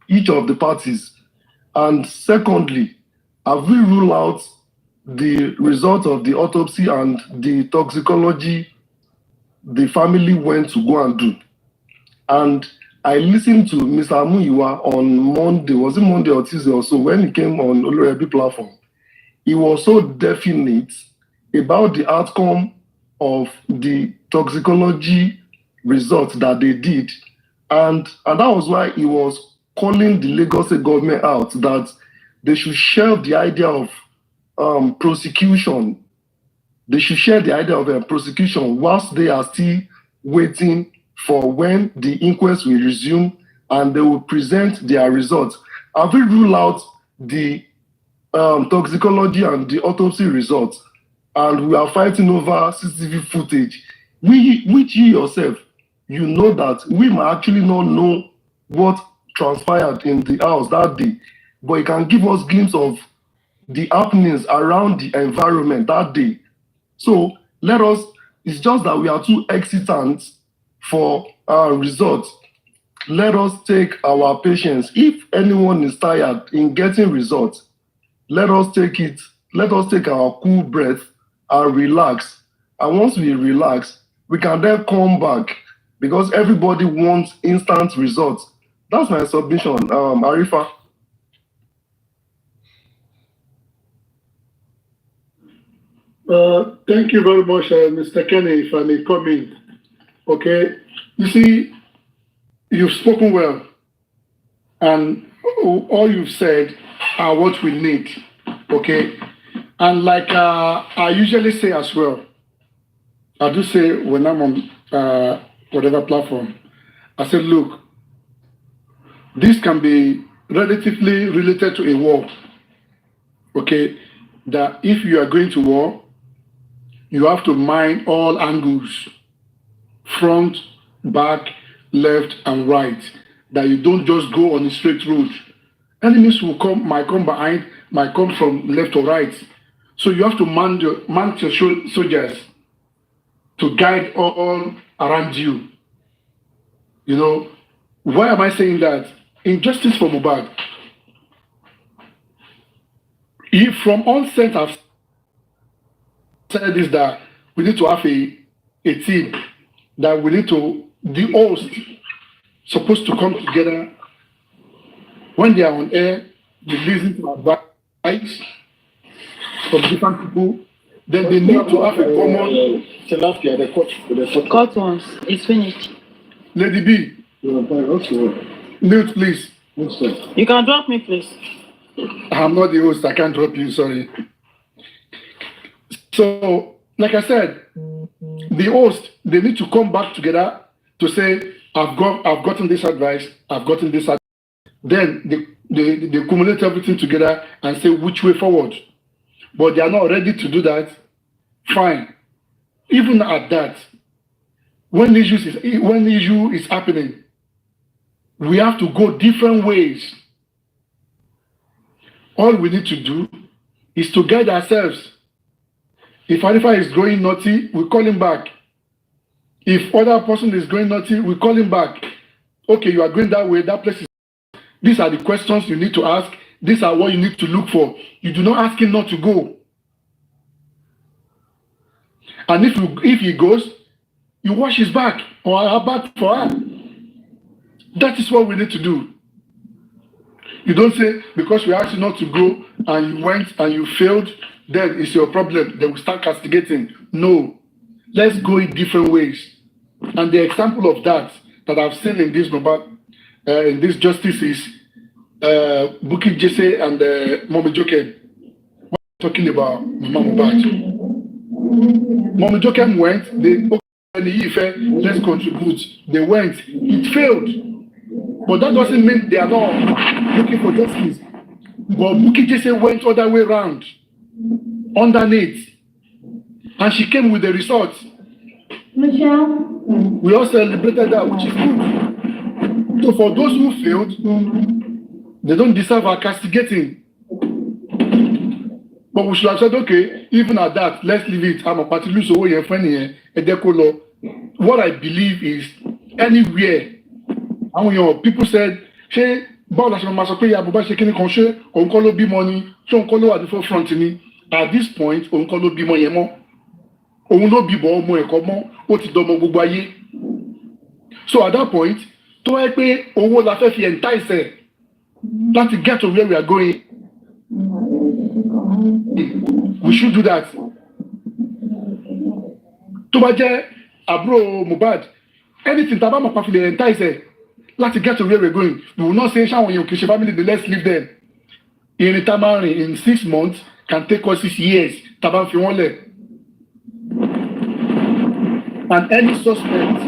each of the parties. And secondly, have we ruled out the result of the autopsy and the toxicology the family went to go and do? And I listened to Mr. Muyiwa on Monday, was it Monday or Tuesday or so, when he came on Olorebi platform. He was so definite about the outcome of the toxicology results that they did. And that was why he was calling the Lagos State government out that they should shelve the idea of prosecution. They should share the idea of prosecution whilst they are still waiting for when the inquest will resume and they will present their results. Have we ruled out the toxicology and the autopsy results, and we are fighting over CCTV footage, which you yourself, you know that we might actually not know what transpired in the house that day, but it can give us a glimpse of the happenings around the environment that day. So let us, it's just that we are too hesitant for our results. Let us take our patience. If anyone is tired in getting results, let us take it, let us take our cool breath and relax. And once we relax, we can then come back because everybody wants instant results. That's my submission, Arifa. Thank you very much, Mr. Kenny, if I may come in. Okay, you see, you've spoken well, and all you've said are what we need. Okay, and like I usually say as well, I do say when I'm on whatever platform, I say, look, this can be relatively related to a war. Okay, that if you are going to war, you have to mind all angles, front, back, left, and right, that you don't just go on a straight road. Enemies will come, might come behind, might come from left or right. So you have to mount your soldiers to guide all around you. You know, why am I saying that? Injustice for Mohbad. If from onset I've said is that we need to have a team, that we need to, the host supposed to come together when they are on air, they listen to advice from different people, then they need to have a common. Cut once. It's finished. Lady B, mute please. You can drop me, please. I'm not the host, I can't drop you, sorry. So, like I said, the host, they need to come back together to say, I've gotten this advice, I've gotten this advice. Then they accumulate everything together and say which way forward. But they are not ready to do that. Fine. Even at that, when issue is happening, we have to go different ways. All we need to do is to guide ourselves. If Hanifa is going naughty, we call him back. If other person is going naughty, we call him back. Okay, you are going that way, that place is. These are the questions you need to ask. These are what you need to look for. You do not ask him not to go. And if he goes, you wash his back or her back for her. That is what we need to do. You don't say, because we asked you not to go and you went and you failed, then it's your problem. Then we start castigating. No. Let's go in different ways. And the example of that I've seen in this in this justice is Bukky Jesse and Mommy Jokem talking about Mohbad. Mommy Jokem went, let's contribute. They went, it failed. But that doesn't mean they are not looking for justice. But Bukky Jesse went all the way around, underneath. And she came with the results. We all celebrated that, which is good. So for those who failed, they don't deserve our castigating. But we should have said, okay, even at that, let's leave it. I'm a party loose away your friend here. What I believe is anywhere. And when people said, hey, money, at the forefront at this point, so at that point, to get to where we are going, we should do that. To Abro Mohbad, anything Tabama entice to get to where we're going. We will not say Shawn your family, let's leave them. In 6 months can take us 6 years. Tabam Fiwole. And any suspect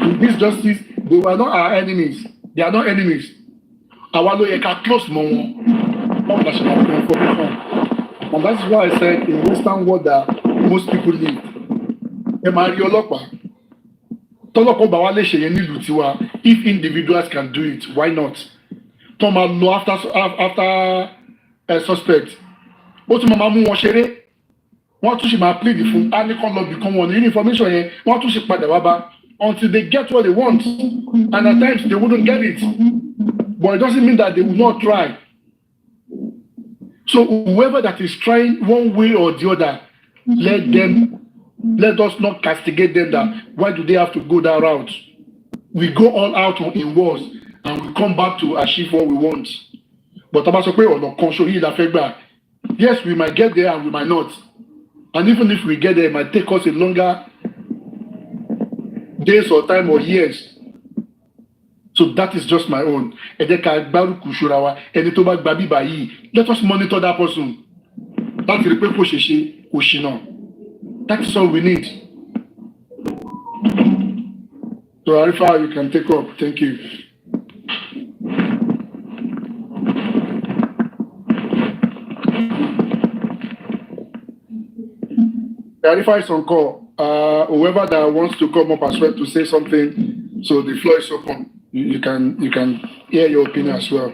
in this justice, they were not our enemies. They are not enemies. Our lawyer can close more. And that's why I said in Western world that most people live. If individuals can do it, why not? After a suspect. What to plead the become one information what to until they get what they want. And at times they wouldn't get it. But it doesn't mean that they will not try. So whoever that is trying one way or the other, let us not castigate them that why do they have to go that route? We go all out in wars and we come back to achieve what we want. But yes, we might get there and we might not. And even if we get there, it might take us a longer days or time or years. So that is just my own. Let us monitor that person. That's all we need. So Arifa, you can take up. Thank you. Arifa is on call. Whoever that wants to come up as well to say something, so the floor is open. You can hear your opinion as well.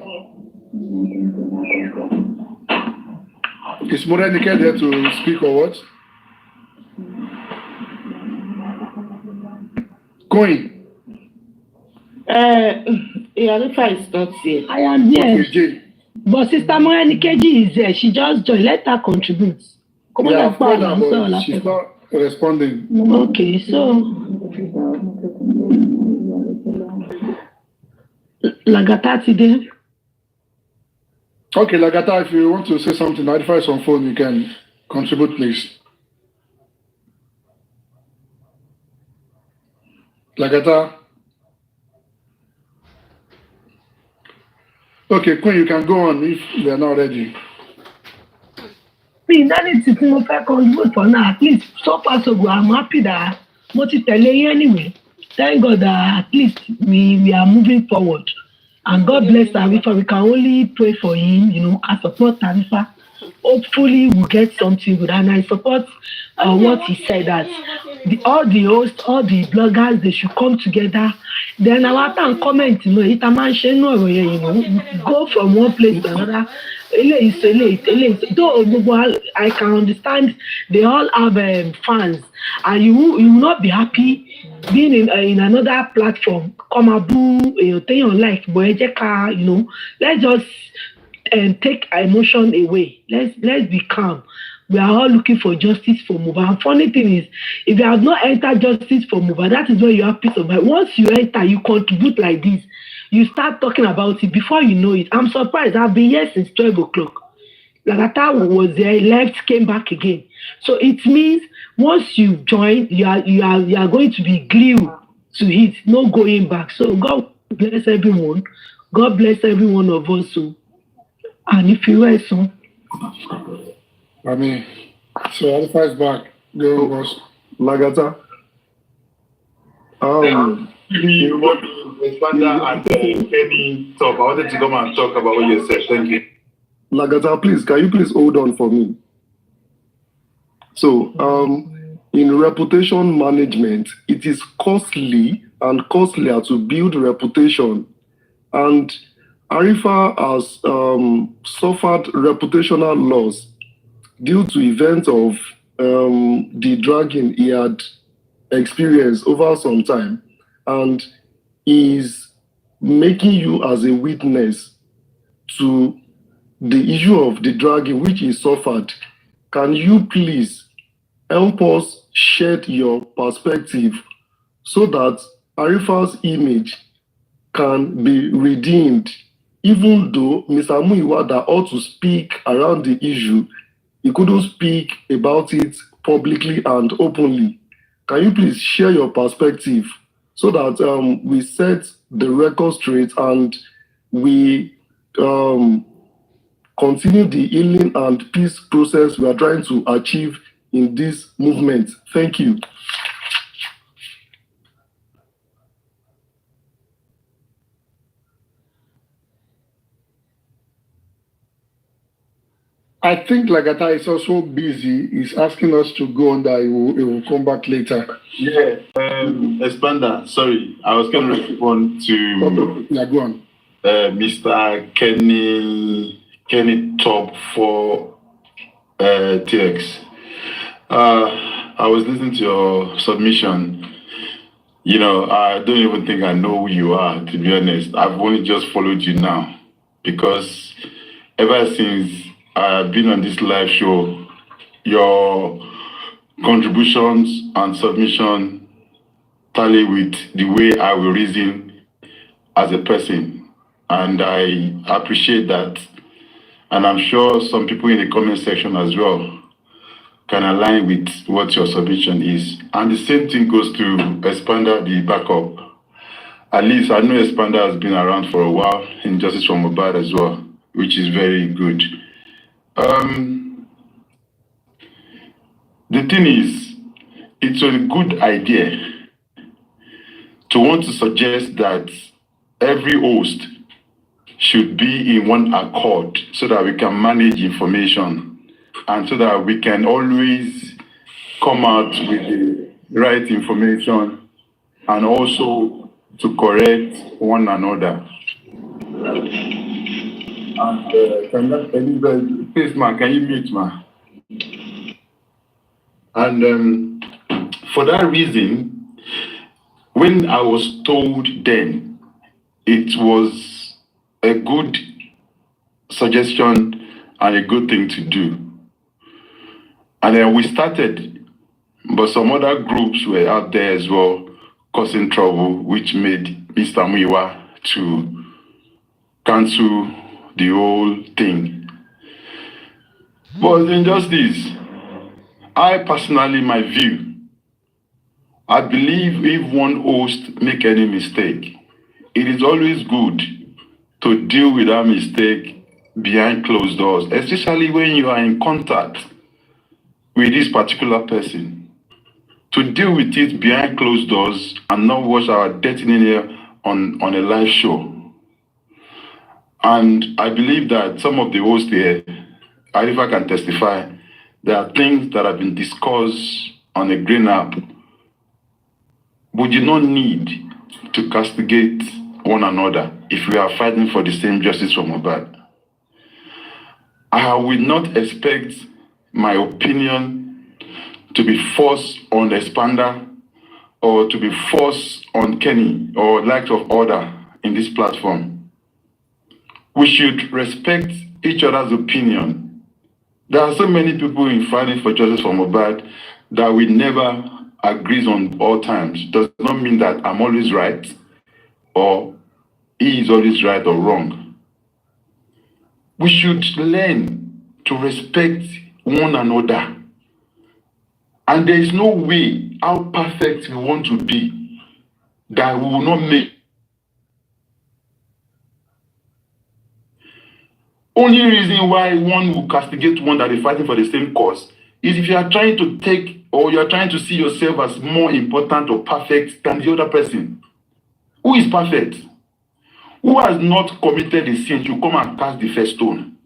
Is Morenike there to speak or what? Going. Arifa is not here. I am here. Okay, Jay. But Sister Morenikeji is there. She just joined. Let her contribute. Come on, Yeah, I've called her, but she's not responding. Okay, so Lagata today. Okay, Lagata, if you want to say something, Arifa is on phone, you can contribute, please. Lagata. Okay, Queen, you can go on if they are not ready. Me, that is to move back on good for now. At least so far so good. I'm happy that anyway. Thank God that at least we are moving forward. And God bless Tarifa. We can only pray for him, and support Tarifa. Hopefully we'll get something good. And I support what he said, that all the hosts, all the bloggers, they should come together. Then our time comment, it a man go from one place to another. Though I can understand they all have fans, and you will not be happy being in another platform. Come abu, thing you like, but let's just take emotion away. Let's be calm. We are all looking for justice for Mohbad. And funny thing is, if you have not entered justice for Mohbad, that is where you have peace of mind. Once you enter, you contribute like this. You start talking about it before you know it. I'm surprised. I've been here since 12 o'clock. Lagata was there, left, came back again. So it means once you join, you are going to be glued to it, no going back. So God bless everyone. God bless every one of us. And if you were so. I mean, so Arifa is back. Go, boss. Lagata. You want to expand and Kenny talk. I wanted to come and talk about what you said. Thank you. Lagata, please, can you please hold on for me? So, in reputation management, it is costly and costlier to build reputation. And Arifa has suffered reputational loss due to events of the dragging he had experienced over some time, and is making you as a witness to the issue of the dragging which he suffered. Can you please help us shed your perspective so that Arifa's image can be redeemed? Even though Mr. Muiwada ought to speak around the issue, he couldn't speak about it publicly and openly. Can you please share your perspective so that we set the record straight and we continue the healing and peace process we are trying to achieve in this movement? Thank you. I think Lagata is also busy. He's asking us to go on that. He will come back later. Yeah, Expander, sorry. I was going to respond to yeah, go on. Mr. Kenny Top for TX. I was listening to your submission. I don't even think I know who you are, to be honest. I've only just followed you now because ever since I've been on this live show, your contributions and submission tally with the way I will reason as a person. And I appreciate that. And I'm sure some people in the comment section as well can align with what your submission is. And the same thing goes to Expander, the backup. At least I know Expander has been around for a while in Justice for Mohbad as well, which is very good. The thing is, it's a good idea to want to suggest that every host should be in one accord so that we can manage information and so that we can always come out with the right information and also to correct one another. And can that anybody Please, ma, can you mute, ma? And for that reason, when I was told then, it was a good suggestion and a good thing to do. And then we started, but some other groups were out there as well, causing trouble, which made Mr. Muiwa to cancel the whole thing. But injustice, I personally, my view, I believe if one host make any mistake, it is always good to deal with that mistake behind closed doors, especially when you are in contact with this particular person. To deal with it behind closed doors and not watch our dirty here on a live show. And I believe that some of the hosts here, if I can testify, there are things that have been discussed on a green app. We do not need to castigate one another if we are fighting for the same justice for Mohbad. I will not expect my opinion to be forced on the expander or to be forced on Kenny or lack of order in this platform. We should respect each other's opinion. There are so many people in fighting for justice for Mohbad that we never agree on all times. Does not mean that I'm always right or he is always right or wrong. We should learn to respect one another. And there is no way how perfect we want to be that we will not make. Only reason why one will castigate one that is fighting for the same cause is if you are trying to take or you are trying to see yourself as more important or perfect than the other person. Who is perfect? Who has not committed a sin to come and cast the first stone?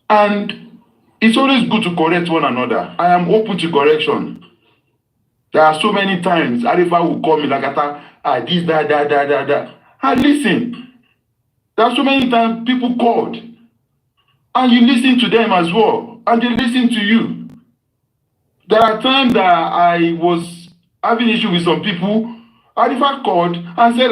And it's always good to correct one another. I am open to correction. There are so many times Arifa will call me like this, that. And listen. There are so many times people called. And you listen to them as well. And they listen to you. There are times that I was having issue with some people. Arifa called and said,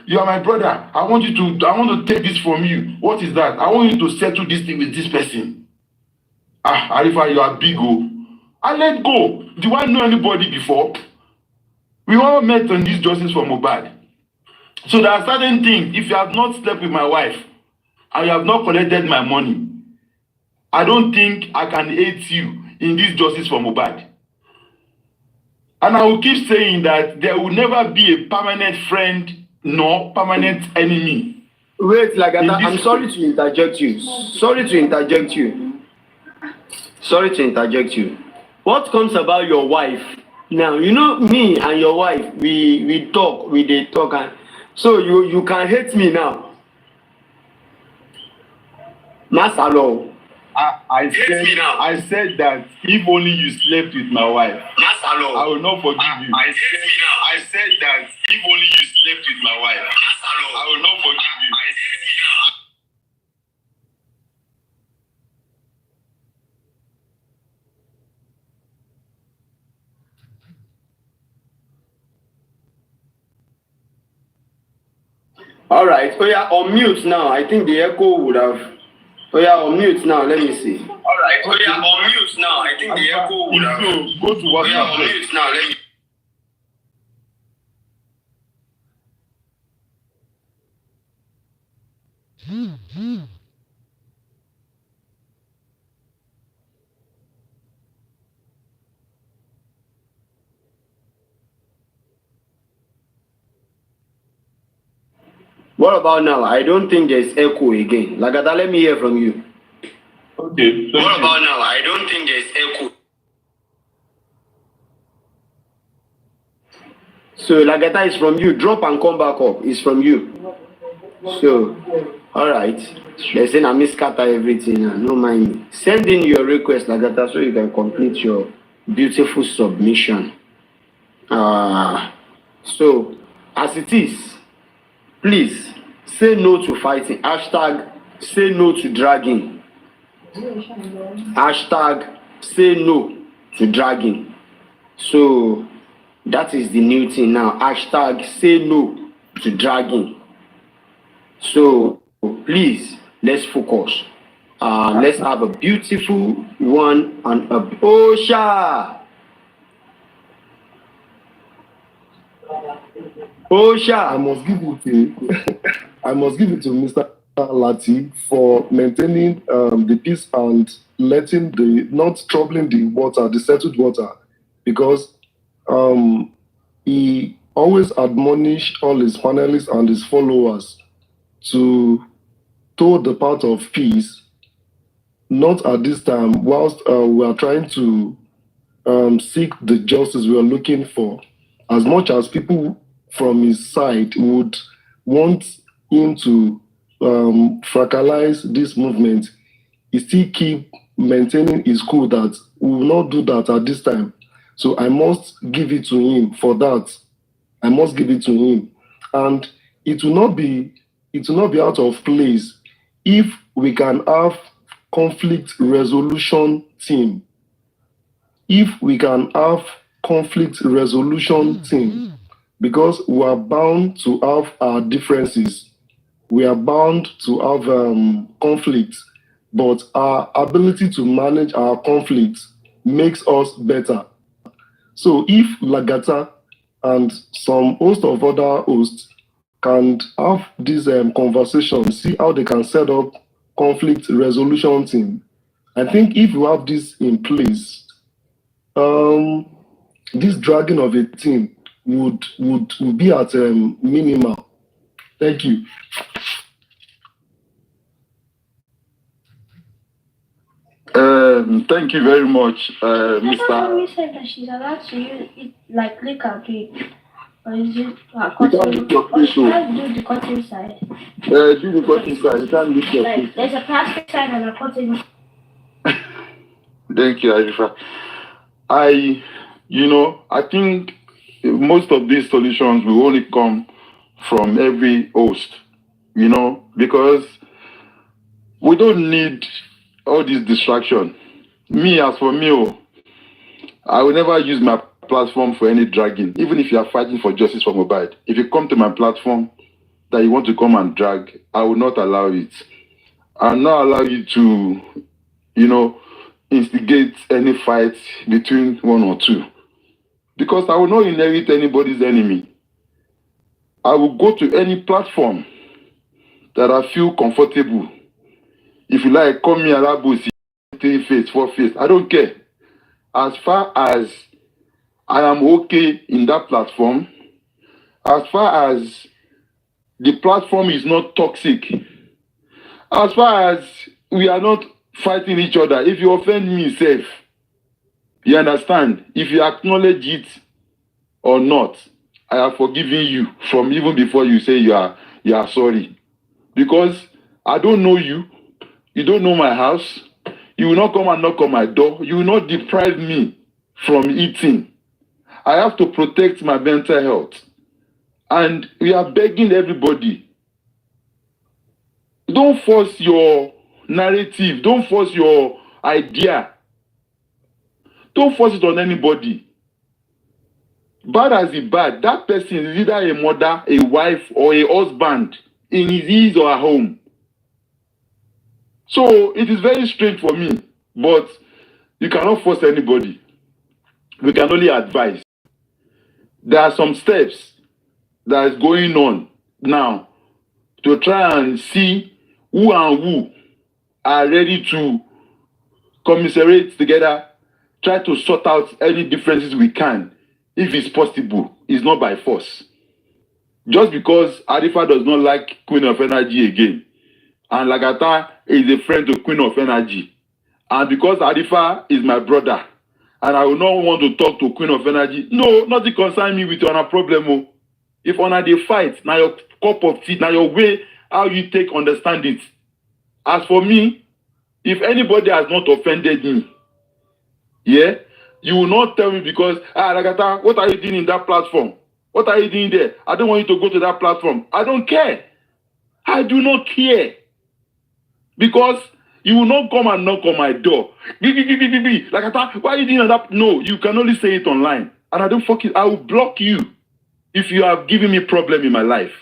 you are my brother. I want to take this from you. What is that? I want you to settle this thing with this person. Arifa, you are big. I let go. Do I know anybody before? We all met on this justice for Mohbad. So there are certain things. If you have not slept with my wife and you have not collected my money, I don't think I can hate you in this justice for Mohbad. And I will keep saying that there will never be a permanent friend nor permanent enemy. Wait, I'm sorry to interject you. Sorry to interject you. What comes about your wife? Now, you know me and your wife, we talk, and so you can hate me now. Masalo. I said that if only you slept with my wife, Masalo. I will not forgive you. I said that if only you slept with my wife, Masalo. I will not forgive you. All right. Oh yeah, on mute now. I think the echo would have. Oh yeah, on mute now. Let me see. All right. Oh yeah, on mute now. I think the echo would have. Go to WhatsApp. Yeah, on mute now. Let me. What about now? I don't think there's echo again. Lagata, let me hear from you. Okay. What about now? I don't think there's echo. So Lagata is from you. Drop and come back up. It's from you. So, all right. They're saying I miscatter everything. No mind. Send in your request, Lagata, so you can complete your beautiful submission. So, as it is, please say no to fighting. Hashtag say no to dragging. Hashtag say no to dragging. So that is the new thing now. Hashtag say no to dragging. So please, let's focus. Let's have a beautiful one and a Osha. I must give it to Mr. Lati for maintaining the peace and letting not troubling the settled water, because he always admonish all his panelists and his followers to toe the path of peace, not at this time, whilst we are trying to seek the justice we are looking for. As much as people from his side would want him to fractalize this movement, he still keep maintaining his cool that we will not do that at this time. So I must give it to him for that. I must give it to him. And it will not be out of place if we can have conflict resolution team. If we can have conflict resolution team, because we are bound to have our differences. We are bound to have conflicts, but our ability to manage our conflicts makes us better. So if Lagata and some host of other hosts can have this conversation, see how they can set up conflict resolution team. I think if you have this in place, this dragging of a team would be at minimal. Thank you. Thank you very much, Mr. Wummi said that she's allowed to use it like lick and cake. Or is it cutting? Or she has to do the cutting side. Do the cutting side. You can't lick your like, there's a plastic side and a cutting. Thank you, Arifa. I think most of these solutions will only come from every host, because we don't need all this distraction. Me, as for me, I will never use my platform for any dragging, even if you are fighting for justice for Mohbad. If you come to my platform that you want to come and drag, I will not allow it. I will not allow you to, instigate any fight between one or two. Because I will not inherit anybody's enemy. I will go to any platform that I feel comfortable. If you like, call me Arabusi, 3 face, 4 face. I don't care. As far as I am okay in that platform, as far as the platform is not toxic, as far as we are not fighting each other, if you offend me, safe. You understand? If you acknowledge it or not, I have forgiven you from even before you say you are sorry. Because I don't know you. You don't know my house. You will not come and knock on my door. You will not deprive me from eating. I have to protect my mental health. And we are begging everybody. Don't force your narrative. Don't force your idea. Don't force it on anybody. Bad as it bad, that person is either a mother, a wife, or a husband in his or her home. So it is very strange for me, but you cannot force anybody. We can only advise. There are some steps that is going on now to try and see who and who are ready to commiserate together, try to sort out any differences we can, if it's possible. It's not by force. Just because Arifa does not like Queen of Energy again, and Lagata is a friend to Queen of Energy, and because Arifa is my brother, and I will not want to talk to Queen of Energy, no, nothing concern me with your problem. If on a dey fight, now your cup of tea, now your way, how you take understand it. As for me, if anybody has not offended me, yeah, you will not tell me because, Lagata, what are you doing in that platform? What are you doing there? I don't want you to go to that platform. I don't care. I do not care. because you will not come and knock on my door. Like I thought, why you doing that? No, you can only say it online. And I don't I will block you if you are giving me problem in my life.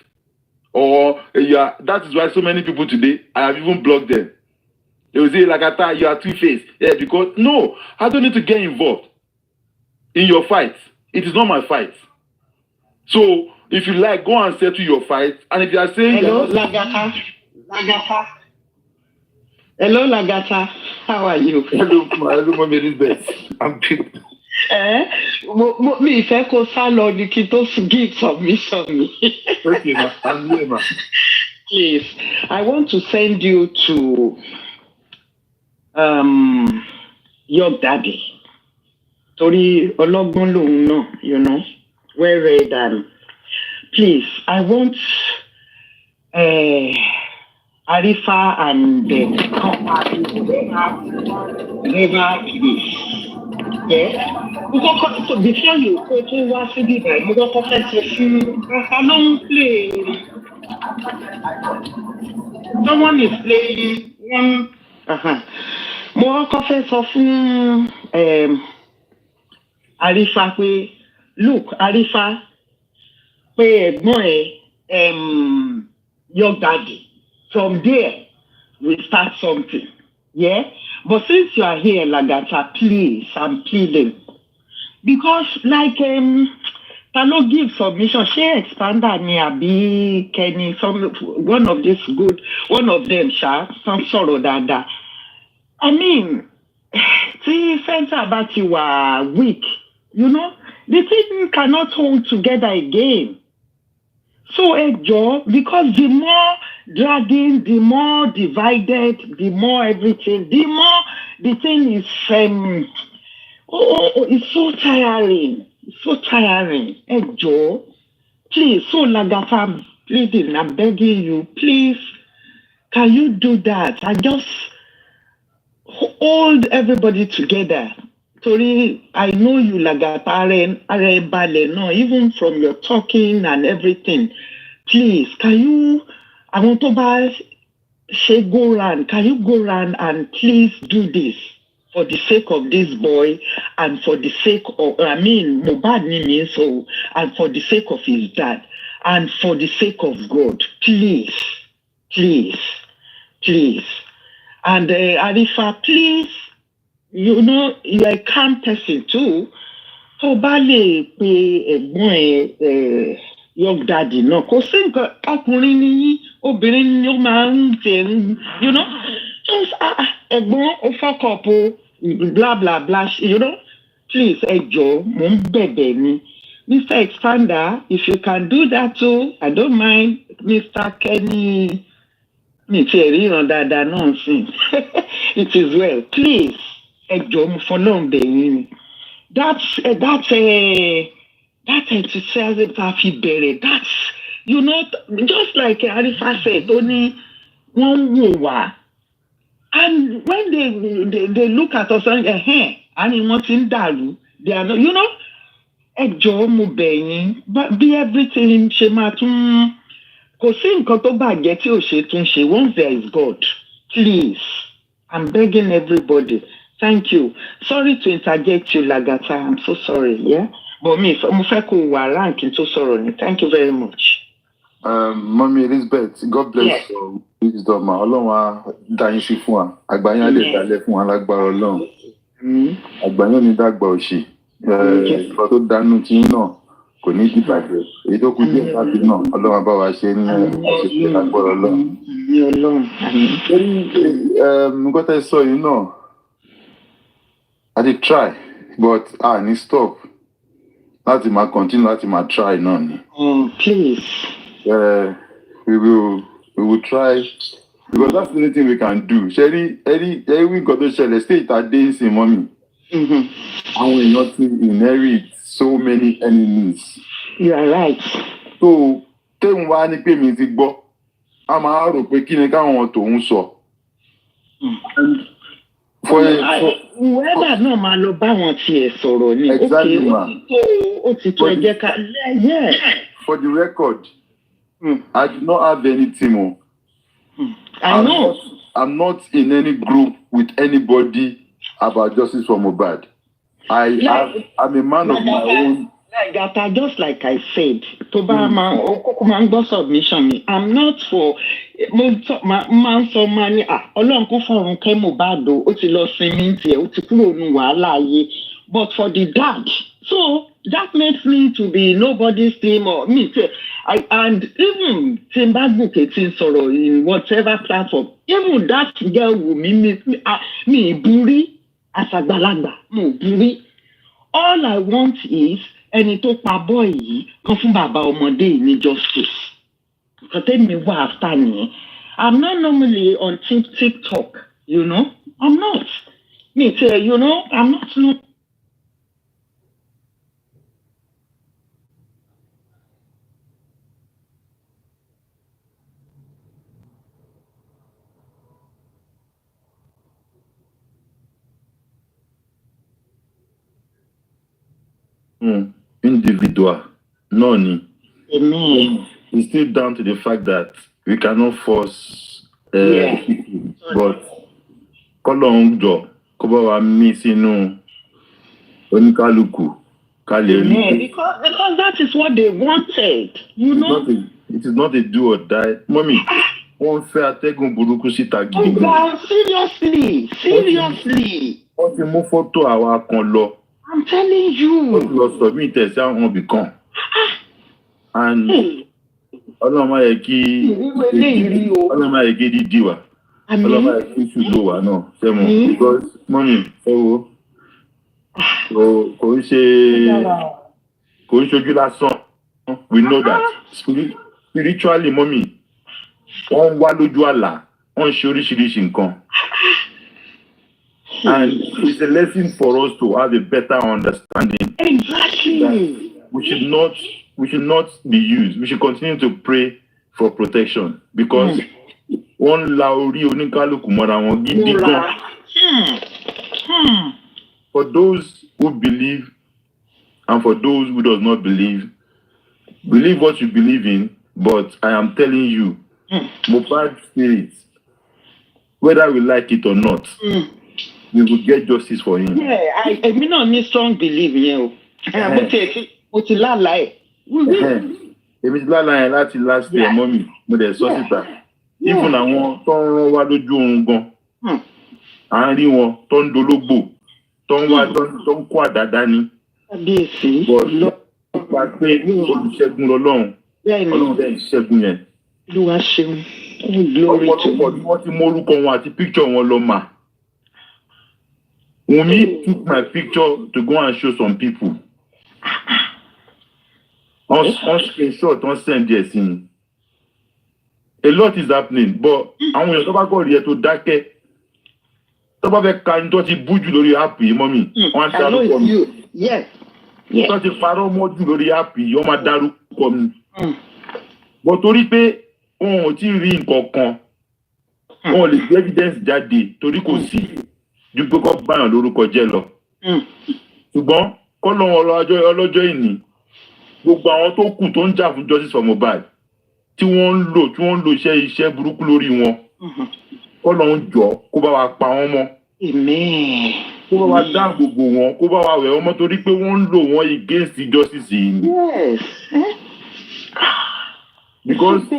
Or that is why so many people today, I have even blocked them. They will say, like I thought, you are two-faced. Yeah, because no, I don't need to get involved in your fight. It is not my fight. So if you like, go and settle your fight. And if you are saying hello, Lagata. Hello, Lagata. How are you? Hello, Mommy Elizabeth. I'm good. Mi ìfẹ́ kó sá lọ ní kí tó give submission mi. Okay, ma. I'm here, ma. Please, I want to send you to your daddy. Torí ọlọ́gbọ́n lòun náà, you know, well read and please, I want Arifa and Kpai never please. Yes. So before you go to Wasibi, you go to play. Someone is playing one. Mo kọ́kọ́ sọ fún Arifa pé look Arifa pé ẹ̀gbọ́n ẹ̀ your daddy. From there we start something. Yeah? But since you are here, Lagata, please, I'm pleading. Because like Talo give submission, she expanded me abi Kenny, one of them, some sort of that. I mean, see, sense about you are weak, you know, the thing cannot hold together again. So, Joe, because the more dragging, the more divided, the more everything, the more the thing is, it's so tiring. It's so tiring. Joe, please, so Lagata, I'm pleading, I'm begging you, please, can you do that? I just hold everybody together. Sorry, I know you, Lagata, no, even from your talking and everything. Please, can you, I want to buy, say go round. Can you go round and please do this for the sake of this boy and for the sake of, Mohbad means so, and for the sake of his dad and for the sake of God. Please, please, please. And Arifa, please, you know, you're a calm person too. So, Bale, your daddy, no, because obìnrin ni ó máa ń tẹ̀, you know, just ẹ̀gbọ́n ó fuck up blah blah blah, you know, please ẹjọ́ mò ń bẹ̀bẹ̀ ni. Mr. Expander, if you can do that too, I don't mind. Mr. Kenny, mi ti ríran dáadáa náà sìn. It is well, please ẹjọ́ mo fọlọ́run bẹ̀ yín ni. That's enthusiasm tá a fi bẹ̀rẹ̀, that's, you know, just like Arifa said, only one wò. And when they look at us and wọ́n ti ń dàrú, they are not, you know, ẹjọ́ mo bẹ̀ yín, bí everything ṣe máa tún, kò sí nǹkan tó bàjẹ́ tí ò ṣe tún ṣe, once there is God, please, I'm begging everybody. Thank you. Sorry to interject you, Lagata. I'm so sorry, yeah? But mo fẹ́ kó wà ranking tó sọ̀rọ̀ ni. Thank you very much. Mommy Elizabeth, God bless your wisdom. Ọlọ́run á dá yín sí fún wa. Àgbáyé á lè dálẹ̀ fún wa lágbára Ọlọ́run. Àgbáyé ò ní dàgbà òṣì. Ìfọ̀ tó dánú tí náà kò ní dìbàjẹ́. Èyí tó kú díẹ̀ láti náà, Ọlọ́run bá wa ṣe ní àṣepé lágbára Ọlọ́run. Nǹkan tẹ́ sọ yìí náà, I did try, but I need stop. Láti máa continue, láti máa try náà ni. Please. We will try, because that's the only thing we can do. Sherry, we got to share the state that days in mommy. And we not inherit so many enemies. You are right. So, tell why ni pé mi ti gbọ́. A máa rò pé kí ni káwọn tó ń sọ. Whoever náà máa lọ bá wọn tiẹ̀ sọ̀rọ̀ ni. Exactly, ma. Ó ti tó ẹ̀jẹ̀ ká. Yeah. For the record, I do not have any team. I know. in any group with anybody about justice for Mohbad. I'm a man of my own. Like that, just like I said, submission me. I'm not for man so many. Ọlọ́run kò fọ̀run kẹ́ Mohbad o, ó ti lọ sinmi tiẹ̀, ó ti kúrò nínú wàhálà ayé. But for the dad, so that makes me to be nobody's team or me. And even Timbuktu Ketin Soro in whatever platform, even that girl will me buri as a balagba, mo buri. All I want is ẹni tó pa boy yìí kan fún bàbá ọmọdé yìí ní justice. Because tell me what after me. I'm not normally on TikTok, you know. I'm not. Me tell you know, I'm not. Individual, none. Amen. It's still down to the fact that we cannot force people, but Kolonjo, Kobawa missing Onikaluku, Amen. Because that is what they wanted, you know. It is not a do or die. Mommy, one fair tegun buruku sita gidi. Seriously. Wọ́n ti mú fọ́tò àwa kan lọ. I'm telling you. Wọ́n ti lọ submit ẹ̀ sí àwọn ibìkan. And Ọlọ́run máa yẹ kí dídí wà. Ọlọ́run máa yẹ kí ṣùgbọ́n wà náà. Ṣé mo? Because mọ́mí ẹ wo kò ń ṣojú lásán. We know that. Spiritually, mọ́mí, wọ́n ń wá lójú àlá, wọ́n ń ṣe oríṣiríṣi nǹkan. And it's a lesson for us to have a better understanding. Exactly. We should not be used. We should continue to pray for protection because one lauri onikaluku mora won gidi gan. For those who believe and for those who does not believe what you believe in, but I am telling you, Mohbad spirit, whether we like it or not, we will get justice for him. Yeah, I mean, I need strong belief, you know. Èmi ti lálàá yẹn láti last year, mommy, mo dẹ̀ sọ síta. Even àwọn tó ń rán wá lójú oorun gan, à ń rí wọn tó ń dológbò, tó ń kó àdá ní. But nípa pé olùṣègùn lọ́lọ́run, Ọlọ́run dẹ̀ ìṣẹ́gun yẹn. Ọ̀pọ̀lọpọ̀ ni wọ́n ti mú orúkọ wọn àti picture wọn lọ mà. Wummi took my picture to go and show some people. On screenshot, on send yes in. A lot is happening, but àwọn èèyàn tó bá kọ̀ rí ẹ tó dákẹ́. Tó bá fẹ́ ka ní tó ti bújù lórí app yìí, mọ́mí, wọ́n á dárúkọ mi. Tó ti parọ́ mọ́jú lórí app yìí, wọ́n máa dárúkọ mi. But torí pé wọn ò tí ì rí nǹkan kan, wọn ò lè gbé evidence jáde torí kò sí. Ju pé kọ́ báyàn lórúkọ jẹ́ lọ. Ṣùgbọ́n kọ́ lọ́wọ́ ọlọ́jọ́ ìní gbogbo àwọn tó kù tó ń jà fún justice for Mohbad tí wọ́n ń lò iṣẹ́ burúkú lórí wọn kọ́ lọ́wọ́ jọ kó bá wa pa wọ́n mọ́. Kó bá wa dáàbò bò wọ́n kó bá wa wẹ̀ wọ́n mọ́ torí pé wọ́n ń lò wọ́n against justice yìí. Because kò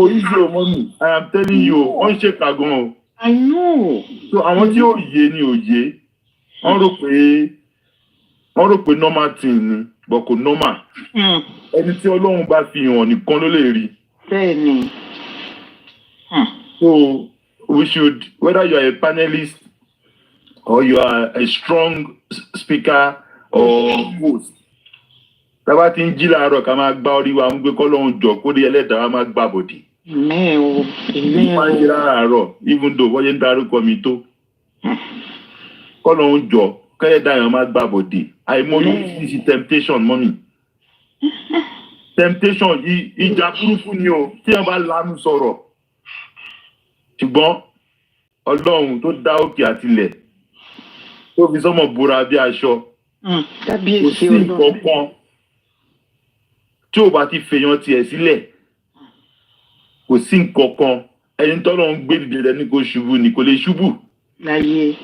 ní ṣe ọmọ mi, I am telling you, wọ́n ń ṣe kàgan o. I know. So àwọn tí ó yé ni òye, wọ́n rò pé normal thing ni, but kò normal. Ẹni tí Ọlọ́run bá fi hàn nìkan ló lè rí. Bẹ́ẹ̀ni. So we should, whether you are a panelist or you are a strong speaker or host, tábà tí ń jí láàárọ̀ ká máa gbá orí wa ń gbé k'Ọlọ́run jọ kó dé ẹlẹ́dàá wa máa gbà bòdì. Máa ń jí láàárọ̀ even though wọ́n yé ń darúkọ mi tó. K'Ọlọ́run jọ kẹ́lẹ́dàá yẹn máa gbà bòdì. Àìmọye sí temptation mọ́mì. Temptation ìjà burúkú ni o tí wọ́n bá lánú sọ̀rọ̀. Ṣùgbọ́n Ọlọ́run tó dá òkè àtilẹ̀ tó fi sọ́mọ̀ búra bí aṣọ. Kò sí nǹkan kan tí ò bá ti fèèyàn tiẹ̀ sílẹ̀. Kò sí nǹkan kan ẹni tọ́lọ́ ń gbé dìde ẹni kò ṣubú ni kò lè ṣubú. Láyé.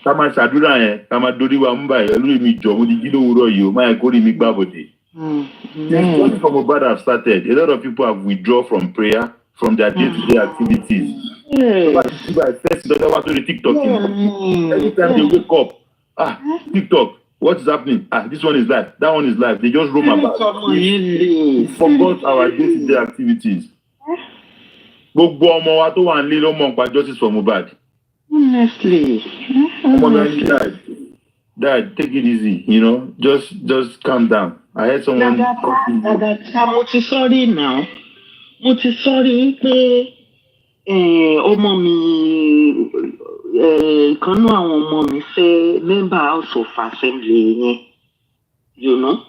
Ká máa ṣàdúrà yẹn ká máa dorí wa mú báyìí lórí mi jọ mo ti jí lówùúrọ̀ yìí o máa yẹ kó rí mi gbàbọ̀dé. Since just from Mohbad have started, a lot of people have withdrawn from prayer, from their day-to-day activities. First, TikTok. Every time they wake up, TikTok, what is happening? This one is live, that one is live. They just roam about. We forgot our day-to-day activities. Gbogbo ọmọ wa tó wà nílé ló mọ̀ nípa justice for Mohbad. Honestly. Dad, take it easy, you know. Just calm down. I heard someone. Mo ti sorry now. Mo ti sorry pé ọmọ mi ìkànnú àwọn ọmọ mi fẹ́ member House of Assembly yẹn. You know,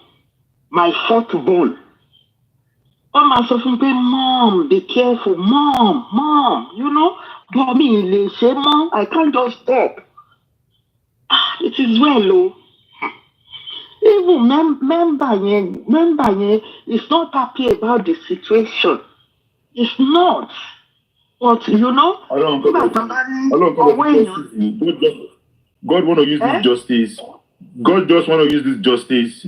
my fourth born. Wọ́n máa sọ fún pé mom be careful mom you know but mi lè ṣe mọ́ I can't just stop. It is well o. Even member yẹn is not happy about the situation. It's not. But you know, God want to use this justice. God just want to use this justice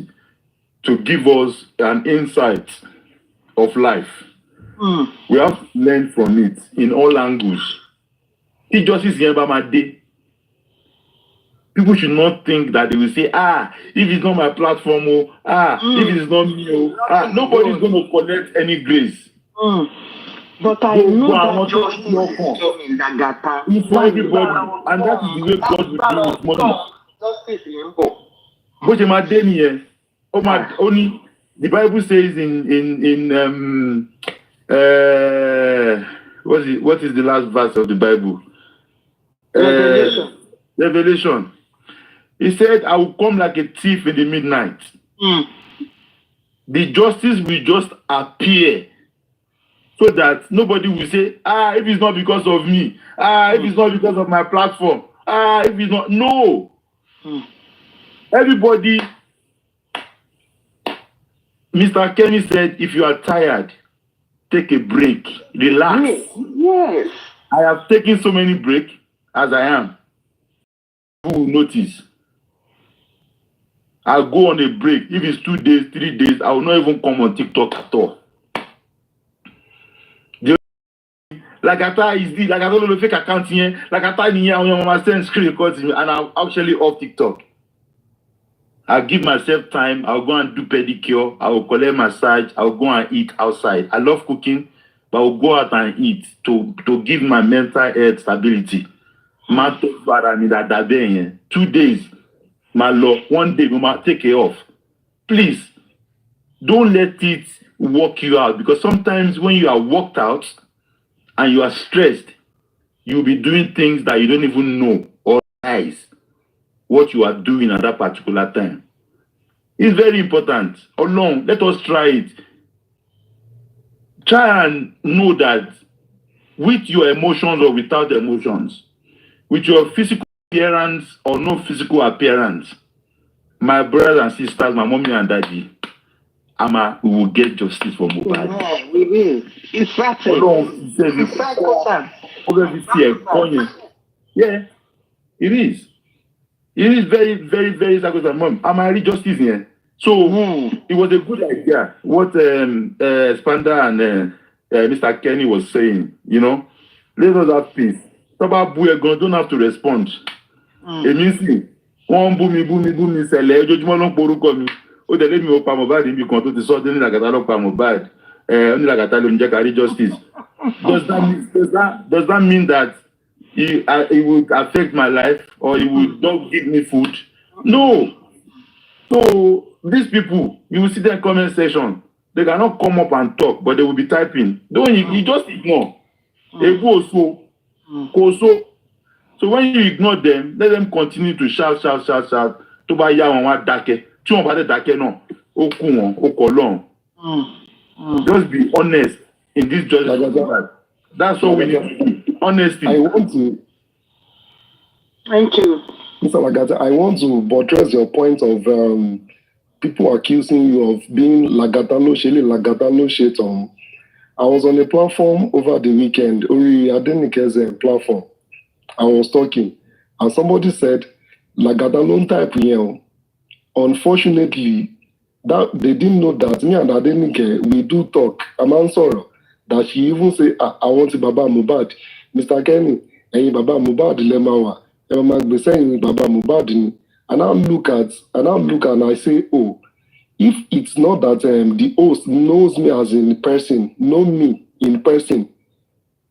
to give us an insight of life. We have to learn from it in all angles. If justice is by my day, people should not think that they will say, if it's not my platform, if it is not me, nobody is going to collect any grace. But I know that justice is coming, Dagata. It's for everybody, and that is the way God will do his money. Justice is important. But only the Bible says in what is the last verse of the Bible? Revelation. He said, I will come like a thief in the midnight. The justice will just appear so that nobody will say, if it's not because of me, if it's not because of my platform, if it's not. No. Everybody, Mr. Kenny said, if you are tired, take a break, relax. Yes. I have taken so many breaks as I am. Who will notice? I'll go on a break. If it's 2 days, 3 days, I will not even come on TikTok at all. Like I thought is this, like I don't know fake account here, like I thought here on my send screen record me, and I'm actually off TikTok. I'll give myself time, I'll go and do pedicure, I will collect massage, I'll go and eat outside. I love cooking, but I'll go out and eat to give my mental health stability. 2 days. My love, 1 day, mama, take it off. Please, don't let it work you out, because sometimes when you are worked out and you are stressed, you'll be doing things that you don't even know or realize what you are doing at that particular time. It's very important. Along, let us try it. Try and know that with your emotions or without emotions, with your physical appearance or no physical appearance, my brothers and sisters, my mommy and daddy, we will get justice for Mohbad. Yeah, we will. It's certain. Yeah, it is. It is very, very, very sacrosanct. Mom, I'm a justice here. So it was a good idea what Spanda and Mr. Kenny was saying. You know, let us have peace. Don't have to respond. It means one boom, sell judgment on Porukomi. Oh, the lady of Mohbad in because to sort in Lagatalo Mohbad, only Lagatalo Jakari justice. Does that mean that it would affect my life or it would not give me food? No. So these people, you will see their comment section. They cannot come up and talk, but they will be typing. Don't you just ignore. They go so. So when you ignore them, let them continue to shout. To buy ya one dake. Just be honest in this judgment. That's all we need to do. Honesty. I want to. Thank you. Mr. Lagata, I want to buttress your point of people accusing you of being Lagata no Sheton. I was on a platform over the weekend, Ori Adenike's platform. I was talking, and somebody said, Lagadalon type here. Unfortunately, that they didn't know that me and Adenike, we do talk. I'm sorry that she even say, I want to Baba Mohbad. Mr. Kenny, and Baba Mohbad Lemawa. And be saying Baba Mohbad. And I look and I say, oh, if it's not that the host knows me as in person, know me in person,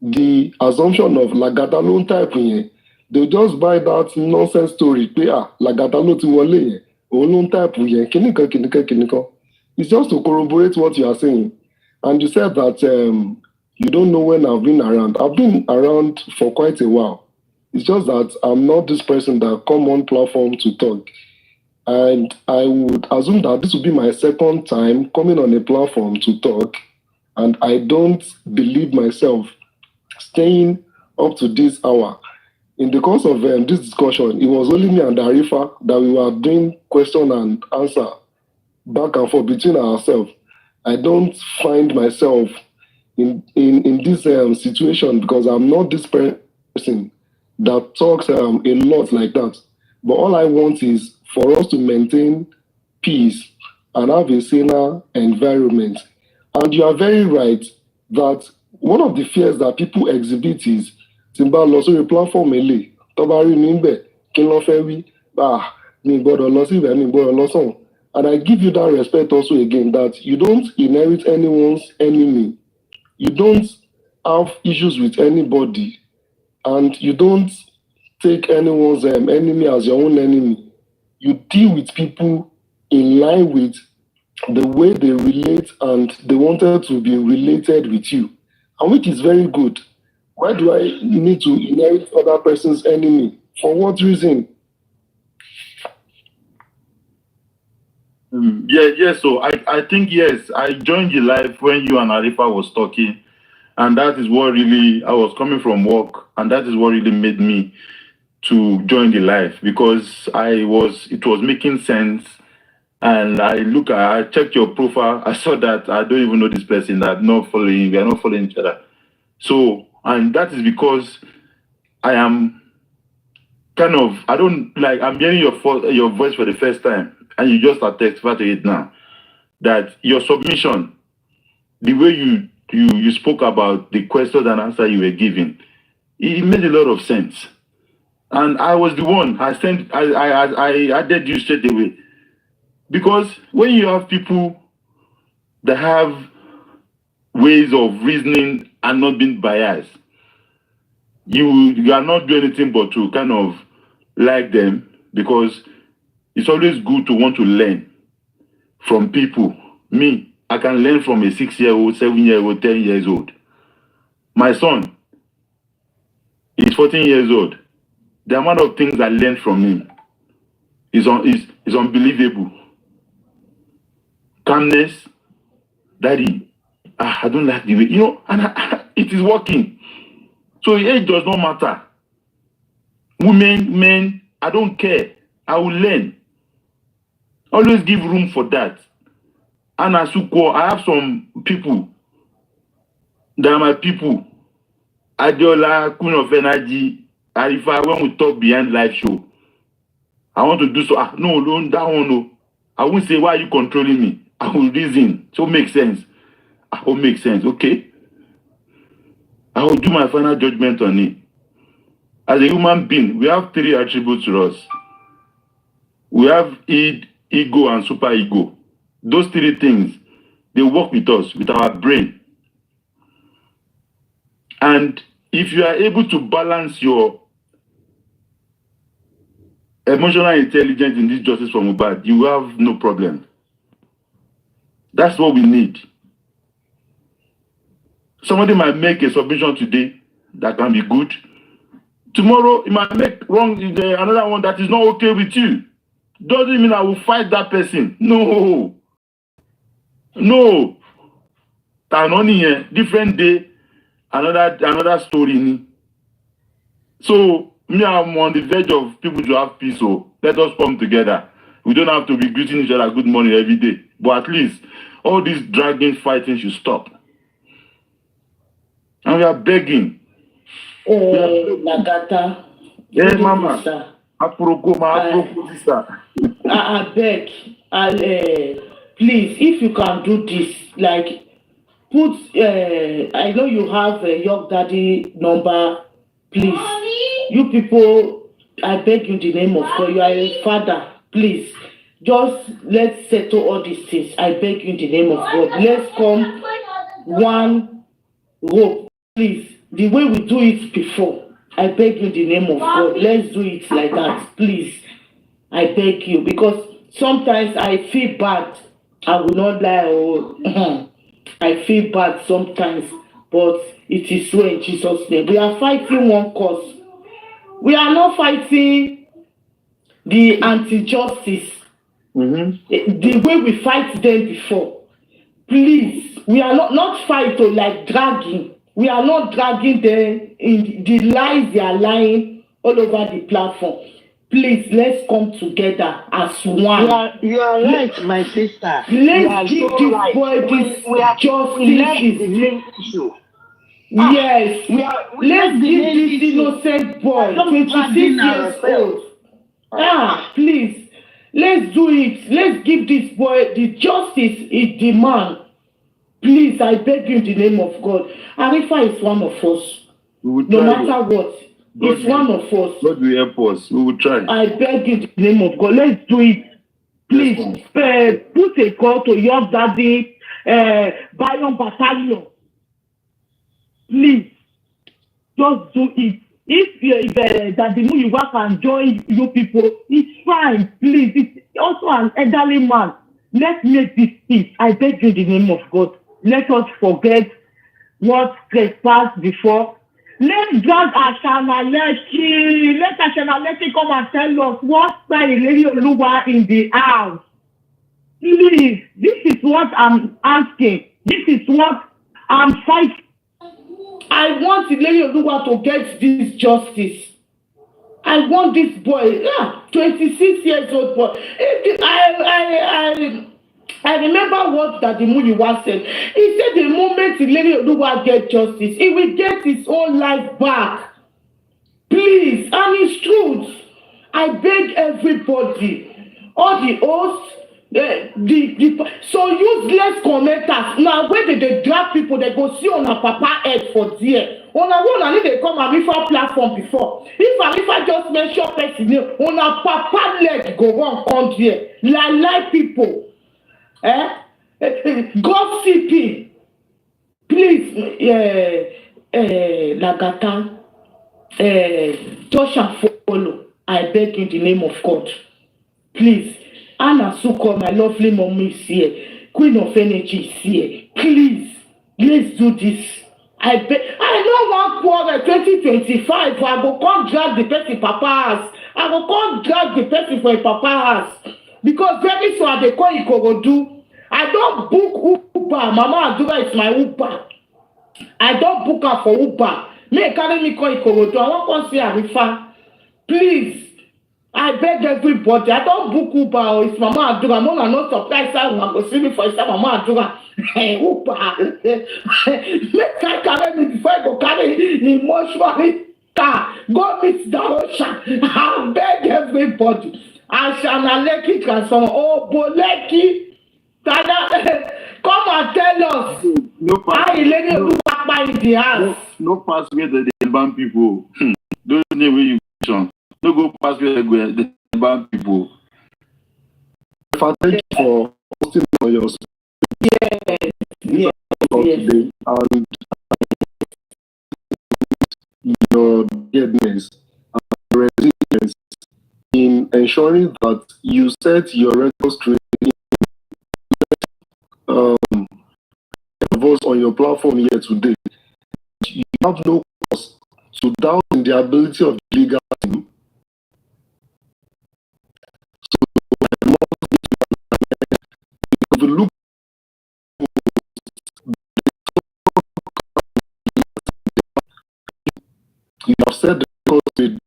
the assumption of Lagadalon type here, they just buy that nonsense story. Lagadalo ti wọlé yẹn, òun ló ń type yẹn, kìnìkan. It's just to corroborate what you are saying. And you said that you don't know when I've been around. I've been around for quite a while. It's just that I'm not this person that come on platform to talk. And I would assume that this will be my second time coming on a platform to talk. And I don't believe myself staying up to this hour. In the course of this discussion, it was only me and Arifa that we were doing question and answer back and forth between ourselves. I don't find myself in this situation because I'm not this person that talks a lot like that. But all I want is for us to maintain peace and have a saner environment. And you are very right that one of the fears that people exhibit is Timba lọ sórí platform ele tó bá rí mi ńbẹ̀ kí n lọ fẹ́ wí mi gbọ́dọ̀ lọ sí ibẹ̀ mi gbọ́dọ̀ lọ sọ́hùn. And I give you that respect also again that you don't inherit anyone's enemy. You don't have issues with anybody and you don't take anyone's enemy as your own enemy. You deal with people in line with the way they relate and they wanted to be related with you. And which is very good. Why do I need to inherit other person's enemy? For what reason? So I think, yes, I joined the live when you and Arifa was talking. And that is what really, I was coming from work. And that is what really made me to join the live. Because it was making sense. And I checked your profile. I saw that I don't even know this person, that we are not following each other. So, and that is because I am I'm hearing your voice for the first time, and you just are testifying to it now. That your submission, the way you spoke about the questions and answer you were giving, it made a lot of sense. And I was the one, I added you straight away. Because when you have people that have ways of reasoning and not being biased, you are not doing anything but to kind of like them, because it's always good to want to learn from people. Me, I can learn from a 6-year-old, 7-year-old, 10 years old. My son is 14 years old. The amount of things I learned from him is unbelievable. Calmness, daddy, I don't like the way, and it is working. So age does not matter. Women, men, I don't care. I will learn. Always give room for that. And I have some people that are my people. Adiola, Queen of Energy, Arifa, when we talk behind live show, I want to do so. No, that one, no. I won't say, why are you controlling me? I will reason. So make sense. Will make sense. Okay. I will do my final judgment on it. As a human being, we have 3 attributes to us. We have id, ego, and super ego. Those 3 things, they work with us, with our brain. And if you are able to balance your emotional intelligence in this justice for Mohbad, you have no problem. That's what we need. Somebody might make a submission today that can be good. Tomorrow, he might make another one that is not okay with you. Doesn't mean I will fight that person. No. Different day, another story. So, me, I'm on the verge of people to have peace. So, let us come together. We don't have to be greeting each other good morning every day. But at least, all this dragging fighting should stop. And we are begging. Nagata. Yes, Mama. I beg, please, if you can do this, like, put, I know you have a York Daddy number, please. You people, I beg you in the name of God, you are a father, please. Just let's settle all these things. I beg you in the name of God. Let's come one rope, please. The way we do it before. I beg you in the name of God. Let's do it like that, please. I beg you, because sometimes I feel bad. I will not lie. Oh, I feel bad sometimes, but it is so in Jesus' name. We are fighting one cause. We are not fighting the anti-justice. The way we fight them before. Please, we are not fighting like dragging. We are not dragging them in the lies they are lying all over the platform. Please, let's come together as one. You are right, my sister. Let's give this boy this justice. Yes. Let's give this innocent boy, 26 years old. Please. Let's do it. Let's give this boy the justice he demands. Please, I beg you in the name of God. Arifa is one of us. No matter what. It's one of us. God will help us. We will try. I beg you in the name of God. Let's do it. Please, put a call to your daddy, Bayon Battalion. Please, just do it. If Daddy Muyiwa can join you people, it's fine. Please, it's also an elderly man. Let's make this peace. I beg you in the name of God. Let us forget what trespassed before. Let's drag Ashanaleki. Let Ashanaleki come and tell us what's by Lady Oluwa in the house. Please, this is what I'm asking. This is what I'm fighting. I want Lady Oluwa to get this justice. I want this boy, 26 years old boy. I remember what Daddy Muyiwa said. He said the moment Lady Oluwa gets justice, he will get his own life back. Please, and it's truth. I beg everybody, all the hosts, so useless commenters. Now, when they drag people, they go see on a papa head for dear. On a one, I need they come and Arifa platform before. If Arifa just mention person name, on a papa leg go on come there. Like people. Gossiping. Please, Lagata, touch and follow. I beg in the name of God. Please. Anna Suko, my lovely mommy is here. Queen of Energy is here. Please, let's do this. I beg. I know one quarter 2025. I go come drag the person papa house. I go come drag the person for a papa house. Because very soon they call Ikorodu. I don't book Uber. Mama Adura is my Uber. I don't book her for Uber. May carry me call Ikorodu. I want to see Arifa. Please. I beg everybody. I don't book Uber. It's Mama Adura. I'm not surprised. I'm going to see me for Mama Adura. Uber. Make I carry me before I go carry emotionally. Go meet the ocean. I beg everybody. Ashanaleki transform. Oh, Boleki. Tada. Come and tell us. No pass. In the house. No pass where the ban people. Don't know where you go. No go pass where the ban people. Thank you for hosting on your yes. Today and your deadness and resilience in ensuring that you set your record straight. Of us on your platform here today, you have no cause to doubt in the ability of the legal team. If you look, you have said the cause with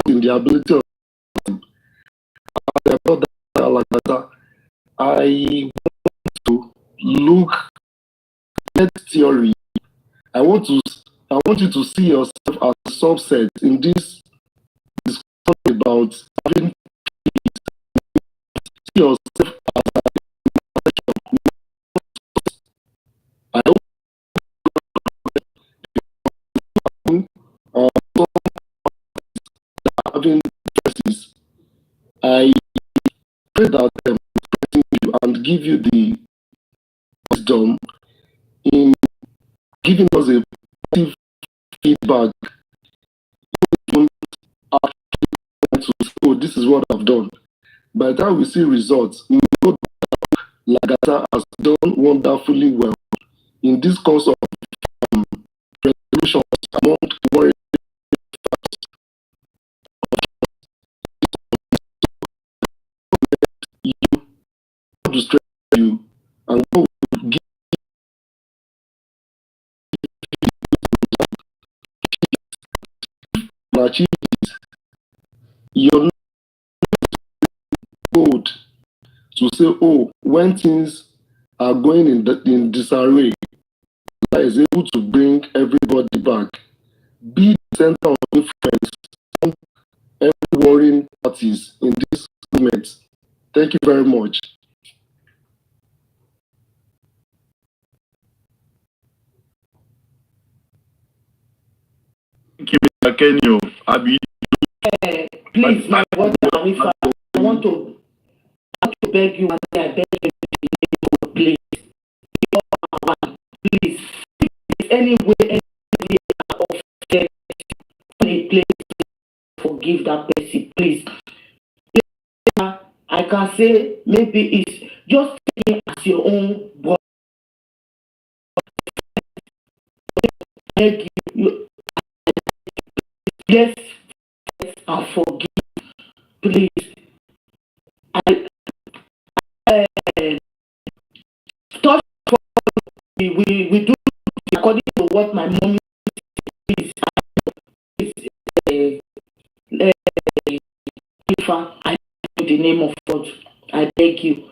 in the ability of the team. I want to look theory. I want you to see yourself as a subset in this discussion about having peace. See yourself as I hope having differences. I pray that you and give you the wisdom in giving us a positive feedback. You don't actually to say, oh, this is what I've done. By the time we see results, we know that Lagata has done wonderfully well in this course of resolutions among worried you to strengthen you and God will give you achieve this. You're not told to say, oh, when things are going in disarray, that is able to bring everybody back. Be the center of influence on every warring parties in this movement. Thank you very much. Thank you, Mr. Kenyo. Please, my brother, I want to beg you and I beg you, please. Please, any way, any of any place forgive that person, please. I can say maybe it's just take as your own brother. Beg you, yes, and forgive, please. Touch we do according to what my mom is. I in the name of God, I beg you,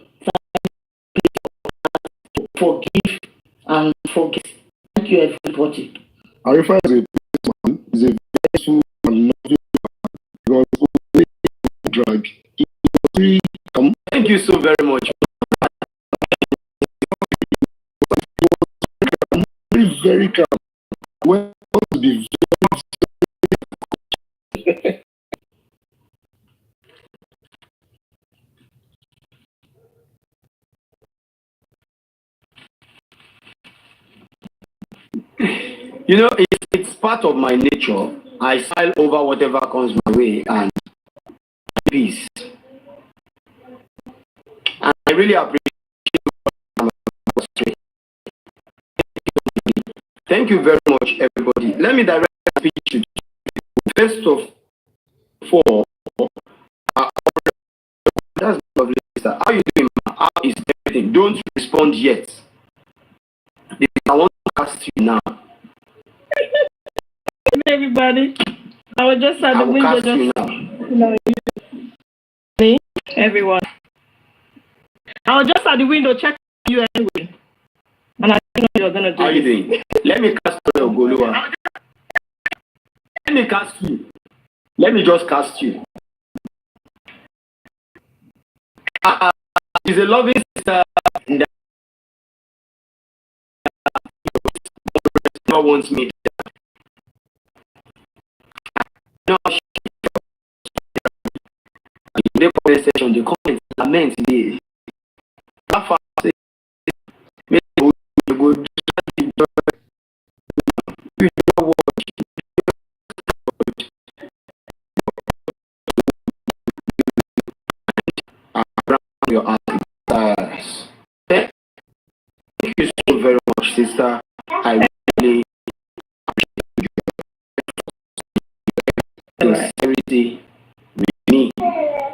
forgive and forget. Thank you, everybody. Arifa is a man, is a very and loving man. He was drug. He was Thank you so very much. Very, very calm. Well, to be very You know, it's part of my nature. I smile over whatever comes my way and peace. And I really appreciate you. Thank you very much, everybody. Let me direct the speech to you. First of all, that's lovely. How are you doing? How is everything? Don't respond yet. I want to ask you now. Everybody, I was just at the window. Me, everyone. I was just at the window checking you anyway, and I didn't know you were gonna do. How are you doing? Let me cast you, Ogolua. Let me cast you. Let me just cast you. She's a loving sister. That wants me. No, the comment section, the comments lament the that far say maybe you go around your eyes. Thank you so very much, sister. I really sincerity with me,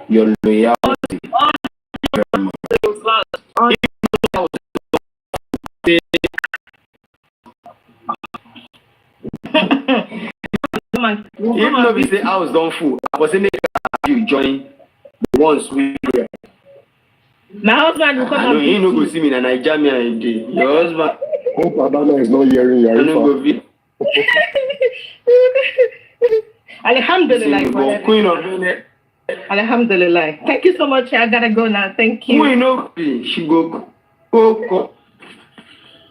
your loyalty. Even though we say I was done full, I was in you join the ones we my husband will come and you no go see me in Nigeria. Your husband Hope Adana is not hearing you. Alhamdulillah. Queen of Benin. Alhamdulillah. Thank you so much. I gotta go now. Thank you. We know she go.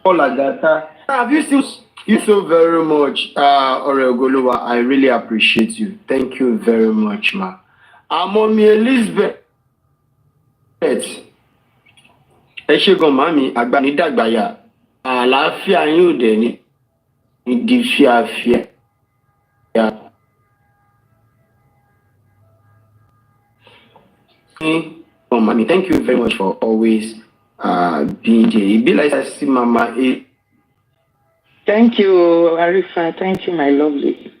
Olagata. Have you seen you so very much, Oregoluwa? I really appreciate you. Thank you very much, ma. Mommy Elizabeth. Ẹ ṣé gan mami agbanidàgbàyà. Àlàáfíà yín ò dẹ̀ ní di fíafíà. Mommy, thank you very much for always being there. It be like I see Mama. Thank you, Arifa. Thank you, my lovely.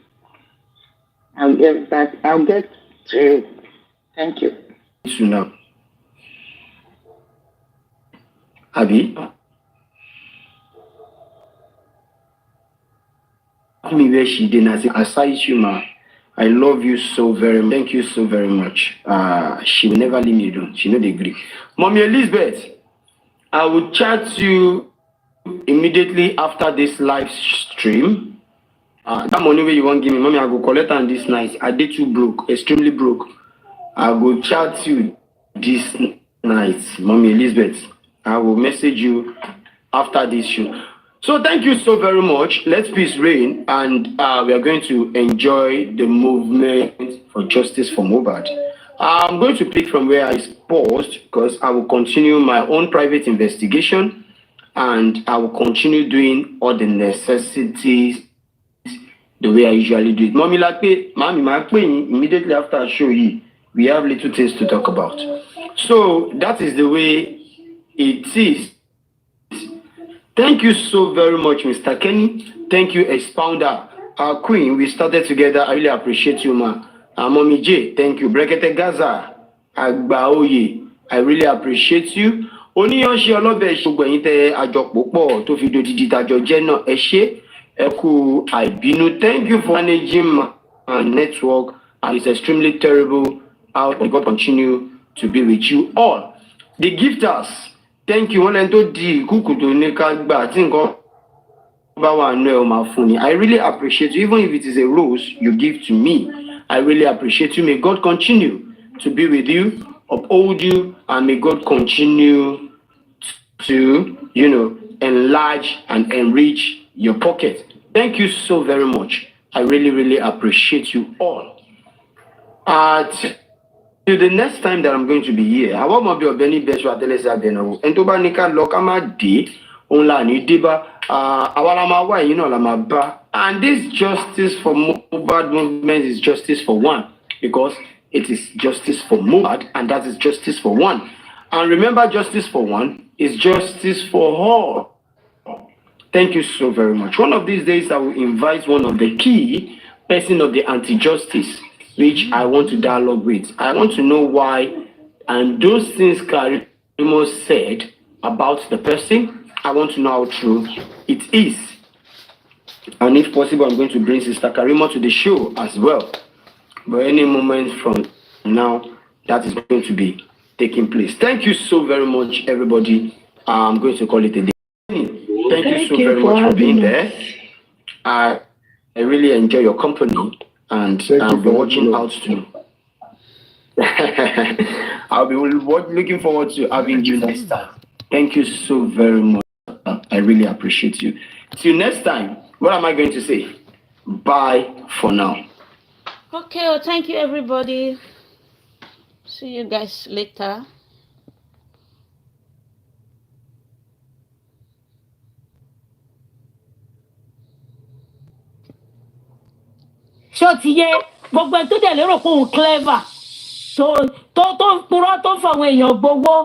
I'll get back. I'll get to you. Thank you. Now. Abi? Me where she did not say, aside you, ma. I love you so very much. Thank you so very much. She will never leave me alone. She know the Greek. Mommy Elizabeth, I will chat you immediately after this live stream. That money where you want to give me, mommy, I go collect on this night. I did too broke, extremely broke. I will chat you this night, Mommy Elizabeth. I will message you after this show. So thank you so very much. Let's peace reign, and we are going to enjoy the movement for justice for Mohbad. I'm going to pick from where I paused because I will continue my own private investigation, and I will continue doing all the necessities the way I usually do it. Mommy, immediately after I show you, we have little things to talk about. So that is the way it is. Thank you so very much, Mr. Kenny. Thank you, Expounder. Queen, we started together. I really appreciate you, ma. Mommy J, thank you. Brekete Gaza, Agbaoye, I really appreciate you. Oniyanshi Olobe Shogbenite Ajokpopo to fi dodidi tajo jeno eshe eku aibinu. Thank you for managing my network. It's extremely terrible. How God continue to be with you all. The gifters, thank you. I really appreciate you. Even if it is a rose you give to me, I really appreciate you. May God continue to be with you, uphold you, and may God continue to, enlarge and enrich your pocket. Thank you so very much. I really, really appreciate you all. Till the next time that I'm going to be here, I want to be a Benny Beshwa Telesa Beno. And to Banika Lokama D, Onlani Diba, Awalama, Lamaba. And this justice for Mohbad movement is justice for one, because it is justice for Mohbad, and that is justice for one. And remember, justice for one is justice for all. Thank you so very much. One of these days, I will invite one of the key person of the anti-justice, which I want to dialogue with. I want to know why, and those things Karimo said about the person, I want to know how true it is. And if possible, I'm going to bring Sister Karimo to the show as well. But any moment from now, that is going to be taking place. Thank you so very much, everybody. I'm going to call it a day. Thank you so very much for being there. I really enjoy your company, and I'll be watching out too. I'll be looking forward to having you next time. Thank you so very much. I really appreciate you. Till next time, what am I going to say? Bye for now. Okay, well, thank you, everybody. See you guys later. Ṣó ti yé gbogbo ẹ̀ tó dẹ̀ lérò pé òun clever tó ń purọ́ tó ń fàwọn èèyàn gbowó